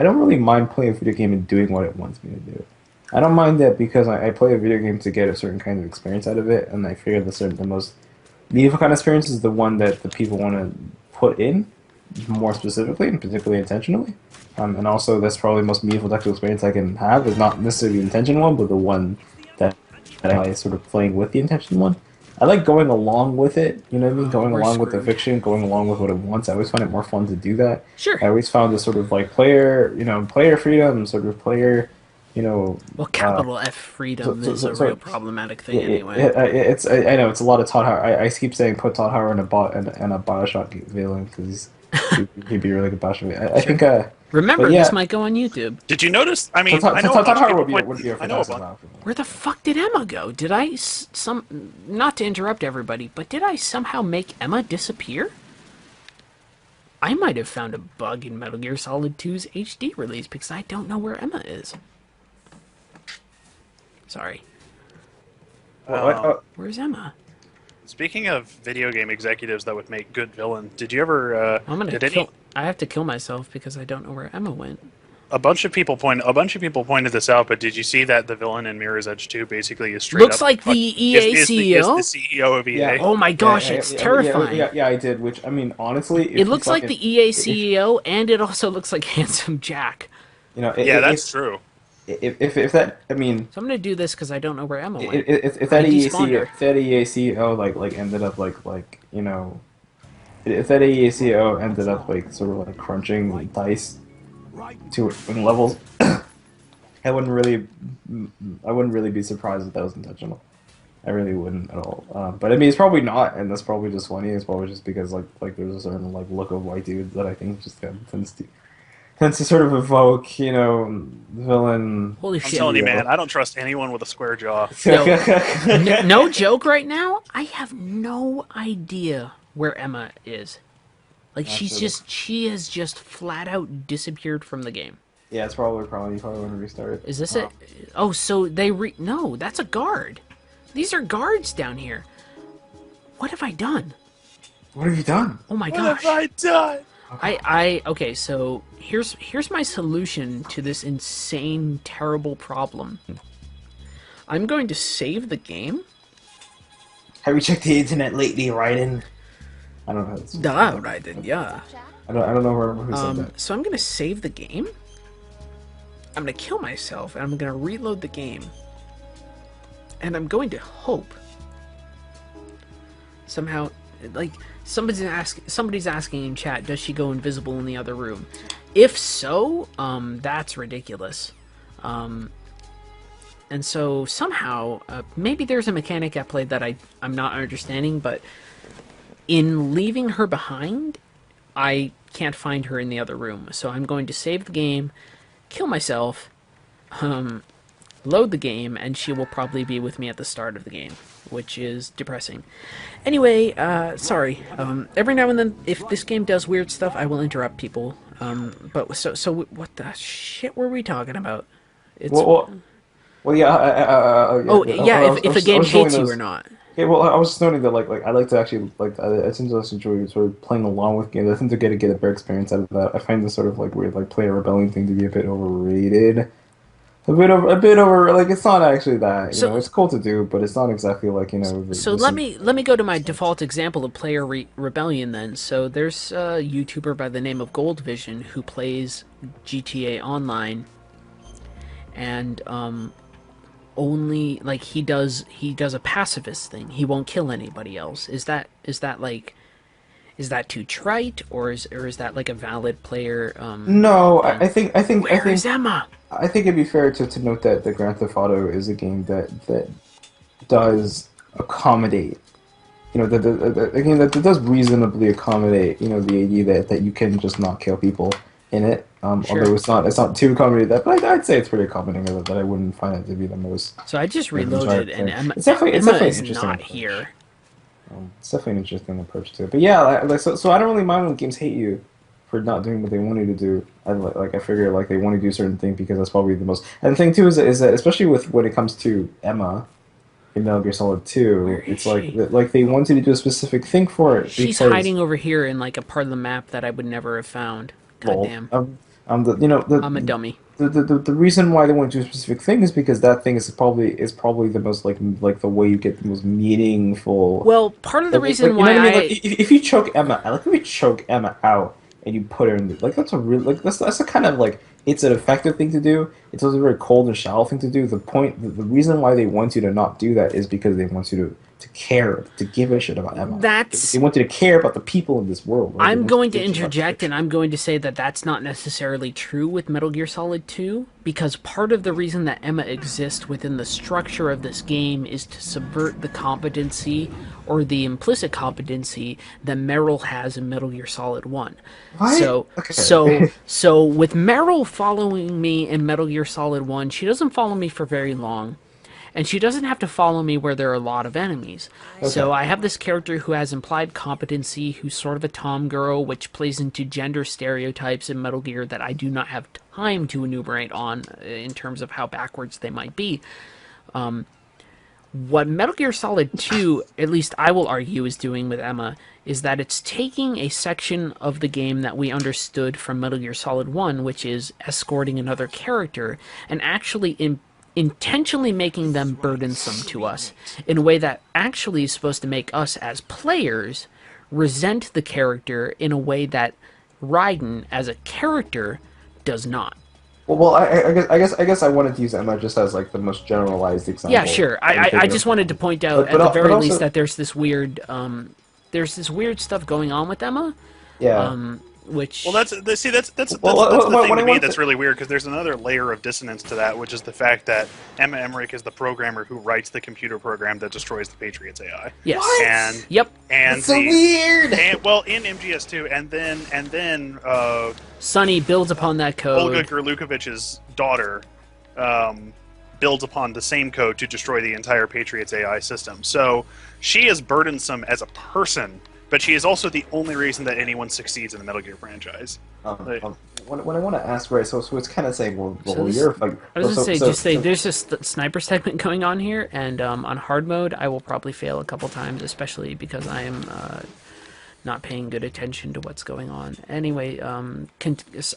don't really mind playing a video game and doing what it wants me to do. I don't mind that because I play a video game to get a certain kind of experience out of it, and I figure the most meaningful kind of experience is the one that the people want to put in more specifically and particularly intentionally. And also, that's probably the most meaningful tactical experience I can have. Is not necessarily the intention one, but the one that I sort of playing with the intention one. I like going along with it, you know what I mean? Going along with the fiction, going along with what it wants. I always find it more fun to do that. Sure. I always found this sort of like player freedom, sort of player, Well, capital F freedom is a real problematic thing anyway. I know it's a lot of Todd Howard. I keep saying put Todd Howard in a Bioshock villain because he'd be a really good Bioshock. I think. Remember, this might go on YouTube. Did you notice? I mean, Todd Howard would be a fantastic Where the fuck did Emma go? Did I not to interrupt everybody, but did I somehow make Emma disappear? I might have found a bug in Metal Gear Solid 2's HD release because I don't know where Emma is. Sorry. Where's Emma? Speaking of video game executives that would make good villain, did you ever? I have to kill myself because I don't know where Emma went. A bunch of people pointed this out, but did you see that the villain in Mirror's Edge 2 basically is straight Looks up like the EA CEO? Is the CEO of EA. Yeah. Oh my gosh, it's terrifying. Yeah, I did. Which I mean, honestly, it looks like the EA CEO, and it also looks like Handsome Jack. That's true. If that, I mean, so I'm gonna do this because I don't know where Emma went. If that EA CEO like ended up like if that EA CEO ended up like sort of like crunching dice to levels, I wouldn't really be surprised if that was intentional. I really wouldn't at all. But I mean, it's probably not, and that's probably just funny. It's probably just because like there's a certain like look of white dude that I think just tends to sort of evoke, villain. Holy shit! I'm telling you, man, I don't trust anyone with a square jaw. No joke. Right now, I have no idea where Emma is. Like she has just flat out disappeared from the game. Yeah, it's probably you probably want to restart it. Is this it? Oh, so no, that's a guard. These are guards down here. What have I done? What have you done? Oh my gosh! What have I done? Okay, so here's my solution to this insane, terrible problem. I'm going to save the game. Have you checked the internet lately, Ryden? I don't know. Ryden, yeah. I don't know who said that. So I'm gonna save the game. I'm gonna kill myself, and I'm gonna reload the game. And I'm going to hope somehow, like somebody's asking in chat, does she go invisible in the other room? If so, that's ridiculous. And so somehow, maybe there's a mechanic at play that I'm not understanding, but in leaving her behind, I can't find her in the other room. So I'm going to save the game, kill myself, load the game, and she will probably be with me at the start of the game, which is depressing. Anyway, sorry. Every now and then, if this game does weird stuff, I will interrupt people. But so what the shit were we talking about? It's... Well, yeah. If a game hates you or not. Yeah, well, I was just noting that like I like to actually I tend to enjoy sort of playing along with games. I tend to get a better experience out of that. I find this sort of like weird like player rebellion thing to be a bit overrated. A bit over. Like it's not actually that. You know, it's cool to do, but it's not exactly like So let me go to my default example of player rebellion then. So there's a YouTuber by the name of Gold Vision who plays GTA Online, and only like he does a pacifist thing. He won't kill anybody else. Is that too trite, or is that like a valid player? No, I think Where's Emma? I think it'd be fair to note that the Grand Theft Auto is a game that does accommodate, a game that does reasonably accommodate, the idea that you can just not kill people in it. Sure. Although it's not too comedy that, but I'd say it's pretty accommodating of it. That I wouldn't find it to be the most. So I just like, reloaded, and thing. Emma, It's definitely Emma an is interesting not approach. here. It's definitely an interesting approach to it. But yeah, so I don't really mind when games hate you for not doing what they want you to do. I figure like they want to do certain things because that's probably the most. And the thing too is that especially with when it comes to Emma in Metal Gear Solid 2, Where is it's like she? like they want you to do a specific thing for it. She's because, hiding over here in like a part of the map that I would never have found. lol, Goddamn. I'm a dummy. The reason why they want to do a specific thing is because that thing is probably the most like the way you get the most meaningful. Well, part of the reason you know why what I mean? I Like, if you choke Emma, like if you choke Emma out and you put her in, like that's a real like that's a kind of like it's an effective thing to do. It's also a very cold and shallow thing to do. The reason why they want you to not do that is because they want you to care, to give a shit about Emma. That's- They want you to care about the people in this world. Right? They I'm want going you to give a shit about interject, and I'm going to say that that's not necessarily true with Metal Gear Solid 2, because part of the reason that Emma exists within the structure of this game is to subvert the competency or the implicit competency that Merill has in Metal Gear Solid 1. What? So, Okay. so with Merill following me in Metal Gear Solid 1, she doesn't follow me for very long. And she doesn't have to follow me where there are a lot of enemies. So I have this character who has implied competency, who's sort of a tomgirl, which plays into gender stereotypes in Metal Gear that I do not have time to enumerate on in terms of how backwards they might be. What Metal Gear Solid 2, at least I will argue, is doing with Emma is that it's taking a section of the game that we understood from Metal Gear Solid 1, which is escorting another character, and actually intentionally making them burdensome to us in a way that actually is supposed to make us as players resent the character in a way that Ryden as a character does not. Well, I guess I wanted to use Emma just as like the most generalized example. Yeah, sure. I just wanted to point out But at the very also- least that there's this weird stuff going on with Emma. Yeah. Which That's the thing what to I me want that's to- really weird, because there's another layer of dissonance to that, which is the fact that Emma Emmerich is the programmer who writes the computer program that destroys the Patriots AI. yes, And yep. and That's so the weird. and, well, in MGS2, and then Sonny builds upon that code. Olga Gerlukovich's daughter builds upon the same code to destroy the entire Patriots AI system. So she is burdensome as a person, but she is also the only reason that anyone succeeds in the Metal Gear franchise. What I want to ask, right? So it's kind of saying, well, So this- you're like. I was so- gonna say, so- just say so- there's a sniper segment going on here, and on hard mode, I will probably fail a couple times, especially because I am not paying good attention to what's going on. Anyway,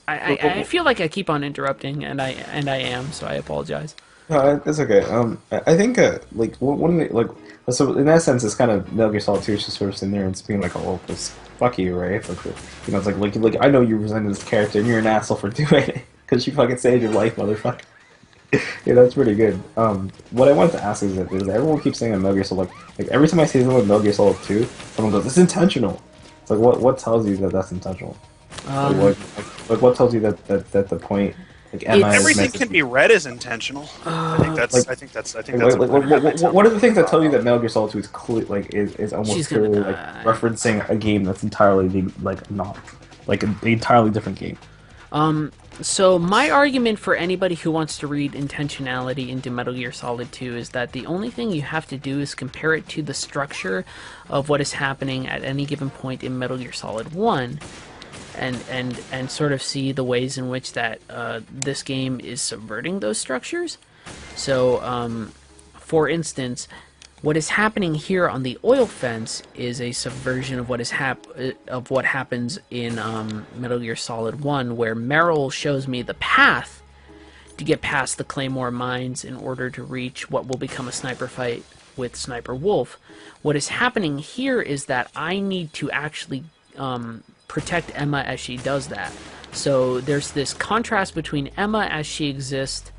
I feel like I keep on interrupting, and I am, so I apologize. No, it's okay. I think like one of the, like so in that sense, it's kind of Metal Gear Solid 2 is just sort of sitting there and it's being like, oh, well, fuck you, right? Like, you know, it's like I know you resented this character and you're an asshole for doing it because you fucking saved your life, motherfucker. Yeah, that's pretty good. What I wanted to ask is that everyone keeps saying on Metal Gear Solid, like every time I see something with Metal Gear Solid 2, someone goes, "It's intentional." It's like what tells you that that's intentional? Like what tells you that the point, like Emma is Everything meant to can be read as intentional. I think that's. like- I think that's. Like, a what are the things that tell you that Metal Gear Solid 2 is is almost She's gonna clearly die. referencing a game that's entirely not like an entirely different game? So my argument for anybody who wants to read intentionality into Metal Gear Solid 2 is that the only thing you have to do is compare it to the structure of what is happening at any given point in Metal Gear Solid 1 and sort of see the ways in which that this game is subverting those structures. So, for instance, what is happening here on the oil fence is a subversion of what happens in Metal Gear Solid 1, where Merill shows me the path to get past the Claymore mines in order to reach what will become a sniper fight with Sniper Wolf. What is happening here is that I need to actually protect Emma as she does that. So there's this contrast between Emma as she exists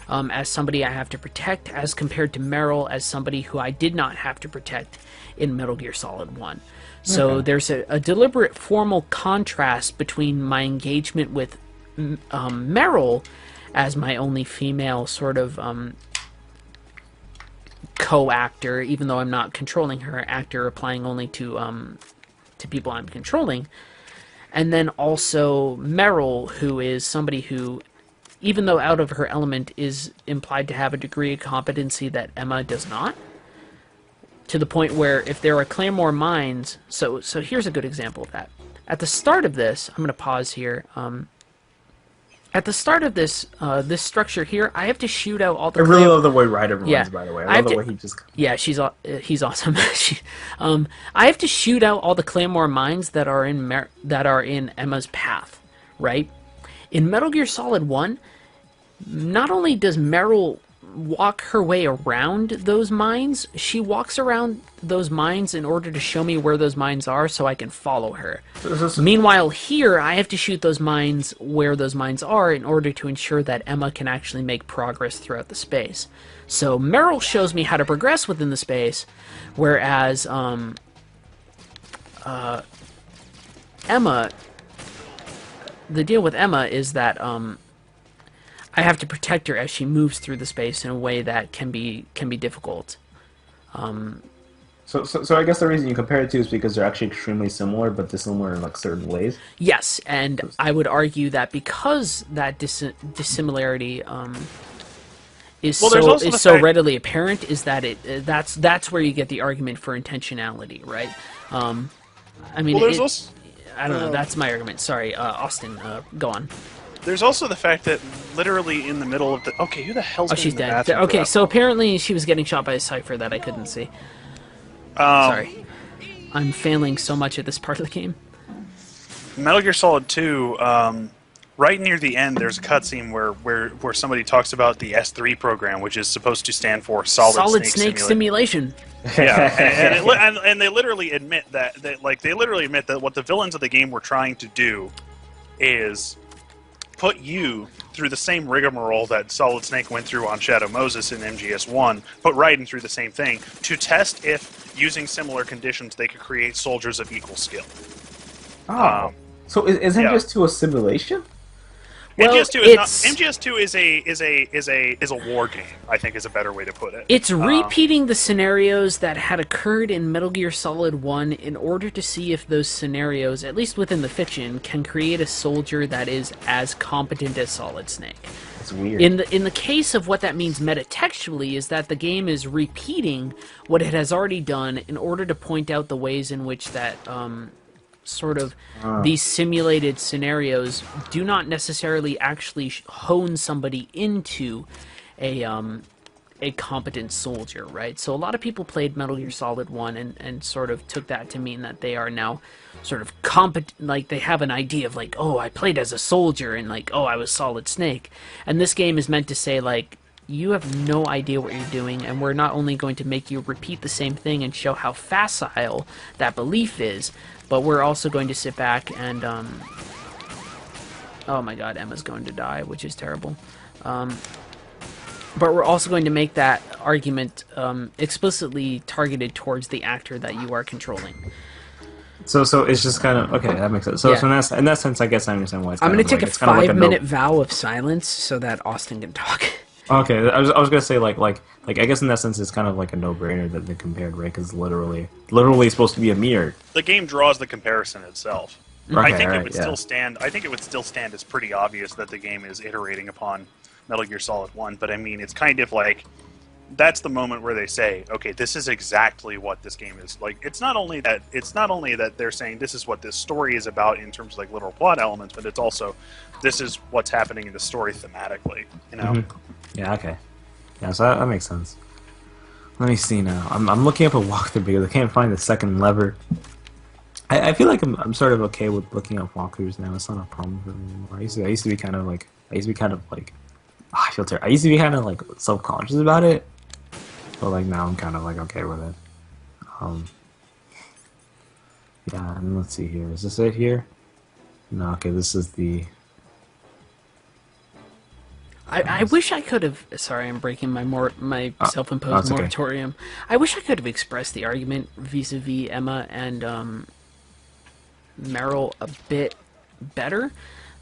as somebody I have to protect, as compared to Merill as somebody who I did not have to protect in Metal Gear Solid 1. So there's a deliberate formal contrast between my engagement with Merill as my only female sort of co-actor, even though I'm not controlling her, actor applying only to people I'm controlling, And then also Merill, who is somebody who, even though out of her element, is implied to have a degree of competency that Emma does not. To the point where if there are Claymore mines... So here's a good example of that. At the start of this, I'm going to pause here. At the start of this this structure here, I have to shoot out all the... I really love the way Ryden runs, Yeah. by the way. I love the way he just... Yeah, he's awesome. I have to shoot out all the Claymore mines that are in Emma's path, right? In Metal Gear Solid 1, not only does Merill walk her way around those mines, she walks around those mines in order to show me where those mines are so I can follow her. Meanwhile, here, I have to shoot those mines where those mines are in order to ensure that Emma can actually make progress throughout the space. So Merill shows me how to progress within the space, whereas Emma... The deal with Emma is that I have to protect her as she moves through the space in a way that can be difficult. So I guess the reason you compare it to is because they're actually extremely similar, but dissimilar in like certain ways. Yes, and I would argue that because that dissimilarity is so readily apparent, is that that's where you get the argument for intentionality, right? I mean, I don't know. That's my argument. Sorry, Austin, go on. There's also the fact that literally in the middle of the... Okay, who the hell's Oh, been she's in the dead. bathroom for Okay, that so long? apparently she was getting shot by a cipher that I couldn't see. Sorry. I'm failing so much at this part of the game. Metal Gear Solid 2, right near the end, there's a cutscene where somebody talks about the S3 program, which is supposed to stand for Solid Snake Simulation. Yeah, and they literally admit that what the villains of the game were trying to do is put you through the same rigmarole that Solid Snake went through on Shadow Moses in MGS1, put Ryden through the same thing, to test if, using similar conditions, they could create soldiers of equal skill. So is MGS2 a simulation? Well, MGS2 is a war game, I think is a better way to put it. It's repeating the scenarios that had occurred in Metal Gear Solid 1 in order to see if those scenarios, at least within the fiction, can create a soldier that is as competent as Solid Snake. It's weird. In the case of what that means metatextually is that the game is repeating what it has already done in order to point out the ways in which that these simulated scenarios do not necessarily actually hone somebody into a competent soldier, right? So a lot of people played Metal Gear Solid 1 and sort of took that to mean that they are now sort of competent, like they have an idea of like, oh, I played as a soldier, and like, oh, I was Solid Snake. And this game is meant to say like, you have no idea what you're doing, and we're not only going to make you repeat the same thing and show how facile that belief is, but we're also going to sit back and, oh my god, Emma's going to die, which is terrible. But we're also going to make that argument explicitly targeted towards the actor that you are controlling. So it's just kind of... Okay, that makes sense. So, Yeah. so in that sense, I guess I understand why it's I'm kind going of to take like, a it's kind of like 5-minute vow of silence so that Austin can talk. Okay, I was gonna say like I guess in that sense it's kind of like a no-brainer that they compared, right? Because literally supposed to be a mirror. The game draws the comparison itself. Okay, I think it alright, would yeah. still stand. I think it would still stand as pretty obvious that the game is iterating upon Metal Gear Solid 1. But I mean, it's kind of like that's the moment where they say, okay, this is exactly what this game is. Like, it's not only that they're saying this is what this story is about in terms of like literal plot elements, but it's also this is what's happening in the story thematically. You know. Mm-hmm. Yeah. Okay. Yeah. So that makes sense. Let me see now. I'm looking up a walkthrough because I can't find the second lever. I feel like I'm sort of okay with looking up walkthroughs now. It's not a problem for me anymore. I used to be kind of like I used to be kind of like self-conscious about it, but like now I'm kind of like okay with it. Yeah, and let's see here. Is this it here? No. Okay, this is the. I wish I could have... Sorry, I'm breaking my self-imposed okay. moratorium. I wish I could have expressed the argument vis-a-vis Emma and Merill a bit better,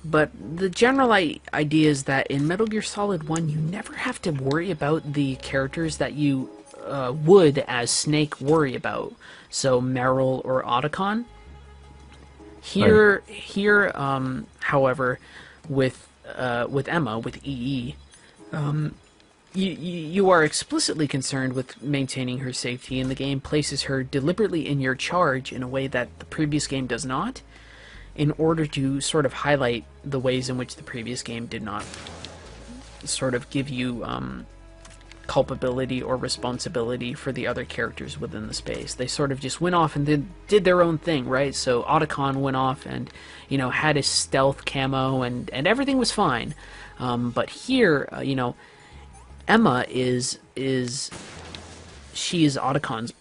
but the general idea is that in Metal Gear Solid 1, you never have to worry about the characters that you would, as Snake, worry about. So Merill or Otacon. Here, however, with Emma, with EE, you are explicitly concerned with maintaining her safety, and the game places her deliberately in your charge in a way that the previous game does not, in order to sort of highlight the ways in which the previous game did not sort of give you culpability or responsibility for the other characters within the space. They sort of just went off and did their own thing, right? So Otacon went off and, had his stealth camo, and everything was fine. But here, Emma she is Otacon's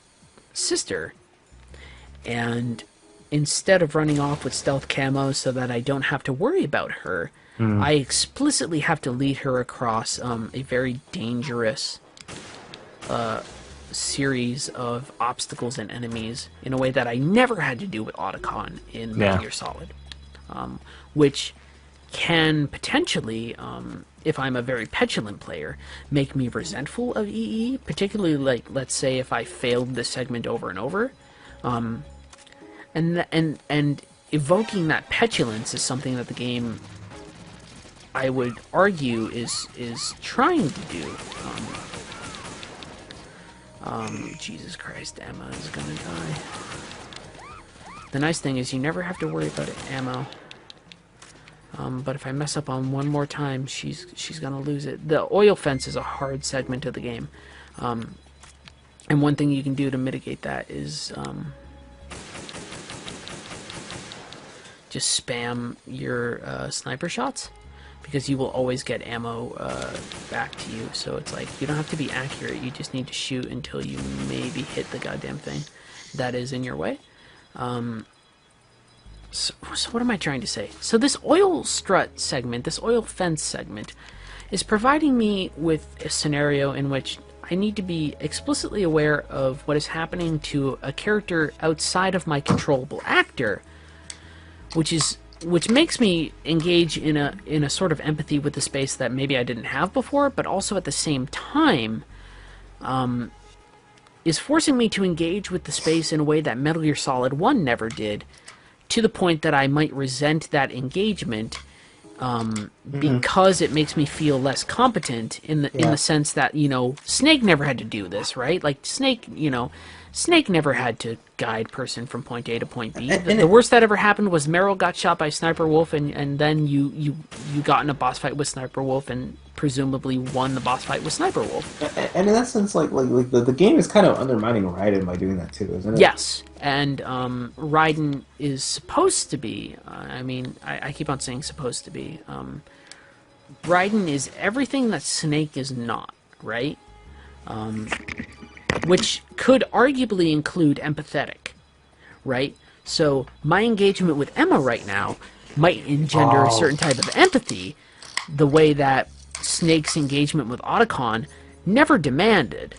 sister, and instead of running off with stealth camo so that I don't have to worry about her, I explicitly have to lead her across a very dangerous series of obstacles and enemies in a way that I never had to do with Otacon in Metal Gear Solid, which can potentially, if I'm a very petulant player, make me resentful of EE, particularly, like, let's say if I failed this segment over and over. And evoking that petulance is something that the game, I would argue, is trying to do. Jesus Christ, Emma is gonna die. The nice thing is you never have to worry about ammo. But if I mess up on one more time, she's gonna lose it. The oil fence is a hard segment of the game. And one thing you can do to mitigate that is just spam your sniper shots, because you will always get ammo back to you. So it's like, you don't have to be accurate, you just need to shoot until you maybe hit the goddamn thing that is in your way. So what am I trying to say? So this oil strut segment, this oil fence segment, is providing me with a scenario in which I need to be explicitly aware of what is happening to a character outside of my controllable actor, which makes me engage in a sort of empathy with the space that maybe I didn't have before, but also at the same time is forcing me to engage with the space in a way that Metal Gear Solid 1 never did, to the point that I might resent that engagement because it makes me feel less competent in the sense that, Snake never had to do this, right? Like, Snake never had to guide person from point A to point B. The worst that ever happened was Merill got shot by Sniper Wolf, and then you got in a boss fight with Sniper Wolf and presumably won the boss fight with Sniper Wolf. And in that sense, like the game is kind of undermining Ryden by doing that too, isn't it? Yes, and Ryden is supposed to be, I keep on saying supposed to be, Ryden is everything that Snake is not, right? Which could arguably include empathetic, right? So my engagement with Emma right now might engender a certain type of empathy, the way that Snake's engagement with Otacon never demanded,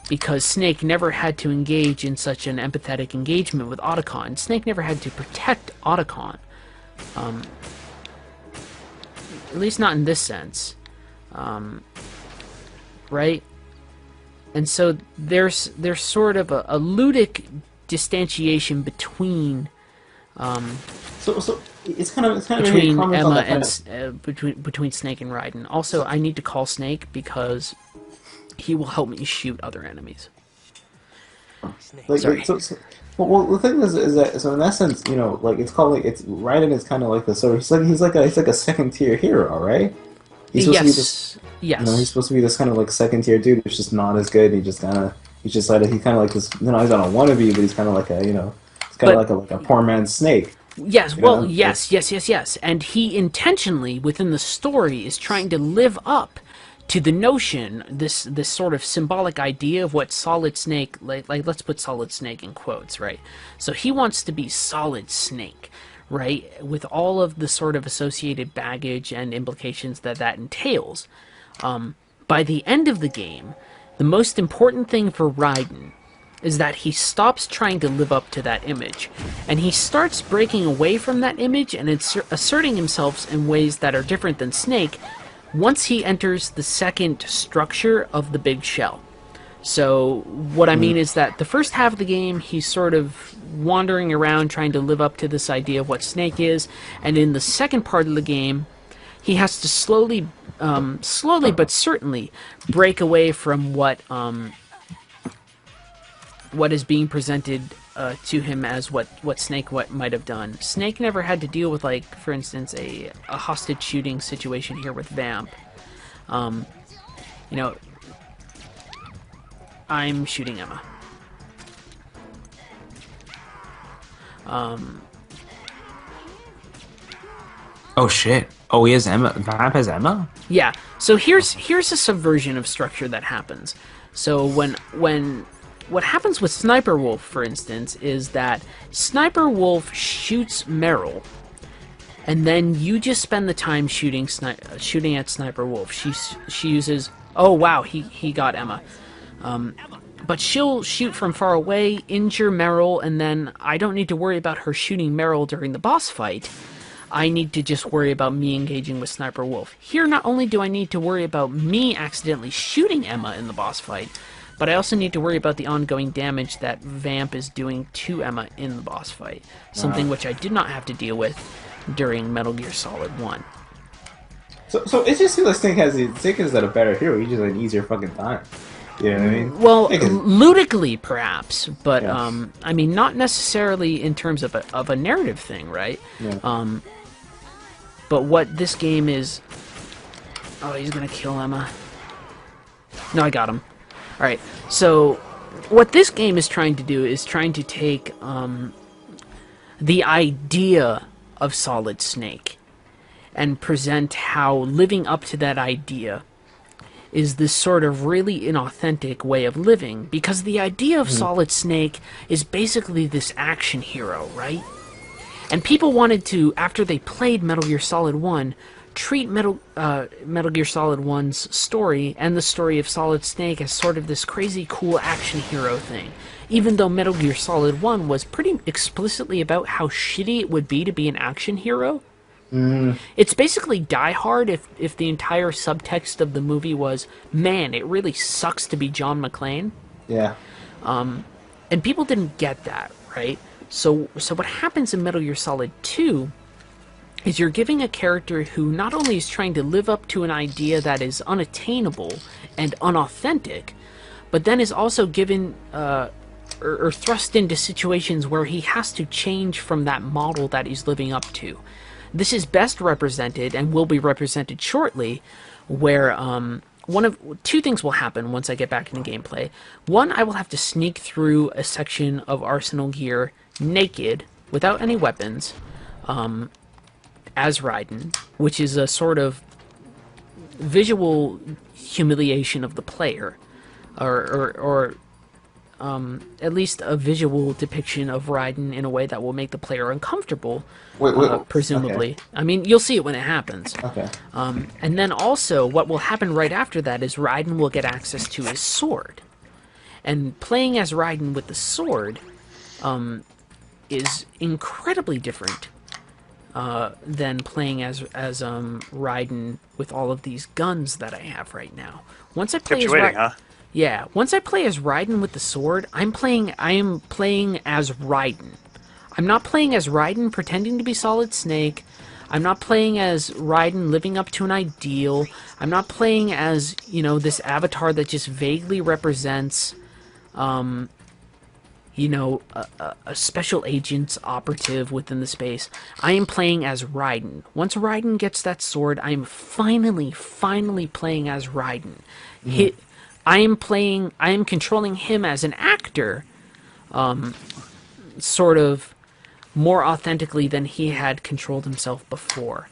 because Snake never had to engage in such an empathetic engagement with Otacon. Snake never had to protect Otacon, at least not in this sense, right? And so there's sort of a ludic distantiation between so it's kind of between Emma and between Snake and Ryden. Also, I need to call Snake because he will help me shoot other enemies. Sorry. Well, the thing is that, so in that sense, it's called, like, it's Ryden is kind of like the sort of, he's like a second tier hero, right? He's supposed to be this, yes. He's supposed to be this kind of like second tier dude who's just not as good. He's just kind of like this. He's not a wannabe, but he's kind of like a, he's kind of like a poor man's Snake. Yes, well, yes. And he intentionally, within the story, is trying to live up to the notion, this sort of symbolic idea of what Solid Snake, like let's put Solid Snake in quotes, right? So he wants to be Solid Snake, right? With all of the sort of associated baggage and implications that entails. By the end of the game, the most important thing for Ryden is that he stops trying to live up to that image, and he starts breaking away from that image and asserting himself in ways that are different than Snake once he enters the second structure of the big shell. So what I mean is that the first half of the game, he's sort of wandering around trying to live up to this idea of what Snake is, and in the second part of the game, he has to slowly but certainly break away from what is being presented to him as what Snake might have done. Snake never had to deal with, like, for instance, a hostage shooting situation here with Vamp. You know, I'm shooting Emma. Oh shit! Oh, he has Emma. Vamp has Emma. Yeah. So here's a subversion of structure that happens. So when what happens with Sniper Wolf, for instance, is that Sniper Wolf shoots Merill, and then you just spend the time shooting at Sniper Wolf. She uses, oh wow, he got Emma. But she'll shoot from far away, injure Merill, and then I don't need to worry about her shooting Merill during the boss fight. I need to just worry about me engaging with Sniper Wolf. Here, not only do I need to worry about me accidentally shooting Emma in the boss fight, but I also need to worry about the ongoing damage that Vamp is doing to Emma in the boss fight. Something which I did not have to deal with during Metal Gear Solid 1. So it just feels like Snake is a better hero. He just had an easier fucking time. You know what I mean? Well, ludically, perhaps, but Yeah. I mean, not necessarily in terms of a narrative thing, right? Yeah. But what this game is... Oh, he's gonna kill Emma. No, I got him. Alright, so what this game is trying to do is trying to take the idea of Solid Snake and present how living up to that idea is this sort of really inauthentic way of living, because the idea of Solid Snake is basically this action hero, right? And people wanted to, after they played Metal Gear Solid 1, treat Metal Gear Solid 1's story and the story of Solid Snake as sort of this crazy cool action hero thing. Even though Metal Gear Solid 1 was pretty explicitly about how shitty it would be to be an action hero. It's basically Die Hard if the entire subtext of the movie was, man, it really sucks to be John McClane. Yeah. And people didn't get that, right? So what happens in Metal Gear Solid 2 is you're giving a character who not only is trying to live up to an idea that is unattainable and unauthentic, but then is also given or thrust into situations where he has to change from that model that he's living up to. This is best represented, and will be represented shortly, where two things will happen once I get back into gameplay. One, I will have to sneak through a section of Arsenal gear naked, without any weapons, as Ryden, which is a sort of visual humiliation of the player, or at least a visual depiction of Ryden in a way that will make the player uncomfortable, presumably. Okay. I mean, you'll see it when it happens. Okay. And then also, what will happen right after that is Ryden will get access to his sword. And playing as Ryden with the sword is incredibly different than playing as Ryden with all of these guns that I have right now. Once I play Kept you waiting, huh? Yeah, once I play as Ryden with the sword, I am playing as Ryden. I'm not playing as Ryden pretending to be Solid Snake. I'm not playing as Ryden living up to an ideal. I'm not playing as, this avatar that just vaguely represents, a special agent's operative within the space. I am playing as Ryden. Once Ryden gets that sword, I am finally playing as Ryden. I am controlling him as an actor, sort of more authentically than he had controlled himself before,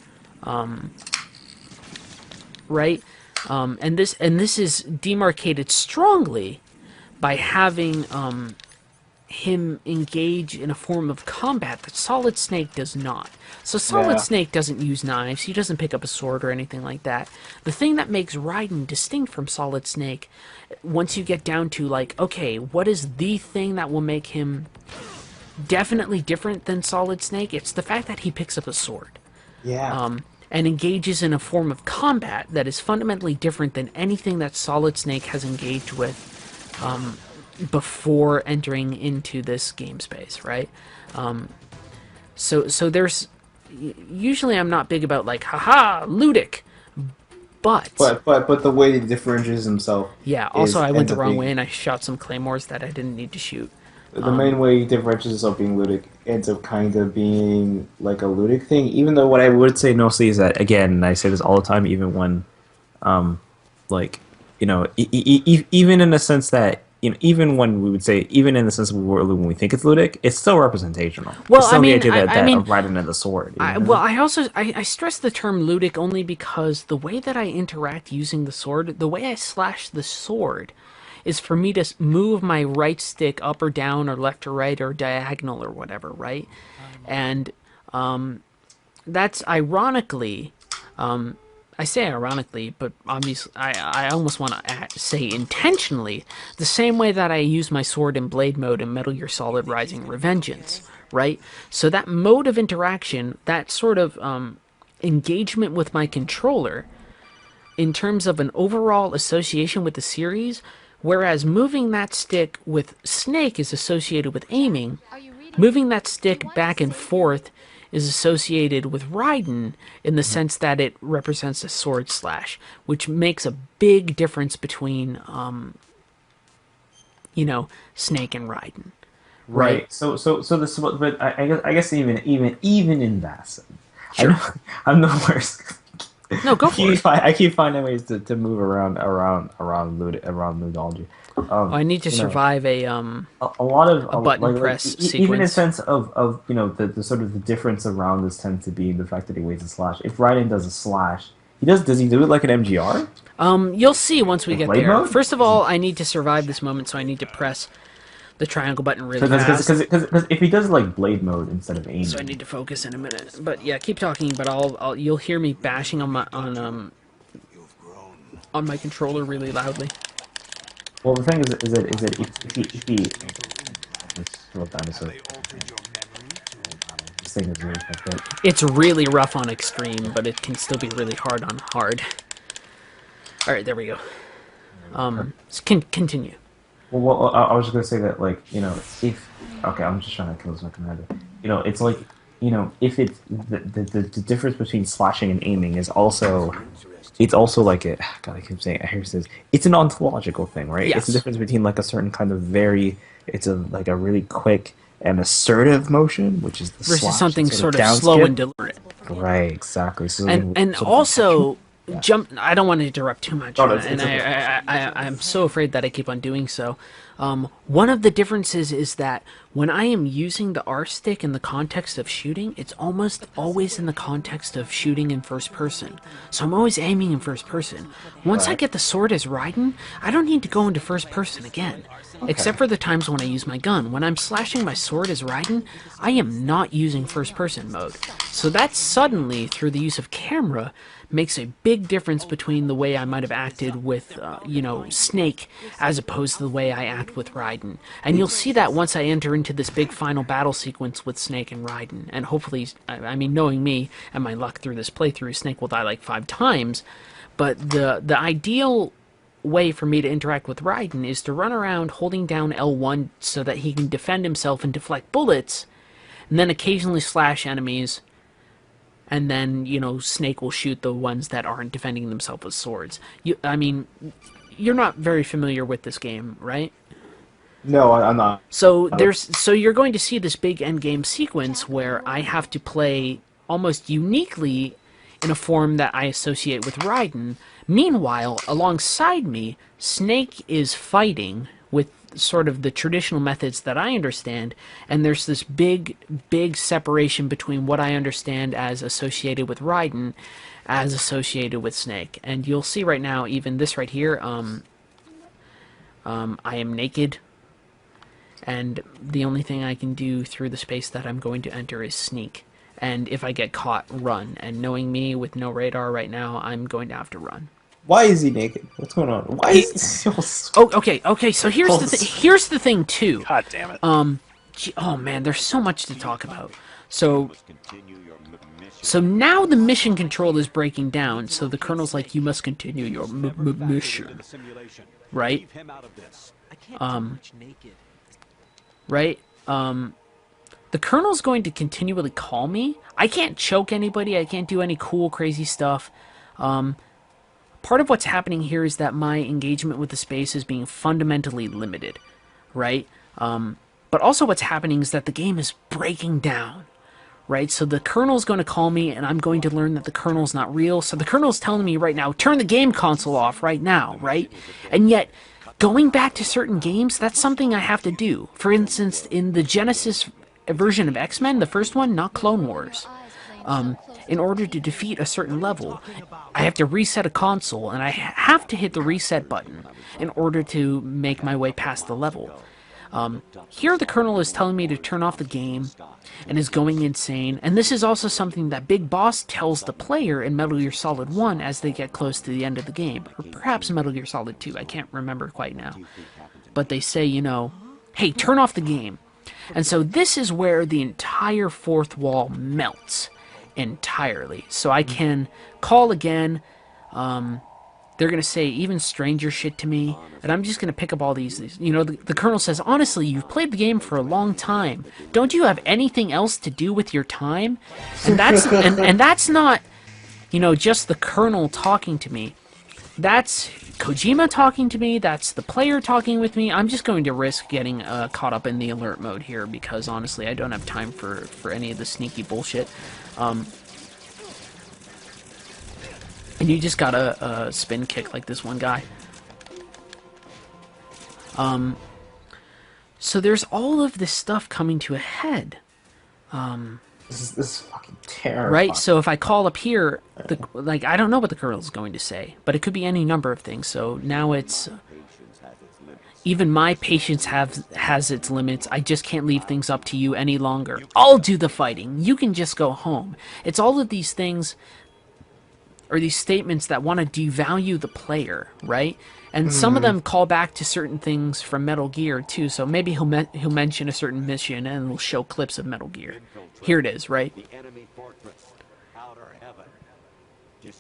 right? And this is demarcated strongly by having him engage in a form of combat that Solid Snake does not. So Solid Snake doesn't use knives, he doesn't pick up a sword or anything like that. The thing that makes Ryden distinct from Solid Snake, once you get down to, okay, what is the thing that will make him definitely different than Solid Snake? It's the fact that he picks up a sword. Yeah. And engages in a form of combat that is fundamentally different than anything that Solid Snake has engaged with before entering into this game space, right? So there's usually I'm not big about like haha ludic, but the way he differentiates himself. yeah. Also, I went ends the up wrong being- way and I shot some claymores that I didn't need to shoot. The main way he differentiates himself being ludic ends up kind of being like a ludic thing. Even though what I would say mostly is that, again, and I say this all the time, even when, like, you know, even in the sense that, you know, even when we would say, even in the sense of when we think it's ludic, it's still representational. Well, it's still I mean, the idea that, I mean, of riding in the sword. You know? Well, I also I stress the term ludic only because the way that I interact using the sword, the way I slash the sword, is for me to move my right stick up or down or left or right or diagonal or whatever, right? And that's ironically, I say ironically, but obviously I almost want to say intentionally, the same way that I use my sword in blade mode in Metal Gear Solid Rising Revengeance, right? So that mode of interaction, that sort of engagement with my controller, in terms of an overall association with the series, whereas moving that stick with Snake is associated with aiming, moving that stick back and forth is associated with Ryden in the sense that it represents a sword slash, which makes a big difference between, you know, Snake and Ryden. Right. So this, but I guess even in that sense, Sure. I'm the worst. No, go for it. I keep finding ways to move around ludology. I need to survive a lot of a button like, press even in a sequence. sense of you know the sort of the difference around this tends to be the fact that he waits a slash. If Ryden does a slash, does he do it like an MGR? You'll see once we get blade there. mode? First of all, I need to survive this moment, so I need to press the triangle button really fast. Because if he does like blade mode instead of aiming, So I need to focus in a minute. But yeah, keep talking. But you'll hear me bashing on my controller really loudly. well, the thing is that if he scroll down this way. This thing is really fucked up. It's really rough on extreme, but it can still be really hard on hard. All right, there we go. Continue. Well, I was just gonna say that, like, you know, I'm just trying to kill this fucking rabbit. You know, it's like, you know, if it's the difference between slashing and aiming is also, it's also like a, God, I keep saying, I hear it says, it's an ontological thing, right? Yes. It's the difference between like a certain kind of like a really quick and assertive motion, which is the Versus slash, something and sort of down slow skip. and deliberate. Right, exactly. So And sort of also Yeah. jump. I don't want to interrupt too much, No, it's and okay. I'm so afraid that I keep on doing so. One of the differences is that when I am using the R stick in the context of shooting, it's almost always in the context of shooting in first person. So I'm always aiming in first person. Once I get the sword as Ryden, I don't need to go into first person again. Except for the times when I use my gun. When I'm slashing my sword as Ryden, I am not using first person mode. So that suddenly, through the use of camera, makes a big difference between the way I might have acted with, Snake, as opposed to the way I act with Ryden. And you'll see that once I enter into this big final battle sequence with Snake and Ryden. And hopefully, I mean, knowing me and my luck through this playthrough, Snake will die like 5 times. But the ideal way for me to interact with Ryden is to run around holding down L1 so that he can defend himself and deflect bullets, and then occasionally slash enemies, and then, Snake will shoot the ones that aren't defending themselves with swords. You're not very familiar with this game, right? No, I'm not. So you're going to see this big endgame sequence where I have to play almost uniquely in a form that I associate with Ryden. Meanwhile, alongside me, Snake is fighting with sort of the traditional methods that I understand, and there's this big separation between what I understand as associated with Ryden as associated with Snake. And you'll see right now, even this right here, I am naked, and the only thing I can do through the space that I'm going to enter is sneak. And if I get caught, run. And knowing me with no radar right now, I'm going to have to run. Why is he naked? What's going on? Why is he so... Okay. So here's the thing too. God damn it. Oh man, there's so much to talk about. So now the mission control is breaking down. So the colonel's like, you must continue your mission, right? Right? The Colonel's going to continually call me. I can't choke anybody. I can't do any cool, crazy stuff. Part of what's happening here is that my engagement with the space is being fundamentally limited, right? But also what's happening is that the game is breaking down, right? So the Colonel's going to call me, and I'm going to learn that the Colonel's not real. So the Colonel's telling me right now, turn the game console off right now, right? And yet, going back to certain games, that's something I have to do. For instance, in the Genesis version of X-Men, the first one, not Clone Wars, in order to defeat a certain level, I have to reset a console, and I have to hit the reset button in order to make my way past the level. Here the Colonel is telling me to turn off the game and is going insane, and this is also something that Big Boss tells the player in Metal Gear Solid 1 as they get close to the end of the game, or perhaps Metal Gear Solid 2, I can't remember quite now. But they say, you know, hey, turn off the game. And so this is where the entire fourth wall melts entirely. So I can call again. They're going to say even stranger shit to me, and I'm just going to pick up all these. You know, the Colonel says, honestly, you've played the game for a long time. Don't you have anything else to do with your time? And that's and that's not, you know, just the Colonel talking to me. That's Kojima talking to me. That's the player talking with me. I'm just going to risk getting caught up in the alert mode here because, honestly, I don't have time for any of the sneaky bullshit. And you just gotta spin kick like this one guy. So there's all of this stuff coming to a head. This is fucking terrible. Right? So if I call up here, I don't know what the Colonel's going to say, but it could be any number of things. So now it's... Even my patience has its limits. I just can't leave things up to you any longer. I'll do the fighting. You can just go home. It's all of these things... or these statements that want to devalue the player, right? And some of them call back to certain things from Metal Gear, too. So maybe he'll mention a certain mission, and it'll show clips of Metal Gear. Here it is, right?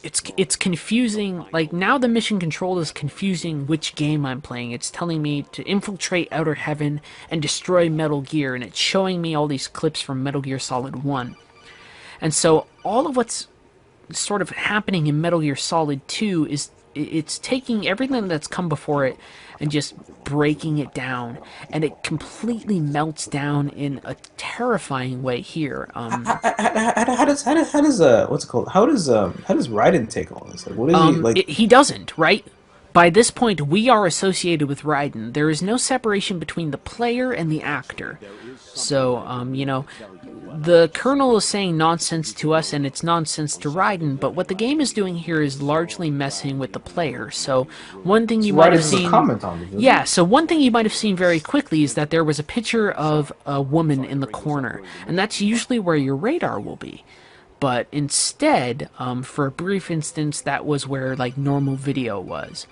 It's confusing. Like, now the mission control is confusing which game I'm playing. It's telling me to infiltrate Outer Heaven and destroy Metal Gear, and it's showing me all these clips from Metal Gear Solid 1. And so all of what's sort of happening in Metal Gear Solid 2 is it's taking everything that's come before it and just breaking it down, and it completely melts down in a terrifying way here. How does what's it called? How does Ryden take all this? Like, what is he like? He doesn't, right? By this point, we are associated with Ryden. There is no separation between the player and the actor. So, you know, the Colonel is saying nonsense to us, and it's nonsense to Ryden, but what the game is doing here is largely messing with the player. So, one thing you might have seen... comment on it, yeah, so one thing you might have seen very quickly is that there was a picture of a woman in the corner, and that's usually where your radar will be. But instead, for a brief instance, that was where, like, normal video was.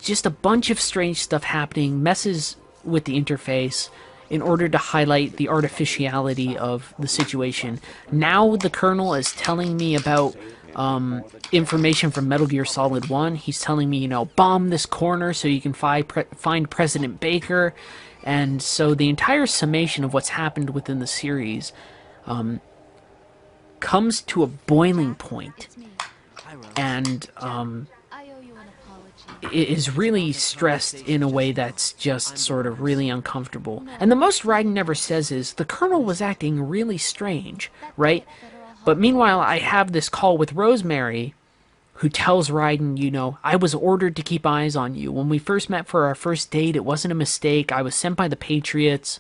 Just a bunch of strange stuff happening, messes with the interface in order to highlight the artificiality of the situation. Now the Colonel is telling me about information from Metal Gear Solid 1. He's telling me, you know, bomb this corner so you can find President Baker. And so the entire summation of what's happened within the series comes to a boiling point, and it is really stressed in a way that's just sort of really uncomfortable. And the most Ryden never says is, the Colonel was acting really strange, right? But meanwhile, I have this call with Rosemary, who tells Ryden, you know, I was ordered to keep eyes on you. When we first met for our first date, it wasn't a mistake. I was sent by the Patriots.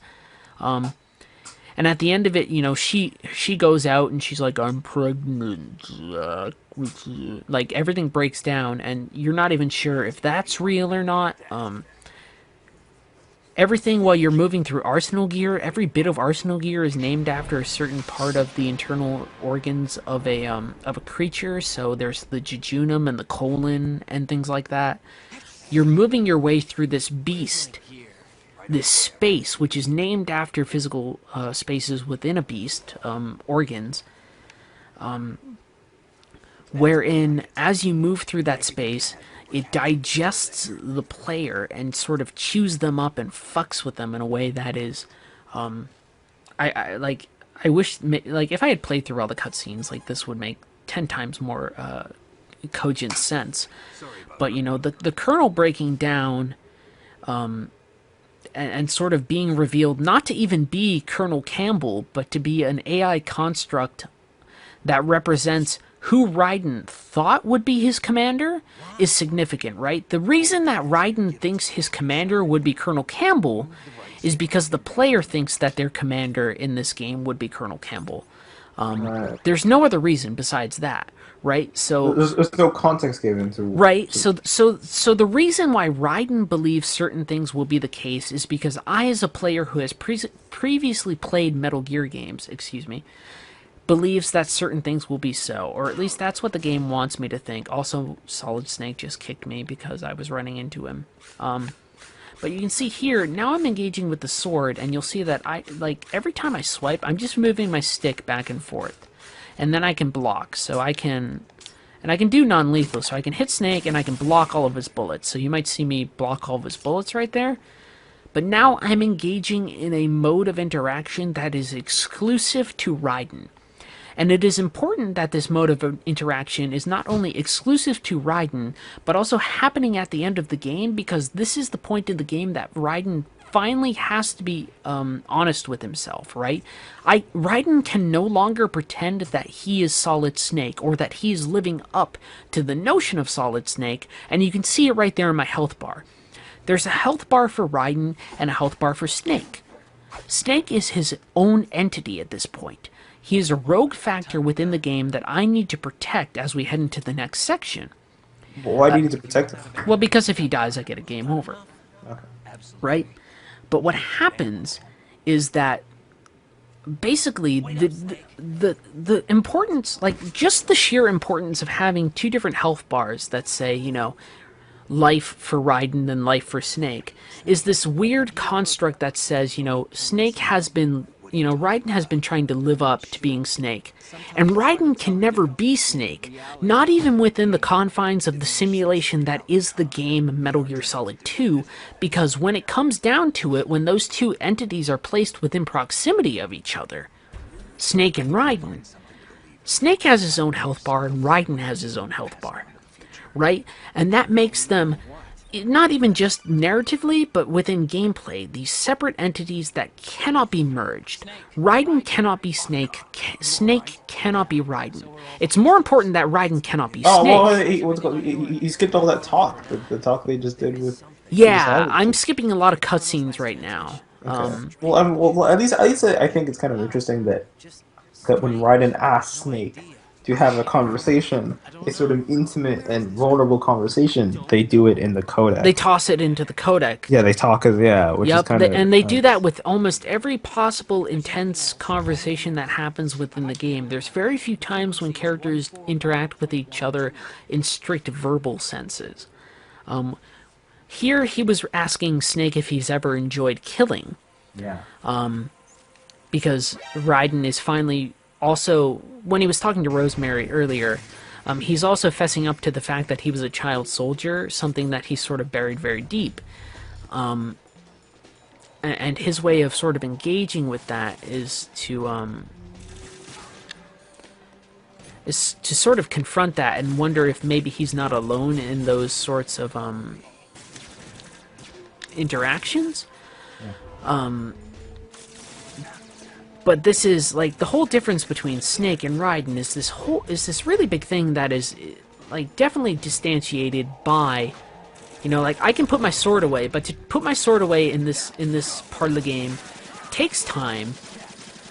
And at the end of it, you know, she goes out and she's like, I'm pregnant. Like, everything breaks down, and you're not even sure if that's real or not. Everything while you're moving through Arsenal Gear, every bit of Arsenal Gear is named after a certain part of the internal organs of a creature. So there's the jejunum and the colon and things like that. You're moving your way through this beast, this space, which is named after physical spaces within a beast, organs, wherein as you move through that space, it digests the player and sort of chews them up and fucks with them in a way that is, I wish, like, if I had played through all the cutscenes, like, this would make 10 times more cogent sense. But, you know, the kernel breaking down and sort of being revealed not to even be Colonel Campbell, but to be an AI construct that represents who Ryden thought would be his commander is significant, right? The reason that Ryden thinks his commander would be Colonel Campbell is because the player thinks that their commander in this game would be Colonel Campbell. There's no other reason besides that, right? So there's no context given to So the reason why Ryden believes certain things will be the case is because I, as a player who has previously played Metal Gear games, believes that certain things will be so, or at least that's what the game wants me to think. Also, Solid Snake just kicked me because I was running into him. But you can see here, now I'm engaging with the sword, and you'll see that every time I swipe, I'm just moving my stick back and forth. And then I can block, so I can do non-lethal, so I can hit Snake and I can block all of his bullets. So you might see me block all of his bullets right there. But now I'm engaging in a mode of interaction that is exclusive to Ryden. And it is important that this mode of interaction is not only exclusive to Ryden, but also happening at the end of the game, because this is the point in the game that Ryden finally has to be honest with himself, right? Ryden can no longer pretend that he is Solid Snake, or that he is living up to the notion of Solid Snake, and you can see it right there in my health bar. There's a health bar for Ryden and a health bar for Snake. Snake is his own entity at this point. He is a rogue factor within the game that I need to protect as we head into the next section. Well, why do you need to protect him? Well, because if he dies, I get a game over. Okay. Right? But what happens is that basically the importance, like just the sheer importance of having two different health bars that say, you know, life for Ryden and life for Snake, is this weird construct that says, you know, Ryden has been trying to live up to being Snake. And Ryden can never be Snake, not even within the confines of the simulation that is the game Metal Gear Solid 2, because when it comes down to it, when those two entities are placed within proximity of each other, Snake and Ryden, Snake has his own health bar and Ryden has his own health bar, right? And that makes them, not even just narratively, but within gameplay, these separate entities that cannot be merged. Ryden cannot be Snake. Snake cannot be Ryden. It's more important that Ryden cannot be Snake. Well, he skipped all that talk. The talk they just did with. Yeah, I'm skipping a lot of cutscenes right now. Okay. Well, at least I think it's kind of interesting that when Ryden asks Snake to have a conversation, a sort of intimate and vulnerable conversation, they do it in the codec. They toss it into the codec. Yeah, they talk which is kind of... And they do that with almost every possible intense conversation that happens within the game. There's very few times when characters interact with each other in strict verbal senses. Here he was asking Snake if he's ever enjoyed killing. Yeah. Because Ryden is finally... Also, when he was talking to Rosemary earlier, he's also fessing up to the fact that he was a child soldier, something that he sort of buried very deep. And his way of sort of engaging with that is to sort of confront that and wonder if maybe he's not alone in those sorts of interactions. Yeah. But this is, like, the whole difference between Snake and Ryden is this really big thing that is, like, definitely distantiated by, you know, like, I can put my sword away, but to put my sword away in this part of the game takes time.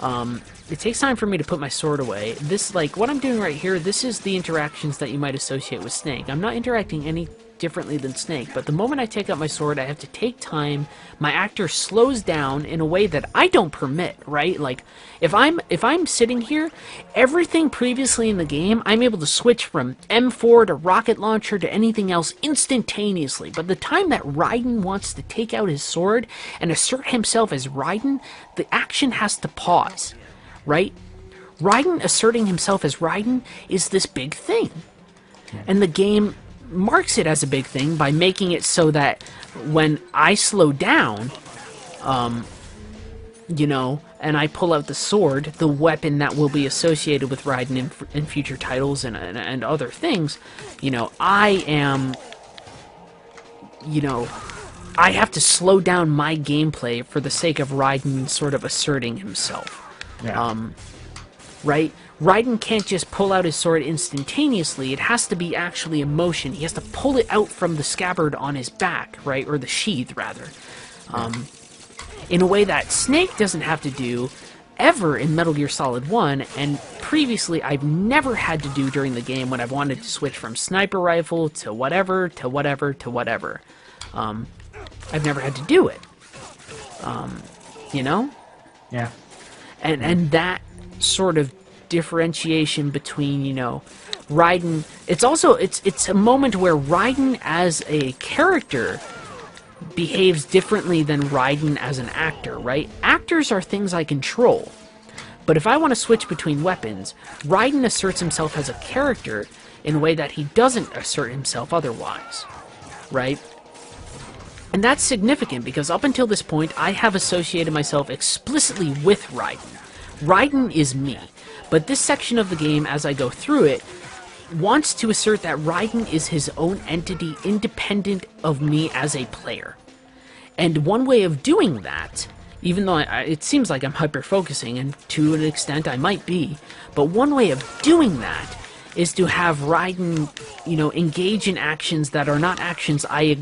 It takes time for me to put my sword away. This, like, what I'm doing right here, this is the interactions that you might associate with Snake. I'm not interacting any differently than Snake, but the moment I take out my sword, I have to take time. My actor slows down in a way that I don't permit, right? Like, if I'm sitting here, everything previously in the game, I'm able to switch from M4 to rocket launcher to anything else instantaneously. But the time that Ryden wants to take out his sword and assert himself as Ryden, the action has to pause, right? Ryden asserting himself as Ryden is this big thing. And the game marks it as a big thing by making it so that when I slow down, you know, and I pull out the sword, the weapon that will be associated with Ryden in future titles and other things, you know, I am, you know, I have to slow down my gameplay for the sake of Ryden sort of asserting himself. Yeah. Right? Ryden can't just pull out his sword instantaneously. It has to be actually a motion. He has to pull it out from the scabbard on his back, right? Or the sheath, rather. In a way that Snake doesn't have to do ever in Metal Gear Solid 1, and previously I've never had to do during the game when I've wanted to switch from sniper rifle to whatever, to whatever, to whatever. I've never had to do it. You know? Yeah. And that sort of differentiation between, you know, Ryden, it's a moment where Ryden as a character behaves differently than Ryden as an actor, right? Actors are things I control. But if I want to switch between weapons, Ryden asserts himself as a character in a way that he doesn't assert himself otherwise, right? And that's significant because up until this point, I have associated myself explicitly with Ryden. Ryden is me. But this section of the game, as I go through it, wants to assert that Ryden is his own entity independent of me as a player. And one way of doing that, even though it seems like I'm hyper-focusing, and to an extent I might be, but one way of doing that is to have Ryden, you know, engage in actions that are not actions I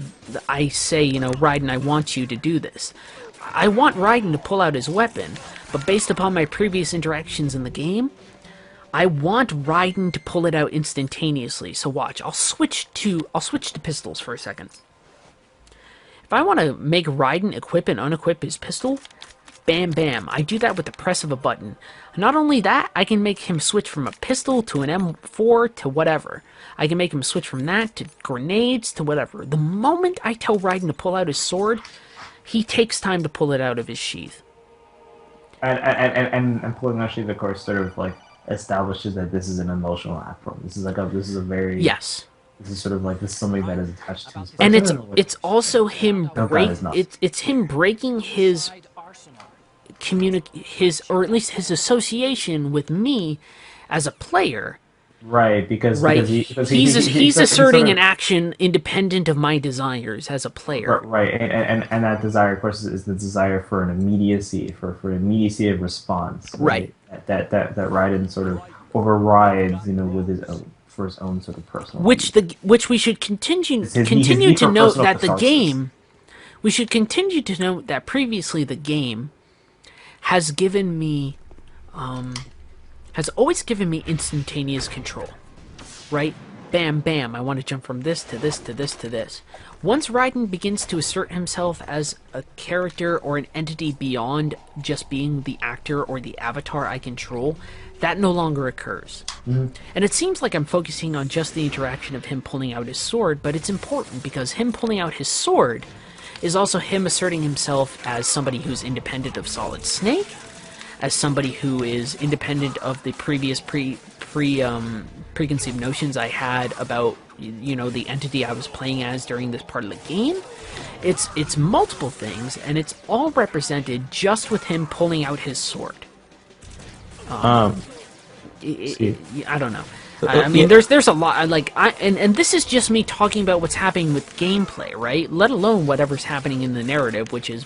say, you know, Ryden, I want you to do this. I want Ryden to pull out his weapon, but based upon my previous interactions in the game, I want Ryden to pull it out instantaneously. So watch, I'll switch to pistols for a second. If I want to make Ryden equip and unequip his pistol, bam bam, I do that with the press of a button. Not only that, I can make him switch from a pistol to an M4 to whatever. I can make him switch from that to grenades to whatever. The moment I tell Ryden to pull out his sword, he takes time to pull it out of his sheath. And pulling out sheath, of course, sort of like establishes that this is an emotional act for him. This is a very yes. This is sort of like this is something that is attached to his and person. Also him it's him breaking his or at least his association with me as a player. Right, because he's asserting an action independent of my desires as a player. Right, and that desire, of course, is the desire for an immediacy, for immediacy of response. Right. That Ryden sort of overrides, you know, with his own, for his own sort of personal. Which we should continue to note that the game. We should continue to note that previously the game has given me. Has always given me instantaneous control, right? Bam, bam, I want to jump from this to this to this to this. Once Ryden begins to assert himself as a character or an entity beyond just being the actor or the avatar I control, that no longer occurs. Mm-hmm. And it seems like I'm focusing on just the interaction of him pulling out his sword, but it's important because him pulling out his sword is also him asserting himself as somebody who's independent of Solid Snake, as somebody who is independent of the previous preconceived notions I had about, you know, the entity I was playing as during this part of the game. It's multiple things, and it's all represented just with him pulling out his sword. I don't know. I mean, there's a lot. And this is just me talking about what's happening with gameplay, right? Let alone whatever's happening in the narrative, which is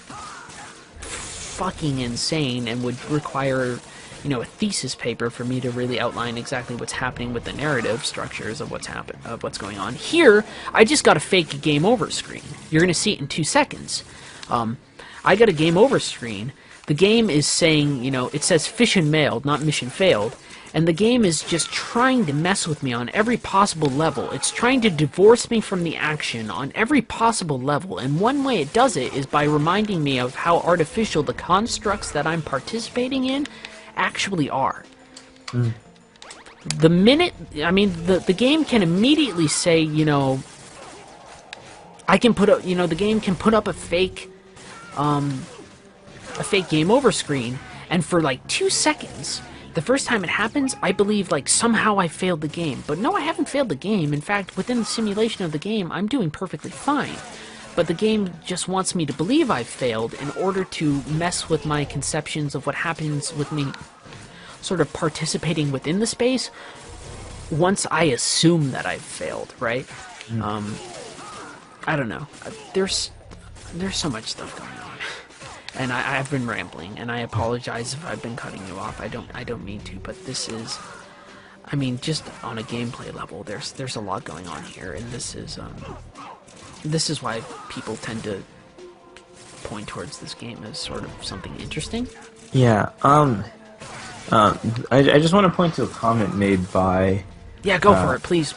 fucking insane and would require, you know, a thesis paper for me to really outline exactly what's happening with the narrative structures of what's going on. Here, I just got a fake game over screen. You're gonna see it in 2 seconds. I got a game over screen. The game is saying, you know, it says fission mailed, not mission failed. And the game is just trying to mess with me on every possible level. It's trying to divorce me from the action on every possible level. And one way it does it is by reminding me of how artificial the constructs that I'm participating in actually are. Mm. The minute, I mean, the game can immediately say, you know, I can put up, you know, the game can put up a fake game over screen, and for like 2 seconds, The first time it happens, I believe, like, somehow I failed the game. But no, I haven't failed the game. In fact, within the simulation of the game, I'm doing perfectly fine. But the game just wants me to believe I've failed in order to mess with my conceptions of what happens with me sort of participating within the space once I assume that I've failed, right? I don't know. There's so much stuff going on. And I've been rambling, and I apologize if I've been cutting you off. I don't mean to, but this is, I mean, just on a gameplay level, there's a lot going on here, and this is why people tend to point towards this game as sort of something interesting. Yeah. I just want to point to a comment made by. Yeah, go for it, please.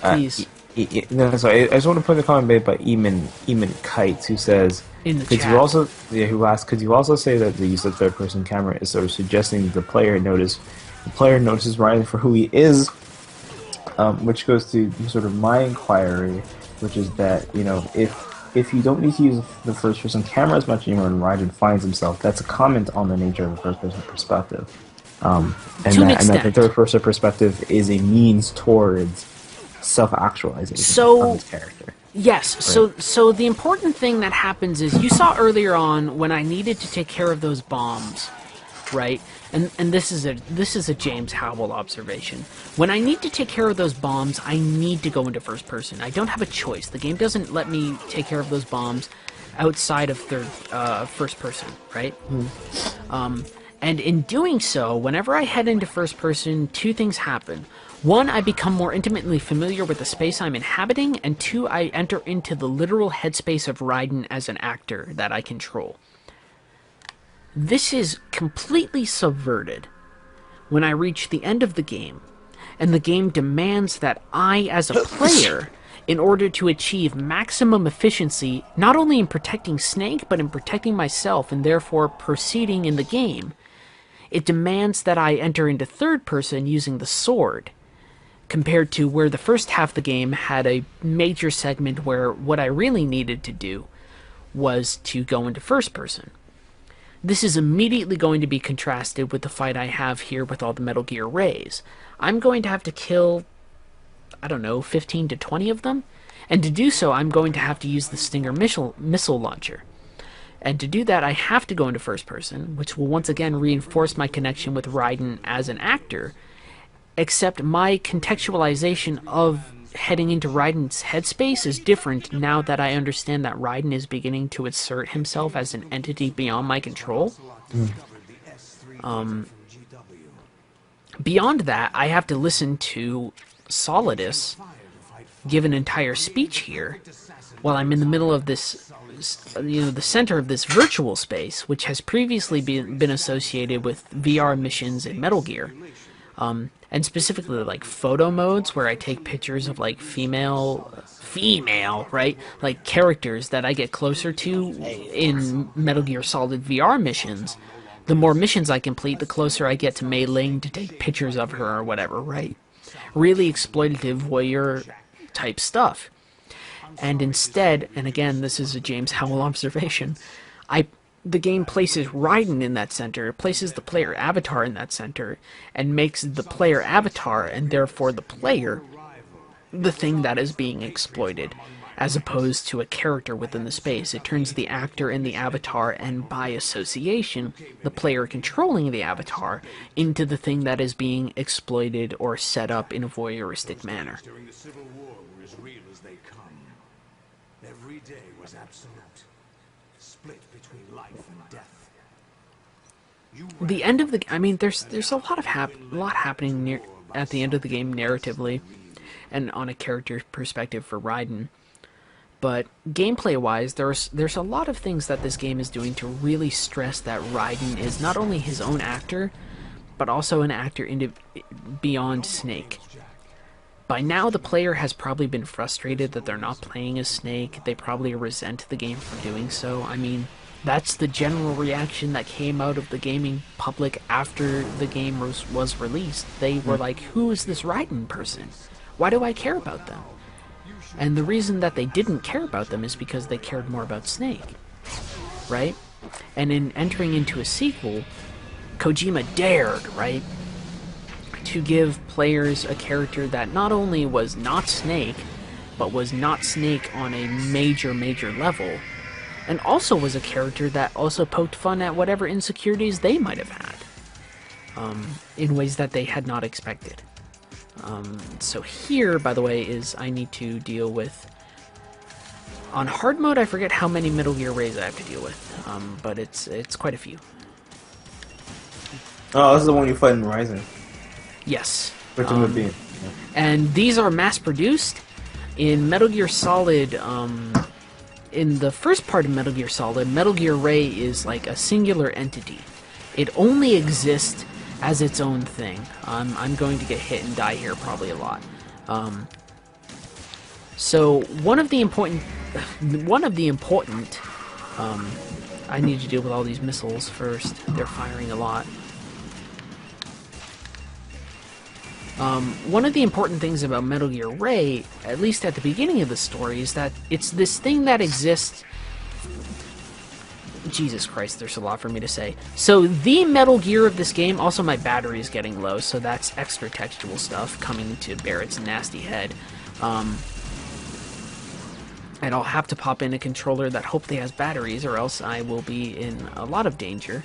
No, sorry. I just want to point to a comment made by Eamon Kites, who says. In the Could chat. you also, who asked, could you also say that the use of third-person camera is sort of suggesting that the player notices Ryden for who he is, which goes to sort of my inquiry, which is that, you know, if you don't need to use the first-person camera as much anymore and Ryden finds himself, that's a comment on the nature of the first-person perspective. And that the third-person perspective is a means towards self-actualization of his character. Yes, Right. so the important thing that happens is, you saw earlier on when I needed to take care of those bombs, right? And this is a James Howell observation. When I need to take care of those bombs, I need to go into first person. I don't have a choice. The game doesn't let me take care of those bombs outside of first person, right? And in doing so, whenever I head into first person, two things happen. One, I become more intimately familiar with the space I'm inhabiting, and two, I enter into the literal headspace of Ryden as an actor that I control. This is completely subverted when I reach the end of the game, and the game demands that I, as a player, in order to achieve maximum efficiency, not only in protecting Snake, but in protecting myself, and therefore proceeding in the game, it demands that I enter into third person using the sword, compared to where the first half of the game had a major segment where what I really needed to do was to go into first person. This is immediately going to be contrasted with the fight I have here with all the Metal Gear Rays. I'm going to have to kill, I don't know, 15 to 20 of them, and to do so I'm going to have to use the Stinger missile launcher. And to do that I have to go into first person, which will once again reinforce my connection with Ryden as an actor, except my contextualization of heading into Ryden's headspace is different now that I understand that Ryden is beginning to assert himself as an entity beyond my control. Beyond that, I have to listen to Solidus give an entire speech here while I'm in the middle of this, you know, the center of this virtual space, which has previously been associated with VR missions in Metal Gear. And specifically like photo modes where I take pictures of like female, right? Like characters that I get closer to in Metal Gear Solid VR missions. The more missions I complete, the closer I get to Mei Ling to take pictures of her or whatever, right? Really exploitative voyeur type stuff. And instead, and again, this is a James Howell observation, the game places Ryden in that center, places the player avatar in that center, and makes the player avatar, and therefore the player, the thing that is being exploited, as opposed to a character within the space. It turns the actor and the avatar, and by association, the player controlling the avatar, into the thing that is being exploited or set up in a voyeuristic manner. During the Civil War were as real as they come. Every day was absolute. Split between life and death. The end of the, I mean, there's a lot happening at the end of the game narratively, and on a character perspective for Ryden. But gameplay-wise, there's a lot of things that this game is doing to really stress that Ryden is not only his own actor, but also an actor beyond Snake. By now, the player has probably been frustrated that they're not playing as Snake. They probably resent the game for doing so. I mean, that's the general reaction that came out of the gaming public after the game was released. They were like, who is this Ryden person? Why do I care about them? And the reason that they didn't care about them is because they cared more about Snake, right? And in entering into a sequel, Kojima dared, right? to give players a character that not only was not Snake, but was not Snake on a major, major level, and also was a character that also poked fun at whatever insecurities they might have had, in ways that they had not expected. So here, by the way, is I need to deal with... On hard mode, I forget how many Metal Gear Rays I have to deal with, but it's quite a few. Oh, this is the one you fight in Ryden. Yes. Which would be. And these are mass-produced in Metal Gear Solid. In the first part of Metal Gear Solid, Metal Gear Ray is like a singular entity. It only exists as its own thing. I'm going to get hit and die here probably a lot. So one of the important, I need to deal with all these missiles first. They're firing a lot. One of the important things about Metal Gear Ray, at least at the beginning of the story, is that it's this thing that exists... Jesus Christ, there's a lot for me to say. So the Metal Gear of this game, also my battery is getting low, so that's extra textual stuff coming to bear its nasty head. And I'll have to pop in a controller that hopefully has batteries, or else I will be in a lot of danger.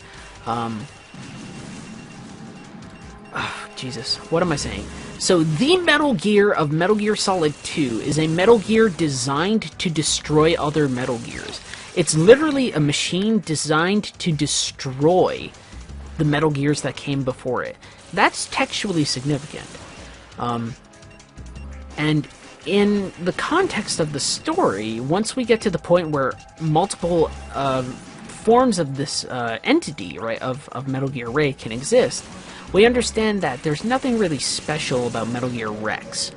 Jesus, what am I saying? So the Metal Gear of Metal Gear Solid 2 is a Metal Gear designed to destroy other Metal Gears. It's literally a machine designed to destroy the Metal Gears that came before it. That's textually significant. And in the context of the story, once we get to the point where multiple forms of this entity, right, of Metal Gear Ray can exist, we understand that there's nothing really special about Metal Gear Rex,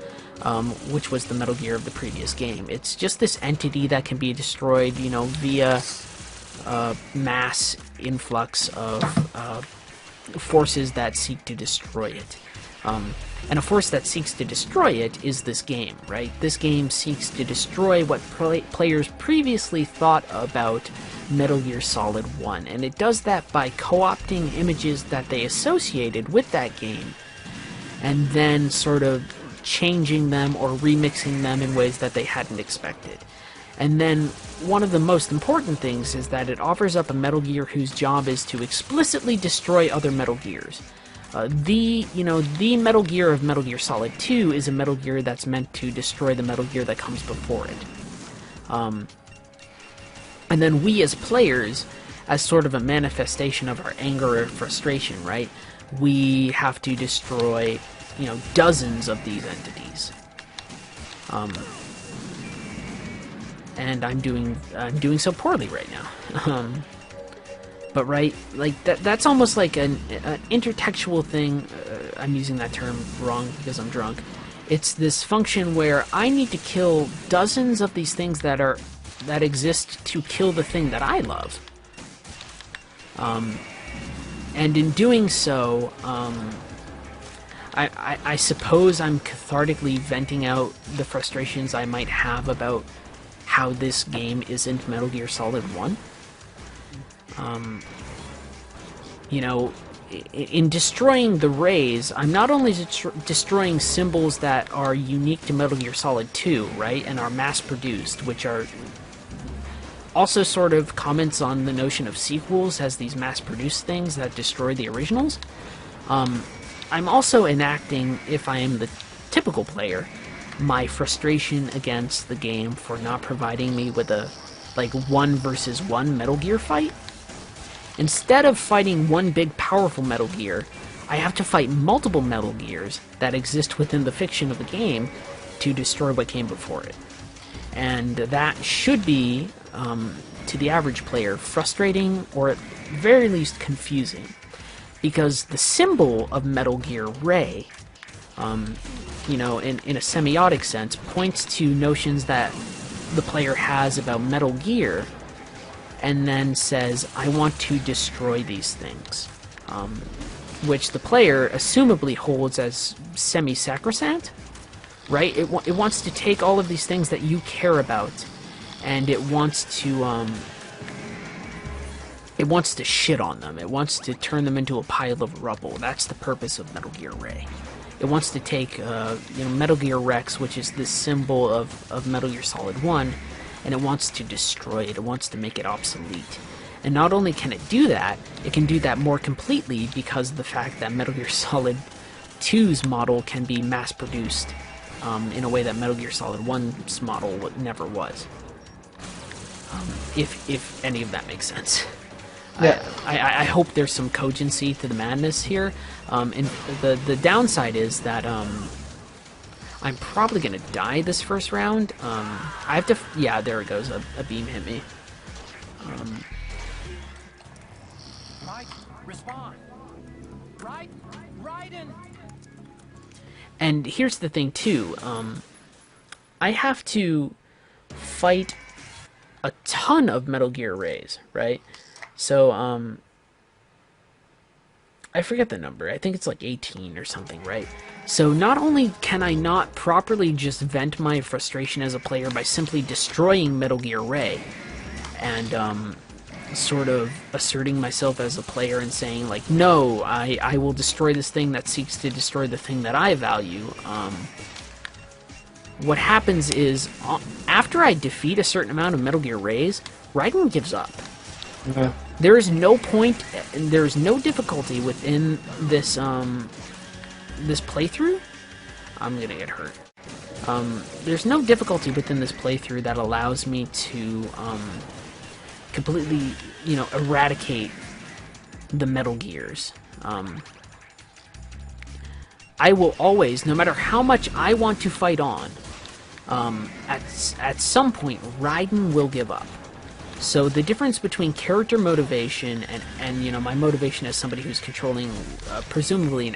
which was the Metal Gear of the previous game. It's just this entity that can be destroyed, you know, via mass influx of forces that seek to destroy it. And a force that seeks to destroy it is this game, right? This game seeks to destroy what players previously thought about Metal Gear Solid 1, and it does that by co-opting images that they associated with that game, and then sort of changing them or remixing them in ways that they hadn't expected. And then one of the most important things is that it offers up a Metal Gear whose job is to explicitly destroy other Metal Gears. The Metal Gear of Metal Gear Solid 2 is a Metal Gear that's meant to destroy the Metal Gear that comes before it. And then we as players, as sort of a manifestation of our anger or frustration, right? We have to destroy, you know, dozens of these entities. And I'm doing so poorly right now. But right, like that's almost like an intertextual thing. I'm using that term wrong because I'm drunk. It's this function where I need to kill dozens of these things that exist to kill the thing that I love. And in doing so, I suppose I'm cathartically venting out the frustrations I might have about how this game isn't Metal Gear Solid 1. You know, in destroying the rays, I'm not only destroying symbols that are unique to Metal Gear Solid 2, right, and are mass-produced, which are also sort of comments on the notion of sequels as these mass-produced things that destroy the originals. I'm also enacting, if I am the typical player, my frustration against the game for not providing me with a, like, 1-versus-1 Metal Gear fight. Instead of fighting one big powerful Metal Gear, I have to fight multiple Metal Gears that exist within the fiction of the game to destroy what came before it. And that should be, to the average player, frustrating or at very least confusing. Because the symbol of Metal Gear Ray, you know, in a semiotic sense, points to notions that the player has about Metal Gear, and then says, I want to destroy these things. Which the player assumably holds as semi-sacrosanct, right? It wants to take all of these things that you care about, and it wants to shit on them. It wants to turn them into a pile of rubble. That's the purpose of Metal Gear Ray. it wants to take Metal Gear Rex, which is this symbol of Metal Gear Solid 1, and it wants to destroy it. It wants to make it obsolete. And not only can it do that, it can do that more completely because of the fact that Metal Gear Solid 2's model can be mass-produced in a way that Metal Gear Solid 1's model never was. If any of that makes sense. Yeah. I hope there's some cogency to the madness here. And the downside is that I'm probably going to die this first round. I have to... Yeah, there it goes. A beam hit me. Right, respond. Right, Ryden. And here's the thing, too. I have to fight a ton of Metal Gear Rays, right? So, I forget the number. I think it's like 18 or something, right? So not only can I not properly just vent my frustration as a player by simply destroying Metal Gear Ray and sort of asserting myself as a player and saying, like, no, I will destroy this thing that seeks to destroy the thing that I value. What happens is, after I defeat a certain amount of Metal Gear Rays, Ryden gives up. Yeah. There is no point, there is no difficulty within this this playthrough. I'm gonna get hurt. There's no difficulty within this playthrough that allows me to completely, eradicate the Metal Gears. I will always, no matter how much I want to fight on, at some point, Ryden will give up. So the difference between character motivation and my motivation as somebody who's controlling, presumably an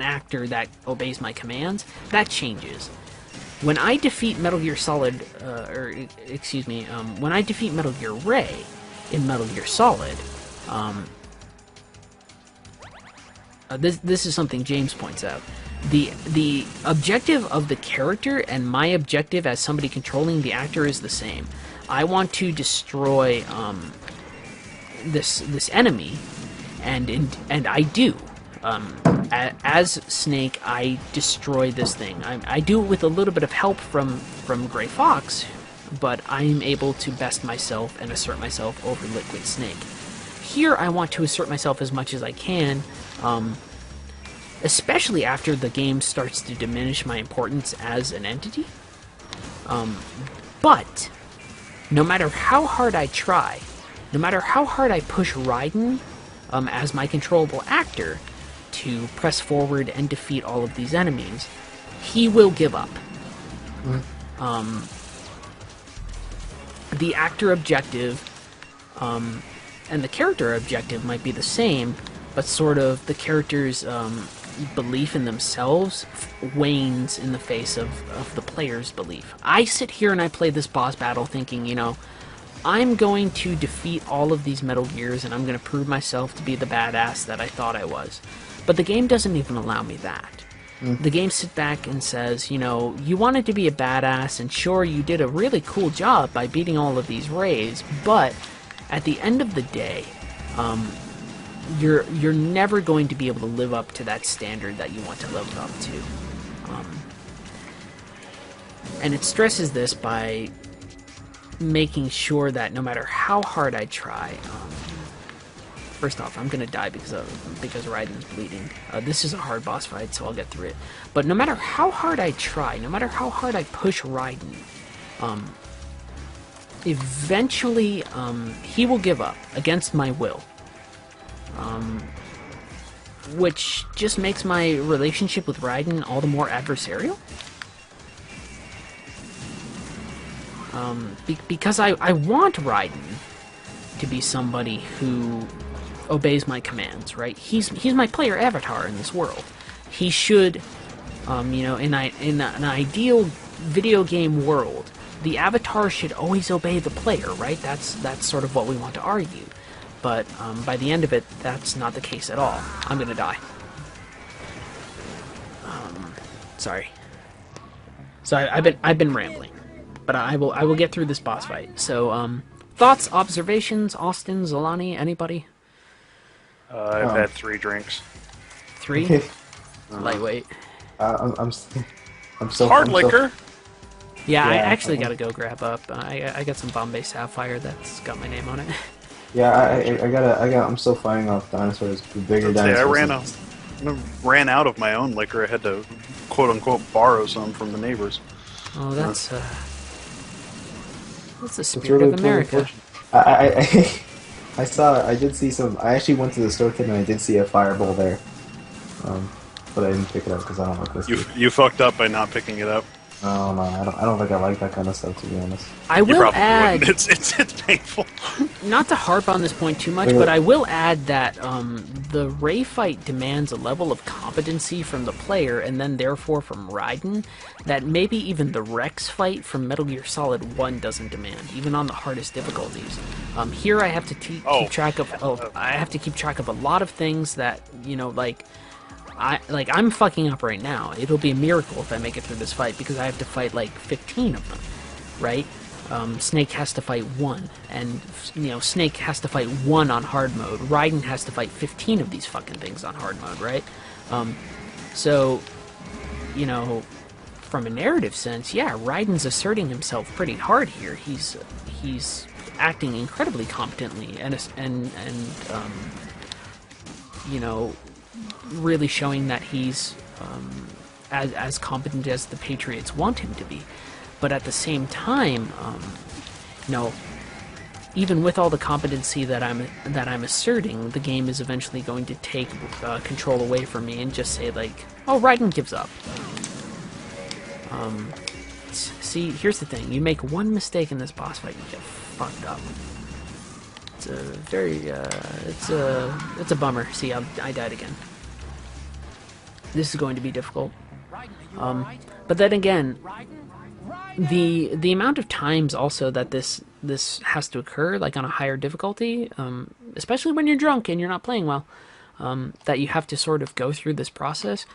actor that obeys my commands, that changes. When I defeat Metal Gear Solid, when I defeat Metal Gear Ray in Metal Gear Solid, this is something James points out. The objective of the character and my objective as somebody controlling the actor is the same. I want to destroy this enemy, and I do. As Snake, I destroy this thing. I do it with a little bit of help from Gray Fox, but I'm able to best myself and assert myself over Liquid Snake. Here, I want to assert myself as much as I can, especially after the game starts to diminish my importance as an entity. But no matter how hard I try, no matter how hard I push Ryden as my controllable actor to press forward and defeat all of these enemies, he will give up. The actor objective and the character objective might be the same, but sort of the character's belief in themselves wanes in the face of the player's belief. I sit here and I play this boss battle thinking, I'm going to defeat all of these Metal Gears and I'm going to prove myself to be the badass that I thought I was. But the game doesn't even allow me that. The game sits back and says, you wanted to be a badass, and sure, you did a really cool job by beating all of these Rays, but at the end of the day, you're never going to be able to live up to that standard that you want to live up to. And it stresses this by making sure that no matter how hard I try, first off, I'm gonna die because Ryden's bleeding. This is a hard boss fight, so I'll get through it. But no matter how hard I try, no matter how hard I push Ryden, eventually he will give up against my will. Which just makes my relationship with Ryden all the more adversarial. Because I want Ryden to be somebody who obeys my commands, right? He's my player avatar in this world. He should, in an ideal video game world, the avatar should always obey the player, right? That's sort of what we want to argue. But by the end of it, that's not the case at all. I'm gonna die. Sorry. So I've been rambling, but I will get through this boss fight. So thoughts, observations, Austin, Zolani, anybody? I've had 3 drinks. 3? Lightweight. I'm so Hard I'm so- liquor. Yeah, I Yeah, actually gotta go grab up. I got some Bombay Sapphire that's got my name on it. Yeah, I'm still fighting off dinosaurs, the bigger Let's say I dinosaurs. ran out of my own liquor. I had to quote unquote borrow some from the neighbors. Oh, that's the It's spirit of America. unfortunate. I did see some. I actually went to the store kid and I did see a fireball there, but I didn't pick it up because I don't like whiskey. You fucked up by not picking it up. No, I don't think I like that kind of stuff, to be honest. I You will probably add, wouldn't. It's painful. not to harp on this point too much, but I will add that the Ray fight demands a level of competency from the player, and then therefore from Ryden, that maybe even the Rex fight from Metal Gear Solid 1 doesn't demand, even on the hardest difficulties. Here I have to keep track of I have to keep track of a lot of things that, you know, like I'm fucking up right now. It'll be a miracle if I make it through this fight because I have to fight like 15 of them, right? Snake has to fight 1, and you know, Snake has to fight 1 on hard mode. Ryden has to fight 15 of these fucking things on hard mode, right? So, you know, from a narrative sense, yeah, Ryden's asserting himself pretty hard here. He's acting incredibly competently and you know, really showing that he's as competent as the Patriots want him to be. But at the same time, you know, even with all the competency that I'm asserting, the game is eventually going to take control away from me and just say like, "Oh, Ryden gives up." See, here's the thing: you make one mistake in this boss fight, you get fucked up. It's a very, it's a bummer. See, I died again. This is going to be difficult. But then again, the amount of times also that this has to occur, like on a higher difficulty, especially when you're drunk and you're not playing well, that you have to sort of go through this process,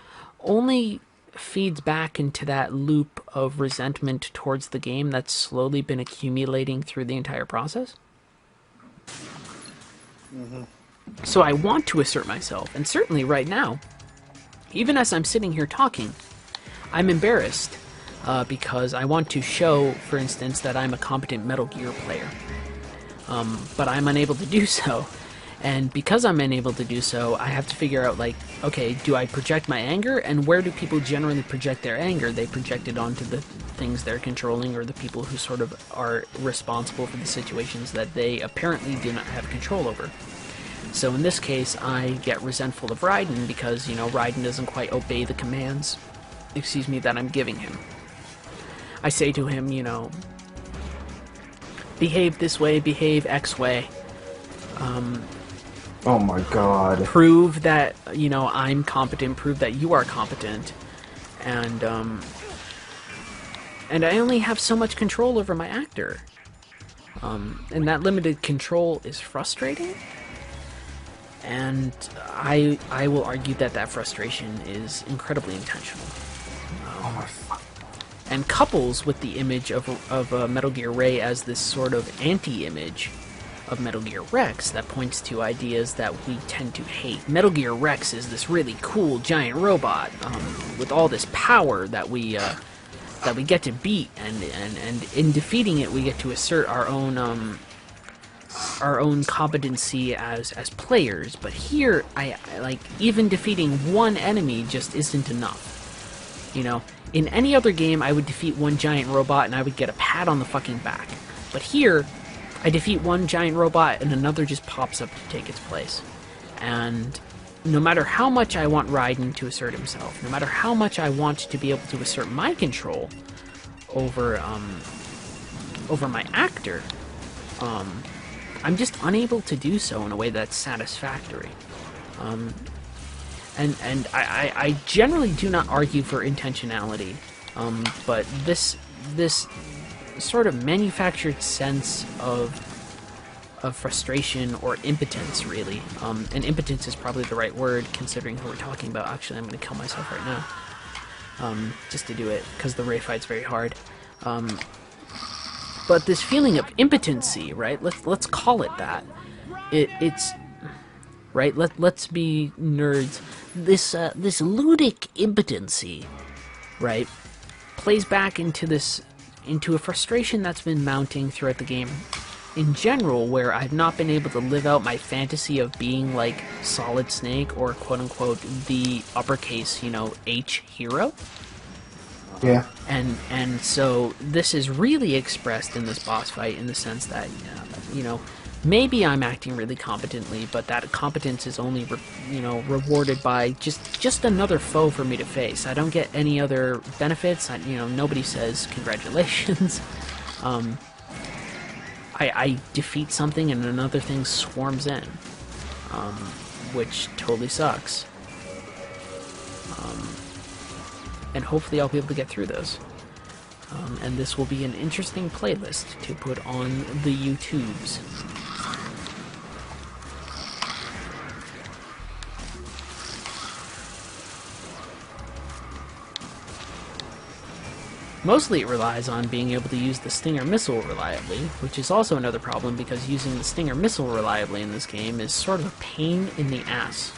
only feeds back into that loop of resentment towards the game that's slowly been accumulating through the entire process. So I want to assert myself, and certainly right now, even as I'm sitting here talking, I'm embarrassed because I want to show, for instance, that I'm a competent Metal Gear player. But I'm unable to do so. And because I'm unable to do so, I have to figure out, like, okay, do I project my anger? And where do people generally project their anger? They project it onto the things they're controlling or the people who sort of are responsible for the situations that they apparently do not have control over. So in this case, I get resentful of Ryden because, you know, Ryden doesn't quite obey the commands, that I'm giving him. I say to him, you know, behave this way, behave X way. Oh my god. Prove that, you know, I'm competent, prove that you are competent. And I only have so much control over my actor. And that limited control is frustrating. And I will argue that that frustration is incredibly intentional. Oh my fuck. And couples with the image of Metal Gear Ray as this sort of anti-image of Metal Gear Rex that points to ideas that we tend to hate. Metal Gear Rex is this really cool giant robot with all this power that we get to beat, and in defeating it we get to assert our own competency as players. But here, I like, even defeating one enemy just isn't enough. You know, in any other game, I would defeat one giant robot and I would get a pat on the fucking back. But here, I defeat one giant robot and another just pops up to take its place. And no matter how much I want Ryden to assert himself, no matter how much I want to be able to assert my control over my actor, I'm just unable to do so in a way that's satisfactory. And I generally do not argue for intentionality, but this sort of manufactured sense of frustration or impotence, really, and impotence is probably the right word considering who we're talking about. Actually, I'm going to kill myself right now, just to do it, because the Ray fight's very hard. But this feeling of impotency, right? Let's call it that. It's right. Let's be nerds. this ludic impotency, right, plays back into a frustration that's been mounting throughout the game in general, where I've not been able to live out my fantasy of being like Solid Snake or quote unquote the uppercase, H hero. Yeah. And so this is really expressed in this boss fight in the sense that, maybe I'm acting really competently, but that competence is only, rewarded by just another foe for me to face. I don't get any other benefits. Nobody says congratulations. I defeat something and another thing swarms in, which totally sucks. And hopefully I'll be able to get through those. And this will be an interesting playlist to put on the YouTubes. Mostly it relies on being able to use the Stinger missile reliably, which is also another problem because using the Stinger missile reliably in this game is sort of a pain in the ass.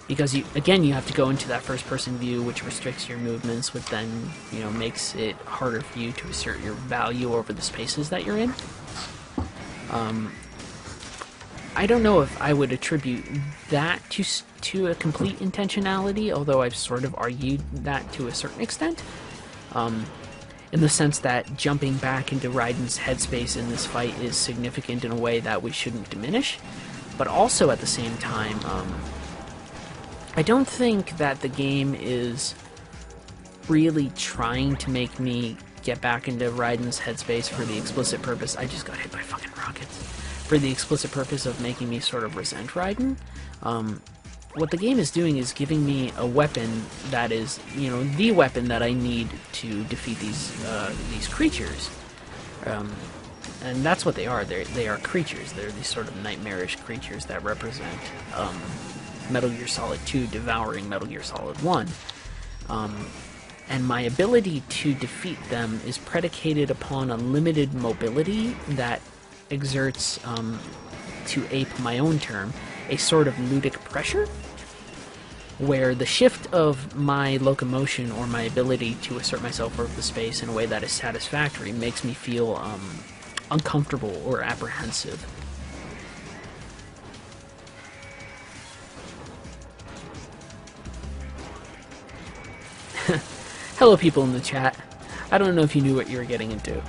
Because you have to go into that first-person view, which restricts your movements, which then, makes it harder for you to assert your value over the spaces that you're in. I don't know if I would attribute that to a complete intentionality, although I've sort of argued that to a certain extent. In the sense that jumping back into Ryden's headspace in this fight is significant in a way that we shouldn't diminish, but also at the same time, I don't think that the game is really trying to make me get back into Ryden's headspace for the explicit purpose. I just got hit by fucking rockets. For the explicit purpose of making me sort of resent Ryden. What the game is doing is giving me a weapon that is, the weapon that I need to defeat these creatures. And that's what they are. They are creatures. They're these sort of nightmarish creatures that represent Metal Gear Solid 2 devouring Metal Gear Solid 1. And my ability to defeat them is predicated upon a limited mobility that exerts, to ape my own term, a sort of ludic pressure, where the shift of my locomotion or my ability to assert myself over the space in a way that is satisfactory makes me feel uncomfortable or apprehensive. Hello, people in the chat. I don't know if you knew what you were getting into.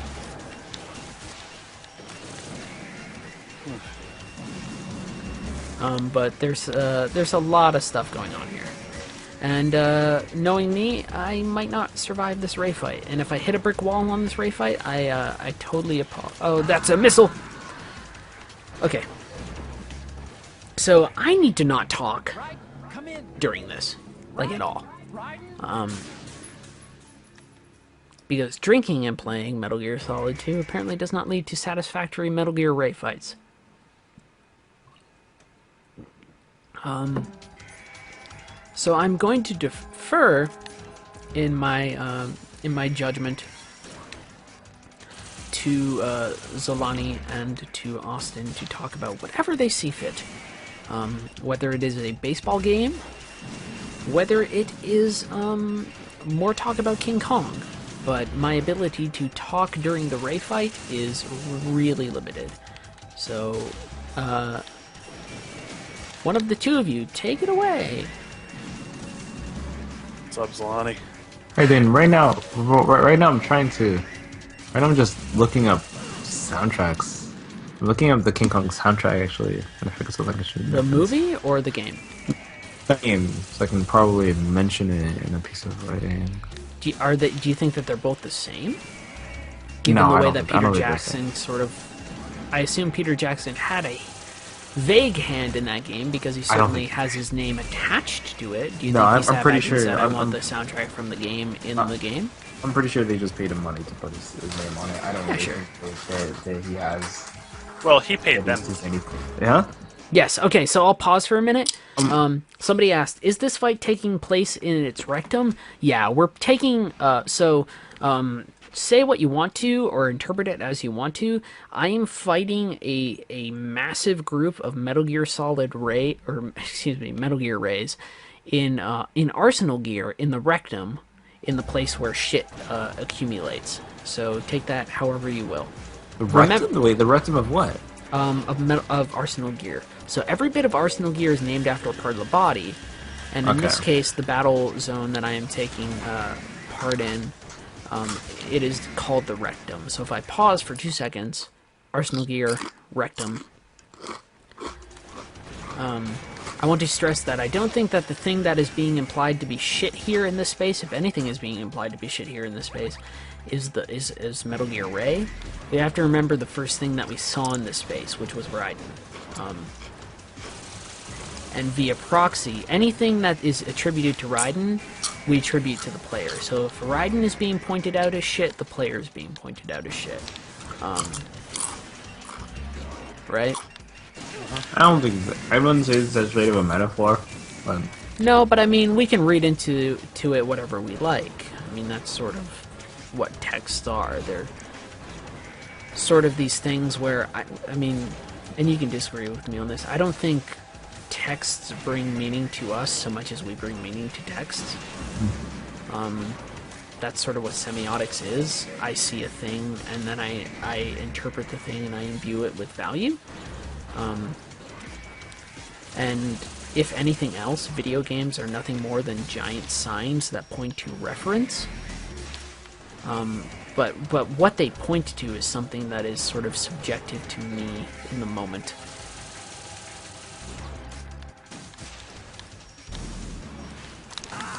But there's a lot of stuff going on here. And knowing me, I might not survive this Ray fight. And if I hit a brick wall on this Ray fight, I totally Oh, that's a missile! Okay. So I need to not talk during this, like at all. Because drinking and playing Metal Gear Solid 2 apparently does not lead to satisfactory Metal Gear Ray fights. So I'm going to defer in my judgment to Zolani and to Austin to talk about whatever they see fit. Whether it is a baseball game, whether it is more talk about King Kong. But my ability to talk during the Ray fight is really limited. So, one of the two of you, take it away. What's up, Zolani? Hey, then right now I'm just looking up soundtracks. I'm looking up the King Kong soundtrack actually, and I figured something I should. The movie or the game? The game, so I can probably mention it in a piece of writing. Do you think that they're both the same? Given No, the I way don't that think- I don't Peter think they're Jackson sort of... I assume Peter Jackson had a vague hand in that game because he certainly has his name attached to it. Do you think he sat back and said, I want the soundtrack from the game in the game? I'm pretty sure they just paid him money to put his name on it. I don't really sure. think that he has... Well, he paid them. Yeah? Yes, okay, so I'll pause for a minute. Somebody asked, is this fight taking place in its rectum? Yeah, we're taking, say what you want to or interpret it as you want to. I am fighting a massive group of Metal Gear Solid Ray, or excuse me, Metal Gear Rays in Arsenal Gear in the rectum, in the place where shit accumulates. So take that however you will. The rectum? Wait, the rectum of what? Of Arsenal Gear. So every bit of Arsenal Gear is named after a part of the body, and in this case, the battle zone that I am taking part in, it is called the rectum. So if I pause for 2 seconds, Arsenal Gear, rectum. I want to stress that I don't think that the thing that is being implied to be shit here in this space, if anything is being implied to be shit here in this space, is Metal Gear Ray. We have to remember the first thing that we saw in this space, which was Ryden. And via proxy, anything that is attributed to Ryden, we attribute to the player. So if Ryden is being pointed out as shit, the player is being pointed out as shit. Right? I don't think I wouldn't say it's as great of a metaphor, but no, but I mean, we can read into it whatever we like. I mean, that's sort of what texts are. They're sort of these things where I mean, and you can disagree with me on this. I don't think texts bring meaning to us so much as we bring meaning to texts. That's sort of what semiotics is. I see a thing, and then I interpret the thing, and I imbue it with value. And if anything else, video games are nothing more than giant signs that point to reference. But what they point to is something that is sort of subjective to me in the moment.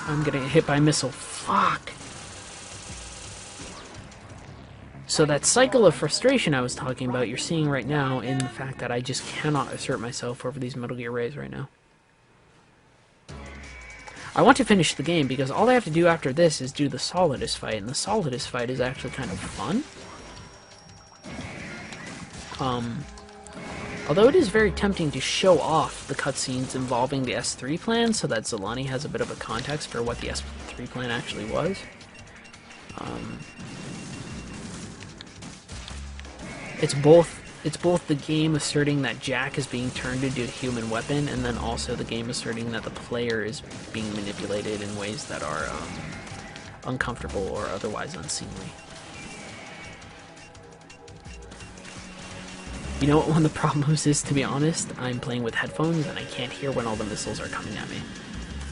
I'm getting hit by a missile. Fuck! So that cycle of frustration I was talking about, you're seeing right now in the fact that I just cannot assert myself over these Metal Gear Rays right now. I want to finish the game because all I have to do after this is do the Solidus fight, and the Solidus fight is actually kind of fun. Although it is very tempting to show off the cutscenes involving the S3 plan so that Zolani has a bit of a context for what the S3 plan actually was. It's both the game asserting that Jack is being turned into a human weapon, and then also the game asserting that the player is being manipulated in ways that are uncomfortable or otherwise unseemly. You know what one of the problems is, to be honest? I'm playing with headphones and I can't hear when all the missiles are coming at me.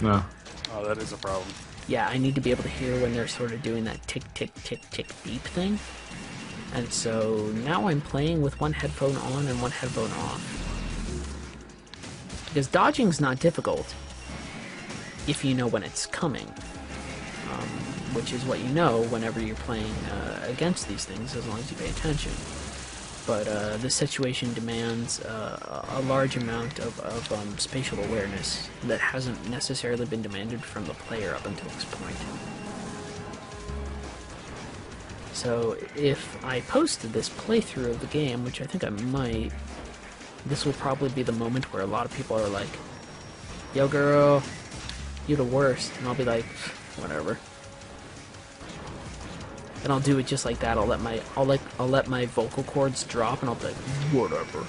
no. Oh, that is a problem. Yeah, I need to be able to hear when they're sort of doing that tick, tick, tick, tick beep thing. And so now I'm playing with one headphone on and one headphone off. Because dodging's not difficult if you know when it's coming. Which is what you know whenever you're playing against these things, as long as you pay attention. But this situation demands a large amount of spatial awareness that hasn't necessarily been demanded from the player up until this point. So if I posted this playthrough of the game, which I think I might, this will probably be the moment where a lot of people are like, "Yo girl, you're the worst," and I'll be like, whatever. And I'll do it just like that. I'll let my vocal cords drop, and I'll be like, whatever.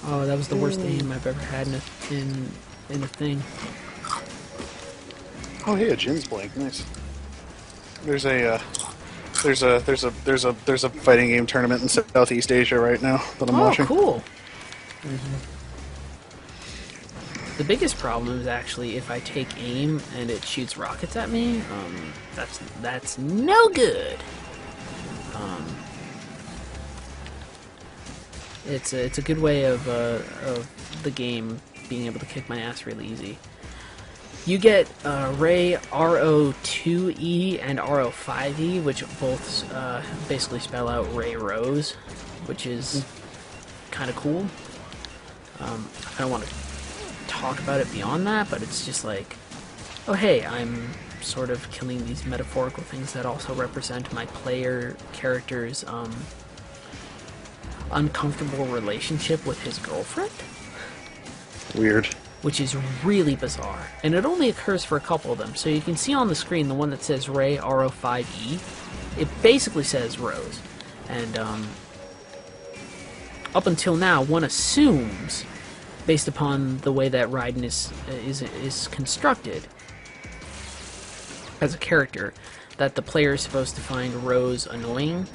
Oh, that was the worst aim I've ever had in a thing. Oh yeah, Jin's blank. Nice. There's a fighting game tournament in Southeast Asia right now that I'm watching. Oh, cool. The biggest problem is actually if I take aim and it shoots rockets at me. That's no good. It's a good way of the game being able to kick my ass really easy. You get Ray RO2E and RO5E, which both basically spell out Ray Rose, which is kind of cool. I don't want to talk about it beyond that, but it's just like, oh hey, I'm sort of killing these metaphorical things that also represent my player character's uncomfortable relationship with his girlfriend. Weird. which is really bizarre. And it only occurs for a couple of them. So you can see on the screen the one that says Ray RO5E. It basically says Rose. And up until now, one assumes, based upon the way that Ryden is constructed as a character, that the player is supposed to find Rose annoying.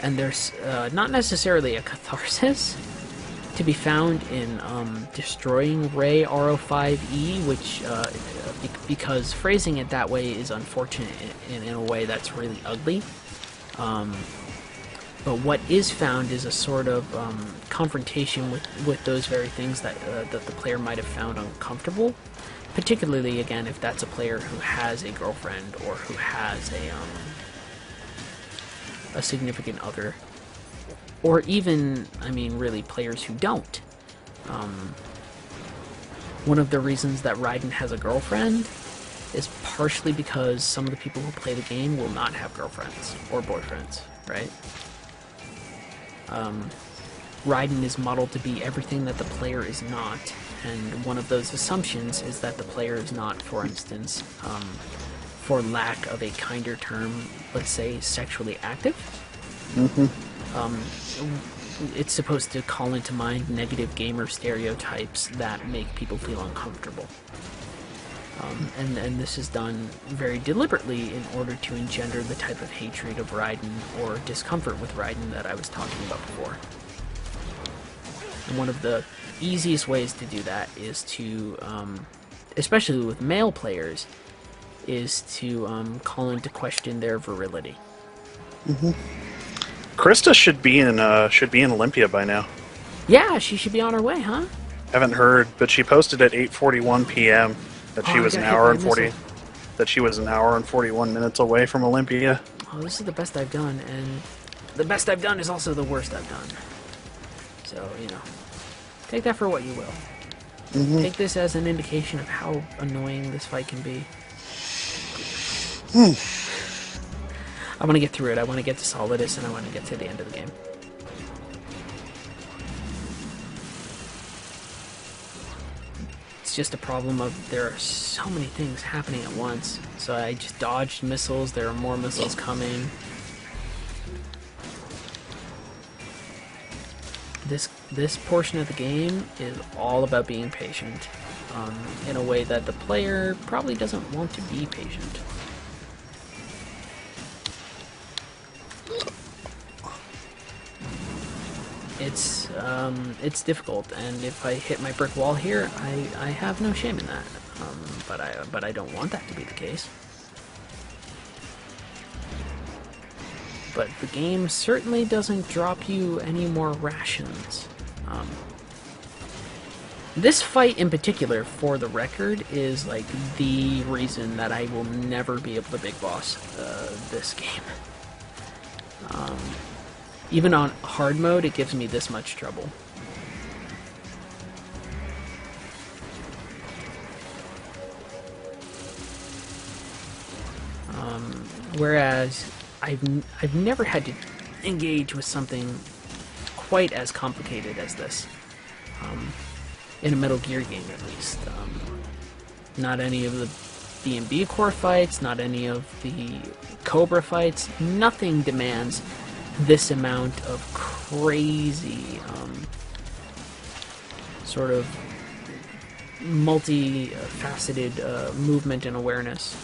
And there's not necessarily a catharsis to be found in destroying Ray RO5E, which, because phrasing it that way is unfortunate in a way that's really ugly. But what is found is a sort of confrontation with those very things that the player might have found uncomfortable. Particularly, again, if that's a player who has a girlfriend or who has a significant other. Or even, I mean, really, players who don't. One of the reasons that Ryden has a girlfriend is partially because some of the people who play the game will not have girlfriends or boyfriends, right? Ryden is modeled to be everything that the player is not, and one of those assumptions is that the player is not, for instance, for lack of a kinder term, let's say, sexually active. It's supposed to call into mind negative gamer stereotypes that make people feel uncomfortable. And this is done very deliberately in order to engender the type of hatred of Ryden or discomfort with Ryden that I was talking about before. And one of the easiest ways to do that is to, especially with male players, is to call into question their virility. Krista should be in Olympia by now. Yeah, she should be on her way, huh? Haven't heard, but she posted at 8:41 p.m. that she was an hour and 41 minutes away from Olympia. Oh, this is the best I've done, and the best I've done is also the worst I've done. So, you know, take that for what you will. Take this as an indication of how annoying this fight can be. I want to get through it. I want to get to Solidus, and I want to get to the end of the game. It's just a problem of there are so many things happening at once. So I just dodged missiles. There are more missiles coming. This portion of the game is all about being patient, in a way that the player probably doesn't want to be patient. It's difficult, and if I hit my brick wall here, I have no shame in that. But I don't want that to be the case. But the game certainly doesn't drop you any more rations. This fight in particular, for the record, is like the reason that I will never be able to big boss this game. Even on hard mode, it gives me this much trouble. Whereas I've never had to engage with something quite as complicated as this. In a Metal Gear game, at least. Not any of the B&B core fights, not any of the Cobra fights. Nothing demands this amount of crazy, sort of multi-faceted movement and awareness.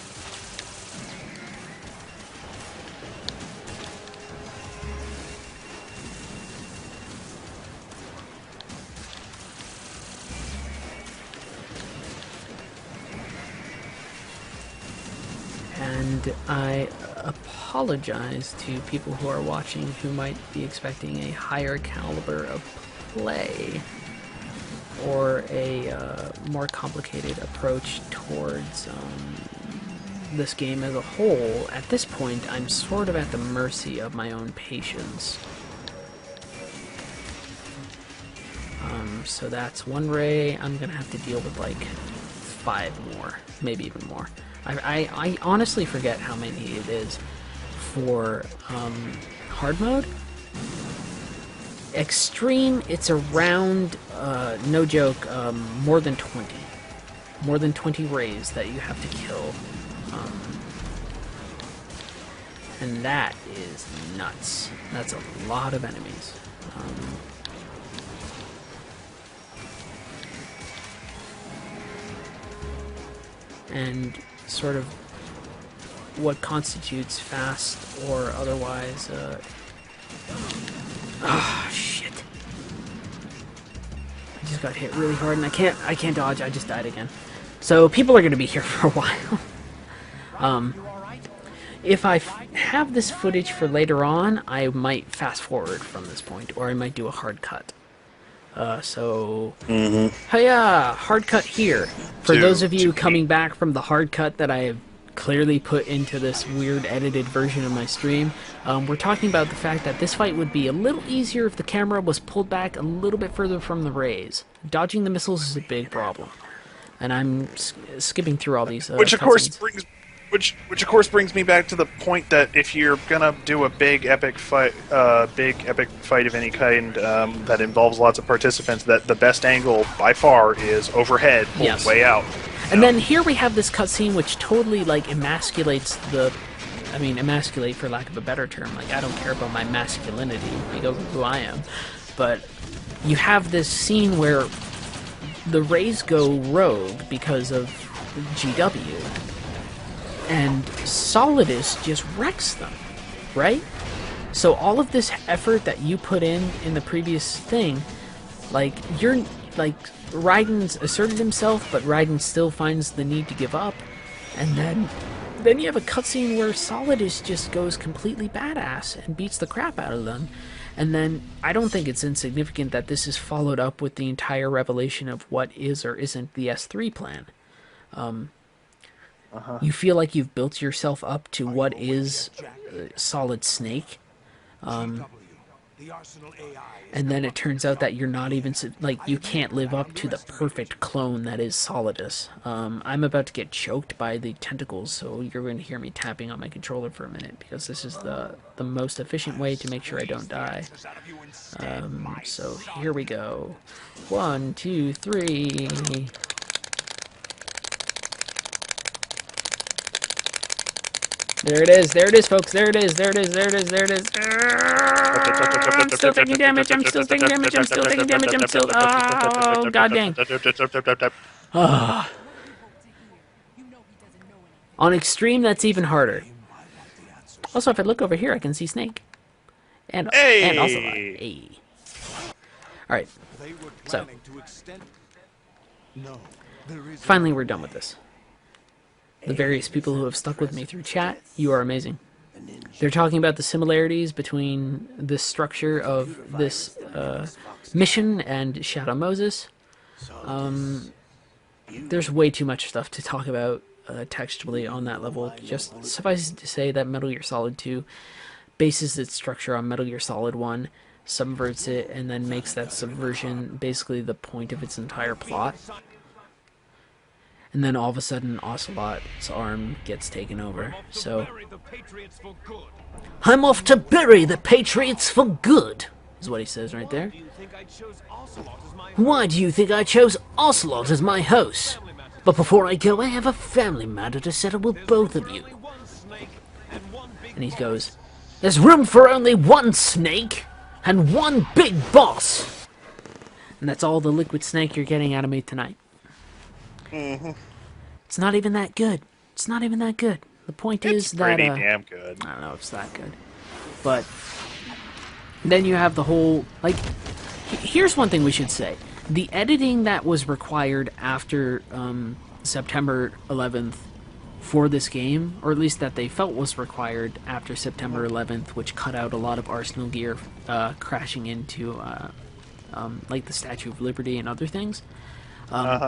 And I apologize to people who are watching who might be expecting a higher caliber of play or a more complicated approach towards this game as a whole. At this point, I'm sort of at the mercy of my own patience. So that's one ray. I'm gonna have to deal with like 5 more, maybe even more. I honestly forget how many it is for hard mode. Extreme, it's around, no joke, more than 20. More than 20 rays that you have to kill. And that is nuts. That's a lot of enemies. And sort of what constitutes fast or otherwise, shit. I just got hit really hard and I can't dodge, I just died again. So people are gonna be here for a while. If I have this footage for later on, I might fast forward from this point, or I might do a hard cut. Hiya! Hard cut here. For those of you coming back from the hard cut that I have clearly put into this weird edited version of my stream, we're talking about the fact that this fight would be a little easier if the camera was pulled back a little bit further from the rays. Dodging the missiles is a big problem. And I'm skipping through all these Which of course brings me back to the point that if you're gonna do a big epic fight of any kind that involves lots of participants, that the best angle by far is overhead, pulled way out. And then here we have this cutscene which totally like emasculates emasculate for lack of a better term. Like, I don't care about my masculinity because of who I am, but you have this scene where the rays go rogue because of GW. And Solidus just wrecks them, right? So all of this effort that you put in the previous thing, like, Ryden's asserted himself, but Ryden still finds the need to give up. And then you have a cutscene where Solidus just goes completely badass and beats the crap out of them. And then I don't think it's insignificant that this is followed up with the entire revelation of what is or isn't the S3 plan. You feel like you've built yourself up to what is Solid Snake, and then it turns out that you're not even, like, you can't live up to the perfect clone that is Solidus. I'm about to get choked by the tentacles, so you're going to hear me tapping on my controller for a minute, because this is the most efficient way to make sure I don't die. So here we go. 1, 2, 3... There it is, folks. There it is. I'm still taking damage. Oh, god dang. On extreme, that's even harder. Also, if I look over here, I can see Snake. And also hey. Alright. So. Finally, we're done with this. The various people who have stuck with me through chat, you are amazing. They're talking about the similarities between the structure of this mission and Shadow Moses. There's way too much stuff to talk about textually on that level. Just suffice it to say that Metal Gear Solid 2 bases its structure on Metal Gear Solid 1, subverts it, and then makes that subversion basically the point of its entire plot. And then all of a sudden, Ocelot's arm gets taken over. So, I'm off to bury the Patriots for good, is what he says right there. Why do you think I chose Ocelot as my host? But before I go, I have a family matter to settle with both of you. And he goes, there's room for only one snake and one big boss. And that's all the Liquid Snake you're getting out of me tonight. It's not even that good. It's not even that good. The point is that... It's pretty damn good. I don't know if it's that good. But then you have the whole... Like, here's one thing we should say. The editing that was required after September 11th for this game, or at least that they felt was required after September 11th, which cut out a lot of Arsenal gear crashing into like the Statue of Liberty and other things,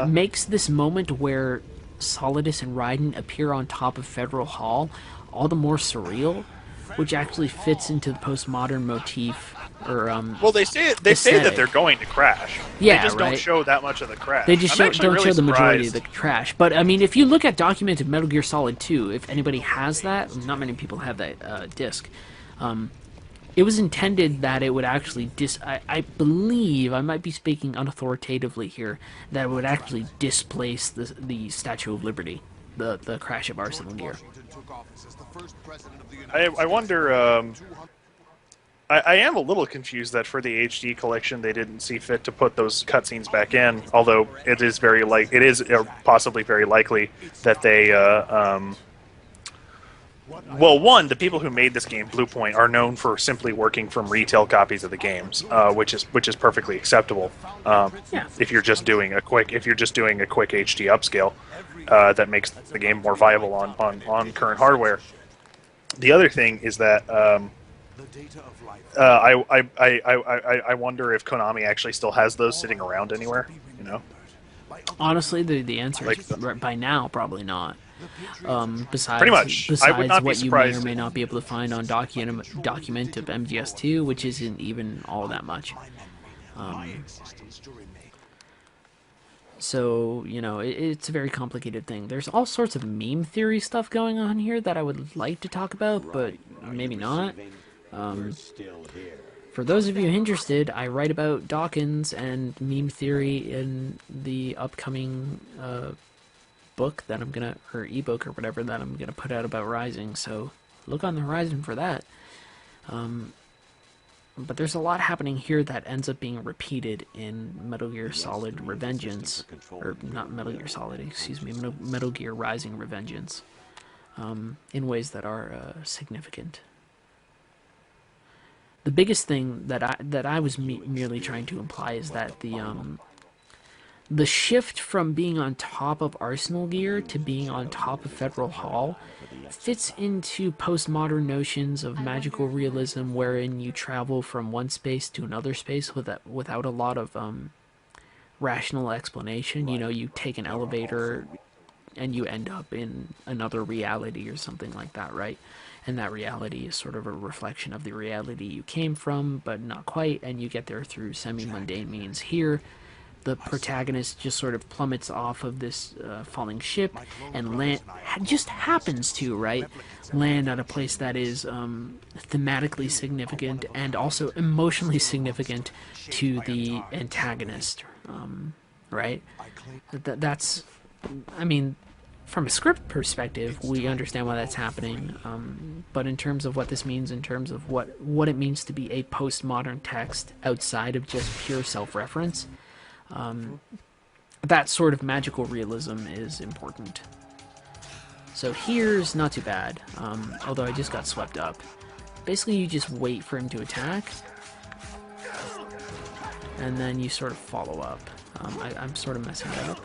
makes this moment where Solidus and Ryden appear on top of Federal Hall all the more surreal, which actually fits into the postmodern motif. Or well, they say that they're going to crash. Yeah, they just don't show that much of the crash. They just don't really show the majority of surprised. the crash. But I mean, if you look at documented Metal Gear Solid 2, if anybody has that, not many people have that disc. it was intended that it would actually I believe, I might be speaking unauthoritatively here, that it would actually displace the Statue of Liberty, the crash of Arsenal Gear. I wonder. I am a little confused that for the HD collection they didn't see fit to put those cutscenes back in. Although it is possibly very likely that they. Well, one, the people who made this game, Bluepoint, are known for simply working from retail copies of the games, which is perfectly acceptable. If you're just doing a quick HD upscale, that makes the game more viable on current hardware. The other thing is that I wonder if Konami actually still has those sitting around anywhere. You know, honestly, the answer is by now probably not. Besides, pretty much. Besides what you may or may not be able to find on document of MGS2, which isn't even all that much. So, you know, it's a very complicated thing. There's all sorts of meme theory stuff going on here that I would like to talk about, but maybe not. For those of you interested, I write about Dawkins and meme theory in the upcoming book that I'm gonna, or ebook or whatever, that I'm gonna put out about Rising, so look on the horizon for that. But there's a lot happening here that ends up being repeated in Metal Gear Solid Revengeance, or not Metal Gear Solid, excuse me, Metal Gear Rising Revengeance, in ways that are significant. The biggest thing that I was merely trying to imply is that the shift from being on top of Arsenal Gear to being on top of Federal Hall fits into postmodern notions of magical realism, wherein you travel from one space to another space without a lot of rational explanation. You know, you take an elevator and you end up in another reality or something like that, right? And that reality is sort of a reflection of the reality you came from, but not quite, and you get there through semi-mundane means. Here, the protagonist just sort of plummets off of this falling ship and just happens to, right, land at a place that is thematically significant and also emotionally significant to the antagonist, right? That's, I mean, from a script perspective, we understand why that's happening, but in terms of what this means, in terms of what it means to be a postmodern text outside of just pure self-reference, that sort of magical realism is important. So here's not too bad, although I just got swept up. Basically, you just wait for him to attack, and then you sort of follow up. I'm sort of messing it up,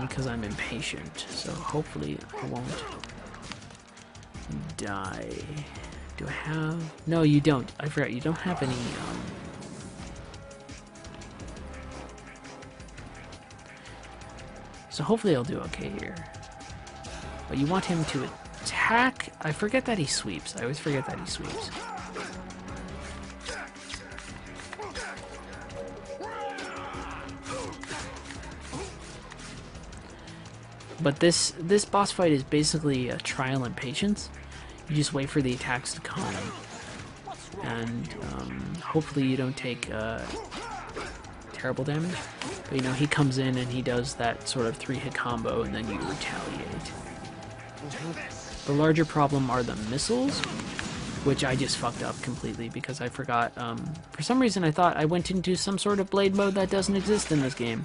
because I'm impatient, so hopefully I won't die. Do I have... No, you don't. I forgot, you don't have any... So hopefully I'll do okay here. But you want him to attack? I forget that he sweeps. I always forget that he sweeps. But this boss fight is basically a trial in patience. You just wait for the attacks to come. And hopefully you don't take terrible damage. But, you know, he comes in and he does that sort of 3-hit combo, and then you retaliate. The larger problem are the missiles, which I just fucked up completely because I forgot. For some reason I thought I went into some sort of blade mode that doesn't exist in this game.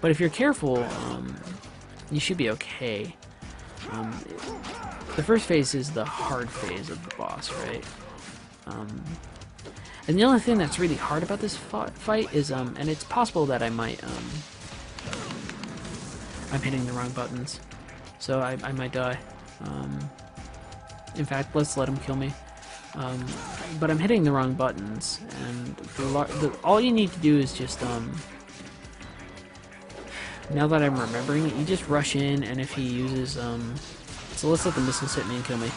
But if you're careful, you should be okay. The first phase is the hard phase of the boss, right? And the only thing that's really hard about this fight is, and it's possible that I might, I'm hitting the wrong buttons, so I might die. In fact, let's let him kill me. But I'm hitting the wrong buttons, and all you need to do is just, now that I'm remembering it, you just rush in, and if he uses, so let's let the missiles hit me and kill me.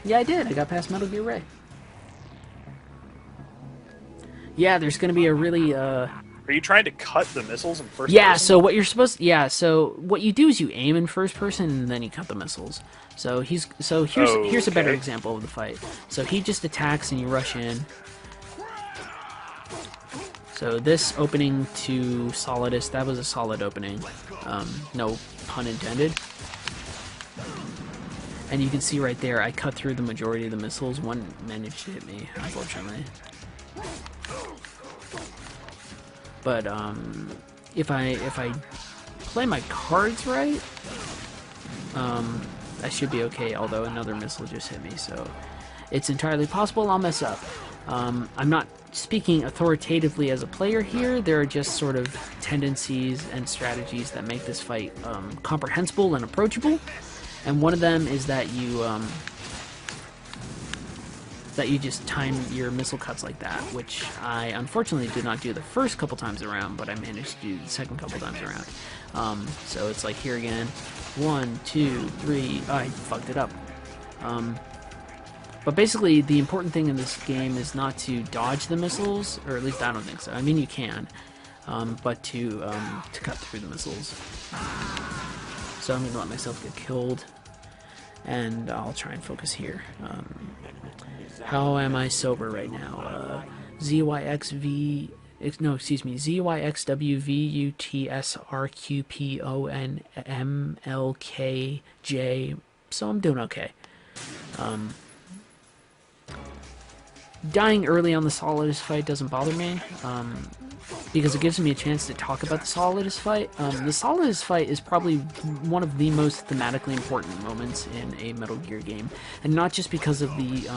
Yeah, I did. I got past Metal Gear Ray. Yeah, there's going to be a really, Are Are you trying to cut the missiles in first Yeah, person? so what you're supposed to, yeah, so what you do is you aim in first person and then you cut the missiles. So here's a better Okay. example of the fight. So he just attacks and you rush in. So this opening to Solidus, that was a solid opening. No pun intended. And you can see right there, I cut through the majority of the missiles. One managed to hit me, unfortunately. But if I play my cards right, I should be okay. Although another missile just hit me, so it's entirely possible I'll mess up. I'm not speaking authoritatively as a player here. There are just sort of tendencies and strategies that make this fight comprehensible and approachable. And one of them is that you just time your missile cuts like that, which I unfortunately did not do the first couple times around, but I managed to do the second couple times around. So it's like here again, 1, 2, 3. Oh, I fucked it up. But basically, the important thing in this game is not to dodge the missiles, or at least I don't think so. I mean, you can, but to cut through the missiles. So I'm going to let myself get killed, and I'll try and focus here. How am I sober right now? ZYXVXWVUTSRQPONMLKJ. So I'm doing okay. Dying early on the Solidus fight doesn't bother me, because it gives me a chance to talk about the Solidus fight. The Solidus fight is probably one of the most thematically important moments in a Metal Gear game, and not just because of the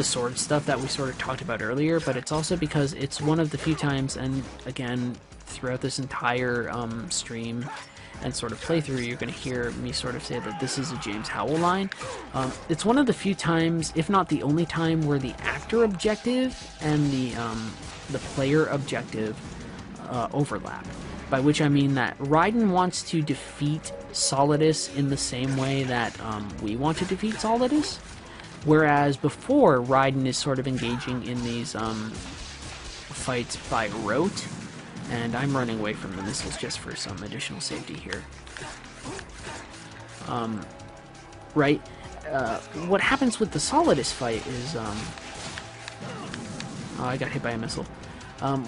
sword stuff that we sort of talked about earlier, but it's also because it's one of the few times, and again, throughout this entire stream and sort of playthrough, you're going to hear me sort of say that this is a James Howell line. It's one of the few times, if not the only time, where the actor objective and the player objective overlap. By which I mean that Ryden wants to defeat Solidus in the same way that we want to defeat Solidus, whereas before Ryden is sort of engaging in these fights by rote. And I'm running away from the missiles just for some additional safety here. Right? What happens with the Solidus fight is... oh, I got hit by a missile.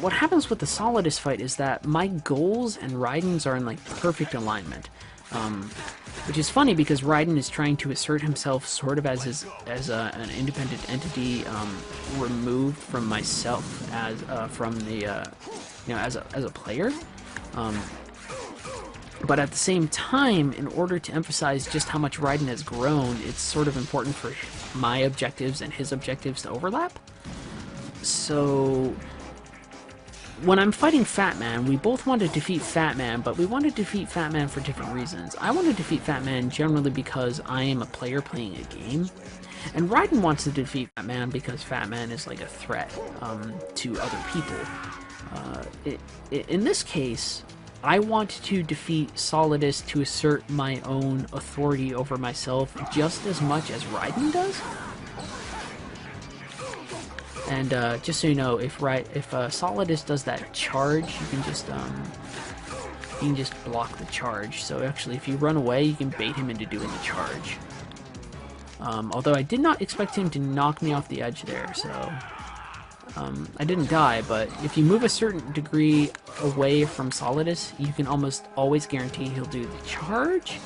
What happens with the Solidus fight is that my goals and Ryden's are in, like, perfect alignment. Which is funny because Ryden is trying to assert himself sort of as an independent entity, removed from myself as from the as a player. But at the same time, in order to emphasize just how much Ryden has grown, it's sort of important for my objectives and his objectives to overlap. So when I'm fighting Fat Man, we both want to defeat Fat Man, but we want to defeat Fat Man for different reasons. I want to defeat Fat Man generally because I am a player playing a game, and Ryden wants to defeat Fat Man because Fat Man is like a threat to other people. In this case, I want to defeat Solidus to assert my own authority over myself just as much as Ryden does. And just so you know, if Solidus does that charge, you can just block the charge. So actually, if you run away, you can bait him into doing the charge. Although I did not expect him to knock me off the edge there, so I didn't die. But if you move a certain degree away from Solidus, you can almost always guarantee he'll do the charge,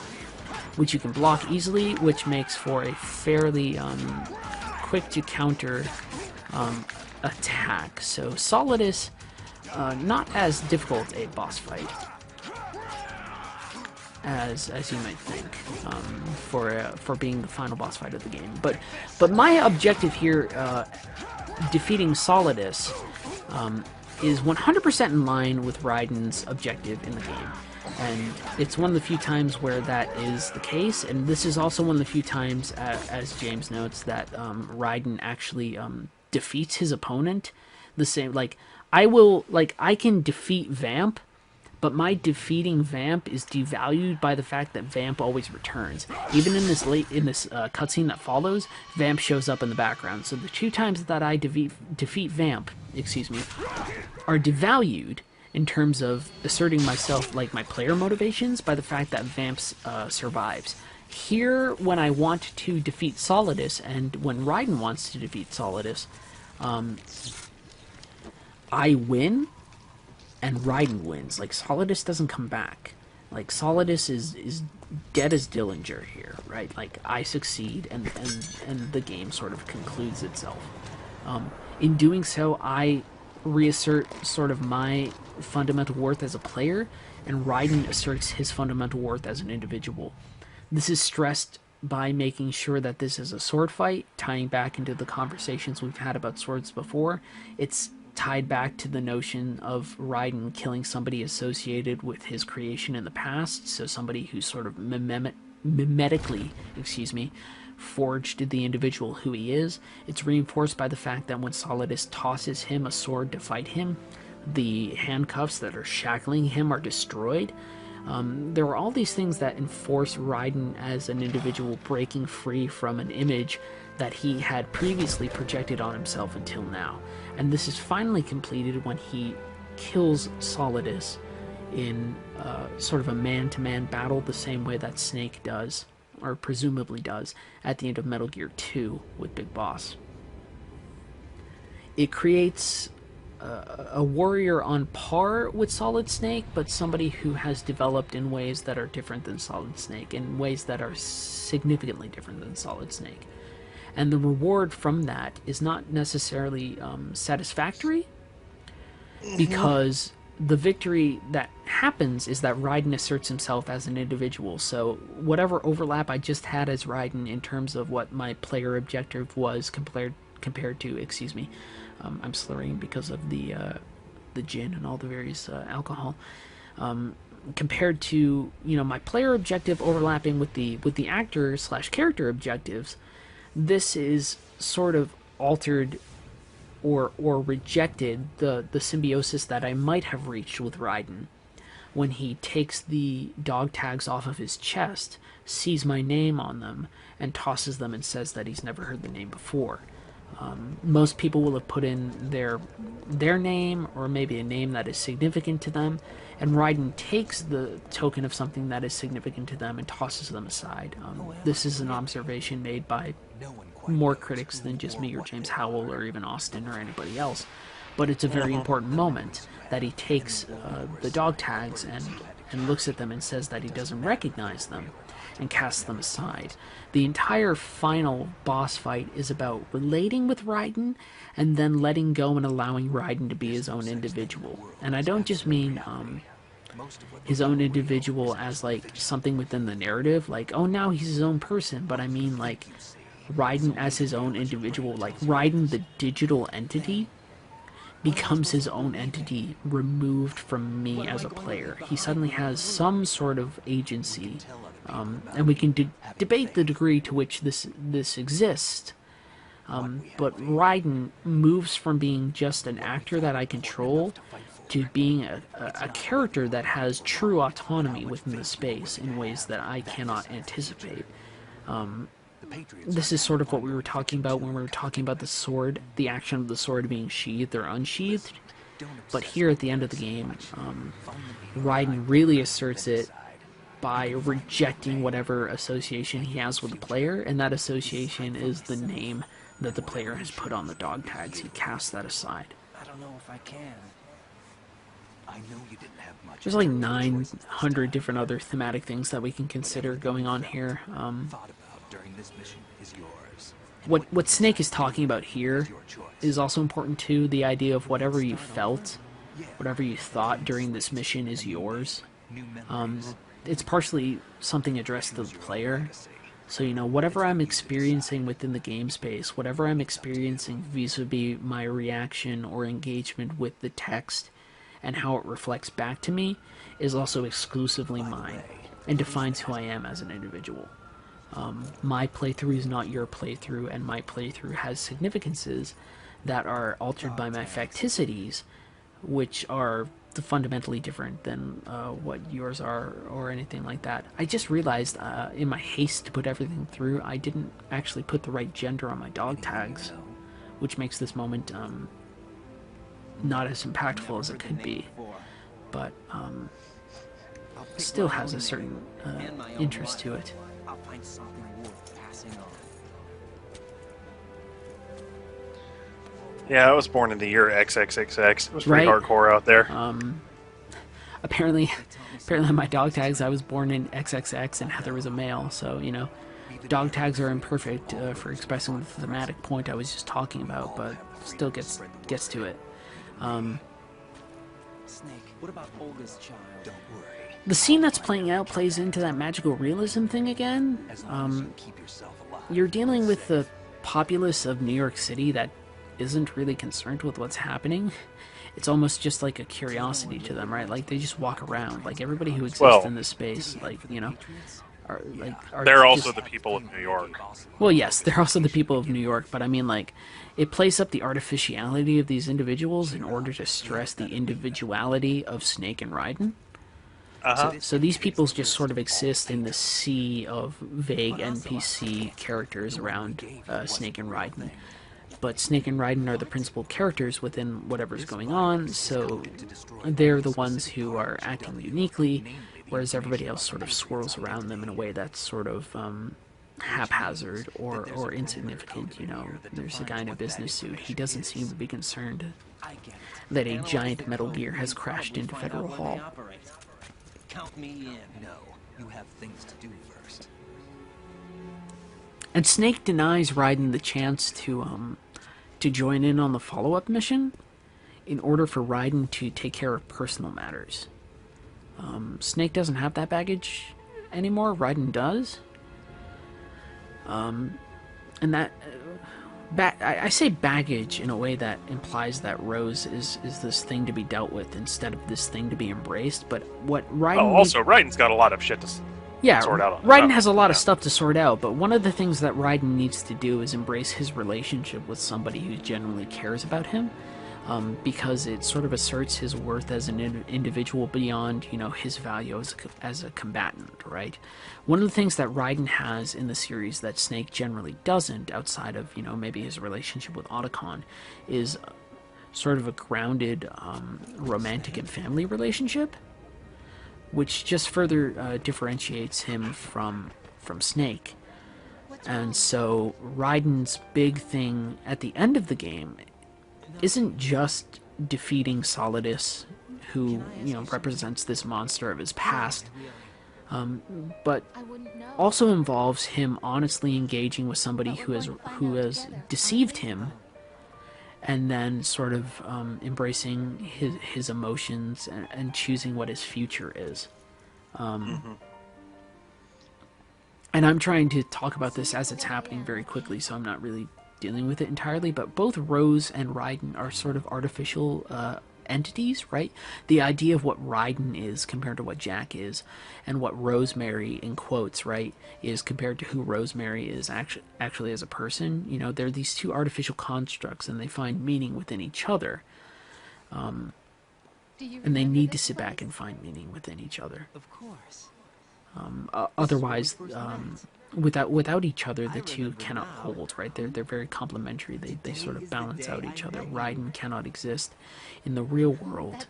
which you can block easily, which makes for a fairly quick to counter attack. So Solidus, not as difficult a boss fight as you might think, for being the final boss fight of the game. But my objective here, defeating Solidus, is 100% in line with Ryden's objective in the game. And it's one of the few times where that is the case, and this is also one of the few times, as James notes, that Ryden actually defeats his opponent the same. Like, I can defeat Vamp, but my defeating Vamp is devalued by the fact that Vamp always returns. Even in this cutscene that follows, Vamp shows up in the background. So the 2 times that I defeat Vamp, are devalued in terms of asserting myself, like my player motivations, by the fact that Vamp survives. Here, when I want to defeat Solidus, and when Ryden wants to defeat Solidus, I win, and Ryden wins. Like, Solidus doesn't come back. Like, Solidus is dead as Dillinger here, right? Like, I succeed, and the game sort of concludes itself. In doing so, I reassert sort of my fundamental worth as a player, and Ryden asserts his fundamental worth as an individual. This is stressed by making sure that this is a sword fight, tying back into the conversations we've had about swords before. It's tied back to the notion of Ryden killing somebody associated with his creation in the past, so somebody who sort of mimetically, forged the individual who he is. It's reinforced by the fact that when Solidus tosses him a sword to fight him, the handcuffs that are shackling him are destroyed. There are all these things that enforce Ryden as an individual breaking free from an image that he had previously projected on himself until now. And this is finally completed when he kills Solidus in sort of a man-to-man battle, the same way that Snake does, or presumably does, at the end of Metal Gear 2 with Big Boss. It creates a warrior on par with Solid Snake, but somebody who has developed in ways that are different than Solid Snake, in ways that are significantly different than Solid Snake. And the reward from that is not necessarily satisfactory, because the victory that happens is that Ryden asserts himself as an individual. So whatever overlap I just had as Ryden in terms of what my player objective was compared to, I'm slurring because of the gin and all the various alcohol. Compared to, my player objective overlapping with the actor/character objectives, this is sort of altered or rejected the symbiosis that I might have reached with Ryden when he takes the dog tags off of his chest, sees my name on them, and tosses them and says that he's never heard the name before. Most people will have put in their name, or maybe a name that is significant to them, and Ryden takes the token of something that is significant to them and tosses them aside. This is an observation made by more critics than just me or James Howell or even Austin or anybody else, but it's a very important moment that he takes the dog tags and looks at them and says that he doesn't recognize them and casts them aside. The entire final boss fight is about relating with Ryden and then letting go and allowing Ryden to be his own individual. And I don't just mean his own individual as like something within the narrative, like, oh, now he's his own person, but I mean like Ryden as his own individual, like Ryden the digital entity becomes his own entity removed from me as a player. He suddenly has some sort of agency, and we can debate the degree to which this exists, but Ryden moves from being just an actor that I control to being a character that has true autonomy within the space in ways that I cannot anticipate. This is sort of what we were talking about when we were talking about the sword, the action of the sword being sheathed or unsheathed. But here at the end of the game, Ryden really asserts it by rejecting whatever association he has with the player, and that association is the name that the player has put on the dog tags. He casts that aside. I don't know if I can. I know you didn't have much. There's like 900 different other thematic things that we can consider going on here. What Snake is talking about here is also important too. The idea of whatever you felt, whatever you thought during this mission is yours. It's partially something addressed to the player. So, whatever I'm experiencing within the game space, whatever I'm experiencing vis-a-vis my reaction or engagement with the text and how it reflects back to me, is also exclusively mine and defines who I am as an individual. My playthrough is not your playthrough, and my playthrough has significances that are altered by my facticities, which are fundamentally different than what yours are or anything like that. I just realized in my haste to put everything through, I didn't actually put the right gender on my dog tags, which makes this moment not as impactful as it could be, but still has a certain interest to it. I'll find something worth passing on. Yeah, I was born in the year XXXX. It was pretty Right. hardcore out there. Apparently on my dog tags, I was born in XXX and Heather was a male, so, you know, dog tags are imperfect for expressing the thematic point I was just talking about, but still gets to it. Snake, what about Olga's child? Don't worry. The scene that's playing out plays into that magical realism thing again. As long as you keep yourself alive. You're dealing with the populace of New York City that isn't really concerned with what's happening. It's almost just like a curiosity to them, right? Like, they just walk around. Like, everybody who exists in this space, like, you know, are They're just, also the people of New York. well, yes, they're also the people of New York, but I mean, like, it plays up the artificiality of these individuals in order to stress the individuality of Snake and Ryden. So these people just sort of exist in the sea of vague NPC characters around Snake and Ryden. But Snake and Ryden are the principal characters within whatever's going on, so they're the ones who are acting uniquely, whereas everybody else sort of swirls around them in a way that's sort of haphazard or insignificant. You know, there's a guy in a business suit. He doesn't seem to be concerned that a giant Metal Gear has crashed into Federal Hall. Count me in. No, you have things to do first. And Snake denies Ryden the chance to join in on the follow-up mission in order for Ryden to take care of personal matters. Snake doesn't have that baggage anymore. Ryden does. And that... I say baggage in a way that implies that Rose is this thing to be dealt with instead of this thing to be embraced, but what Ryden... Oh, also, Ryden's got a lot of shit to sort out on his Ryden own. has a lot of stuff to sort out, but one of the things that Ryden needs to do is embrace his relationship with somebody who genuinely cares about him, because it sort of asserts his worth as an individual beyond, you know, his value as a combatant, right? One of the things that Ryden has in the series that Snake generally doesn't, outside of, you know, maybe his relationship with Otacon, is sort of a grounded romantic and family relationship, which just further differentiates him from Snake. And so Ryden's big thing at the end of the game isn't just defeating Solidus, who, you know, represents this monster of his past, but also involves him honestly engaging with somebody who has deceived him, and then sort of embracing his emotions and choosing what his future is. And I'm trying to talk about this as it's happening very quickly, so I'm not really dealing with it entirely, but both Rose and Ryden are sort of artificial entities, right? The idea of what Ryden is compared to what Jack is, and what Rosemary, in quotes, right, is compared to who Rosemary is actually as a person. You know, they're these two artificial constructs, and they find meaning within each other. And they need to sit back and find meaning within each other. Of course. Otherwise, without each other, the two cannot hold, right? They're very complementary. They sort of balance out each other. Ryden cannot exist in the real world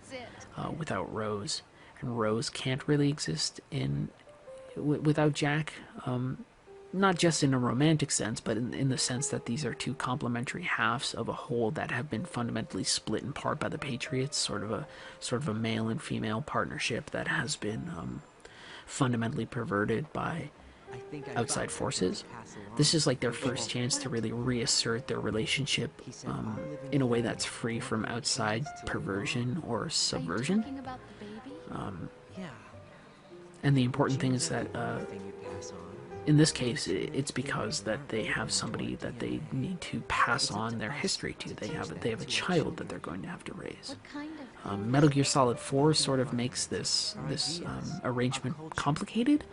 without Rose, and Rose can't really exist without Jack. Not just in a romantic sense, but in the sense that these are two complementary halves of a whole that have been fundamentally split in part by the Patriots, sort of a male and female partnership that has been fundamentally perverted by outside forces. This is like their first chance to really reassert their relationship in a way that's free from outside perversion or subversion. And the important thing is that in this case, it's because that they have somebody that they need to pass on their history to. They have a child that they're going to have to raise. Metal Gear Solid 4 sort of makes this arrangement complicated.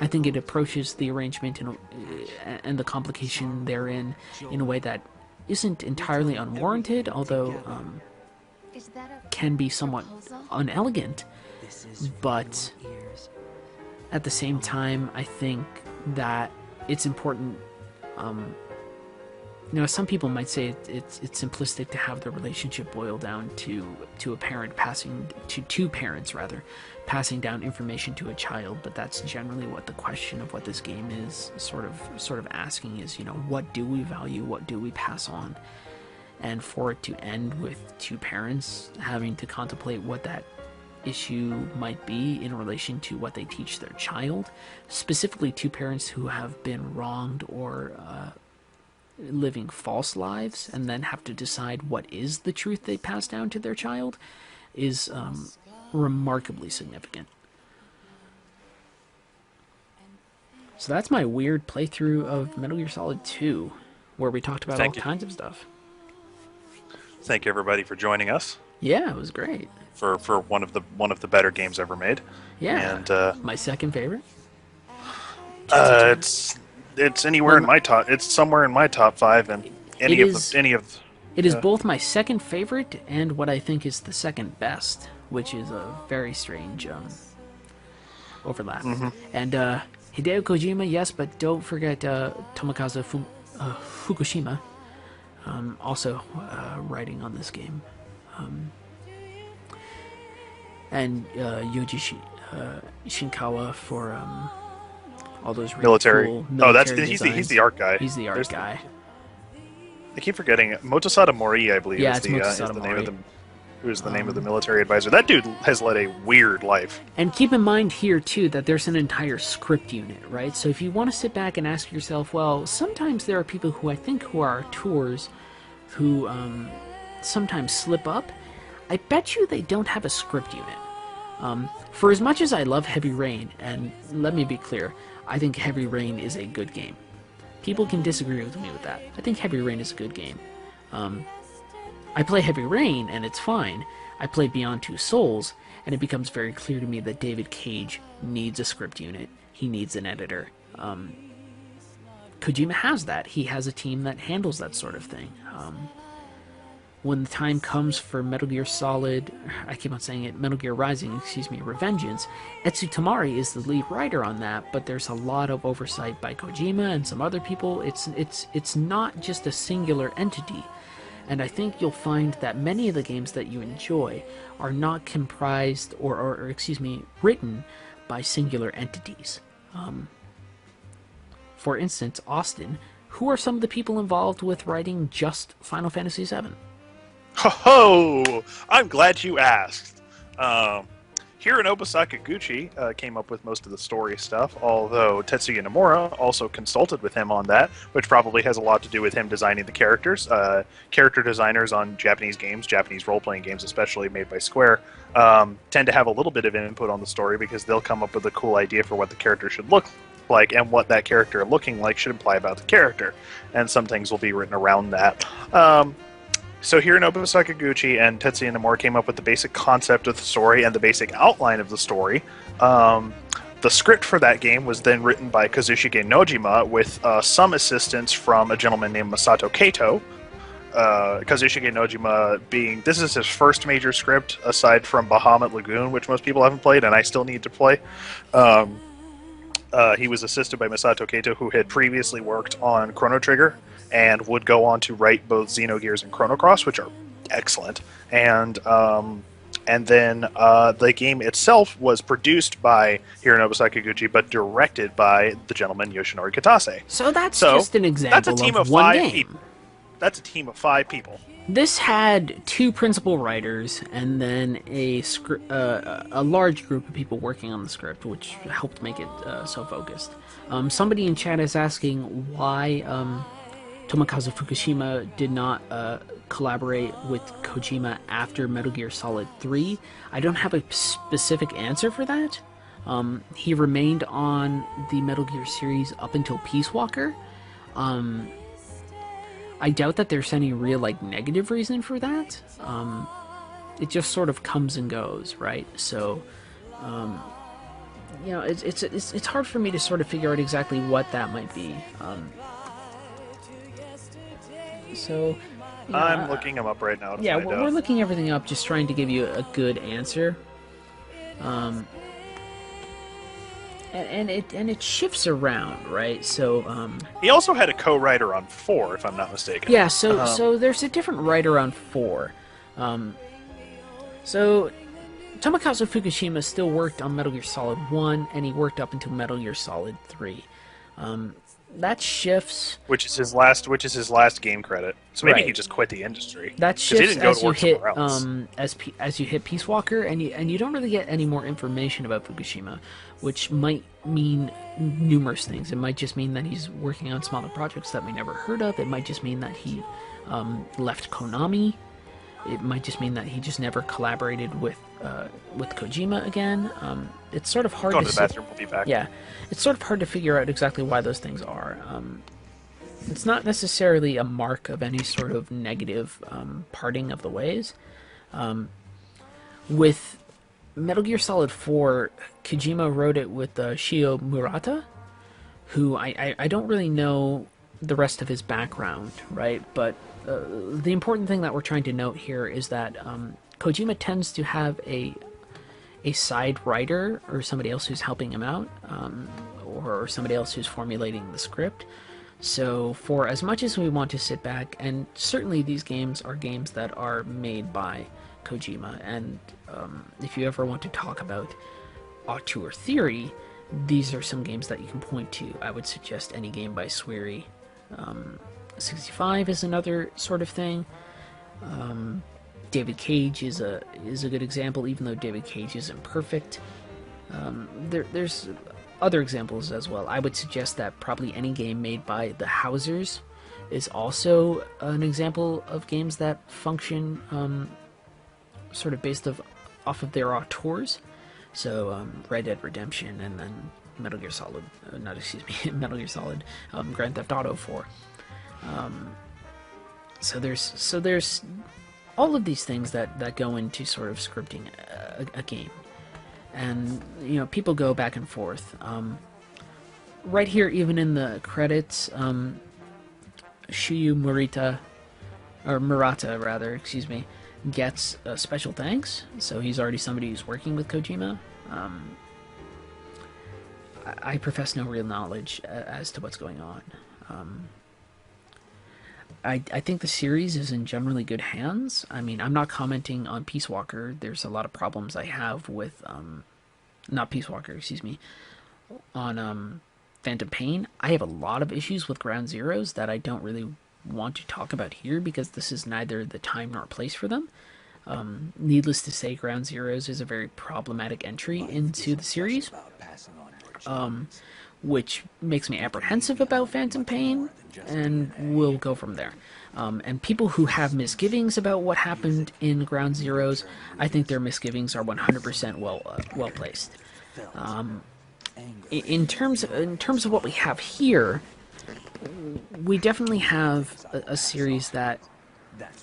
I think it approaches the arrangement and the complication therein in a way that isn't entirely unwarranted, although can be somewhat unelegant, but at the same time, I think that it's important. Some people might say it's simplistic to have the relationship boil down to a parent passing to two parents rather, passing down information to a child. But that's generally what the question of what this game is sort of asking is, what do we value, what do we pass on, and for it to end with two parents having to contemplate what that issue might be in relation to what they teach their child, specifically two parents who have been wronged or living false lives, and then have to decide what is the truth they pass down to their child, is remarkably significant. So that's my weird playthrough of Metal Gear Solid 2, where we talked about all kinds of stuff. Thank you, everybody, for joining us. Yeah, it was great. For one of the better games ever made. Yeah, and my second favorite. It's anywhere in my top. It's somewhere in my top 5, and It is both my second favorite and what I think is the second best, which is a very strange overlap. Mm-hmm. And Hideo Kojima, yes, but don't forget Tomokazu Fukushima, also writing on this game. And Yoji Shinkawa for all those really military. Cool military he's the art guy. He's the art guy. I keep forgetting Motosada Mori, I believe, is the name of the who's the name of the military advisor. That dude has led a weird life. And keep in mind here too that there's an entire script unit, right? So if you want to sit back and ask yourself, well, sometimes there are people who I think who are tours who sometimes slip up. I bet you they don't have a script unit. For as much as I love Heavy Rain, and let me be clear, I think Heavy Rain is a good game. People can disagree with me with that. I think Heavy Rain is a good game. I play Heavy Rain, and it's fine. I play Beyond Two Souls, and it becomes very clear to me that David Cage needs a script unit. He needs an editor. Kojima has that. He has a team that handles that sort of thing. When the time comes for Metal Gear Solid, I keep on saying it, Metal Gear Rising, Revengeance, Etsu Tamari is the lead writer on that, but there's a lot of oversight by Kojima and some other people. It's not just a singular entity, and I think you'll find that many of the games that you enjoy are not comprised or written by singular entities. For instance, Austin, who are some of the people involved with writing just Final Fantasy VII? Ho! I'm glad you asked. Hironobu Sakaguchi came up with most of the story stuff, although Tetsuya Nomura also consulted with him on that, which probably has a lot to do with him designing the characters. Character designers on Japanese games, Japanese role-playing games especially, made by Square, tend to have a little bit of input on the story because they'll come up with a cool idea for what the character should look like and what that character looking like should imply about the character. And some things will be written around that. So Hironobu Sakaguchi and Tetsuya Nomura came up with the basic concept of the story and the basic outline of the story. The script for that game was then written by Kazushige Nojima with some assistance from a gentleman named Masato Kato. Kazushige Nojima this is his first major script aside from Bahamut Lagoon, which most people haven't played and I still need to play. He was assisted by Masato Kato, who had previously worked on Chrono Trigger and would go on to write both Xenogears and Chrono Cross, which are excellent. And then the game itself was produced by Hironobu Sakaguchi, but directed by the gentleman Yoshinori Kitase. So that's just an example of one game. That's a team of 5 people. This had 2 principal writers and then a large group of people working on the script, which helped make it so focused. Somebody in chat is asking why Tomokazu Fukushima did not collaborate with Kojima after Metal Gear Solid 3. I don't have a specific answer for that. He remained on the Metal Gear series up until Peace Walker. I doubt that there's any real negative reason for that. It just sort of comes and goes, right? So, it's hard for me to sort of figure out exactly what that might be. So, you know, I'm looking them up right now to yeah, find we're out. looking everything up, just trying to give you a good answer. And it shifts around, right? So, He also had a co-writer on 4, if I'm not mistaken. yeah, so there's a different writer on 4. So Tomokazu Fukushima still worked on Metal Gear Solid 1, and he worked up until Metal Gear Solid 3. That shifts. Which is his last game credit. So maybe Right. he just quit the industry. That 'Cause he shifts didn't go as to you work hit somewhere else. as you hit Peace Walker, and you don't really get any more information about Fukushima, which might mean numerous things. It might just mean that he's working on smaller projects that we never heard of. It might just mean that he left Konami. It might just mean that he just never collaborated with Kojima again. It's sort of hard Go to to the bathroom, we'll be back. yeah, it's sort of hard to figure out exactly why those things are. It's not necessarily a mark of any sort of negative parting of the ways. With Metal Gear Solid 4, Kojima wrote it with Shio Murata, who I don't really know the rest of his background, right? But the important thing that we're trying to note here is that Kojima tends to have a side writer or somebody else who's helping him out, or somebody else who's formulating the script. So for as much as we want to sit back, and certainly these games are games that are made by Kojima, and if you ever want to talk about auteur theory, these are some games that you can point to. I would suggest any game by Swery. 65 is another sort of thing. David Cage is a good example, even though David Cage isn't perfect. There's other examples as well. I would suggest that probably any game made by the Housers is also an example of games that function sort of based off of their auteurs. So Red Dead Redemption, and then Metal Gear Solid, Metal Gear Solid, Grand Theft Auto 4. So there's all of these things that go into sort of scripting a game. And, you know, people go back and forth. Right here, even in the credits, Shiyu Murata, gets a special thanks. So he's already somebody who's working with Kojima. I profess no real knowledge as to what's going on. I think the series is in generally good hands. I mean, I'm not commenting on Peace Walker. There's a lot of problems I have with, not Peace Walker, on Phantom Pain. I have a lot of issues with Ground Zeroes that I don't really want to talk about here because this is neither the time nor place for them. Needless to say, Ground Zeroes is a very problematic entry into the series, which makes me apprehensive about Phantom Pain, and we'll go from there. And people who have misgivings about what happened in Ground Zeroes, I think their misgivings are 100% well placed. In terms of what we have here, we definitely have a series that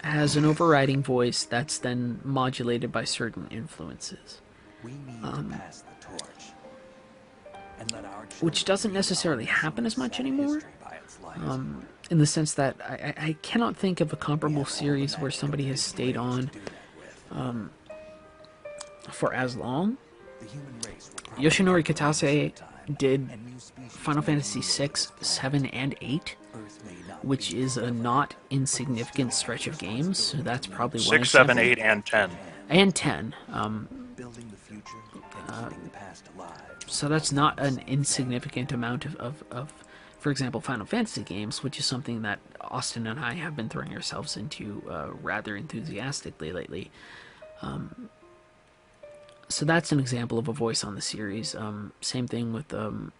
has an overriding voice that's then modulated by certain influences. Which doesn't necessarily happen as much anymore, in the sense that I cannot think of a comparable series where somebody has stayed on for as long. Yoshinori Kitase did Final Fantasy 6, 7, and 8, which is a not insignificant stretch of games, so that's probably one 6, 7, example. 8, and 10. And 10. So that's not an insignificant amount of, for example, Final Fantasy games, which is something that Austin and I have been throwing ourselves into rather enthusiastically lately. So that's an example of a voice on the series. Same thing with Motoya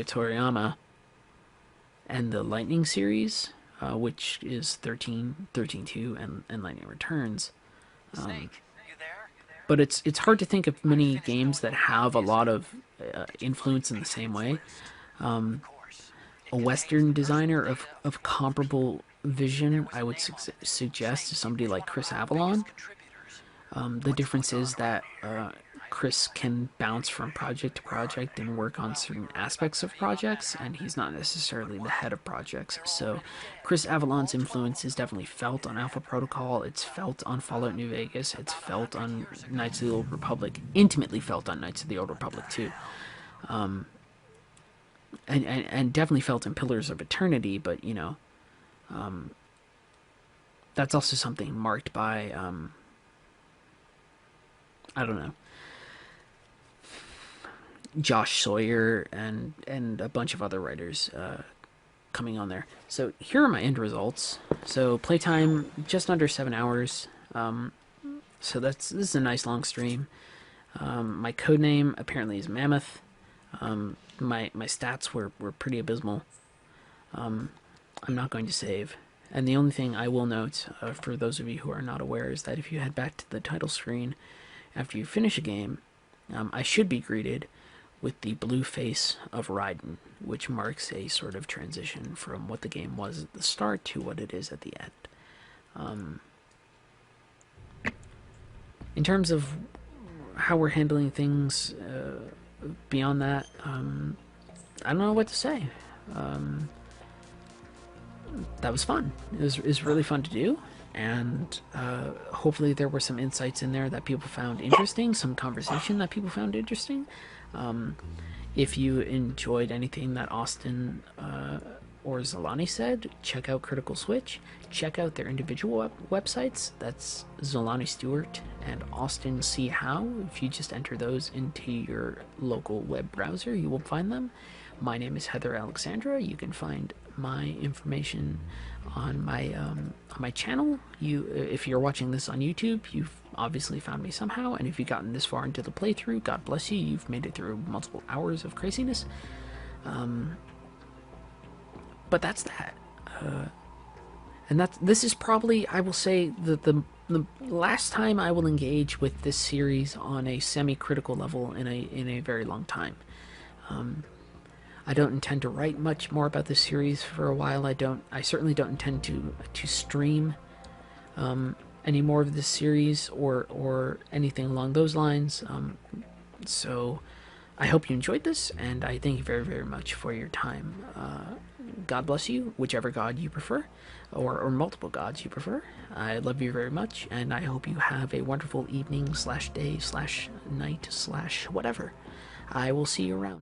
Toriyama and the Lightning series, which is 13-2, and Lightning Returns. But it's hard to think of many games that have a lot of influence in the same way. A Western designer of comparable vision, I would suggest, is somebody like Chris Avalon. The difference is that Chris can bounce from project to project and work on certain aspects of projects, and he's not necessarily the head of projects. So Chris Avalon's influence is definitely felt on Alpha Protocol, it's felt on Fallout New Vegas, it's felt on Knights of the Old Republic, intimately felt on Knights of the Old Republic too. And definitely felt in Pillars of Eternity, but, you know, that's also something marked by, I don't know, Josh Sawyer and a bunch of other writers coming on there. So here are my end results. So playtime, just under 7 hours. So this is a nice long stream. My codename apparently is Mammoth. My stats were pretty abysmal. I'm not going to save. And the only thing I will note, for those of you who are not aware, is that if you head back to the title screen after you finish a game, I should be greeted with the blue face of Ryden, which marks a sort of transition from what the game was at the start to what it is at the end. In terms of how we're handling things beyond that, I don't know what to say. That was fun. It was really fun to do, and hopefully there were some insights in there that people found interesting, some conversation that people found interesting. If you enjoyed anything that Austin or Zolani said, check out Critical Switch. Check out their individual websites. That's Zolani Stewart and Austin C. Howe. If you just enter those into your local web browser, you will find them. My name is Heather Alexandra. You can find my information on my channel. If you're watching this on YouTube, you've obviously found me somehow, and if you've gotten this far into the playthrough, God bless you. You've made it through multiple hours of craziness. But that's that. And this is probably, I will say, the last time I will engage with this series on a semi-critical level in a very long time. I don't intend to write much more about this series for a while. I certainly don't intend to stream any more of this series or anything along those lines. So I hope you enjoyed this, and I thank you very, very much for your time. God bless you, whichever god you prefer, or multiple gods you prefer. I love you very much, and I hope you have a wonderful evening / day / night / whatever. I will see you around.